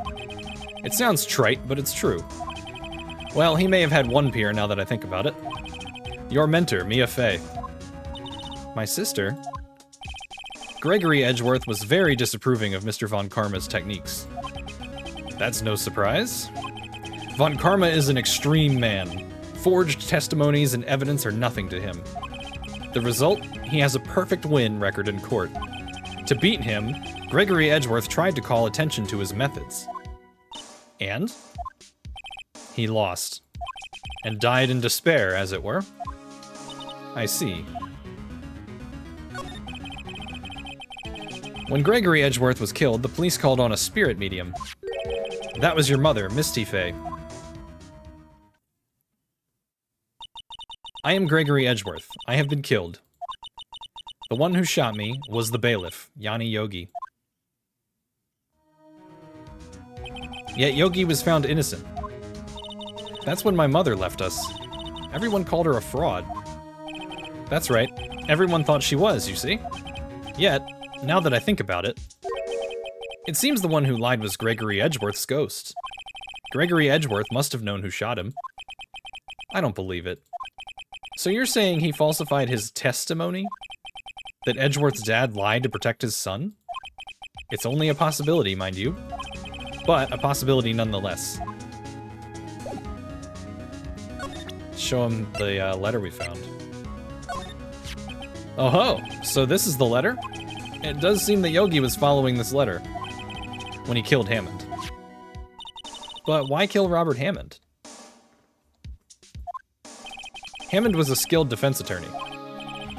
It sounds trite, but it's true. Well, he may have had one peer now that I think about it. Your mentor, Mia Fey. My sister? Gregory Edgeworth was very disapproving of Mr. Von Karma's techniques. That's no surprise. Von Karma is an extreme man. Forged testimonies and evidence are nothing to him. The result? He has a perfect win record in court. To beat him, Gregory Edgeworth tried to call attention to his methods. And? He lost. And died in despair, as it were. I see. When Gregory Edgeworth was killed, the police called on a spirit medium. That was your mother, Misty Fey. I am Gregory Edgeworth. I have been killed. The one who shot me was the bailiff, Yanni Yogi. Yet Yogi was found innocent. That's when my mother left us. Everyone called her a fraud. That's right. Everyone thought she was, you see? Yet, now that I think about it, it seems the one who lied was Gregory Edgeworth's ghost. Gregory Edgeworth must have known who shot him. I don't believe it. So you're saying he falsified his testimony? That Edgeworth's dad lied to protect his son? It's only a possibility, mind you. But a possibility nonetheless. Show him the letter we found. Oh ho! So this is the letter? It does seem that Yogi was following this letter when he killed Hammond. But why kill Robert Hammond? Hammond was a skilled defense attorney,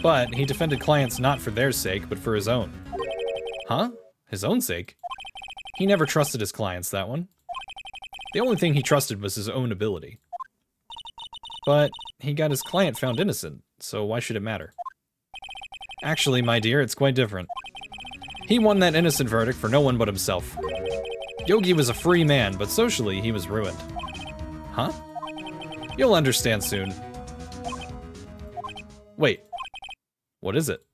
but he defended clients not for their sake, but for his own. Huh? His own sake? He never trusted his clients, that one. The only thing he trusted was his own ability. But he got his client found innocent, so why should it matter? Actually, my dear, it's quite different. He won that innocent verdict for no one but himself. Yogi was a free man, but socially he was ruined. Huh? You'll understand soon. Wait, what is it?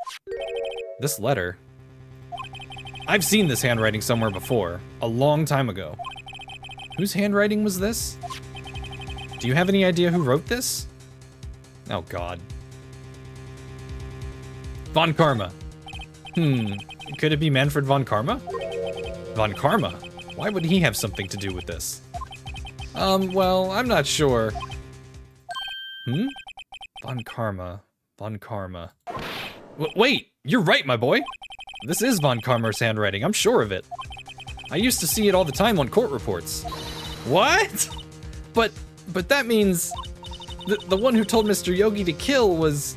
This letter. I've seen this handwriting somewhere before, a long time ago. Whose handwriting was this? Do you have any idea who wrote this? Oh god. Von Karma. Could it be Manfred von Karma? Von Karma? Why would he have something to do with this? Well, I'm not sure. Von Karma. Von Karma. Wait, you're right, my boy. This is Von Karma's handwriting, I'm sure of it. I used to see it all the time on court reports. What? But that means the one who told Mr. Yogi to kill was...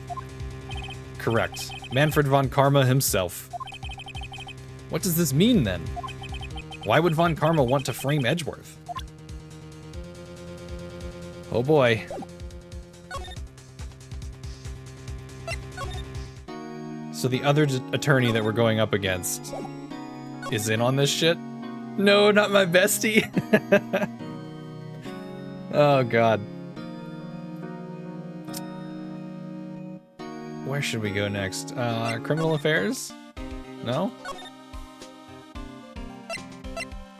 Correct. Manfred von Karma himself. What does this mean, then? Why would Von Karma want to frame Edgeworth? Oh boy. So the other attorney that we're going up against is in on this shit? No, not my bestie. Oh god. Where should we go next? Criminal affairs? No?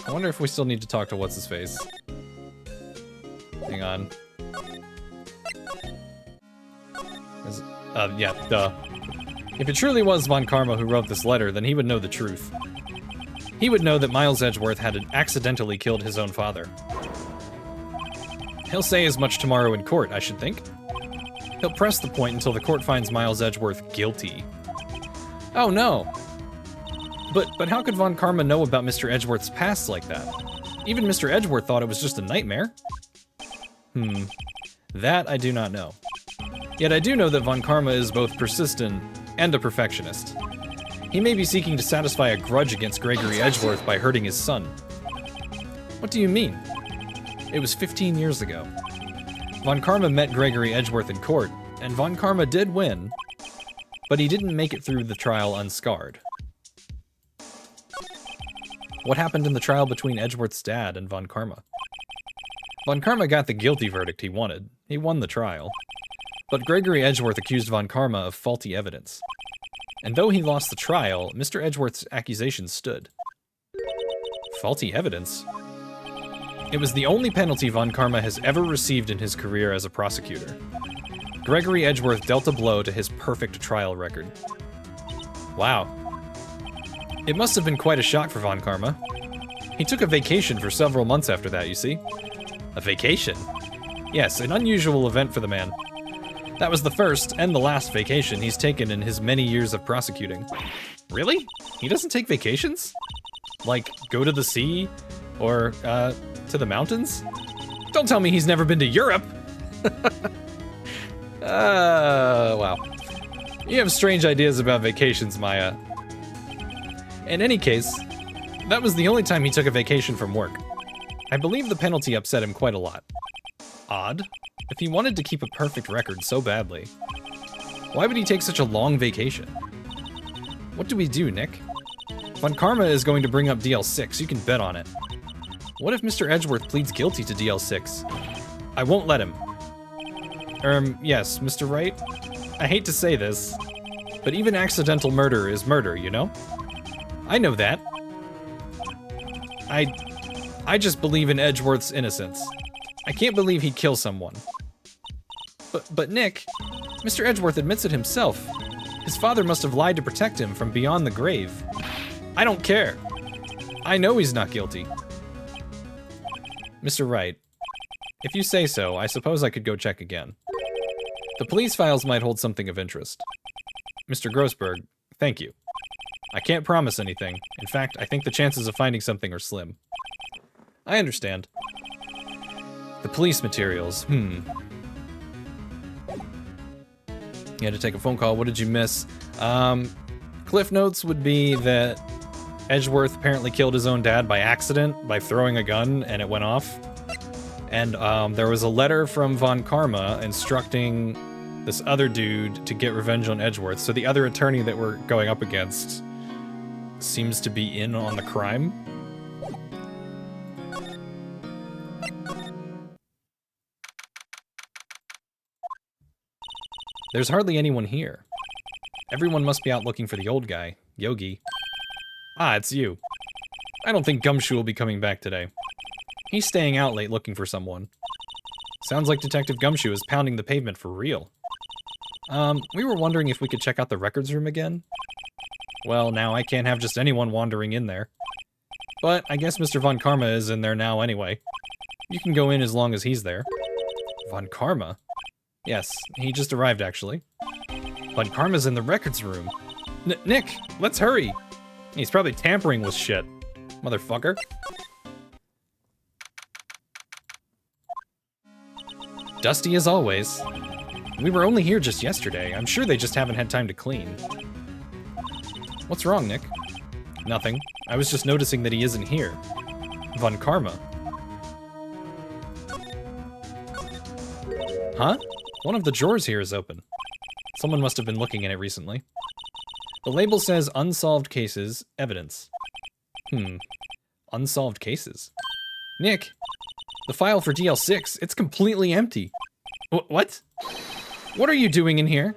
I wonder if we still need to talk to what's-his-face. Hang on. Yeah, duh. If it truly was Von Karma who wrote this letter, then he would know the truth. He would know that Miles Edgeworth had accidentally killed his own father. He'll say as much tomorrow in court, I should think. He'll press the point until the court finds Miles Edgeworth guilty. Oh no! But how could Von Karma know about Mr. Edgeworth's past like that? Even Mr. Edgeworth thought it was just a nightmare. That I do not know. Yet I do know that Von Karma is both persistent and a perfectionist. He may be seeking to satisfy a grudge against Gregory Edgeworth by hurting his son. What do you mean? It was 15 years ago. Von Karma met Gregory Edgeworth in court, and Von Karma did win, but he didn't make it through the trial unscarred. What happened in the trial between Edgeworth's dad and Von Karma? Von Karma got the guilty verdict he wanted. He won the trial. But Gregory Edgeworth accused Von Karma of faulty evidence. And though he lost the trial, Mr. Edgeworth's accusations stood. Faulty evidence? It was the only penalty Von Karma has ever received in his career as a prosecutor. Gregory Edgeworth dealt a blow to his perfect trial record. Wow. It must have been quite a shock for Von Karma. He took a vacation for several months after that, you see. A vacation? Yes, an unusual event for the man. That was the first and the last vacation he's taken in his many years of prosecuting. Really? He doesn't take vacations? Like, go to the sea? Or, to the mountains? Don't tell me he's never been to Europe! Wow. You have strange ideas about vacations, Maya. In any case, that was the only time he took a vacation from work. I believe the penalty upset him quite a lot. Odd. If he wanted to keep a perfect record so badly, why would he take such a long vacation? What do we do, Nick? Von Karma is going to bring up DL-6, you can bet on it. What if Mr. Edgeworth pleads guilty to DL-6? I won't let him. Yes, Mr. Wright? I hate to say this, but even accidental murder is murder, you know? I know that. I just believe in Edgeworth's innocence. I can't believe he'd kill someone. But Nick, Mr. Edgeworth admits it himself. His father must have lied to protect him from beyond the grave. I don't care. I know he's not guilty. Mr. Wright, if you say so, I suppose I could go check again. The police files might hold something of interest. Mr. Grossberg, thank you. I can't promise anything. In fact, I think the chances of finding something are slim. I understand. The police materials, You had to take a phone call, what did you miss? Cliff notes would be that Edgeworth apparently killed his own dad by accident, by throwing a gun, and it went off. And there was a letter from Von Karma instructing this other dude to get revenge on Edgeworth. So the other attorney that we're going up against seems to be in on the crime. There's hardly anyone here. Everyone must be out looking for the old guy, Yogi. Ah, it's you. I don't think Gumshoe will be coming back today. He's staying out late looking for someone. Sounds like Detective Gumshoe is pounding the pavement for real. We were wondering if we could check out the records room again. Well, now I can't have just anyone wandering in there. But I guess Mr. Von Karma is in there now anyway. You can go in as long as he's there. Von Karma? Yes, he just arrived actually. Von Karma's in the records room. Nick, let's hurry! He's probably tampering with shit. Motherfucker. Dusty as always. We were only here just yesterday. I'm sure they just haven't had time to clean. What's wrong, Nick? Nothing. I was just noticing that he isn't here. Von Karma. Huh? One of the drawers here is open. Someone must have been looking in it recently. The label says unsolved cases, evidence. Unsolved cases. Nick, the file for DL-6, it's completely empty. What? What are you doing in here?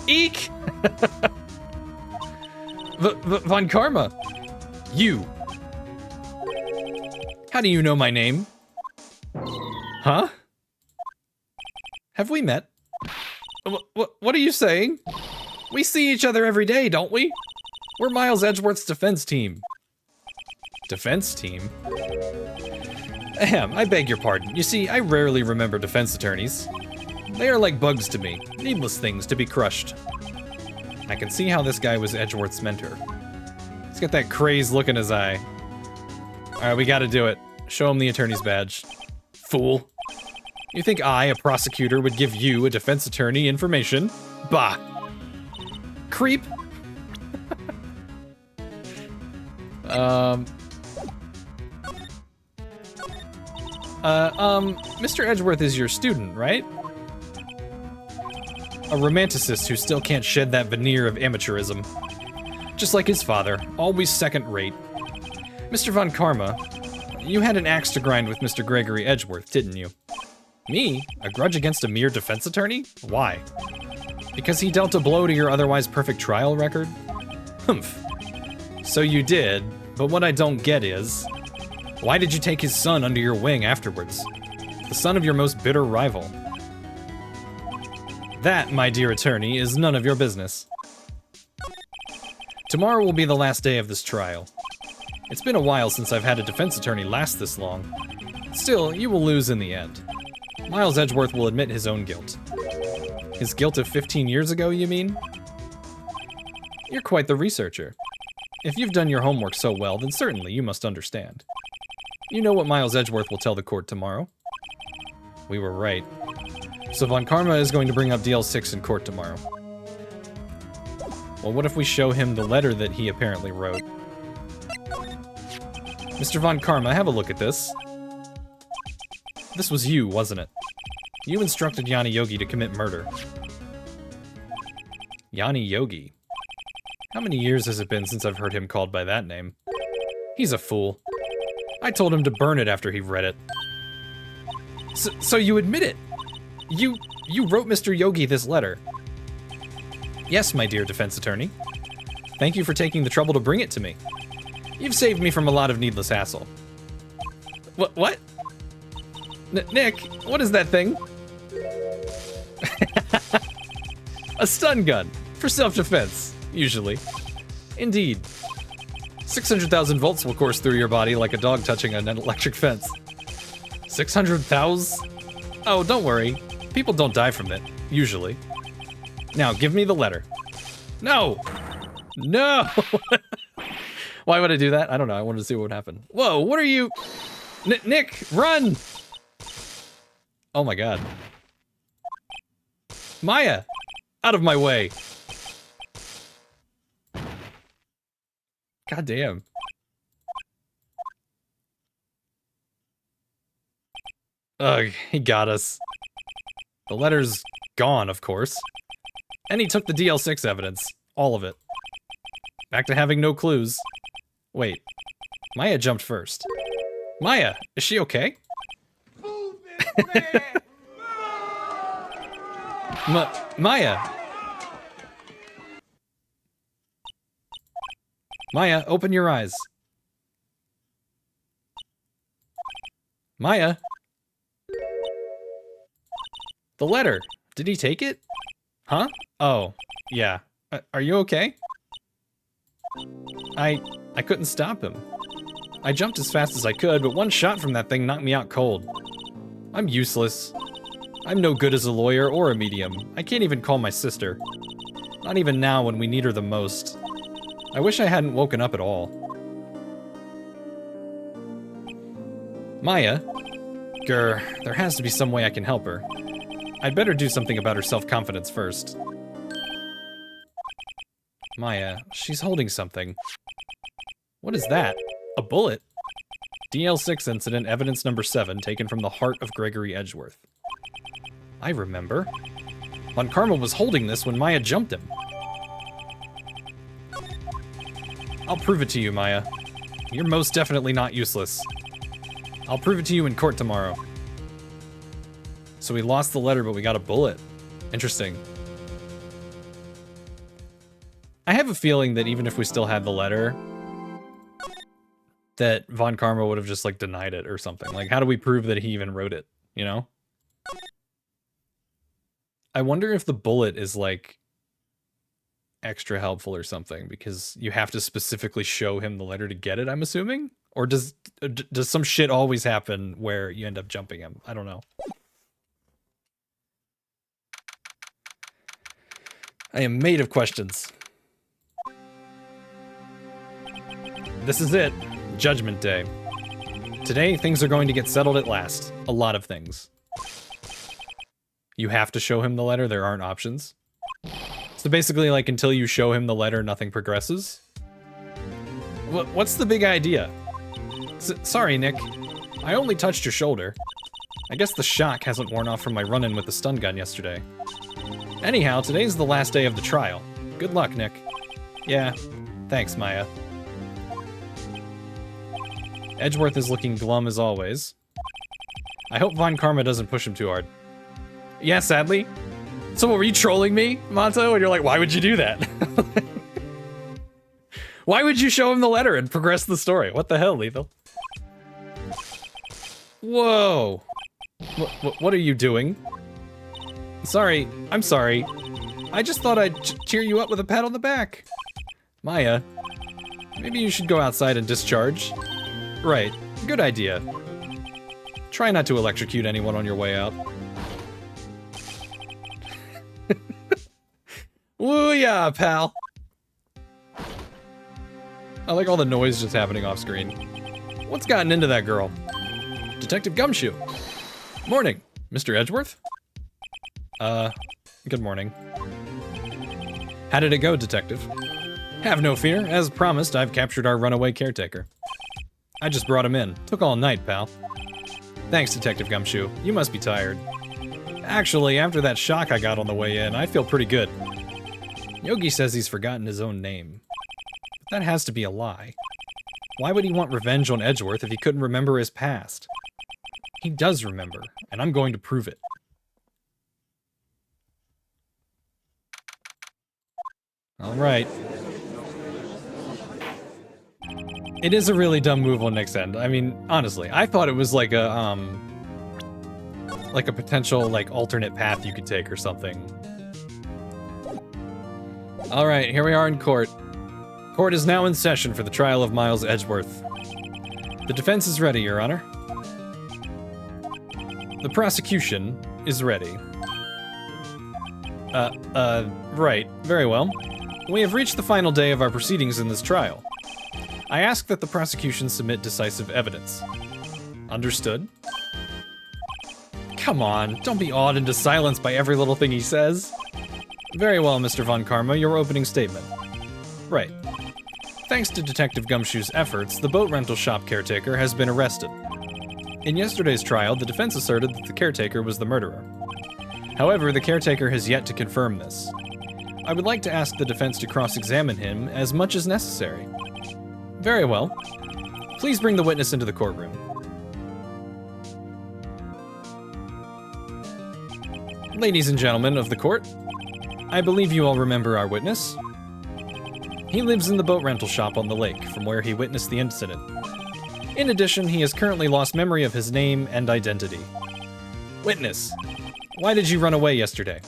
Eek! Von Karma! You! How do you know my name? Huh? Have we met? What are you saying? We see each other every day, don't we? We're Miles Edgeworth's defense team. Defense team? Ahem, I beg your pardon. You see, I rarely remember defense attorneys. They are like bugs to me, needless things to be crushed. I can see how this guy was Edgeworth's mentor. He's got that crazed look in his eye. Alright, we gotta do it. Show him the attorney's badge. Fool. You think I, a prosecutor, would give you, a defense attorney, information? Bah! Creep! Mr. Edgeworth is your student, right? A romanticist who still can't shed that veneer of amateurism. Just like his father, always second-rate. Mr. Von Karma, you had an axe to grind with Mr. Gregory Edgeworth, didn't you? Me? A grudge against a mere defense attorney? Why? Because he dealt a blow to your otherwise perfect trial record? Humph. So you did, but what I don't get is, why did you take his son under your wing afterwards? The son of your most bitter rival. That, my dear attorney, is none of your business. Tomorrow will be the last day of this trial. It's been a while since I've had a defense attorney last this long. Still, you will lose in the end. Miles Edgeworth will admit his own guilt. His guilt of 15 years ago, you mean? You're quite the researcher. If you've done your homework so well, then certainly you must understand. You know what Miles Edgeworth will tell the court tomorrow. We were right. So Von Karma is going to bring up DL-6 in court tomorrow. Well, what if we show him the letter that he apparently wrote? Mr. Von Karma, have a look at this. This was you, wasn't it? You instructed Yanni Yogi to commit murder. Yanni Yogi. How many years has it been since I've heard him called by that name? He's a fool. I told him to burn it after he read it. So you admit it? You wrote Mr. Yogi this letter? Yes, my dear defense attorney. Thank you for taking the trouble to bring it to me. You've saved me from a lot of needless hassle. What? Nick, what is that thing? A stun gun. For self-defense, usually. Indeed. 600,000 volts will course through your body like a dog touching an electric fence. 600,000? Oh, don't worry. People don't die from it, usually. Now, give me the letter. No! No! Why would I do that? I don't know. I wanted to see what would happen. Whoa, what are you... Nick, run! Oh my god. Maya! Out of my way! God damn. Ugh, he got us. The letter's gone, of course. And he took the DL-6 evidence. All of it. Back to having no clues. Wait. Maya jumped first. Maya, is she okay? Maya! Maya, open your eyes. Maya? The letter. Did he take it? Huh? Oh, yeah. Are you okay? I couldn't stop him. I jumped as fast as I could, but one shot from that thing knocked me out cold. I'm useless. I'm no good as a lawyer or a medium. I can't even call my sister. Not even now when we need her the most. I wish I hadn't woken up at all. Maya? Grr, there has to be some way I can help her. I'd better do something about her self-confidence first. Maya, she's holding something. What is that? A bullet? DL-6 incident, evidence number 7, taken from the heart of Gregory Edgeworth. I remember. Von Karma was holding this when Maya jumped him. I'll prove it to you, Maya. You're most definitely not useless. I'll prove it to you in court tomorrow. So we lost the letter, but we got a bullet. Interesting. I have a feeling that even if we still had the letter, that Von Karma would have just, like, denied it or something. Like, how do we prove that he even wrote it, you know? I wonder if the bullet is, like, extra helpful or something, because you have to specifically show him the letter to get it, I'm assuming? Or does some shit always happen where you end up jumping him? I don't know. I am made of questions. This is it. Judgment Day. Today, things are going to get settled at last. A lot of things. You have to show him the letter, there aren't options. So basically, like, until you show him the letter, nothing progresses? What's the big idea? Sorry, Nick. I only touched your shoulder. I guess the shock hasn't worn off from my run-in with the stun gun yesterday. Anyhow, today's the last day of the trial. Good luck, Nick. Yeah, thanks, Maya. Edgeworth is looking glum as always. I hope Von Karma doesn't push him too hard. Yeah, sadly. So what, were you trolling me, Monto? And you're like, why would you do that? Why would you show him the letter and progress the story? What the hell, Lethal? Whoa. What are you doing? Sorry, I'm sorry. I just thought I'd cheer you up with a pat on the back. Maya, maybe you should go outside and discharge. Right, good idea. Try not to electrocute anyone on your way out. Woo yeah, pal. I like all the noise just happening off screen. What's gotten into that girl? Detective Gumshoe. Morning, Mr. Edgeworth? Good morning. How did it go, Detective? Have no fear. As promised, I've captured our runaway caretaker. I just brought him in. Took all night, pal. Thanks, Detective Gumshoe. You must be tired. Actually, after that shock I got on the way in, I feel pretty good. Yogi says he's forgotten his own name. But that has to be a lie. Why would he want revenge on Edgeworth if he couldn't remember his past? He does remember, and I'm going to prove it. Alright. It is a really dumb move on Nick's end. I mean, honestly, I thought it was like a potential, like, alternate path you could take or something. Alright, here we are in court. Court is now in session for the trial of Miles Edgeworth. The defense is ready, Your Honor. The prosecution is ready. Right. Very well. We have reached the final day of our proceedings in this trial. I ask that the prosecution submit decisive evidence. Understood? Come on, don't be awed into silence by every little thing he says. Very well, Mr. Von Karma, your opening statement. Right. Thanks to Detective Gumshoe's efforts, the boat rental shop caretaker has been arrested. In yesterday's trial, the defense asserted that the caretaker was the murderer. However, the caretaker has yet to confirm this. I would like to ask the defense to cross-examine him as much as necessary. Very well. Please bring the witness into the courtroom. Ladies and gentlemen of the court, I believe you all remember our witness. He lives in the boat rental shop on the lake, from where he witnessed the incident. In addition, he has currently lost memory of his name and identity. Witness, why did you run away yesterday?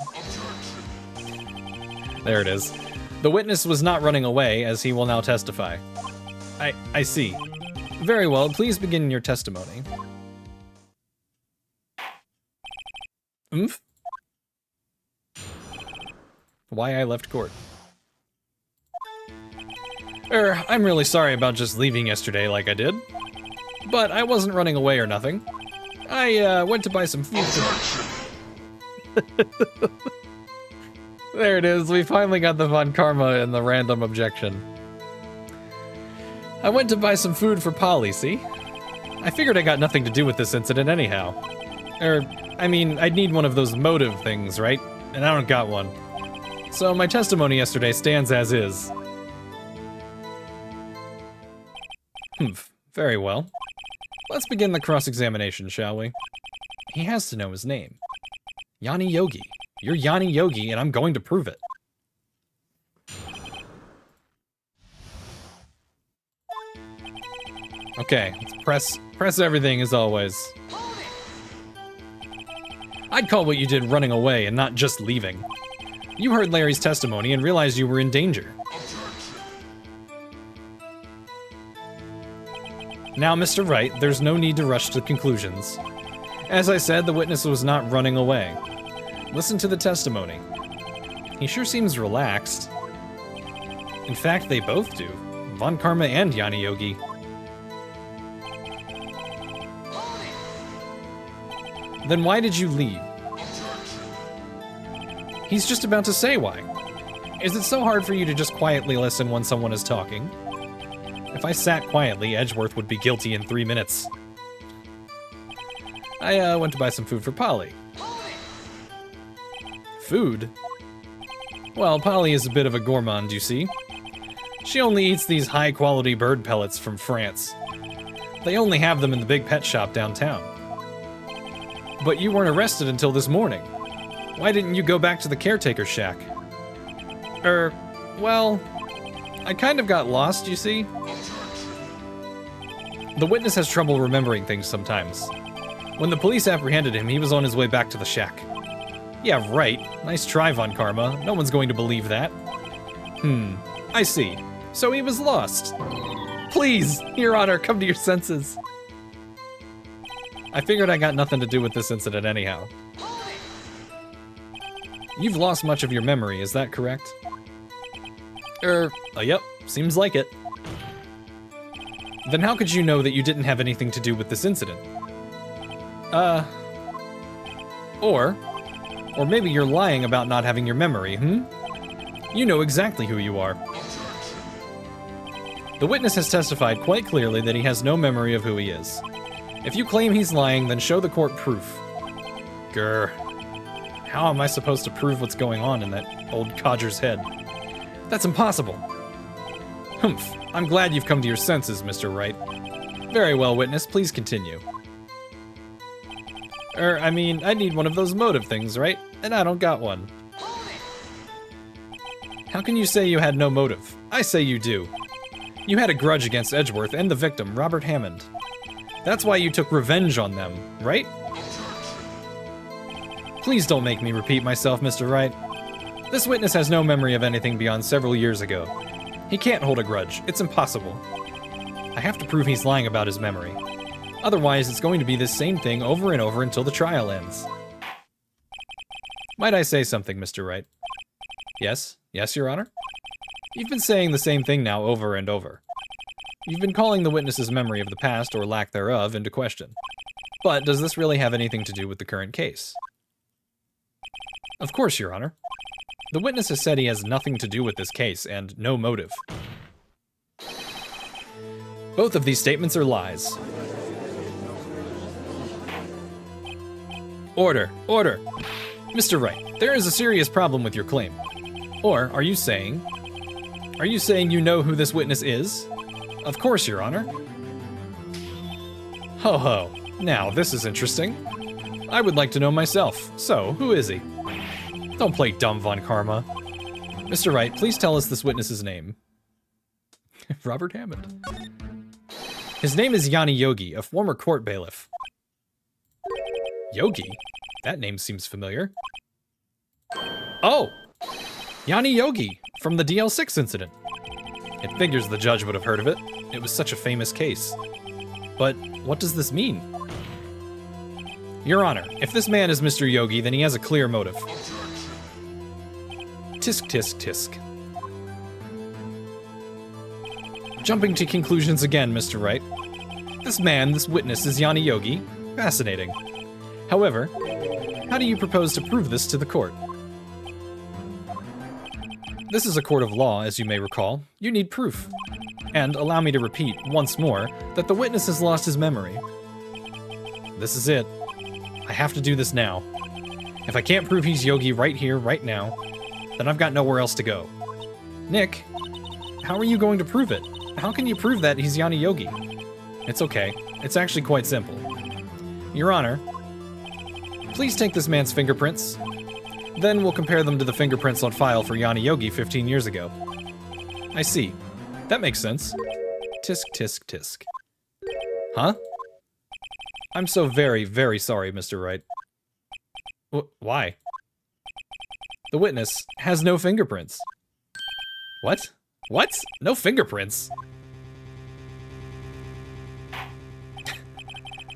There it is. The witness was not running away, as he will now testify. I see. Very well, please begin your testimony. Oomph? Why I left court. I'm really sorry about just leaving yesterday like I did. But I wasn't running away or nothing. I went to buy some food. There it is, we finally got the Von Karma and the random objection. I went to buy some food for Polly, see? I figured I got nothing to do with this incident anyhow. I mean, I'd need one of those motive things, right? And I don't got one. So my testimony yesterday stands as is. Very well. Let's begin the cross-examination, shall we? He has to know his name. Yanni Yogi. You're Yanni Yogi, and I'm going to prove it. Okay, let's press everything as always. I'd call what you did running away and not just leaving. You heard Larry's testimony and realized you were in danger. Now, Mr. Wright, there's no need to rush to conclusions. As I said, the witness was not running away. Listen to the testimony. He sure seems relaxed. In fact, they both do. Von Karma and Yanni Yogi. Then why did you leave? He's just about to say why. Is it so hard for you to just quietly listen when someone is talking? If I sat quietly, Edgeworth would be guilty in 3 minutes. I went to buy some food for Polly. Food? Well, Polly is a bit of a gourmand, you see. She only eats these high-quality bird pellets from France. They only have them in the big pet shop downtown. But you weren't arrested until this morning. Why didn't you go back to the caretaker shack? Well, I kind of got lost, you see. The witness has trouble remembering things sometimes. When the police apprehended him, he was on his way back to the shack. Yeah, right. Nice try, Von Karma. No one's going to believe that. I see. So he was lost. Please, Your Honor, come to your senses. I figured I got nothing to do with this incident anyhow. You've lost much of your memory, is that correct? Yep, seems like it. Then how could you know that you didn't have anything to do with this incident? Or maybe you're lying about not having your memory, You know exactly who you are. The witness has testified quite clearly that he has no memory of who he is. If you claim he's lying, then show the court proof. Grr. How am I supposed to prove what's going on in that old codger's head? That's impossible. Humph. I'm glad you've come to your senses, Mr. Wright. Very well, witness. Please continue. I mean, I need one of those motive things, right? And I don't got one. How can you say you had no motive? I say you do. You had a grudge against Edgeworth and the victim, Robert Hammond. That's why you took revenge on them, right? Please don't make me repeat myself, Mr. Wright. This witness has no memory of anything beyond several years ago. He can't hold a grudge. It's impossible. I have to prove he's lying about his memory. Otherwise, it's going to be this same thing over and over until the trial ends. Might I say something, Mr. Wright? Yes? Yes, Your Honor? You've been saying the same thing now over and over. You've been calling the witness's memory of the past, or lack thereof, into question. But does this really have anything to do with the current case? Of course, Your Honor. The witness has said he has nothing to do with this case, and no motive. Both of these statements are lies. Order, order. Mr. Wright, there is a serious problem with your claim. Or, are you saying you know who this witness is? Of course, Your Honor. Ho ho. Now, this is interesting. I would like to know myself. So, who is he? Don't play dumb, Von Karma. Mr. Wright, please tell us this witness's name. Robert Hammond. His name is Yanni Yogi, a former court bailiff. Yogi? That name seems familiar. Oh! Yanni Yogi, from the DL-6 incident. It figures the judge would have heard of it. It was such a famous case. But what does this mean? Your Honor, if this man is Mr. Yogi, then he has a clear motive. Tisk, tisk, tisk. Jumping to conclusions again, Mr. Wright. This man, this witness, is Yanni Yogi. Fascinating. However, how do you propose to prove this to the court? This is a court of law, as you may recall. You need proof. And allow me to repeat once more that the witness has lost his memory. This is it. I have to do this now. If I can't prove he's Yogi right here, right now, then I've got nowhere else to go. Nick, how are you going to prove it? How can you prove that he's Yanni Yogi? It's okay. It's actually quite simple. Your Honor, please take this man's fingerprints. Then we'll compare them to the fingerprints on file for Yanni Yogi 15 years ago. I see. That makes sense. Tisk, tisk, tisk. Huh? I'm so very, very sorry, Mr. Wright. Why? The witness has no fingerprints. What? What? No fingerprints?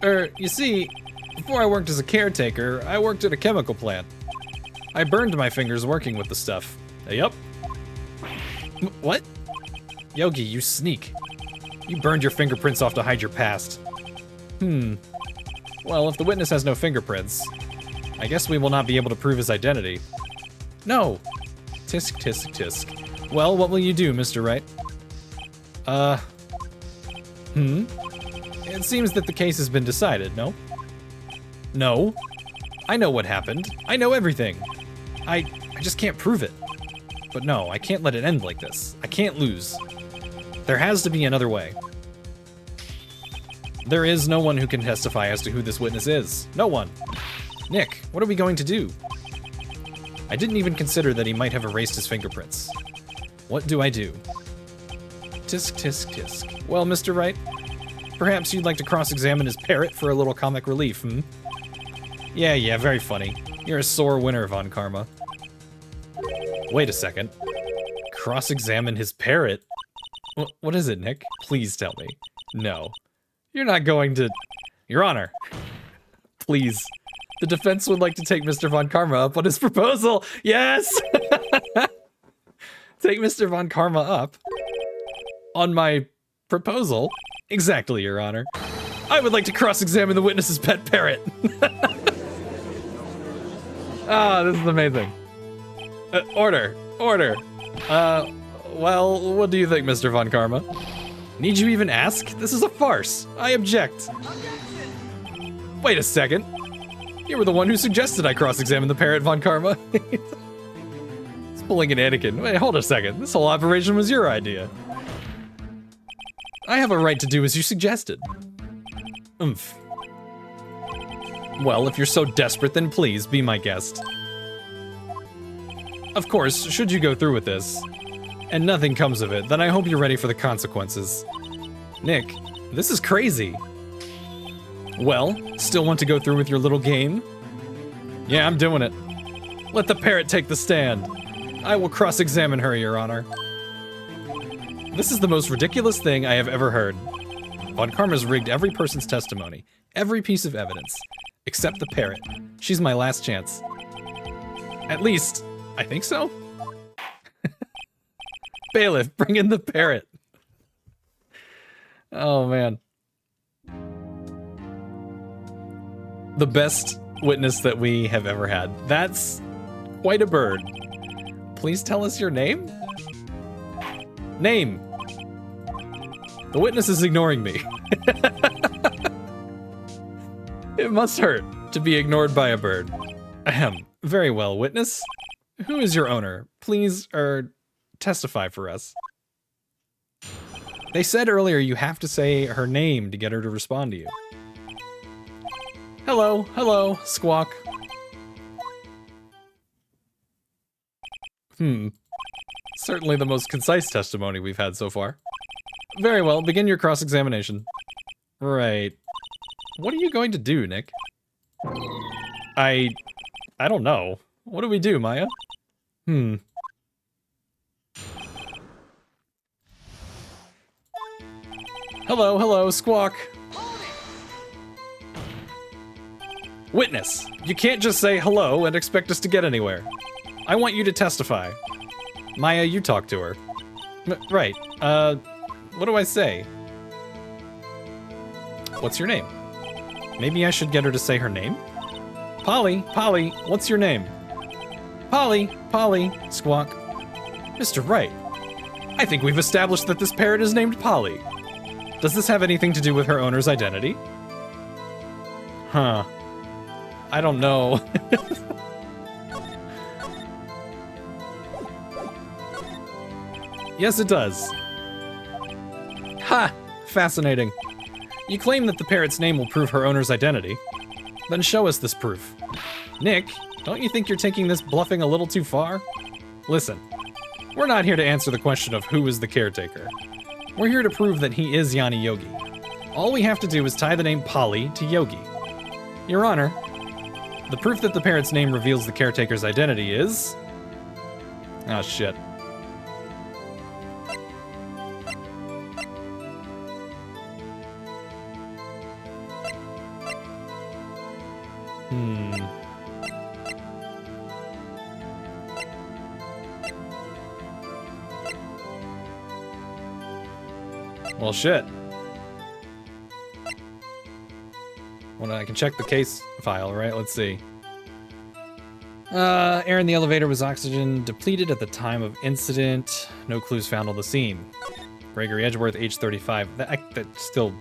You see, before I worked as a caretaker, I worked at a chemical plant. I burned my fingers working with the stuff. Yup. What? Yogi, you sneak. You burned your fingerprints off to hide your past. Well, if the witness has no fingerprints, I guess we will not be able to prove his identity. No! Tisk, tisk, tisk. Well, what will you do, Mr. Wright? It seems that the case has been decided, no? No. I know what happened. I know everything. I just can't prove it. But no, I can't let it end like this. I can't lose. There has to be another way. There is no one who can testify as to who this witness is. No one. Nick, what are we going to do? I didn't even consider that he might have erased his fingerprints. What do I do? Tisk, tisk, tisk. Well, Mr. Wright, perhaps you'd like to cross-examine his parrot for a little comic relief, Yeah, very funny. You're a sore winner, Von Karma. Wait a second. Cross-examine his parrot? What is it, Nick? Please tell me. No. You're not going to... Your Honor. Please. The defense would like to take Mr. Von Karma up on his proposal. Yes! Take Mr. Von Karma up on my proposal? Exactly, Your Honor. I would like to cross-examine the witness's pet parrot. Ah, this is amazing. Order. Well, what do you think, Mr. Von Karma? Need you even ask? This is a farce. I object. Wait a second. You were the one who suggested I cross-examine the parrot, Von Karma. It's Pulling an Anakin. Wait, hold a second. This whole operation was your idea. I have a right to do as you suggested. Oomph. Well, if you're so desperate, then please be my guest. Of course, should you go through with this, and nothing comes of it, then I hope you're ready for the consequences. Nick, this is crazy. Well, still want to go through with your little game? Yeah, I'm doing it. Let the parrot take the stand. I will cross-examine her, Your Honor. This is the most ridiculous thing I have ever heard. Von Karma's rigged every person's testimony, every piece of evidence, except the parrot. She's my last chance. At least, I think so. Bailiff, bring in the parrot. Oh, man. The best witness that we have ever had. That's quite a bird. Please tell us your name? Name. The witness is ignoring me. It must hurt to be ignored by a bird. Ahem. Very well, witness. Who is your owner? Please, testify for us. They said earlier you have to say her name to get her to respond to you. Hello, hello, Squawk. Certainly the most concise testimony we've had so far. Very well, begin your cross-examination. Right. What are you going to do, Nick? I don't know. What do we do, Maya? Hello, hello, Squawk. Witness, you can't just say hello and expect us to get anywhere. I want you to testify. Maya, you talk to her. Right, what do I say? What's your name? Maybe I should get her to say her name? Polly, what's your name? Polly, Squawk. Mr. Wright, I think we've established that this parrot is named Polly. Does this have anything to do with her owner's identity? Huh. I don't know. Yes, it does. Ha! Fascinating. You claim that the parrot's name will prove her owner's identity. Then show us this proof. Nick, don't you think you're taking this bluffing a little too far? Listen, we're not here to answer the question of who is the caretaker. We're here to prove that he is Yanni Yogi. All we have to do is tie the name Polly to Yogi. Your Honor, the proof that the parrot's name reveals the caretaker's identity is... Oh, shit. Well, shit. Well, I can check the case file, right? Let's see. Air in the elevator was oxygen depleted at the time of incident. No clues found on the scene. Gregory Edgeworth, age 35. That still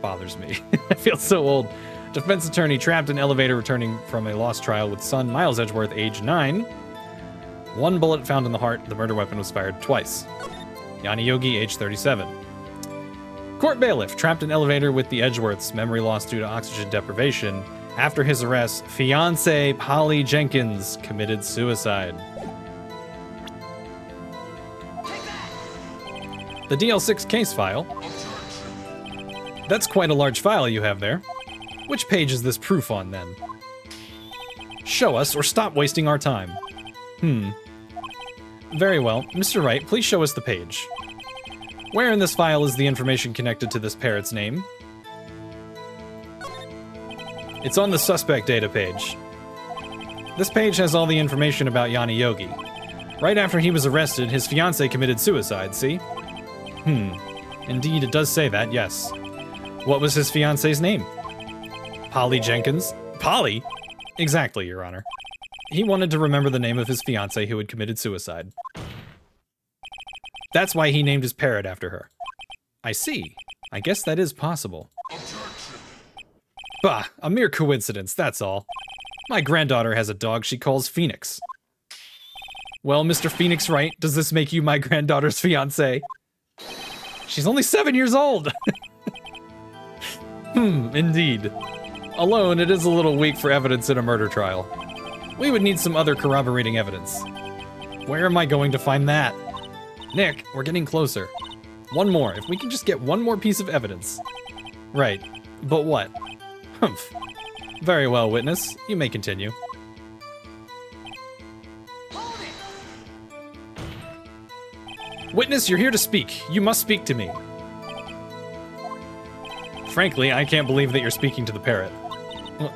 bothers me. I feel so old. Defense attorney trapped in elevator returning from a lost trial with son Miles Edgeworth, age 9. One bullet found in the heart. The murder weapon was fired twice. Yanni Yogi, age 37. Court bailiff trapped in elevator with the Edgeworths. Memory loss due to oxygen deprivation. After his arrest, fiancée Polly Jenkins committed suicide. The DL-6 case file. That's quite a large file you have there. Which page is this proof on, then? Show us, or stop wasting our time. Very well. Mr. Wright, please show us the page. Where in this file is the information connected to this parrot's name? It's on the suspect data page. This page has all the information about Yanni Yogi. Right after he was arrested, his fiancée committed suicide, see? Indeed, it does say that, yes. What was his fiancée's name? Polly Jenkins? Polly? Exactly, Your Honor. He wanted to remember the name of his fiancée who had committed suicide. That's why he named his parrot after her. I see. I guess that is possible. Bah, a mere coincidence, that's all. My granddaughter has a dog she calls Phoenix. Well, Mr. Phoenix Wright, does this make you my granddaughter's fiancé? She's only 7 years old! Indeed. Alone, it is a little weak for evidence in a murder trial. We would need some other corroborating evidence. Where am I going to find that? Nick, we're getting closer. One more, if we can just get one more piece of evidence. Right, but what? Humph. Very well, witness. You may continue. Witness, you're here to speak. You must speak to me. Frankly, I can't believe that you're speaking to the parrot.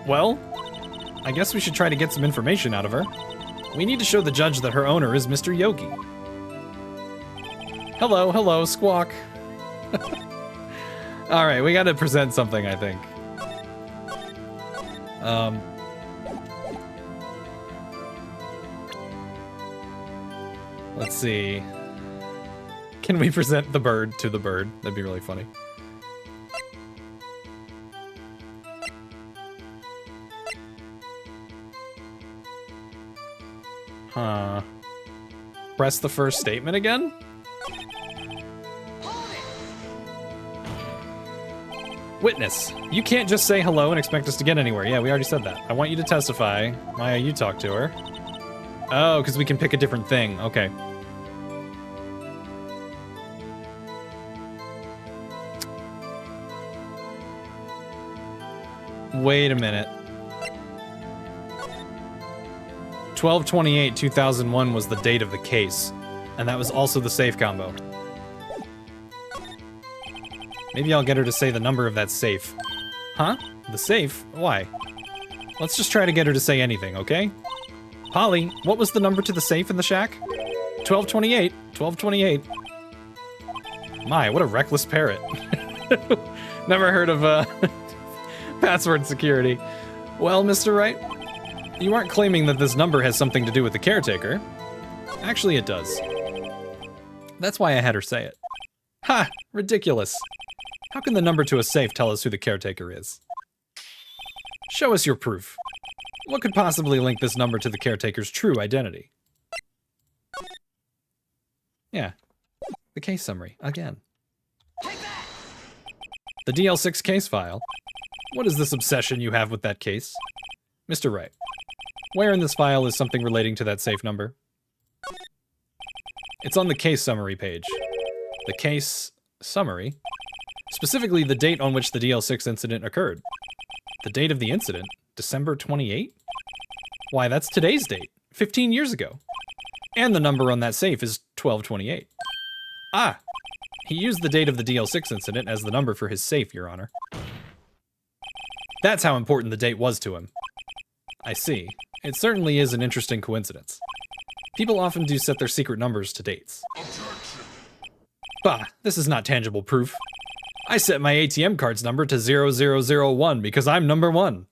Well, I guess we should try to get some information out of her. We need to show the judge that her owner is Mr. Yogi. Hello, Squawk. Alright, we gotta present something, I think. Let's see. Can we present the bird to the bird? That'd be really funny. Huh. Press the first statement again? Witness, you can't just say hello and expect us to get anywhere. Yeah, we already said that. I want you to testify. Maya, you talk to her. Oh, because we can pick a different thing. Okay. Wait a minute. 12/28/2001 was the date of the case, and that was also the safe combo. Maybe I'll get her to say the number of that safe. Huh? The safe? Why? Let's just try to get her to say anything, okay? Polly, what was the number to the safe in the shack? 12/28. 12/28. My, what a reckless parrot. Never heard of, password security. Well, Mr. Wright, you aren't claiming that this number has something to do with the caretaker. Actually, it does. That's why I had her say it. Ha! Ridiculous. How can the number to a safe tell us who the caretaker is? Show us your proof. What could possibly link this number to the caretaker's true identity? Yeah. The case summary, again. The DL-6 case file. What is this obsession you have with that case? Mr. Wright, where in this file is something relating to that safe number? It's on the case summary page. The case summary? Specifically, the date on which the DL-6 incident occurred. The date of the incident? December 28? Why, that's today's date, 15 years ago. And the number on that safe is 12/28. Ah! He used the date of the DL-6 incident as the number for his safe, Your Honor. That's how important the date was to him. I see. It certainly is an interesting coincidence. People often do set their secret numbers to dates. Bah, this is not tangible proof. I set my ATM card's number to 0001 because I'm number 1.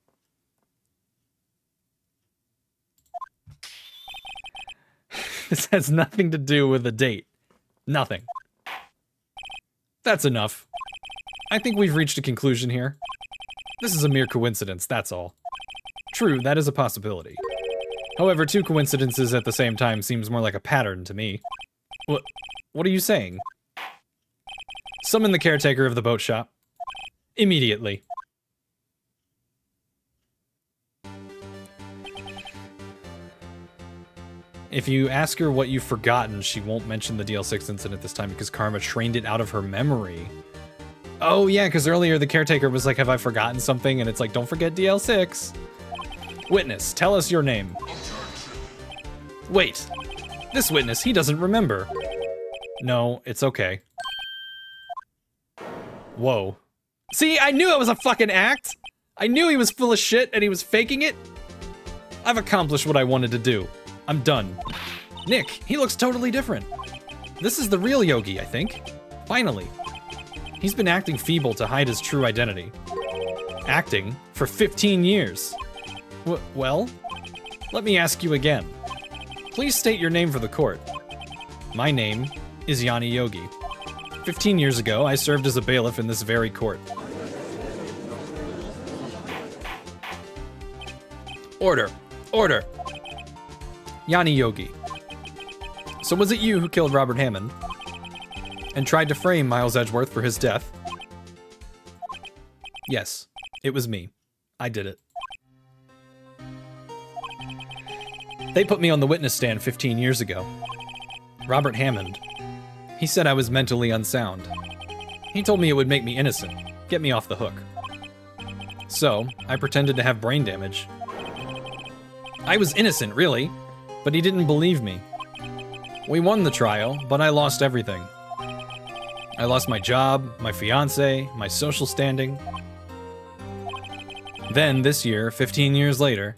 This has nothing to do with the date. Nothing. That's enough. I think we've reached a conclusion here. This is a mere coincidence, that's all. True, that is a possibility. However, 2 coincidences at the same time seems more like a pattern to me. What are you saying? Summon the caretaker of the boat shop. Immediately. If you ask her what you've forgotten, she won't mention the DL-6 incident this time because Karma trained it out of her memory. Oh yeah, because earlier the caretaker was like, have I forgotten something? And it's like, don't forget DL-6. Witness, tell us your name. Wait, this witness, he doesn't remember. No, it's okay. Whoa. See, I knew it was a fucking act! I knew he was full of shit and he was faking it! I've accomplished what I wanted to do. I'm done. Nick, he looks totally different. This is the real Yogi, I think. Finally. He's been acting feeble to hide his true identity. Acting for 15 years. Well, let me ask you again. Please state your name for the court. My name is Yanni Yogi. 15 years ago, I served as a bailiff in this very court. Order. Order. Yanni Yogi. So was it you who killed Robert Hammond? And tried to frame Miles Edgeworth for his death? Yes, it was me. I did it. They put me on the witness stand 15 years ago. Robert Hammond. He said I was mentally unsound. He told me it would make me innocent, get me off the hook. So, I pretended to have brain damage. I was innocent, really, but he didn't believe me. We won the trial, but I lost everything. I lost my job, my fiancé, my social standing. Then, this year, 15 years later,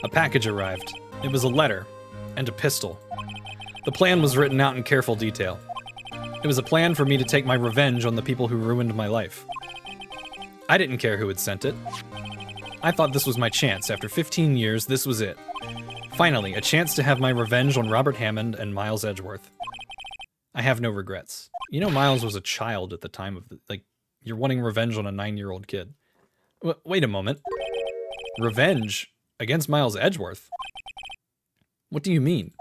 a package arrived. It was a letter and a pistol. The plan was written out in careful detail. It was a plan for me to take my revenge on the people who ruined my life. I didn't care who had sent it. I thought this was my chance. After 15 years, this was it. Finally, a chance to have my revenge on Robert Hammond and Miles Edgeworth. I have no regrets. You know, Miles was a child at the time of you're wanting revenge on a 9-year-old kid. Wait a moment. Revenge against Miles Edgeworth? What do you mean?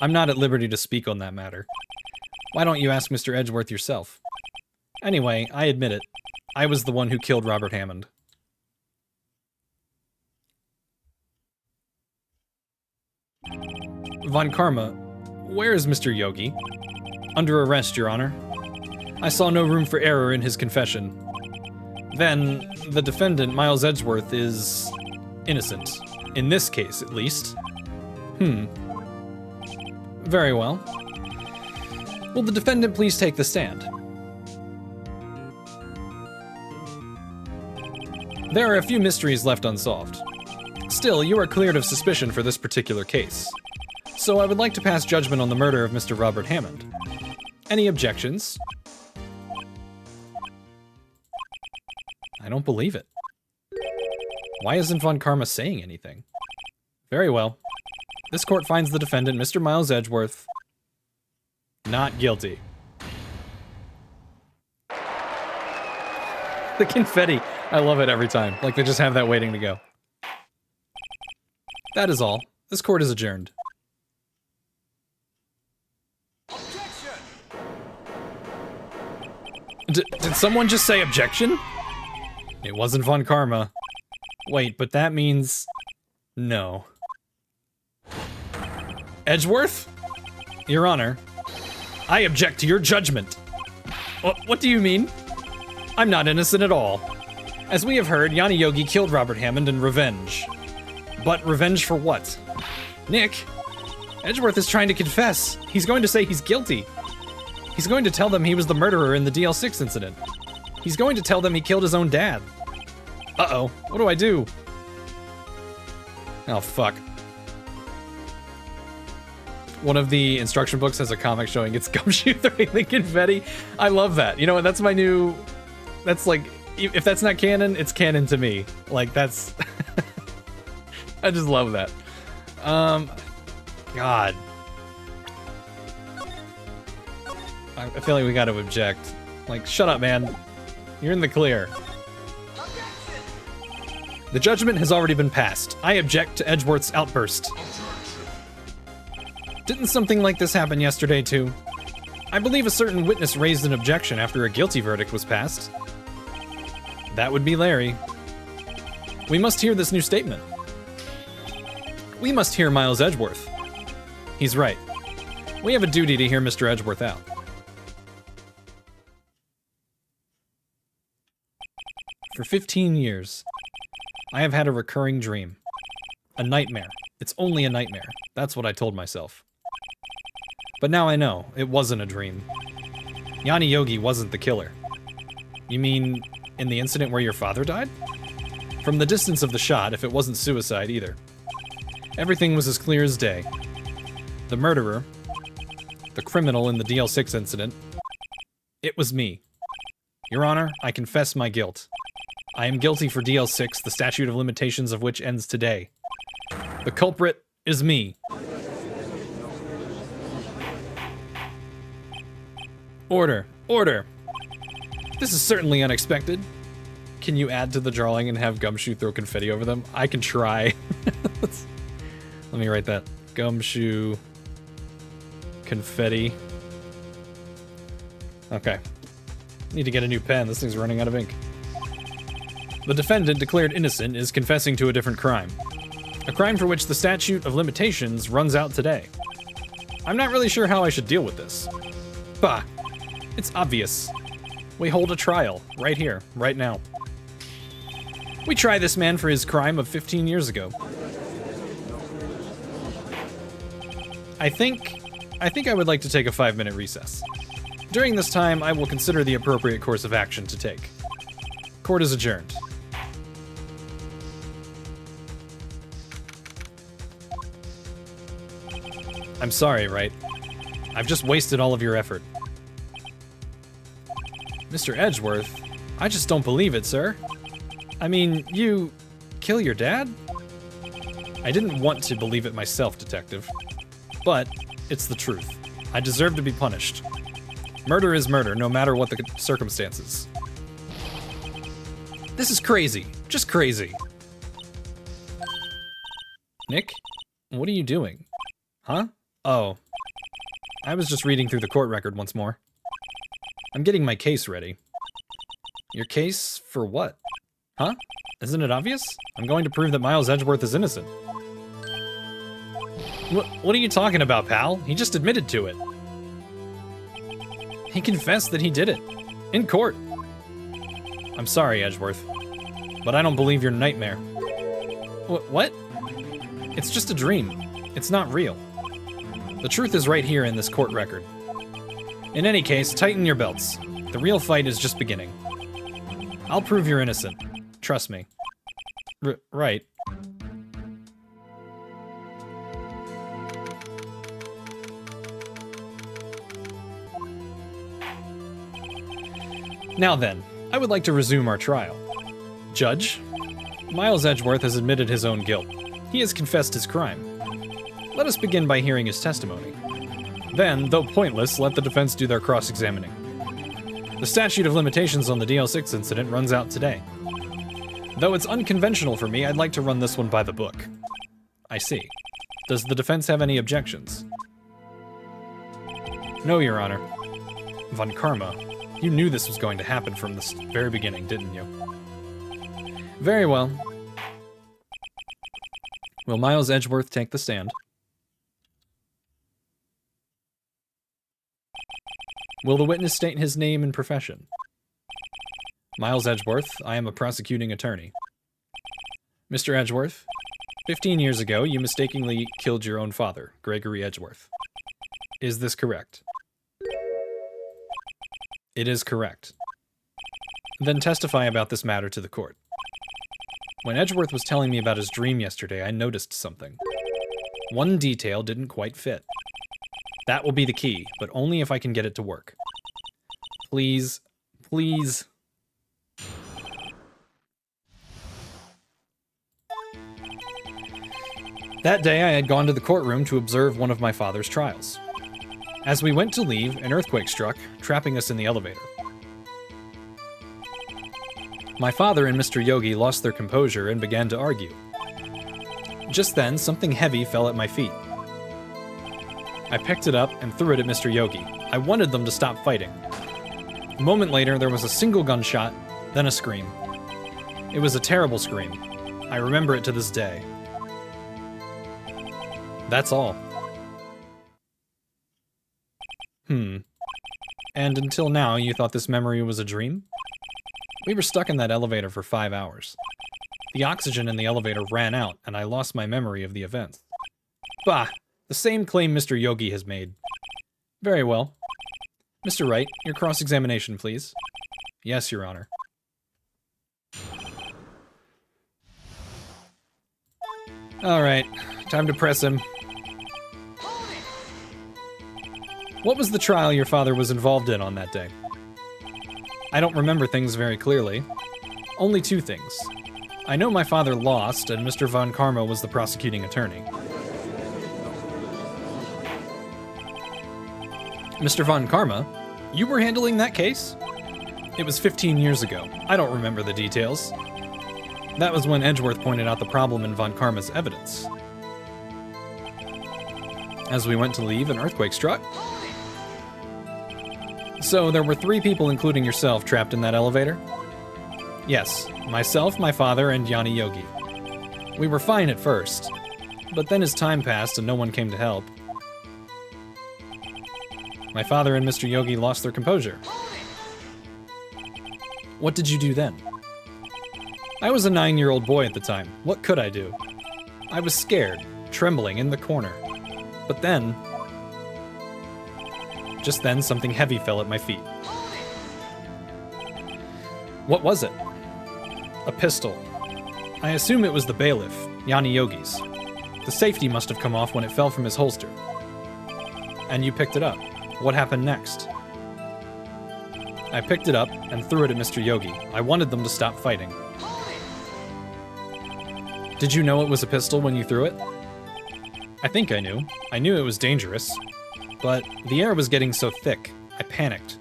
I'm not at liberty to speak on that matter. Why don't you ask Mr. Edgeworth yourself? Anyway, I admit it. I was the one who killed Robert Hammond. Von Karma, where is Mr. Yogi? Under arrest, Your Honor. I saw no room for error in his confession. Then, the defendant, Miles Edgeworth, is innocent. In this case, at least. Very well. Will the defendant please take the stand? There are a few mysteries left unsolved. Still, you are cleared of suspicion for this particular case. So I would like to pass judgment on the murder of Mr. Robert Hammond. Any objections? I don't believe it. Why isn't Von Karma saying anything? Very well. This court finds the defendant, Mr. Miles Edgeworth, not guilty. The confetti. I love it every time. Like they just have that waiting to go. That is all. This court is adjourned. Did someone just say objection? It wasn't Von Karma. Wait, but that means... no. Edgeworth? Your Honor, I object to your judgment. What do you mean? I'm not innocent at all. As we have heard, Yanni Yogi killed Robert Hammond in revenge. But revenge for what? Nick, Edgeworth is trying to confess. He's going to say he's guilty. He's going to tell them he was the murderer in the DL-6 incident. He's going to tell them he killed his own dad. Uh-oh, what do I do? Oh, fuck. One of the instruction books has a comic showing its gumshoe throwing the confetti. I love that. You know what, that's my new... That's like, if that's not canon, it's canon to me. Like, that's... I just love that. God. I feel like we gotta object. Like, shut up, man. You're in the clear. The judgment has already been passed. I object to Edgeworth's outburst. Didn't something like this happen yesterday, too? I believe a certain witness raised an objection after a guilty verdict was passed. That would be Larry. We must hear this new statement. We must hear Miles Edgeworth. He's right. We have a duty to hear Mr. Edgeworth out. For 15 years, I have had a recurring dream. A nightmare. It's only a nightmare. That's what I told myself. But now I know, it wasn't a dream. Yanni Yogi wasn't the killer. You mean, in the incident where your father died? From the distance of the shot, if it wasn't suicide either. Everything was as clear as day. The murderer, the criminal in the DL-6 incident, it was me. Your Honor, I confess my guilt. I am guilty for DL-6, the statute of limitations of which ends today. The culprit is me. Order. Order. This is certainly unexpected. Can you add to the drawing and have Gumshoe throw confetti over them? I can try. Let me write that. Gumshoe Confetti. Okay. Need to get a new pen. This thing's running out of ink. The defendant declared innocent is confessing to a different crime. A crime for which the statute of limitations runs out today. I'm not really sure how I should deal with this. Bah. It's obvious. We hold a trial, right here, right now. We try this man for his crime of 15 years ago. I think I would like to take a 5-minute recess. During this time, I will consider the appropriate course of action to take. Court is adjourned. I'm sorry, Wright. I've just wasted all of your effort. Mr. Edgeworth, I just don't believe it, sir. I mean, you kill your dad? I didn't want to believe it myself, Detective. But it's the truth. I deserve to be punished. Murder is murder, no matter what the circumstances. This is crazy. Just crazy. Nick? What are you doing? Huh? Oh. I was just reading through the court record once more. I'm getting my case ready. Your case for what? Huh? Isn't it obvious? I'm going to prove that Miles Edgeworth is innocent. What are you talking about, pal? He just admitted to it. He confessed that he did it. In court. I'm sorry, Edgeworth. But I don't believe your nightmare. What? It's just a dream. It's not real. The truth is right here in this court record. In any case, tighten your belts. The real fight is just beginning. I'll prove you're innocent. Trust me. Right. Now then, I would like to resume our trial. Judge, Miles Edgeworth has admitted his own guilt. He has confessed his crime. Let us begin by hearing his testimony. Then, though pointless, let the defense do their cross-examining. The statute of limitations on the DL-6 incident runs out today. Though it's unconventional for me, I'd like to run this one by the book. I see. Does the defense have any objections? No, Your Honor. Von Karma, you knew this was going to happen from the very beginning, didn't you? Very well. Will Miles Edgeworth take the stand? Will the witness state his name and profession? Miles Edgeworth, I am a prosecuting attorney. Mr. Edgeworth, 15 years ago, you mistakenly killed your own father, Gregory Edgeworth. Is this correct? It is correct. Then testify about this matter to the court. When Edgeworth was telling me about his dream yesterday, I noticed something. One detail didn't quite fit. That will be the key, but only if I can get it to work. Please, please. That day, I had gone to the courtroom to observe one of my father's trials. As we went to leave, an earthquake struck, trapping us in the elevator. My father and Mr. Yogi lost their composure and began to argue. Just then, something heavy fell at my feet. I picked it up and threw it at Mr. Yogi. I wanted them to stop fighting. A moment later, there was a single gunshot, then a scream. It was a terrible scream. I remember it to this day. That's all. And until now, you thought this memory was a dream? We were stuck in that elevator for 5 hours. The oxygen in the elevator ran out, and I lost my memory of the events. Bah! The same claim Mr. Yogi has made. Very well. Mr. Wright, your cross-examination, please. Yes, Your Honor. Alright, time to press him. What was the trial your father was involved in on that day? I don't remember things very clearly. Only 2 things. I know my father lost, and Mr. Von Karma was the prosecuting attorney. Mr. Von Karma? You were handling that case? It was 15 years ago. I don't remember the details. That was when Edgeworth pointed out the problem in Von Karma's evidence. As we went to leave, an earthquake struck. So there were 3 people, including yourself, trapped in that elevator? Yes, myself, my father, and Yanni Yogi. We were fine at first, but then as time passed and no one came to help, my father and Mr. Yogi lost their composure. What did you do then? I was a 9-year-old boy at the time. What could I do? I was scared, trembling in the corner. But then, just then, something heavy fell at my feet. What was it? A pistol. I assume it was the bailiff, Yanni Yogi's. The safety must have come off when it fell from his holster. And you picked it up. What happened next? I picked it up and threw it at Mr. Yogi. I wanted them to stop fighting. Did you know it was a pistol when you threw it? I think I knew. I knew it was dangerous. But the air was getting so thick, I panicked.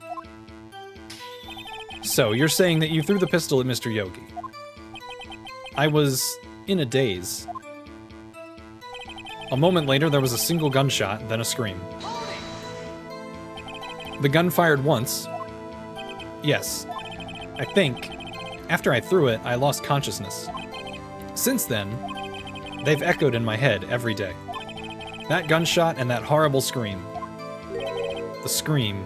So, you're saying that you threw the pistol at Mr. Yogi. I was in a daze. A moment later, there was a single gunshot, then a scream. The gun fired once. Yes. I think, after I threw it, I lost consciousness. Since then, they've echoed in my head every day. That gunshot and that horrible scream. The scream.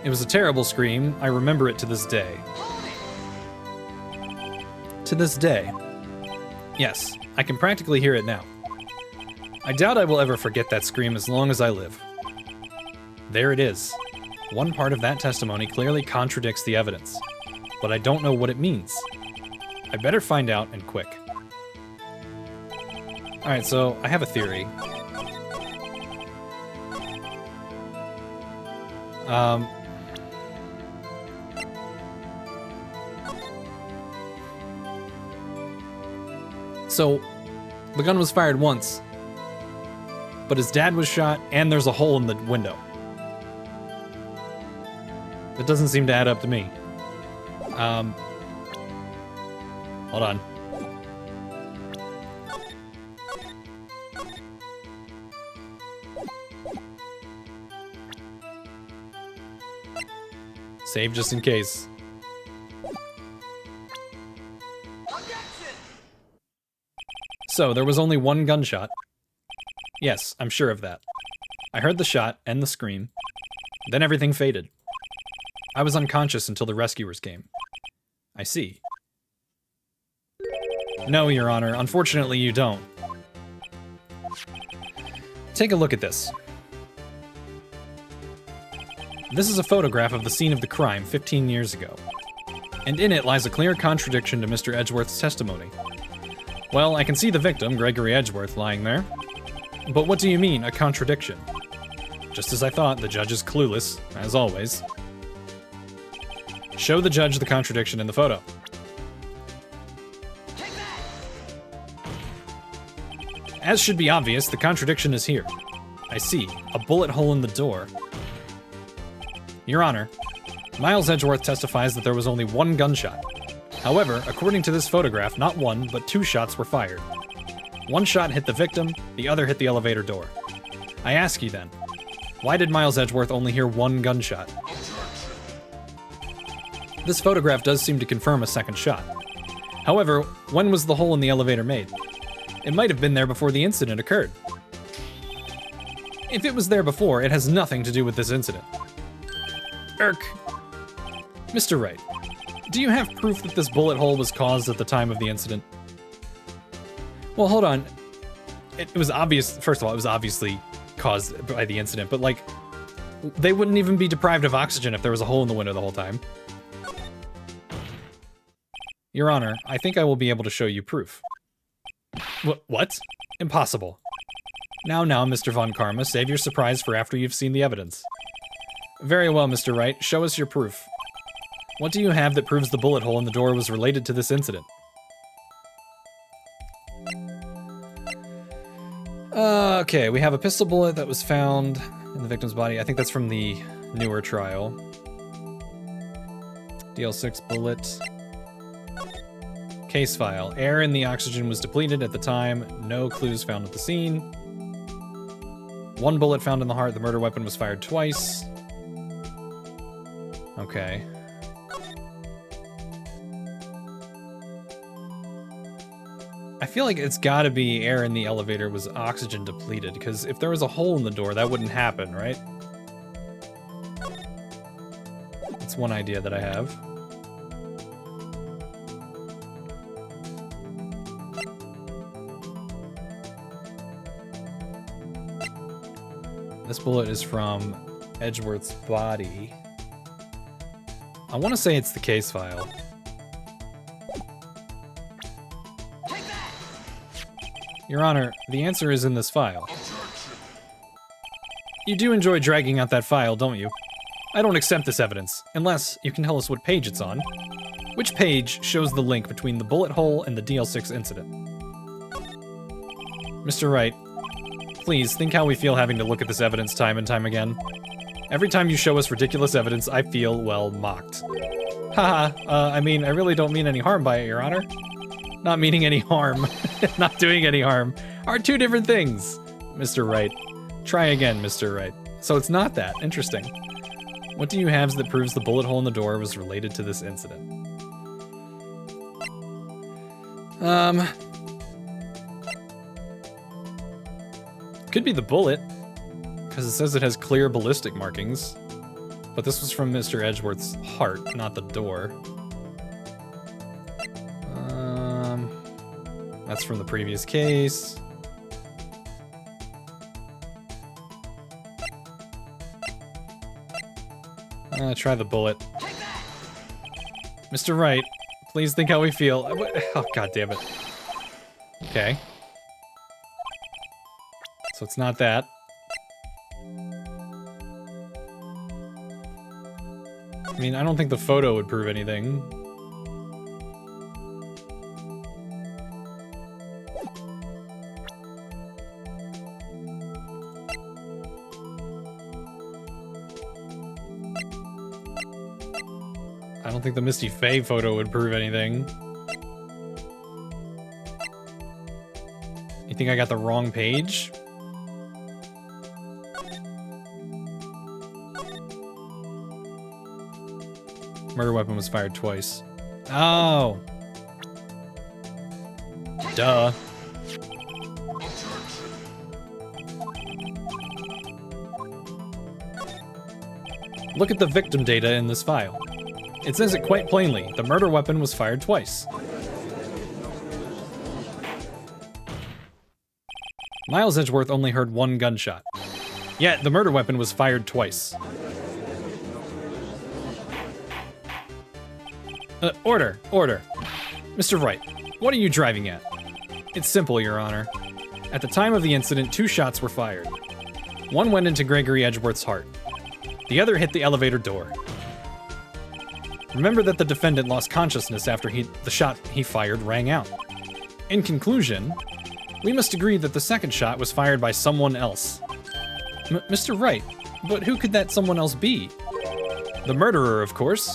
It was a terrible scream. I remember it to this day. To this day. Yes, I can practically hear it now. I doubt I will ever forget that scream as long as I live. There it is. One part of that testimony clearly contradicts the evidence, but I don't know what it means. I better find out, and quick. Alright, so I have a theory. So, the gun was fired once, but his dad was shot, and there's a hole in the window. That doesn't seem to add up to me. Hold on. Save just in case. So, there was only one gunshot. Yes, I'm sure of that. I heard the shot and the scream. Then everything faded. I was unconscious until the rescuers came. I see. No, Your Honor, unfortunately you don't. Take a look at this. This is a photograph of the scene of the crime 15 years ago. And in it lies a clear contradiction to Mr. Edgeworth's testimony. Well, I can see the victim, Gregory Edgeworth, lying there. But what do you mean, a contradiction? Just as I thought, the judge is clueless, as always. Show the judge the contradiction in the photo. As should be obvious, the contradiction is here. I see, a bullet hole in the door. Your Honor, Miles Edgeworth testifies that there was only one gunshot. However, according to this photograph, not one, but 2 shots were fired. One shot hit the victim, the other hit the elevator door. I ask you then, why did Miles Edgeworth only hear one gunshot? This photograph does seem to confirm a second shot. However, when was the hole in the elevator made? It might have been there before the incident occurred. If it was there before, it has nothing to do with this incident. Mr. Wright, do you have proof that this bullet hole was caused at the time of the incident? Well, hold on. It was obvious, first of all, it was obviously caused by the incident, but like, they wouldn't even be deprived of oxygen if there was a hole in the window the whole time. Your Honor, I think I will be able to show you proof. What? Impossible. Now, Mr. Von Karma, save your surprise for after you've seen the evidence. Very well, Mr. Wright, show us your proof. What do you have that proves the bullet hole in the door was related to this incident? Okay, we have a pistol bullet that was found in the victim's body. I think that's from the newer trial. DL-6 bullet. Case file. Air in the oxygen was depleted at the time. No clues found at the scene. One bullet found in the heart. The murder weapon was fired twice. Okay. I feel like it's gotta be air in the elevator was oxygen depleted, because if there was a hole in the door, that wouldn't happen, right? That's one idea that I have. This bullet is from Edgeworth's body. I want to say it's the case file. Your Honor, the answer is in this file. You do enjoy dragging out that file, don't you? I don't accept this evidence, unless you can tell us what page it's on. Which page shows the link between the bullet hole and the DL-6 incident? Mr. Wright, please think how we feel having to look at this evidence time and time again. Every time you show us ridiculous evidence, I feel, well, mocked. Haha, I mean, I really don't mean any harm by it, Your Honor. Not meaning any harm, not doing any harm, are two different things. Mr. Wright. Try again, Mr. Wright. So it's not that. Interesting. What do you have that proves the bullet hole in the door was related to this incident? Could be the bullet, because it says it has clear ballistic markings. But this was from Mr. Edgeworth's heart, not the door. That's from the previous case. Try the bullet. Mr. Wright, please think how we feel. Oh, god damn it. Okay. So it's not that. I mean, I don't think the photo would prove anything. I don't think the Misty Faye photo would prove anything. You think I got the wrong page? Murder weapon was fired twice. Oh! Duh. Look at the victim data in this file. It says it quite plainly. The murder weapon was fired twice. Miles Edgeworth only heard one gunshot. Yet, the murder weapon was fired twice. Order. Mr. Wright, what are you driving at? It's simple, Your Honor. At the time of the incident, 2 shots were fired. One went into Gregory Edgeworth's heart. The other hit the elevator door. Remember that the defendant lost consciousness after the shot he fired rang out. In conclusion, we must agree that the second shot was fired by someone else. Mr. Wright, but who could that someone else be? The murderer, of course.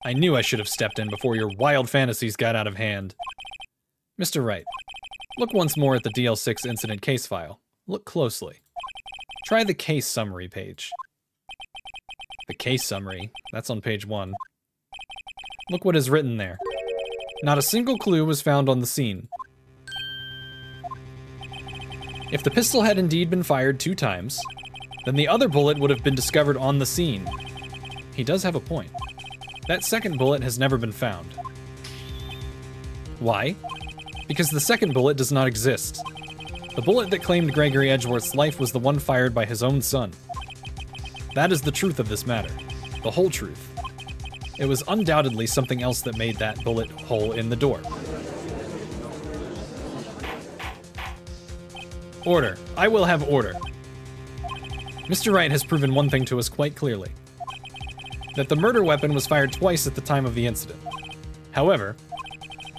I knew I should have stepped in before your wild fantasies got out of hand. Mr. Wright, look once more at the DL-6 incident case file. Look closely. Try the case summary page. The case summary, that's on page 1. Look what is written there. Not a single clue was found on the scene. If the pistol had indeed been fired 2 times, then the other bullet would have been discovered on the scene. He does have a point. That second bullet has never been found. Why? Because the second bullet does not exist. The bullet that claimed Gregory Edgeworth's life was the one fired by his own son. That is the truth of this matter. The whole truth. It was undoubtedly something else that made that bullet hole in the door. Order. I will have order. Mr. Wright has proven one thing to us quite clearly. That the murder weapon was fired twice at the time of the incident. However,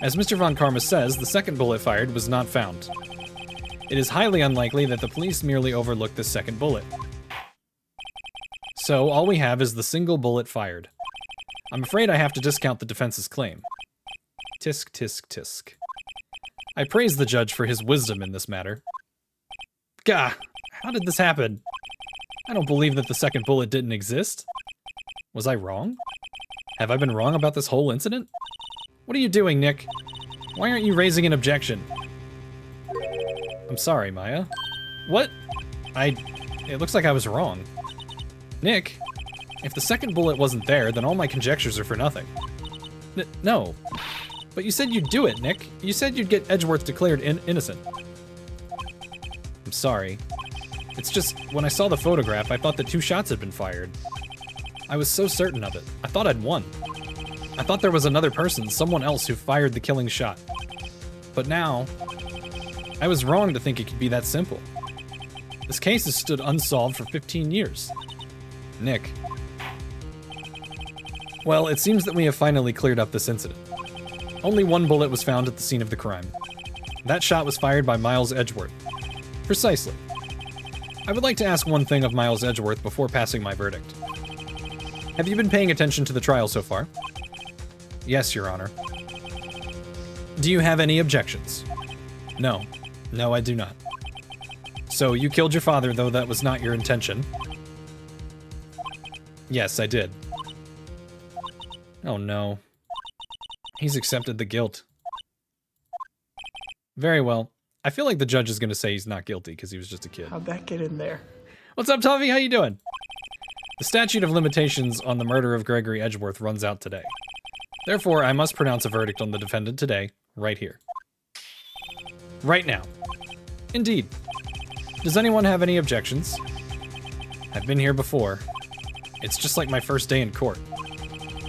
as Mr. Von Karma says, the second bullet fired was not found. It is highly unlikely that the police merely overlooked the second bullet. So all we have is the single bullet fired. I'm afraid I have to discount the defense's claim. Tisk, tisk, tisk. I praise the judge for his wisdom in this matter. Gah! How did this happen? I don't believe that the second bullet didn't exist. Was I wrong? Have I been wrong about this whole incident? What are you doing, Nick? Why aren't you raising an objection? I'm sorry, Maya. What? It looks like I was wrong. Nick, if the second bullet wasn't there, then all my conjectures are for nothing. No. But you said you'd do it, Nick. You said you'd get Edgeworth declared innocent. I'm sorry. It's just, when I saw the photograph, I thought that 2 shots had been fired. I was so certain of it. I thought I'd won. I thought there was another person, someone else, who fired the killing shot. But now, I was wrong to think it could be that simple. This case has stood unsolved for 15 years. Nick. Well, it seems that we have finally cleared up this incident. Only 1 bullet was found at the scene of the crime. That shot was fired by Miles Edgeworth. Precisely. I would like to ask one thing of Miles Edgeworth before passing my verdict. Have you been paying attention to the trial so far? Yes, Your Honor. Do you have any objections? No. No, I do not. So, you killed your father, though that was not your intention. Yes, I did. Oh no. He's accepted the guilt. Very well. I feel like the judge is going to say he's not guilty because he was just a kid. How'd that get in there? What's up, Toffee? How you doing? The statute of limitations on the murder of Gregory Edgeworth runs out today. Therefore, I must pronounce a verdict on the defendant today, right here. Right now. Indeed. Does anyone have any objections? I've been here before. It's just like my first day in court.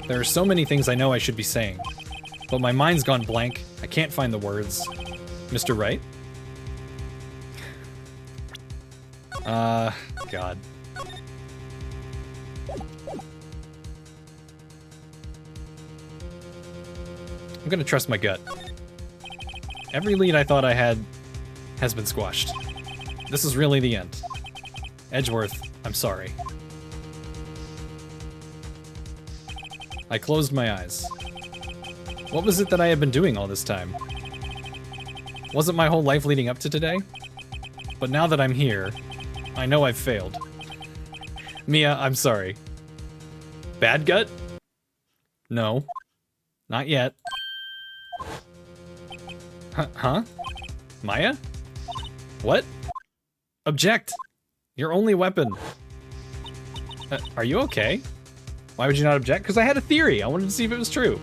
There are so many things I know I should be saying, but my mind's gone blank. I can't find the words. Mr. Wright? God. I'm gonna trust my gut. Every lead I thought I had has been squashed. This is really the end. Edgeworth, I'm sorry. I closed my eyes. What was it that I had been doing all this time? Wasn't my whole life leading up to today? But now that I'm here, I know I've failed. Mia, I'm sorry. Bad gut? No. Not yet. Huh? Maya? What? Object! Your only weapon. Are you okay? Why would you not object? Because I had a theory. I wanted to see if it was true.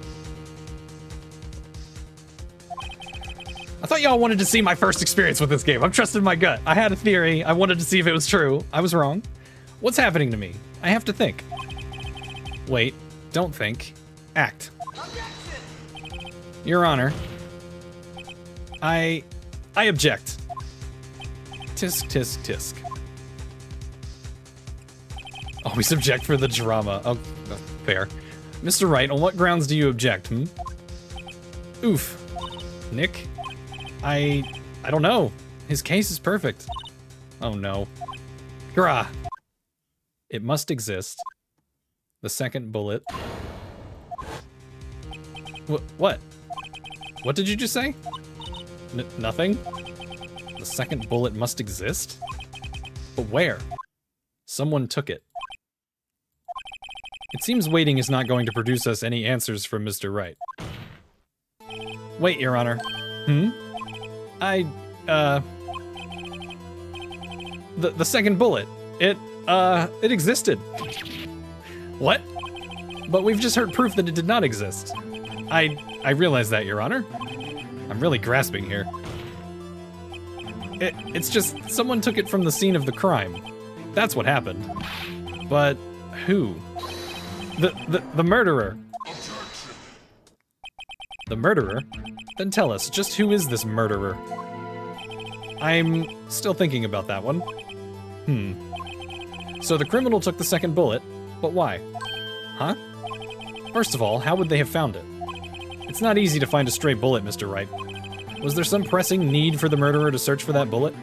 I thought y'all wanted to see my first experience with this game. I'm trusting my gut. I had a theory. I wanted to see if it was true. I was wrong. What's happening to me? I have to think. Wait. Don't think. Act. Objection! Your Honor. I object. Tisk, tisk, tisk. Always object for the drama. Oh, fair. Mr. Wright, on what grounds do you object, Oof. Nick? I don't know. His case is perfect. Oh no. Hurrah! It must exist. The second bullet. What? What did you just say? Nothing? The second bullet must exist? But where? Someone took it. It seems waiting is not going to produce us any answers from Mr. Wright. Wait, Your Honor. The second bullet. It existed. What? But we've just heard proof that it did not exist. I realize that, Your Honor. I'm really grasping here. It's just someone took it from the scene of the crime. That's what happened. But who? The murderer. The murderer? Then tell us, just who is this murderer? I'm still thinking about that one. So the criminal took the second bullet, but why? Huh? First of all, how would they have found it? It's not easy to find a stray bullet, Mr. Wright. Was there some pressing need for the murderer to search for that bullet?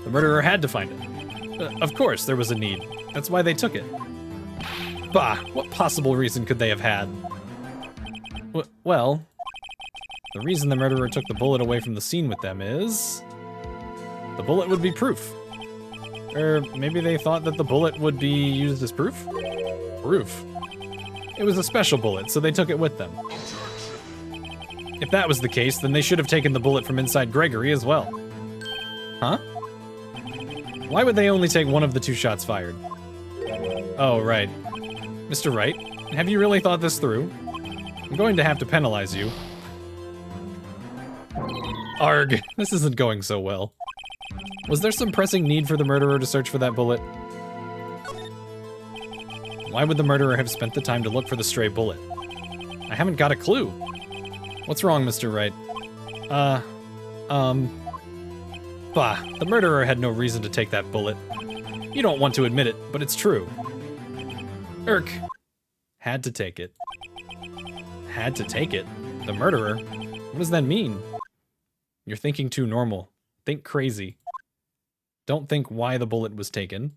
The murderer had to find it. Of course, there was a need. That's why they took it. Bah, what possible reason could they have had? Well, the reason the murderer took the bullet away from the scene with them is... the bullet would be proof. Or maybe they thought that the bullet would be used as proof? Proof. It was a special bullet, so they took it with them. If that was the case, then they should have taken the bullet from inside Gregory as well. Huh? Why would they only take one of the 2 shots fired? Oh, right. Mr. Wright, have you really thought this through? I'm going to have to penalize you. Arg, this isn't going so well. Was there some pressing need for the murderer to search for that bullet? Why would the murderer have spent the time to look for the stray bullet? I haven't got a clue. What's wrong, Mr. Wright? Bah, the murderer had no reason to take that bullet. You don't want to admit it, but it's true. Irk. Had to take it. Had to take it? The murderer? What does that mean? You're thinking too normal. Think crazy. Don't think why the bullet was taken.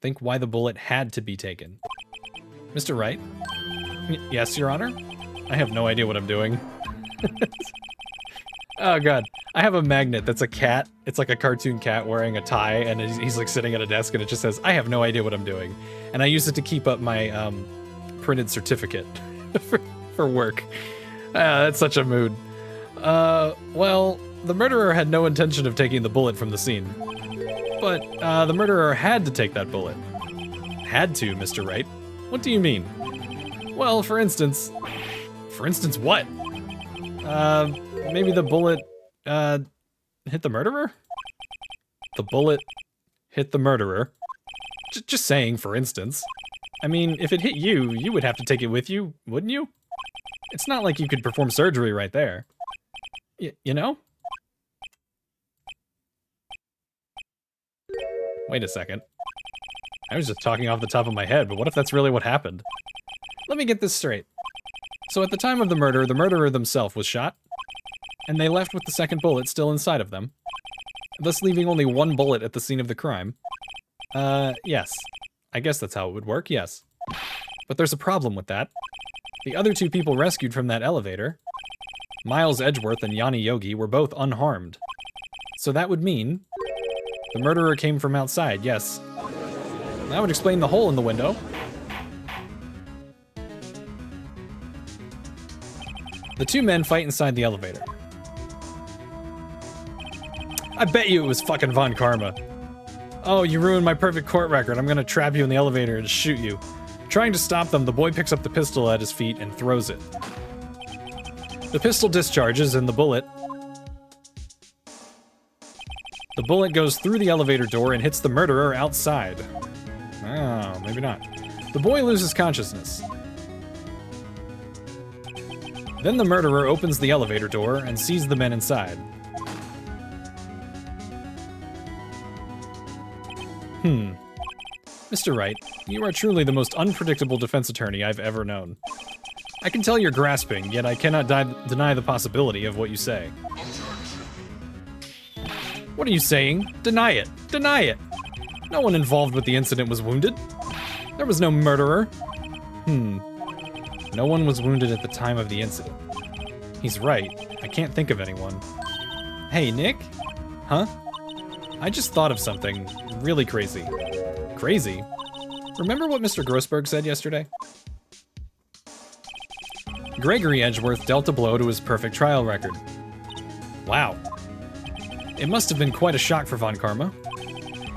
Think why the bullet had to be taken. Mr. Wright? Yes, Your Honor? I have no idea what I'm doing. Oh god, I have a magnet that's a cat. It's like a cartoon cat wearing a tie, and he's like sitting at a desk, and it just says, I have no idea what I'm doing. And I use it to keep up my printed certificate for work. That's such a mood. Well, the murderer had no intention of taking the bullet from the scene. But the murderer had to take that bullet. Had to, Mr. Wright. What do you mean? Well, for instance... For instance what? Maybe the bullet, hit the murderer? The bullet hit the murderer. Just saying, for instance. I mean, if it hit you, you would have to take it with you, wouldn't you? It's not like you could perform surgery right there. You know? Wait a second. I was just talking off the top of my head, but what if that's really what happened? Let me get this straight. So at the time of the murderer themselves was shot, and they left with the second bullet still inside of them, thus leaving only 1 bullet at the scene of the crime. Yes. I guess that's how it would work, yes. But there's a problem with that. The other 2 people rescued from that elevator, Miles Edgeworth and Yanni Yogi, were both unharmed. So that would mean the murderer came from outside, yes. That would explain the hole in the window. The 2 men fight inside the elevator. I bet you it was fucking Von Karma. Oh, you ruined my perfect court record. I'm gonna trap you in the elevator and shoot you. Trying to stop them, the boy picks up the pistol at his feet and throws it. The pistol discharges and the bullet goes through the elevator door and hits the murderer outside. Oh, maybe not. The boy loses consciousness. Then the murderer opens the elevator door and sees the men inside. Mr. Wright, you are truly the most unpredictable defense attorney I've ever known. I can tell you're grasping, yet I cannot deny the possibility of what you say. What are you saying? Deny it! Deny it! No one involved with the incident was wounded. There was no murderer. No one was wounded at the time of the incident. He's right. I can't think of anyone. Hey, Nick? Huh? I just thought of something really crazy. Crazy? Remember what Mr. Grossberg said yesterday? Gregory Edgeworth dealt a blow to his perfect trial record. Wow. It must have been quite a shock for Von Karma.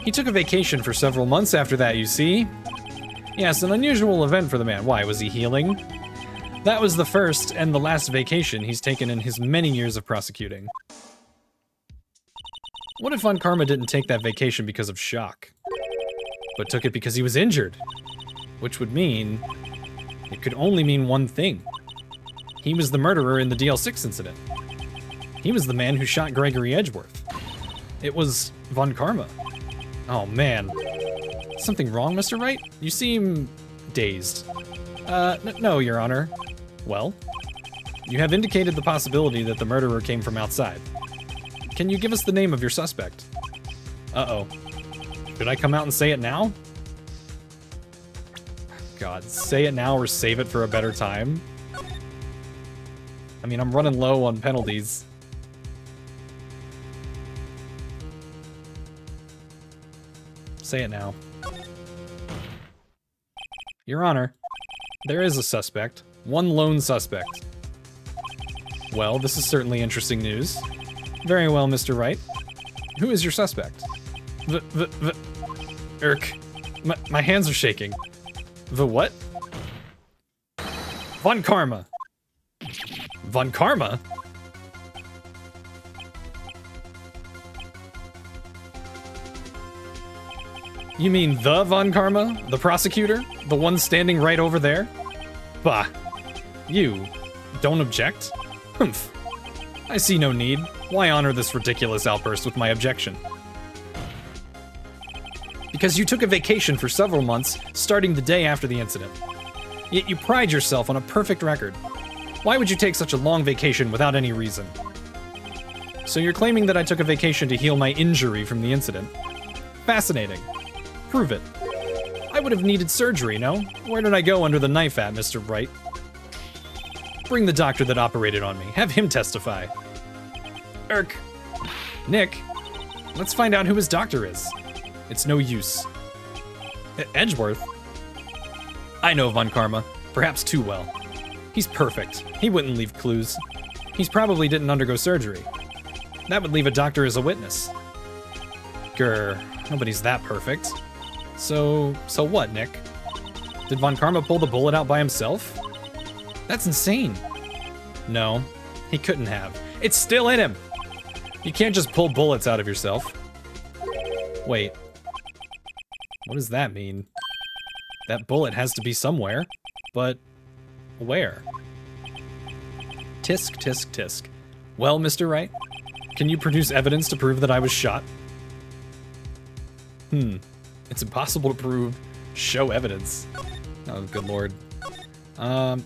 He took a vacation for several months after that, you see? Yes, an unusual event for the man. Why, was he healing? That was the first and the last vacation he's taken in his many years of prosecuting. What if Von Karma didn't take that vacation because of shock, but took it because he was injured? Which would mean, it could only mean one thing. He was the murderer in the DL-6 incident. He was the man who shot Gregory Edgeworth. It was Von Karma. Oh man. Something wrong, Mr. Wright? You seem dazed. No, Your Honor. Well, you have indicated the possibility that the murderer came from outside. Can you give us the name of your suspect? Uh-oh. Should I come out and say it now? God, say it now or save it for a better time. I mean, I'm running low on penalties. Say it now. Your Honor, there is a suspect. One lone suspect. Well, this is certainly interesting news. Very well, Mr. Wright. Who is your suspect? Irk. My hands are shaking. The what? Von Karma. Von Karma? You mean the Von Karma? The prosecutor? The one standing right over there? Bah. You don't object? Humph. I see no need. Why honor this ridiculous outburst with my objection? Because you took a vacation for several months, starting the day after the incident. Yet you pride yourself on a perfect record. Why would you take such a long vacation without any reason? So you're claiming that I took a vacation to heal my injury from the incident? Fascinating. Prove it. I would have needed surgery, no? Where did I go under the knife at, Mr. Wright? Bring the doctor that operated on me. Have him testify. Irk. Nick. Let's find out who his doctor is. It's no use. Edgeworth? I know Von Karma. Perhaps too well. He's perfect. He wouldn't leave clues. He's probably didn't undergo surgery. That would leave a doctor as a witness. Grr. Nobody's that perfect. So what, Nick? Did Von Karma pull the bullet out by himself? That's insane. No, he couldn't have. It's still in him. You can't just pull bullets out of yourself. Wait. What does that mean? That bullet has to be somewhere, but where? Tisk, tisk, tisk. Well, Mr. Wright, can you produce evidence to prove that I was shot? It's impossible to prove. Show evidence. Oh, good lord. What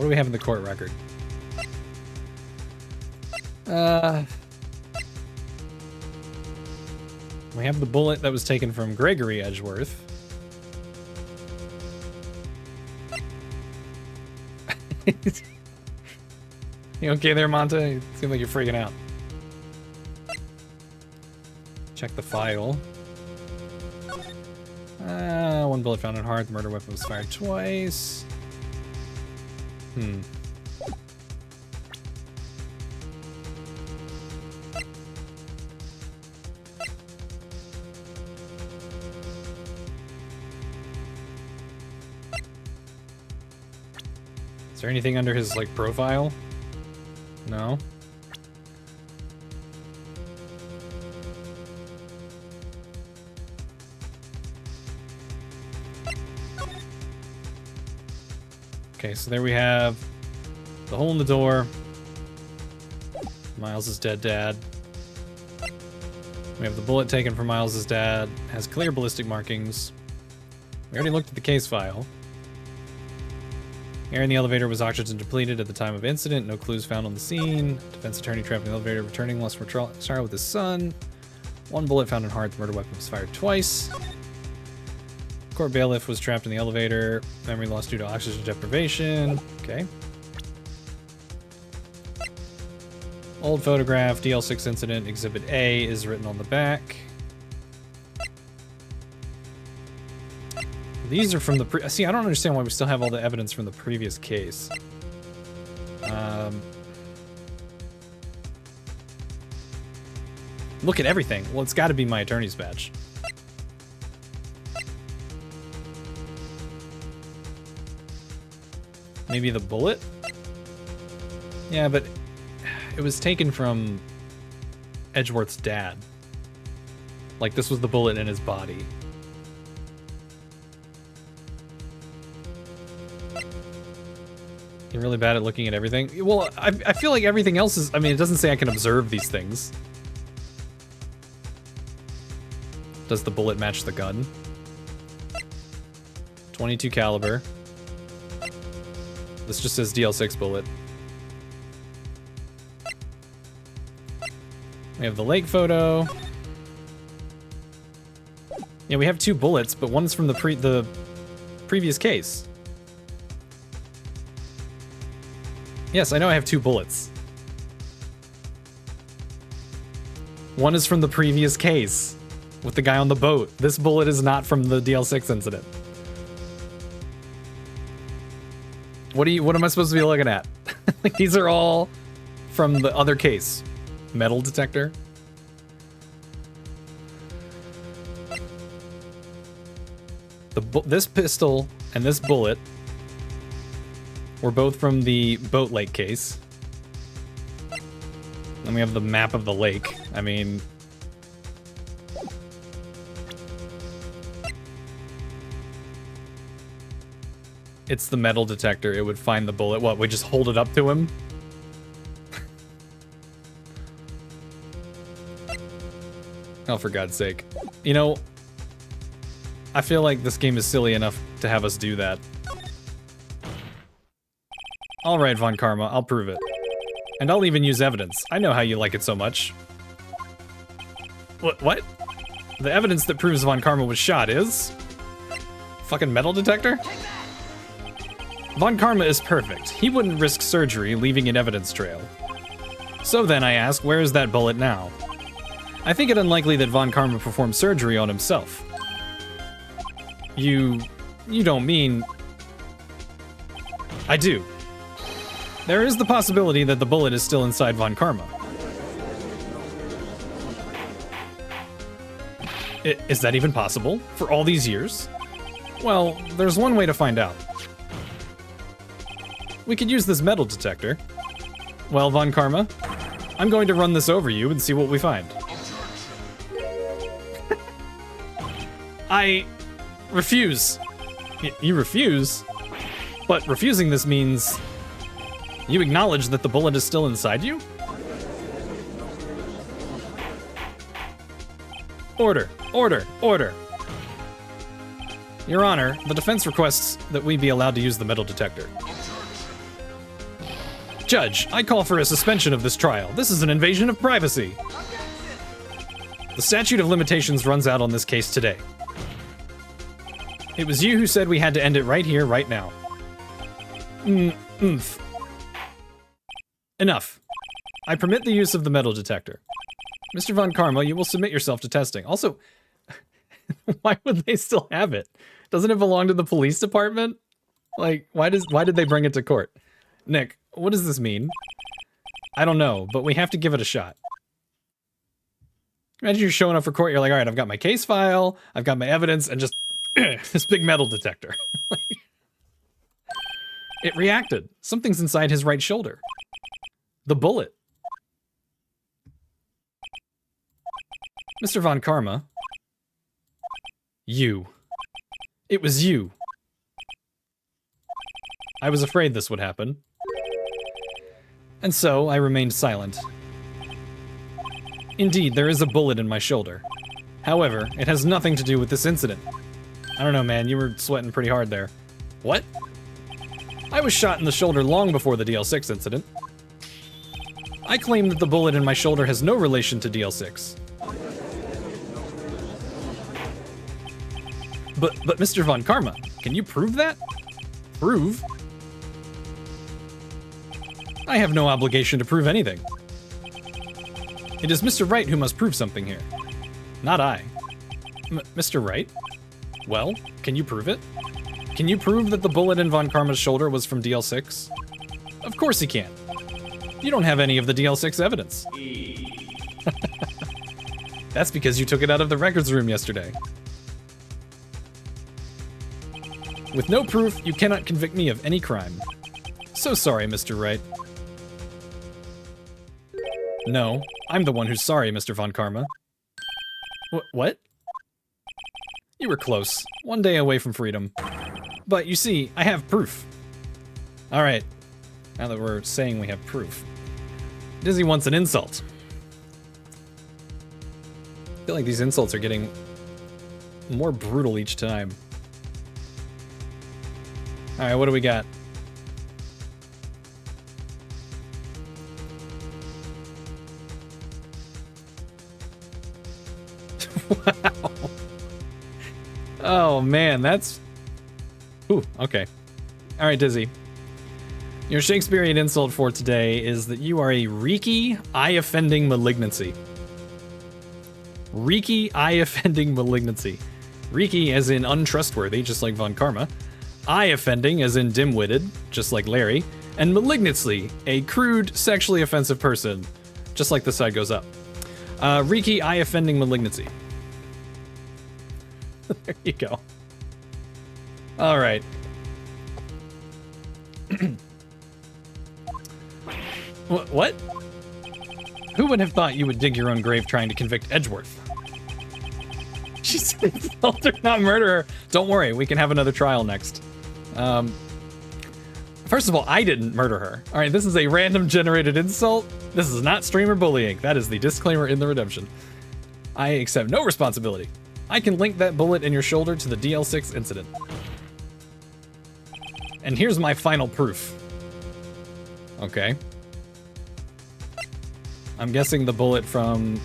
do we have in the court record? We have the bullet that was taken from Gregory Edgeworth. You okay there, Monta? You seem like you're freaking out. Check the file. One bullet found in heart. The murder weapon was fired twice. Is there anything under his, like, profile? No? Okay, so there we have the hole in the door. Miles' dead dad. We have the bullet taken from Miles' dad. Has clear ballistic markings. We already looked at the case file. Air in the elevator was oxygen depleted at the time of incident. No clues found on the scene. Defense attorney trapped in the elevator returning lost from trial with his son. One bullet found in heart. The murder weapon was fired twice. Court bailiff was trapped in the elevator. Memory lost due to oxygen deprivation. Okay. Old photograph. DL-6 incident. Exhibit A is written on the back. These are from the see, I don't understand why we still have all the evidence from the previous case. Look at everything. Well, it's got to be my attorney's badge. Maybe the bullet? Yeah, but it was taken from Edgeworth's dad. Like, this was the bullet in his body. You're really bad at looking at everything. Well, I feel like everything else is... I mean, it doesn't say I can observe these things. Does the bullet match the gun? 22 caliber. This just says DL-6 bullet. We have the lake photo. Yeah, we have 2 bullets, but one's from the previous case. Yes, I know I have 2 bullets. One is from the previous case with the guy on the boat. This bullet is not from the DL-6 incident. What am I supposed to be looking at? Like, these are all from the other case. Metal detector. This pistol and this bullet were both from the boat lake case. Then we have the map of the lake. I mean... It's the metal detector. It would find the bullet. What, we just hold it up to him? Oh, for God's sake. You know, I feel like this game is silly enough to have us do that. Alright, Von Karma, I'll prove it. And I'll even use evidence. I know how you like it so much. What? The evidence that proves Von Karma was shot is... fucking metal detector? Von Karma is perfect. He wouldn't risk surgery, leaving an evidence trail. So then I ask, where is that bullet now? I think it unlikely that Von Karma performed surgery on himself. You don't mean... I do. There is the possibility that the bullet is still inside Von Karma. Is that even possible? For all these years? Well, there's one way to find out. We could use this metal detector. Well, Von Karma, I'm going to run this over you and see what we find. I refuse. You refuse? But refusing this means you acknowledge that the bullet is still inside you? Order, order, order. Your Honor, the defense requests that we be allowed to use the metal detector. Judge, I call for a suspension of this trial. This is an invasion of privacy. The statute of limitations runs out on this case today. It was you who said we had to end it right here, right now. Enough. I permit the use of the metal detector. Mr. Von Karma, you will submit yourself to testing. Also, why would they still have it? Doesn't it belong to the police department? Like, why did they bring it to court? Nick, what does this mean? I don't know, but we have to give it a shot. Imagine you're showing up for court, you're like, all right, I've got my case file, I've got my evidence, and just this big metal detector. It reacted. Something's inside his right shoulder. The bullet. Mr. Von Karma. You. It was you. I was afraid this would happen. And so, I remained silent. Indeed, there is a bullet in my shoulder. However, it has nothing to do with this incident. I don't know, man, you were sweating pretty hard there. What? I was shot in the shoulder long before the DL-6 incident. I claim that the bullet in my shoulder has no relation to DL-6. But Mr. Von Karma, can you prove that? Prove? I have no obligation to prove anything. It is Mr. Wright who must prove something here. Not I. Mr. Wright? Well, can you prove it? Can you prove that the bullet in Von Karma's shoulder was from DL-6? Of course he can. You don't have any of the DL-6 evidence. That's because you took it out of the records room yesterday. With no proof, you cannot convict me of any crime. So sorry, Mr. Wright. No, I'm the one who's sorry, Mr. Von Karma. What? You were close. One day away from freedom. But you see, I have proof. Alright. Now that we're saying we have proof. Dizzy wants an insult. I feel like these insults are getting more brutal each time. Alright, what do we got? Wow. Oh, man, that's... Ooh, okay. All right, Dizzy. Your Shakespearean insult for today is that you are a reeky, eye-offending malignancy. Reeky, eye-offending malignancy. Reeky as in untrustworthy, just like Von Karma. Eye-offending as in dim-witted, just like Larry. And malignancy, a crude, sexually offensive person, just like the side goes up. Reeky, eye-offending malignancy. There you go. All right. What? Who would have thought you would dig your own grave trying to convict Edgeworth? She said, insult her, not murder her. Don't worry, we can have another trial next. First of all, I didn't murder her. All right, this is a random generated insult. This is not streamer bullying. That is the disclaimer in the redemption. I accept no responsibility. I can link that bullet in your shoulder to the DL-6 incident. And here's my final proof. Okay. I'm guessing the bullet from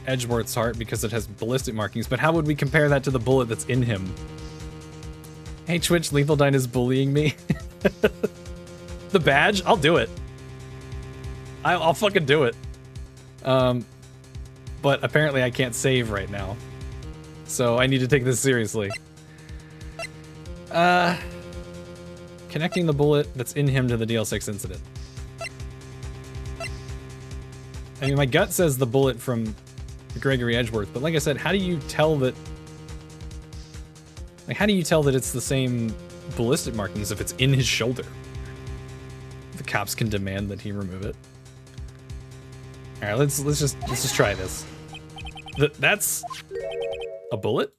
Edgeworth's heart because it has ballistic markings, but how would we compare that to the bullet that's in him? Hey Twitch, Lethal Dine is bullying me. The badge? I'll do it. I'll fucking do it. But apparently I can't save right now. So I need to take this seriously. Connecting the bullet that's in him to the DL-6 incident. I mean, my gut says the bullet from Gregory Edgeworth, but like I said, how do you tell that... Like, how do you tell that it's the same ballistic markings if it's in his shoulder? The cops can demand that he remove it. All right, let's just try this. That's a bullet?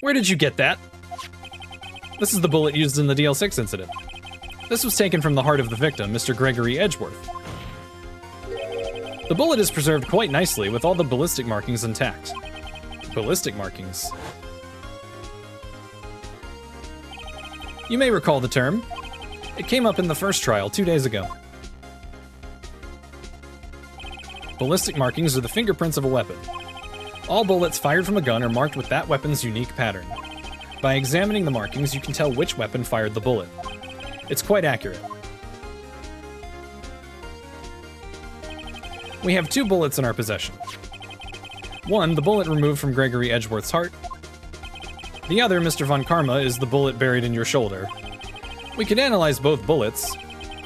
Where did you get that? This is the bullet used in the DL-6 incident. This was taken from the heart of the victim, Mr. Gregory Edgeworth. The bullet is preserved quite nicely with all the ballistic markings intact. Ballistic markings. You may recall the term. It came up in the first trial 2 days ago. Ballistic markings are the fingerprints of a weapon. All bullets fired from a gun are marked with that weapon's unique pattern. By examining the markings, you can tell which weapon fired the bullet. It's quite accurate. We have 2 bullets in our possession. One, the bullet removed from Gregory Edgeworth's heart. The other, Mr. Von Karma, is the bullet buried in your shoulder. We could analyze both bullets.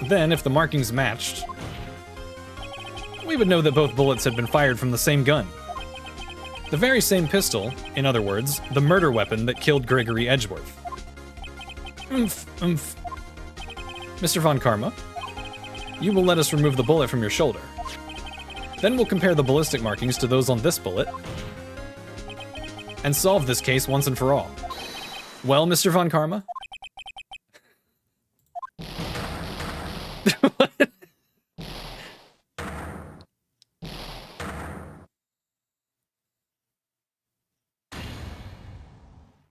Then, if the markings matched, we would know that both bullets had been fired from the same gun. The very same pistol, in other words, the murder weapon that killed Gregory Edgeworth. Mr. Von Karma, you will let us remove the bullet from your shoulder. Then we'll compare the ballistic markings to those on this bullet and solve this case once and for all. Well, Mr. Von Karma?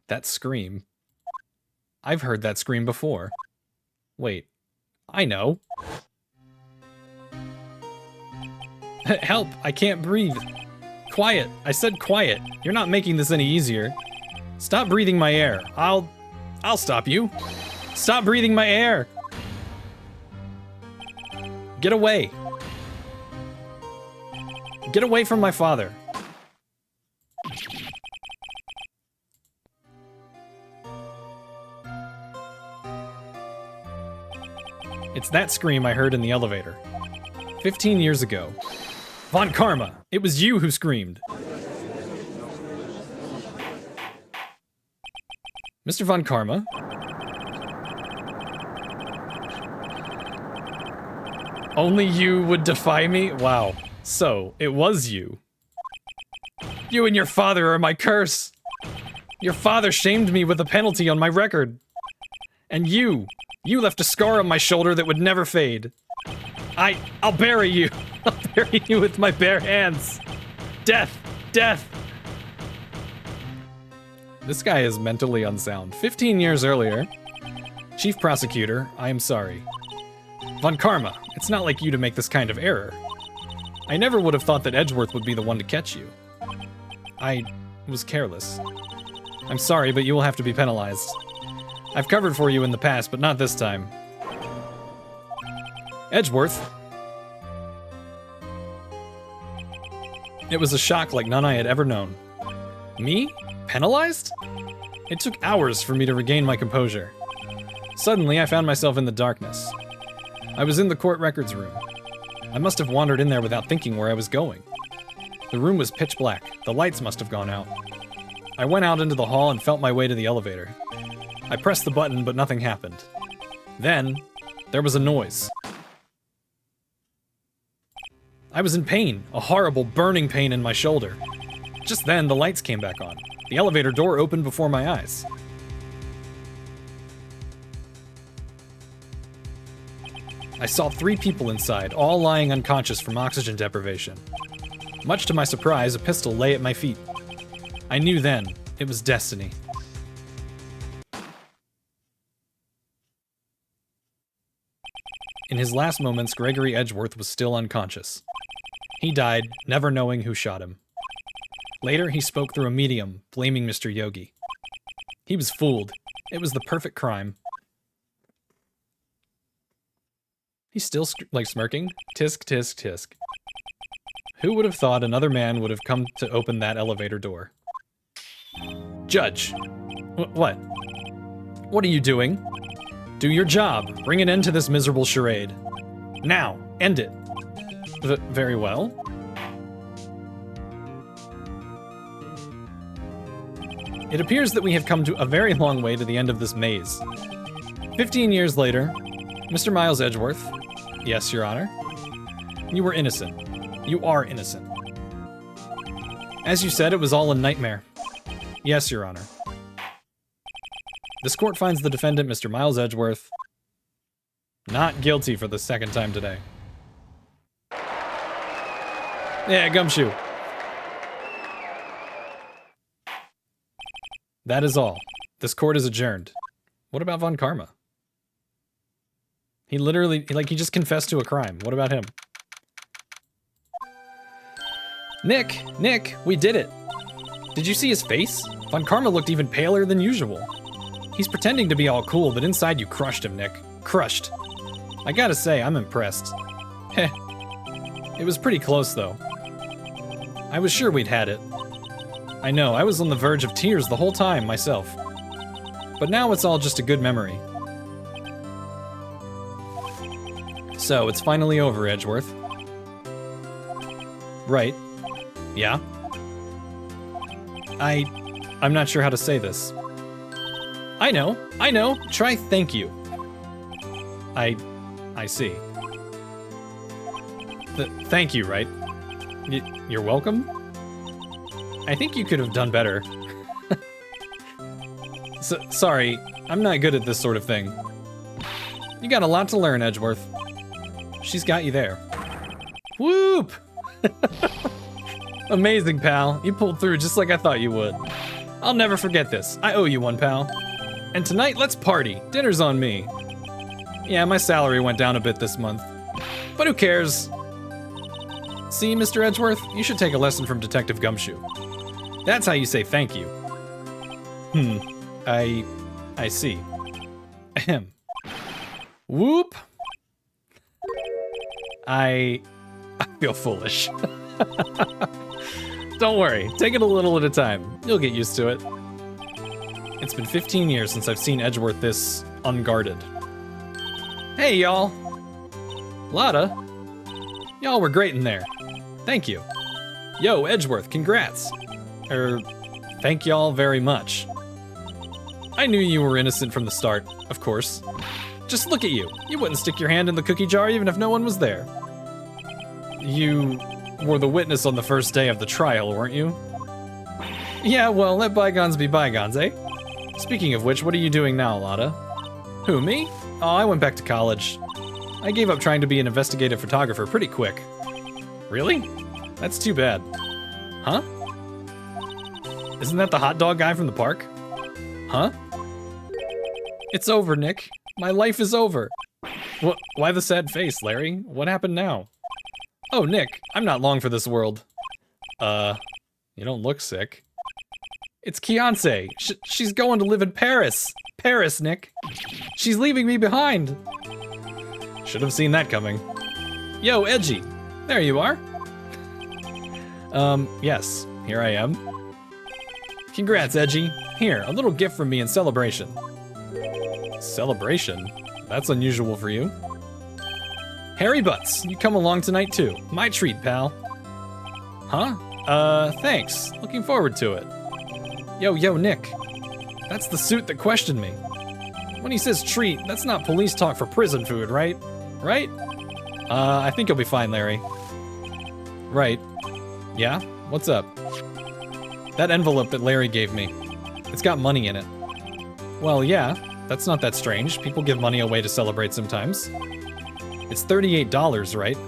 That scream. I've heard that scream before. Wait, I know. Help, I can't breathe. Quiet, I said quiet. You're not making this any easier. Stop breathing my air. I'll stop you. Stop breathing my air. Get away. Get away from my father. It's that scream I heard in the elevator. 15 years ago. Von Karma, it was you who screamed. Mr. Von Karma? Only you would defy me? Wow. So, it was you. You and your father are my curse. Your father shamed me with a penalty on my record. And you left a scar on my shoulder that would never fade. I'll bury you. I'll bury you with my bare hands. Death, death. This guy is mentally unsound. 15 years earlier. Chief Prosecutor, I am sorry. Von Karma, it's not like you to make this kind of error. I never would have thought that Edgeworth would be the one to catch you. I was careless. I'm sorry, but you will have to be penalized. I've covered for you in the past, but not this time. Edgeworth. It was a shock like none I had ever known. Me? Penalized? It took hours for me to regain my composure. Suddenly, I found myself in the darkness. I was in the court records room. I must have wandered in there without thinking where I was going. The room was pitch black. The lights must have gone out. I went out into the hall and felt my way to the elevator. I pressed the button, but nothing happened. Then, there was a noise. I was in pain, a horrible burning pain in my shoulder. Just then, the lights came back on. The elevator door opened before my eyes. I saw 3 people inside, all lying unconscious from oxygen deprivation. Much to my surprise, a pistol lay at my feet. I knew then, it was destiny. In his last moments, Gregory Edgeworth was still unconscious. He died, never knowing who shot him. Later, he spoke through a medium, blaming Mr. Yogi. He was fooled. It was the perfect crime. He's still smirking. Tisk, tisk, tisk. Who would have thought another man would have come to open that elevator door? Judge. What? What are you doing? Do your job. Bring an end to this miserable charade. Now, end it. Very well. It appears that we have come to a very long way to the end of this maze. 15 years later, Mr. Miles Edgeworth. Yes, Your Honor. You were innocent. You are innocent. As you said, it was all a nightmare. Yes, Your Honor. This court finds the defendant, Mr. Miles Edgeworth, not guilty for the second time today. Yeah, gumshoe. That is all. This court is adjourned. What about Von Karma? He literally, he just confessed to a crime. What about him? Nick, we did it. Did you see his face? Von Karma looked even paler than usual. He's pretending to be all cool, but inside you crushed him, Nick. Crushed. I gotta say, I'm impressed. Heh. It was pretty close, though. I was sure we'd had it. I know, I was on the verge of tears the whole time, myself. But now it's all just a good memory. So, it's finally over, Edgeworth. Right. Yeah? I'm not sure how to say this. I know. Try thank you. I see. Thank you, right? You're welcome? I think you could have done better. Sorry, I'm not good at this sort of thing. You got a lot to learn, Edgeworth. She's got you there. Whoop! Amazing, pal. You pulled through just like I thought you would. I'll never forget this. I owe you one, pal. And tonight, let's party. Dinner's on me. Yeah, my salary went down a bit this month. But who cares? See, Mr. Edgeworth, you should take a lesson from Detective Gumshoe. That's how you say thank you. I see. Ahem. Whoop. I feel foolish. Don't worry, take it a little at a time. You'll get used to it. It's been 15 years since I've seen Edgeworth this unguarded. Hey, y'all. Lotta. Y'all were great in there. Thank you. Yo, Edgeworth, congrats. Thank y'all very much. I knew you were innocent from the start, of course. Just look at you. You wouldn't stick your hand in the cookie jar even if no one was there. You were the witness on the first day of the trial, weren't you? Yeah, well, let bygones be bygones, eh? Speaking of which, what are you doing now, Lotta? Who, me? Oh, I went back to college. I gave up trying to be an investigative photographer pretty quick. Really? That's too bad. Huh? Isn't that the hot dog guy from the park? Huh? It's over, Nick. My life is over. What? Why the sad face, Larry? What happened now? Oh, Nick, I'm not long for this world. You don't look sick. It's Kianse. She's going to live in Paris. Paris, Nick. She's leaving me behind. Should have seen that coming. Yo, Edgy. There you are. Yes, here I am. Congrats, Edgy. Here, a little gift from me in celebration. Celebration? That's unusual for you. Harry Butts, you come along tonight too. My treat, pal. Huh? Thanks. Looking forward to it. Yo, Nick. That's the suit that questioned me. When he says treat, that's not police talk for prison food, right? Right? I think you'll be fine, Larry. Right. Yeah? What's up? That envelope that Larry gave me. It's got money in it. Well, yeah. That's not that strange. People give money away to celebrate sometimes. It's $38, right?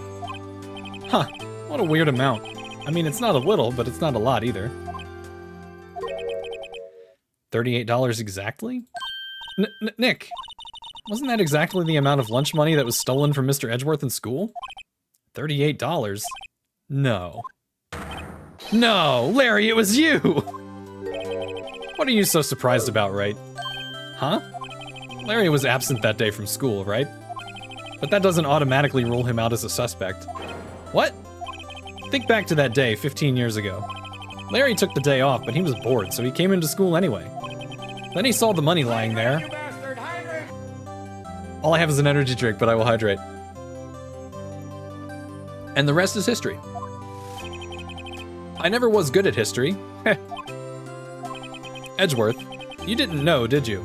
Huh. What a weird amount. I mean, it's not a little, but it's not a lot either. $38 exactly? Nick, wasn't that exactly the amount of lunch money that was stolen from Mr. Edgeworth in school? $38? No. No, Larry, it was you! What are you so surprised about, Wright? Huh? Larry was absent that day from school, right? But that doesn't automatically rule him out as a suspect. What? Think back to that day 15 years ago. Larry took the day off, but he was bored, so he came into school anyway. Then he saw the money lying there. All I have is an energy drink, but I will hydrate. And the rest is history. I never was good at history. Edgeworth, you didn't know, did you?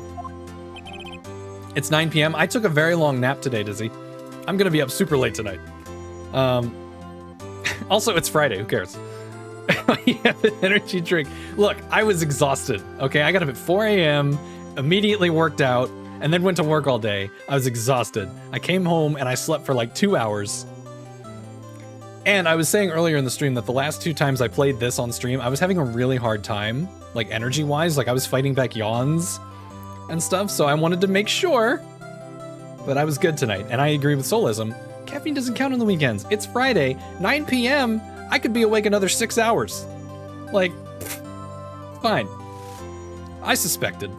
It's 9 p.m. I took a very long nap today, Dizzy. I'm gonna be up super late tonight. Also, it's Friday, who cares? You have an energy drink. Look, I was exhausted, okay? I got up at 4 a.m., immediately worked out, and then went to work all day. I was exhausted. I came home and I slept for like 2 hours. And I was saying earlier in the stream that the last 2 times I played this on stream, I was having a really hard time, like energy-wise, like I was fighting back yawns and stuff, so I wanted to make sure that I was good tonight. And I agree with Solism. Caffeine doesn't count on the weekends. It's Friday, 9 p.m., I could be awake another 6 hours. Like, fine. I suspected.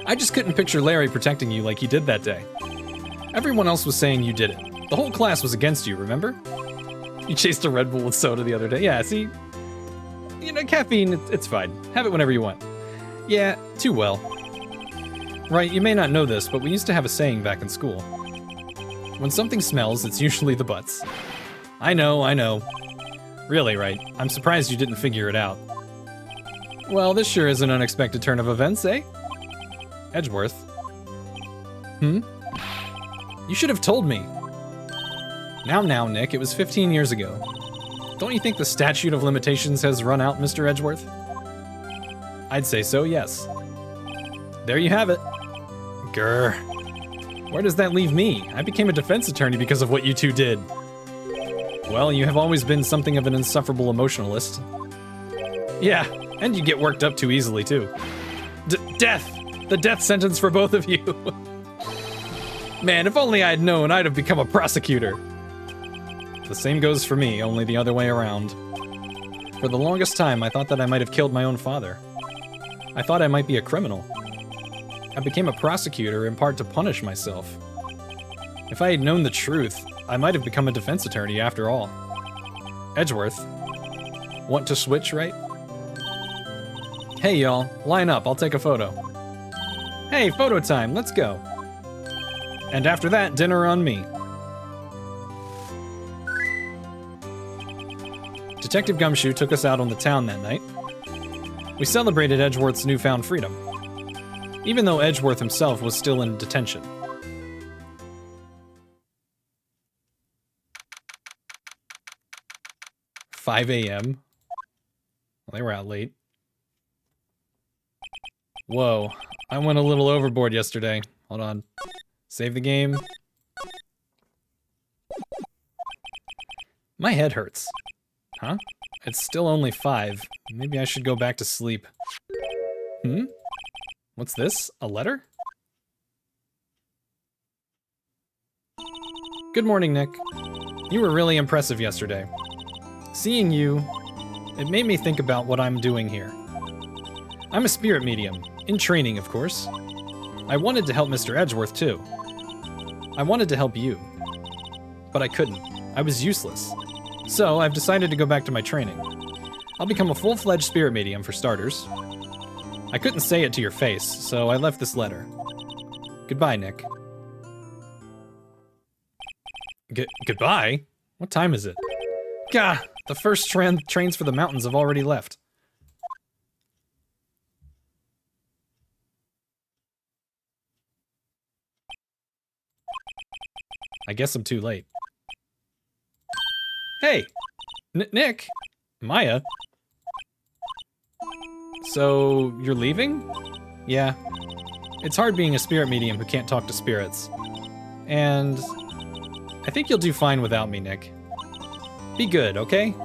I just couldn't picture Larry protecting you like he did that day. Everyone else was saying you did it. The whole class was against you, remember? You chased a Red Bull with soda the other day. Yeah, see? You know, caffeine, it's fine. Have it whenever you want. Yeah, too well. Right, you may not know this, but we used to have a saying back in school. When something smells, it's usually the butts. I know. Really, Wright, I'm surprised you didn't figure it out. Well, this sure is an unexpected turn of events, eh? Edgeworth. You should have told me. Now, Nick, it was 15 years ago. Don't you think the statute of limitations has run out, Mr. Edgeworth? I'd say so, yes. There you have it. Grr. Where does that leave me? I became a defense attorney because of what you two did. Well, you have always been something of an insufferable emotionalist. Yeah, and you get worked up too easily, too. Death! The death sentence for both of you. Man, if only I'd known, I'd have become a prosecutor. The same goes for me, only the other way around. For the longest time, I thought that I might have killed my own father. I thought I might be a criminal. I became a prosecutor in part to punish myself. If I had known the truth, I might have become a defense attorney after all. Edgeworth, want to switch, right? Hey y'all, line up, I'll take a photo. Hey, photo time, let's go. And after that, dinner on me. Detective Gumshoe took us out on the town that night. We celebrated Edgeworth's newfound freedom, even though Edgeworth himself was still in detention. "5 a.m. Well, they were out late. Whoa, I went a little overboard yesterday. Hold on. Save the game. My head hurts. Huh? It's still only 5. Maybe I should go back to sleep. What's this? A letter? Good morning, Nick. You were really impressive yesterday. Seeing you, it made me think about what I'm doing here. I'm a spirit medium, in training, of course. I wanted to help Mr. Edgeworth, too. I wanted to help you. But I couldn't. I was useless. So, I've decided to go back to my training. I'll become a full-fledged spirit medium, for starters. I couldn't say it to your face, so I left this letter. Goodbye, Nick. Goodbye? What time is it? Gah! The first trains for the mountains have already left. I guess I'm too late. Hey! Nick? Maya? So, you're leaving? Yeah. It's hard being a spirit medium who can't talk to spirits. And I think you'll do fine without me, Nick. Be good, okay?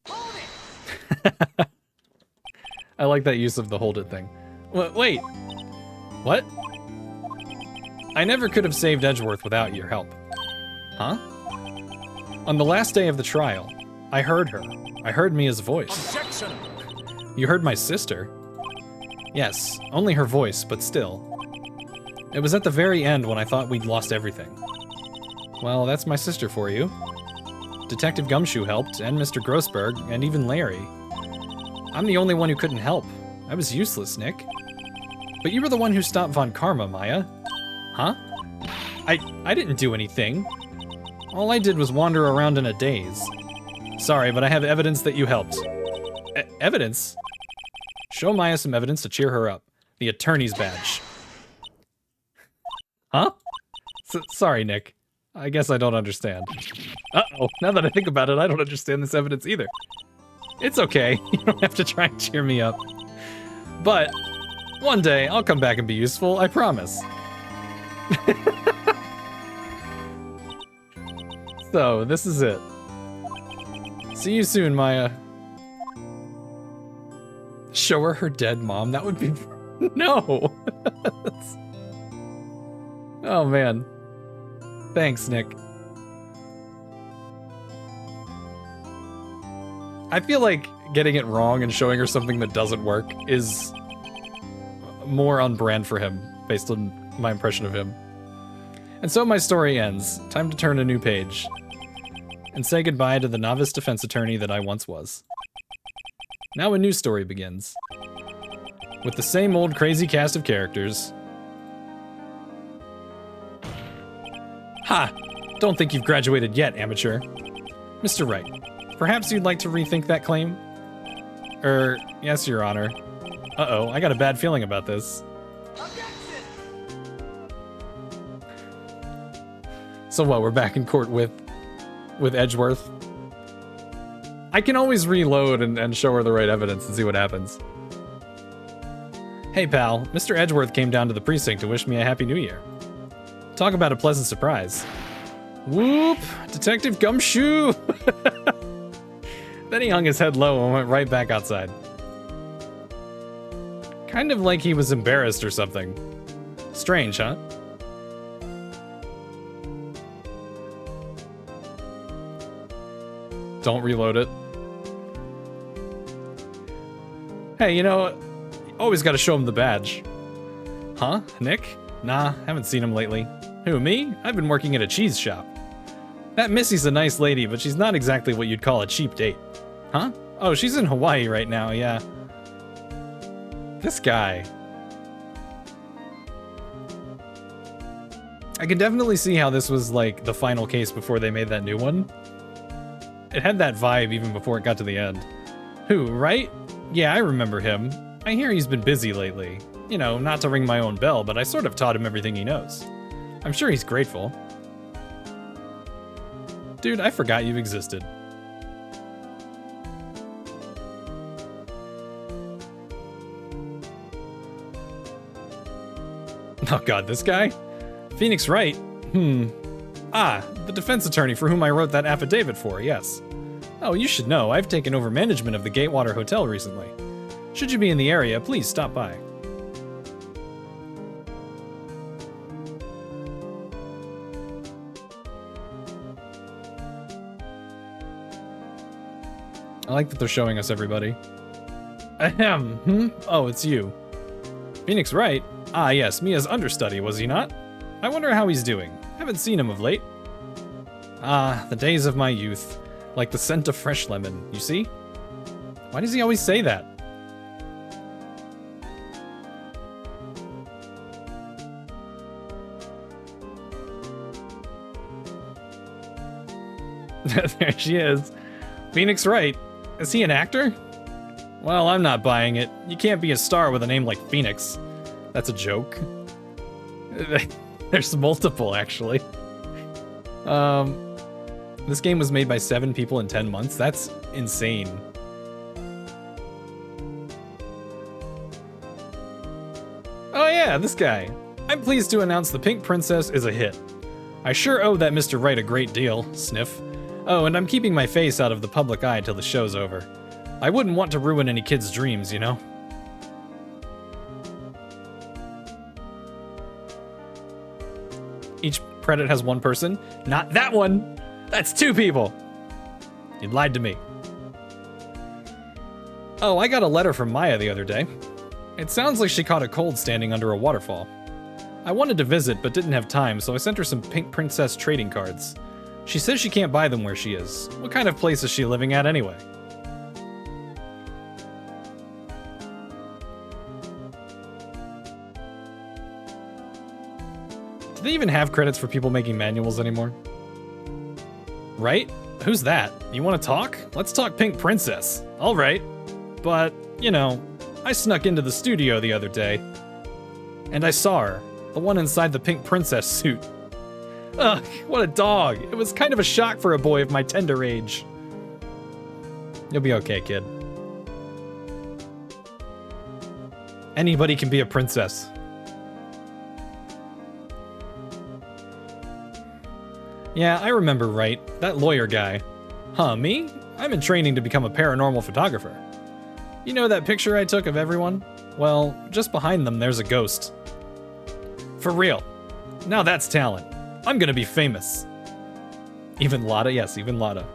Hold it! I like that use of the hold it thing. Wait. What? I never could have saved Edgeworth without your help. Huh? On the last day of the trial, I heard her. I heard Mia's voice. Objection! You heard my sister? Yes, only her voice, but still. It was at the very end when I thought we'd lost everything. Well, that's my sister for you. Detective Gumshoe helped, and Mr. Grossberg, and even Larry. I'm the only one who couldn't help. I was useless, Nick. But you were the one who stopped Von Karma, Maya. Huh? I didn't do anything. All I did was wander around in a daze. Sorry, but I have evidence that you helped. Evidence? Show Maya some evidence to cheer her up. The attorney's badge. Huh? Sorry, Nick. I guess I don't understand. Uh-oh, now that I think about it, I don't understand this evidence either. It's okay, you don't have to try and cheer me up. But, one day, I'll come back and be useful, I promise. So, this is it. See you soon, Maya. Show her her dead mom, that would be... No! Oh, man. Thanks, Nick. I feel like getting it wrong and showing her something that doesn't work is more on brand for him, based on my impression of him. And so my story ends. Time to turn a new page. And say goodbye to the novice defense attorney that I once was. Now a new story begins. With the same old crazy cast of characters. Ha! Don't think you've graduated yet, amateur. Mr. Wright, perhaps you'd like to rethink that claim? Yes, Your Honor. Uh-oh, I got a bad feeling about this. So what, we're back in court with Edgeworth? I can always reload and show her the right evidence and see what happens. Hey pal, Mr. Edgeworth came down to the precinct to wish me a happy new year. Talk about a pleasant surprise. Whoop! Detective Gumshoe! Then he hung his head low and went right back outside. Kind of like he was embarrassed or something. Strange, huh? Don't reload it. Hey, you know, always gotta show him the badge. Huh? Nick? Nah, haven't seen him lately. Who, me? I've been working at a cheese shop. That Missy's a nice lady, but she's not exactly what you'd call a cheap date. Huh? Oh, she's in Hawaii right now, yeah. This guy. I can definitely see how this was like the final case before they made that new one. It had that vibe even before it got to the end. Who, Wright? Yeah, I remember him. I hear he's been busy lately. You know, not to ring my own bell, but I sort of taught him everything he knows. I'm sure he's grateful. Dude, I forgot you existed. Oh god, this guy? Phoenix Wright? Ah, the defense attorney for whom I wrote that affidavit for, yes. Oh, you should know, I've taken over management of the Gatewater Hotel recently. Should you be in the area, please stop by. I like that they're showing us everybody. Ahem. Oh, it's you. Phoenix Wright? Ah, yes, Mia's understudy, was he not? I wonder how he's doing. Haven't seen him of late. Ah, the days of my youth. Like the scent of fresh lemon, you see? Why does he always say that? There she is. Phoenix Wright. Is he an actor? Well, I'm not buying it. You can't be a star with a name like Phoenix. That's a joke. There's multiple, actually. This game was made by 7 people in 10 months. That's insane. Oh yeah, this guy. I'm pleased to announce The Pink Princess is a hit. I sure owe that Mr. Wright a great deal, sniff. Oh, and I'm keeping my face out of the public eye till the show's over. I wouldn't want to ruin any kid's dreams, you know? Each credit has 1 person. Not that one! That's 2 people! You lied to me. Oh, I got a letter from Maya the other day. It sounds like she caught a cold standing under a waterfall. I wanted to visit, but didn't have time, so I sent her some Pink Princess trading cards. She says she can't buy them where she is. What kind of place is she living at anyway? Do they even have credits for people making manuals anymore? Right? Who's that? You want to talk? Let's talk Pink Princess. All right. But, you know, I snuck into the studio the other day, and I saw her, the one inside the Pink Princess suit. Ugh, what a dog. It was kind of a shock for a boy of my tender age. You'll be okay, kid. Anybody can be a princess. Yeah, I remember Wright. That lawyer guy. Huh, me? I'm in training to become a paranormal photographer. You know that picture I took of everyone? Well, just behind them there's a ghost. For real. Now that's talent. I'm gonna be famous. Even Lotta, yes, even Lotta.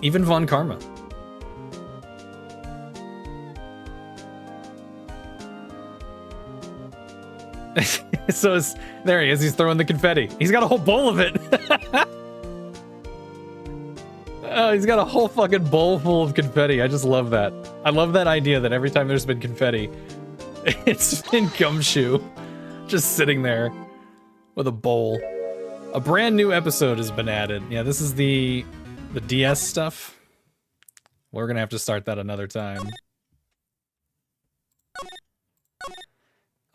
Even Von Karma. So there he is, he's throwing the confetti. He's got a whole bowl of it. Oh, he's got a whole fucking bowl full of confetti. I just love that. I love that idea that every time there's been confetti, it's been Gumshoe just sitting there with a bowl. A brand new episode has been added. Yeah, this is the DS stuff. We're gonna have to start that another time.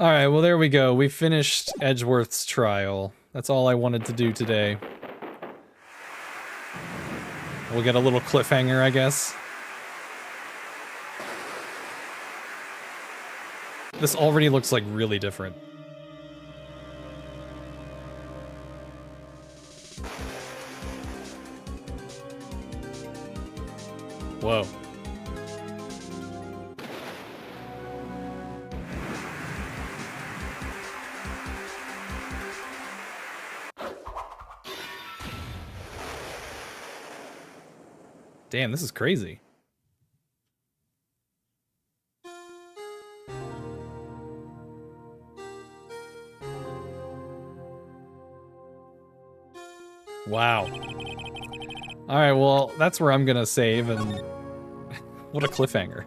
Alright, well there we go. We finished Edgeworth's trial. That's all I wanted to do today. We'll get a little cliffhanger, I guess. This already looks like really different. Whoa. Damn, this is crazy. Wow. Alright, well, that's where I'm gonna save, and what a cliffhanger.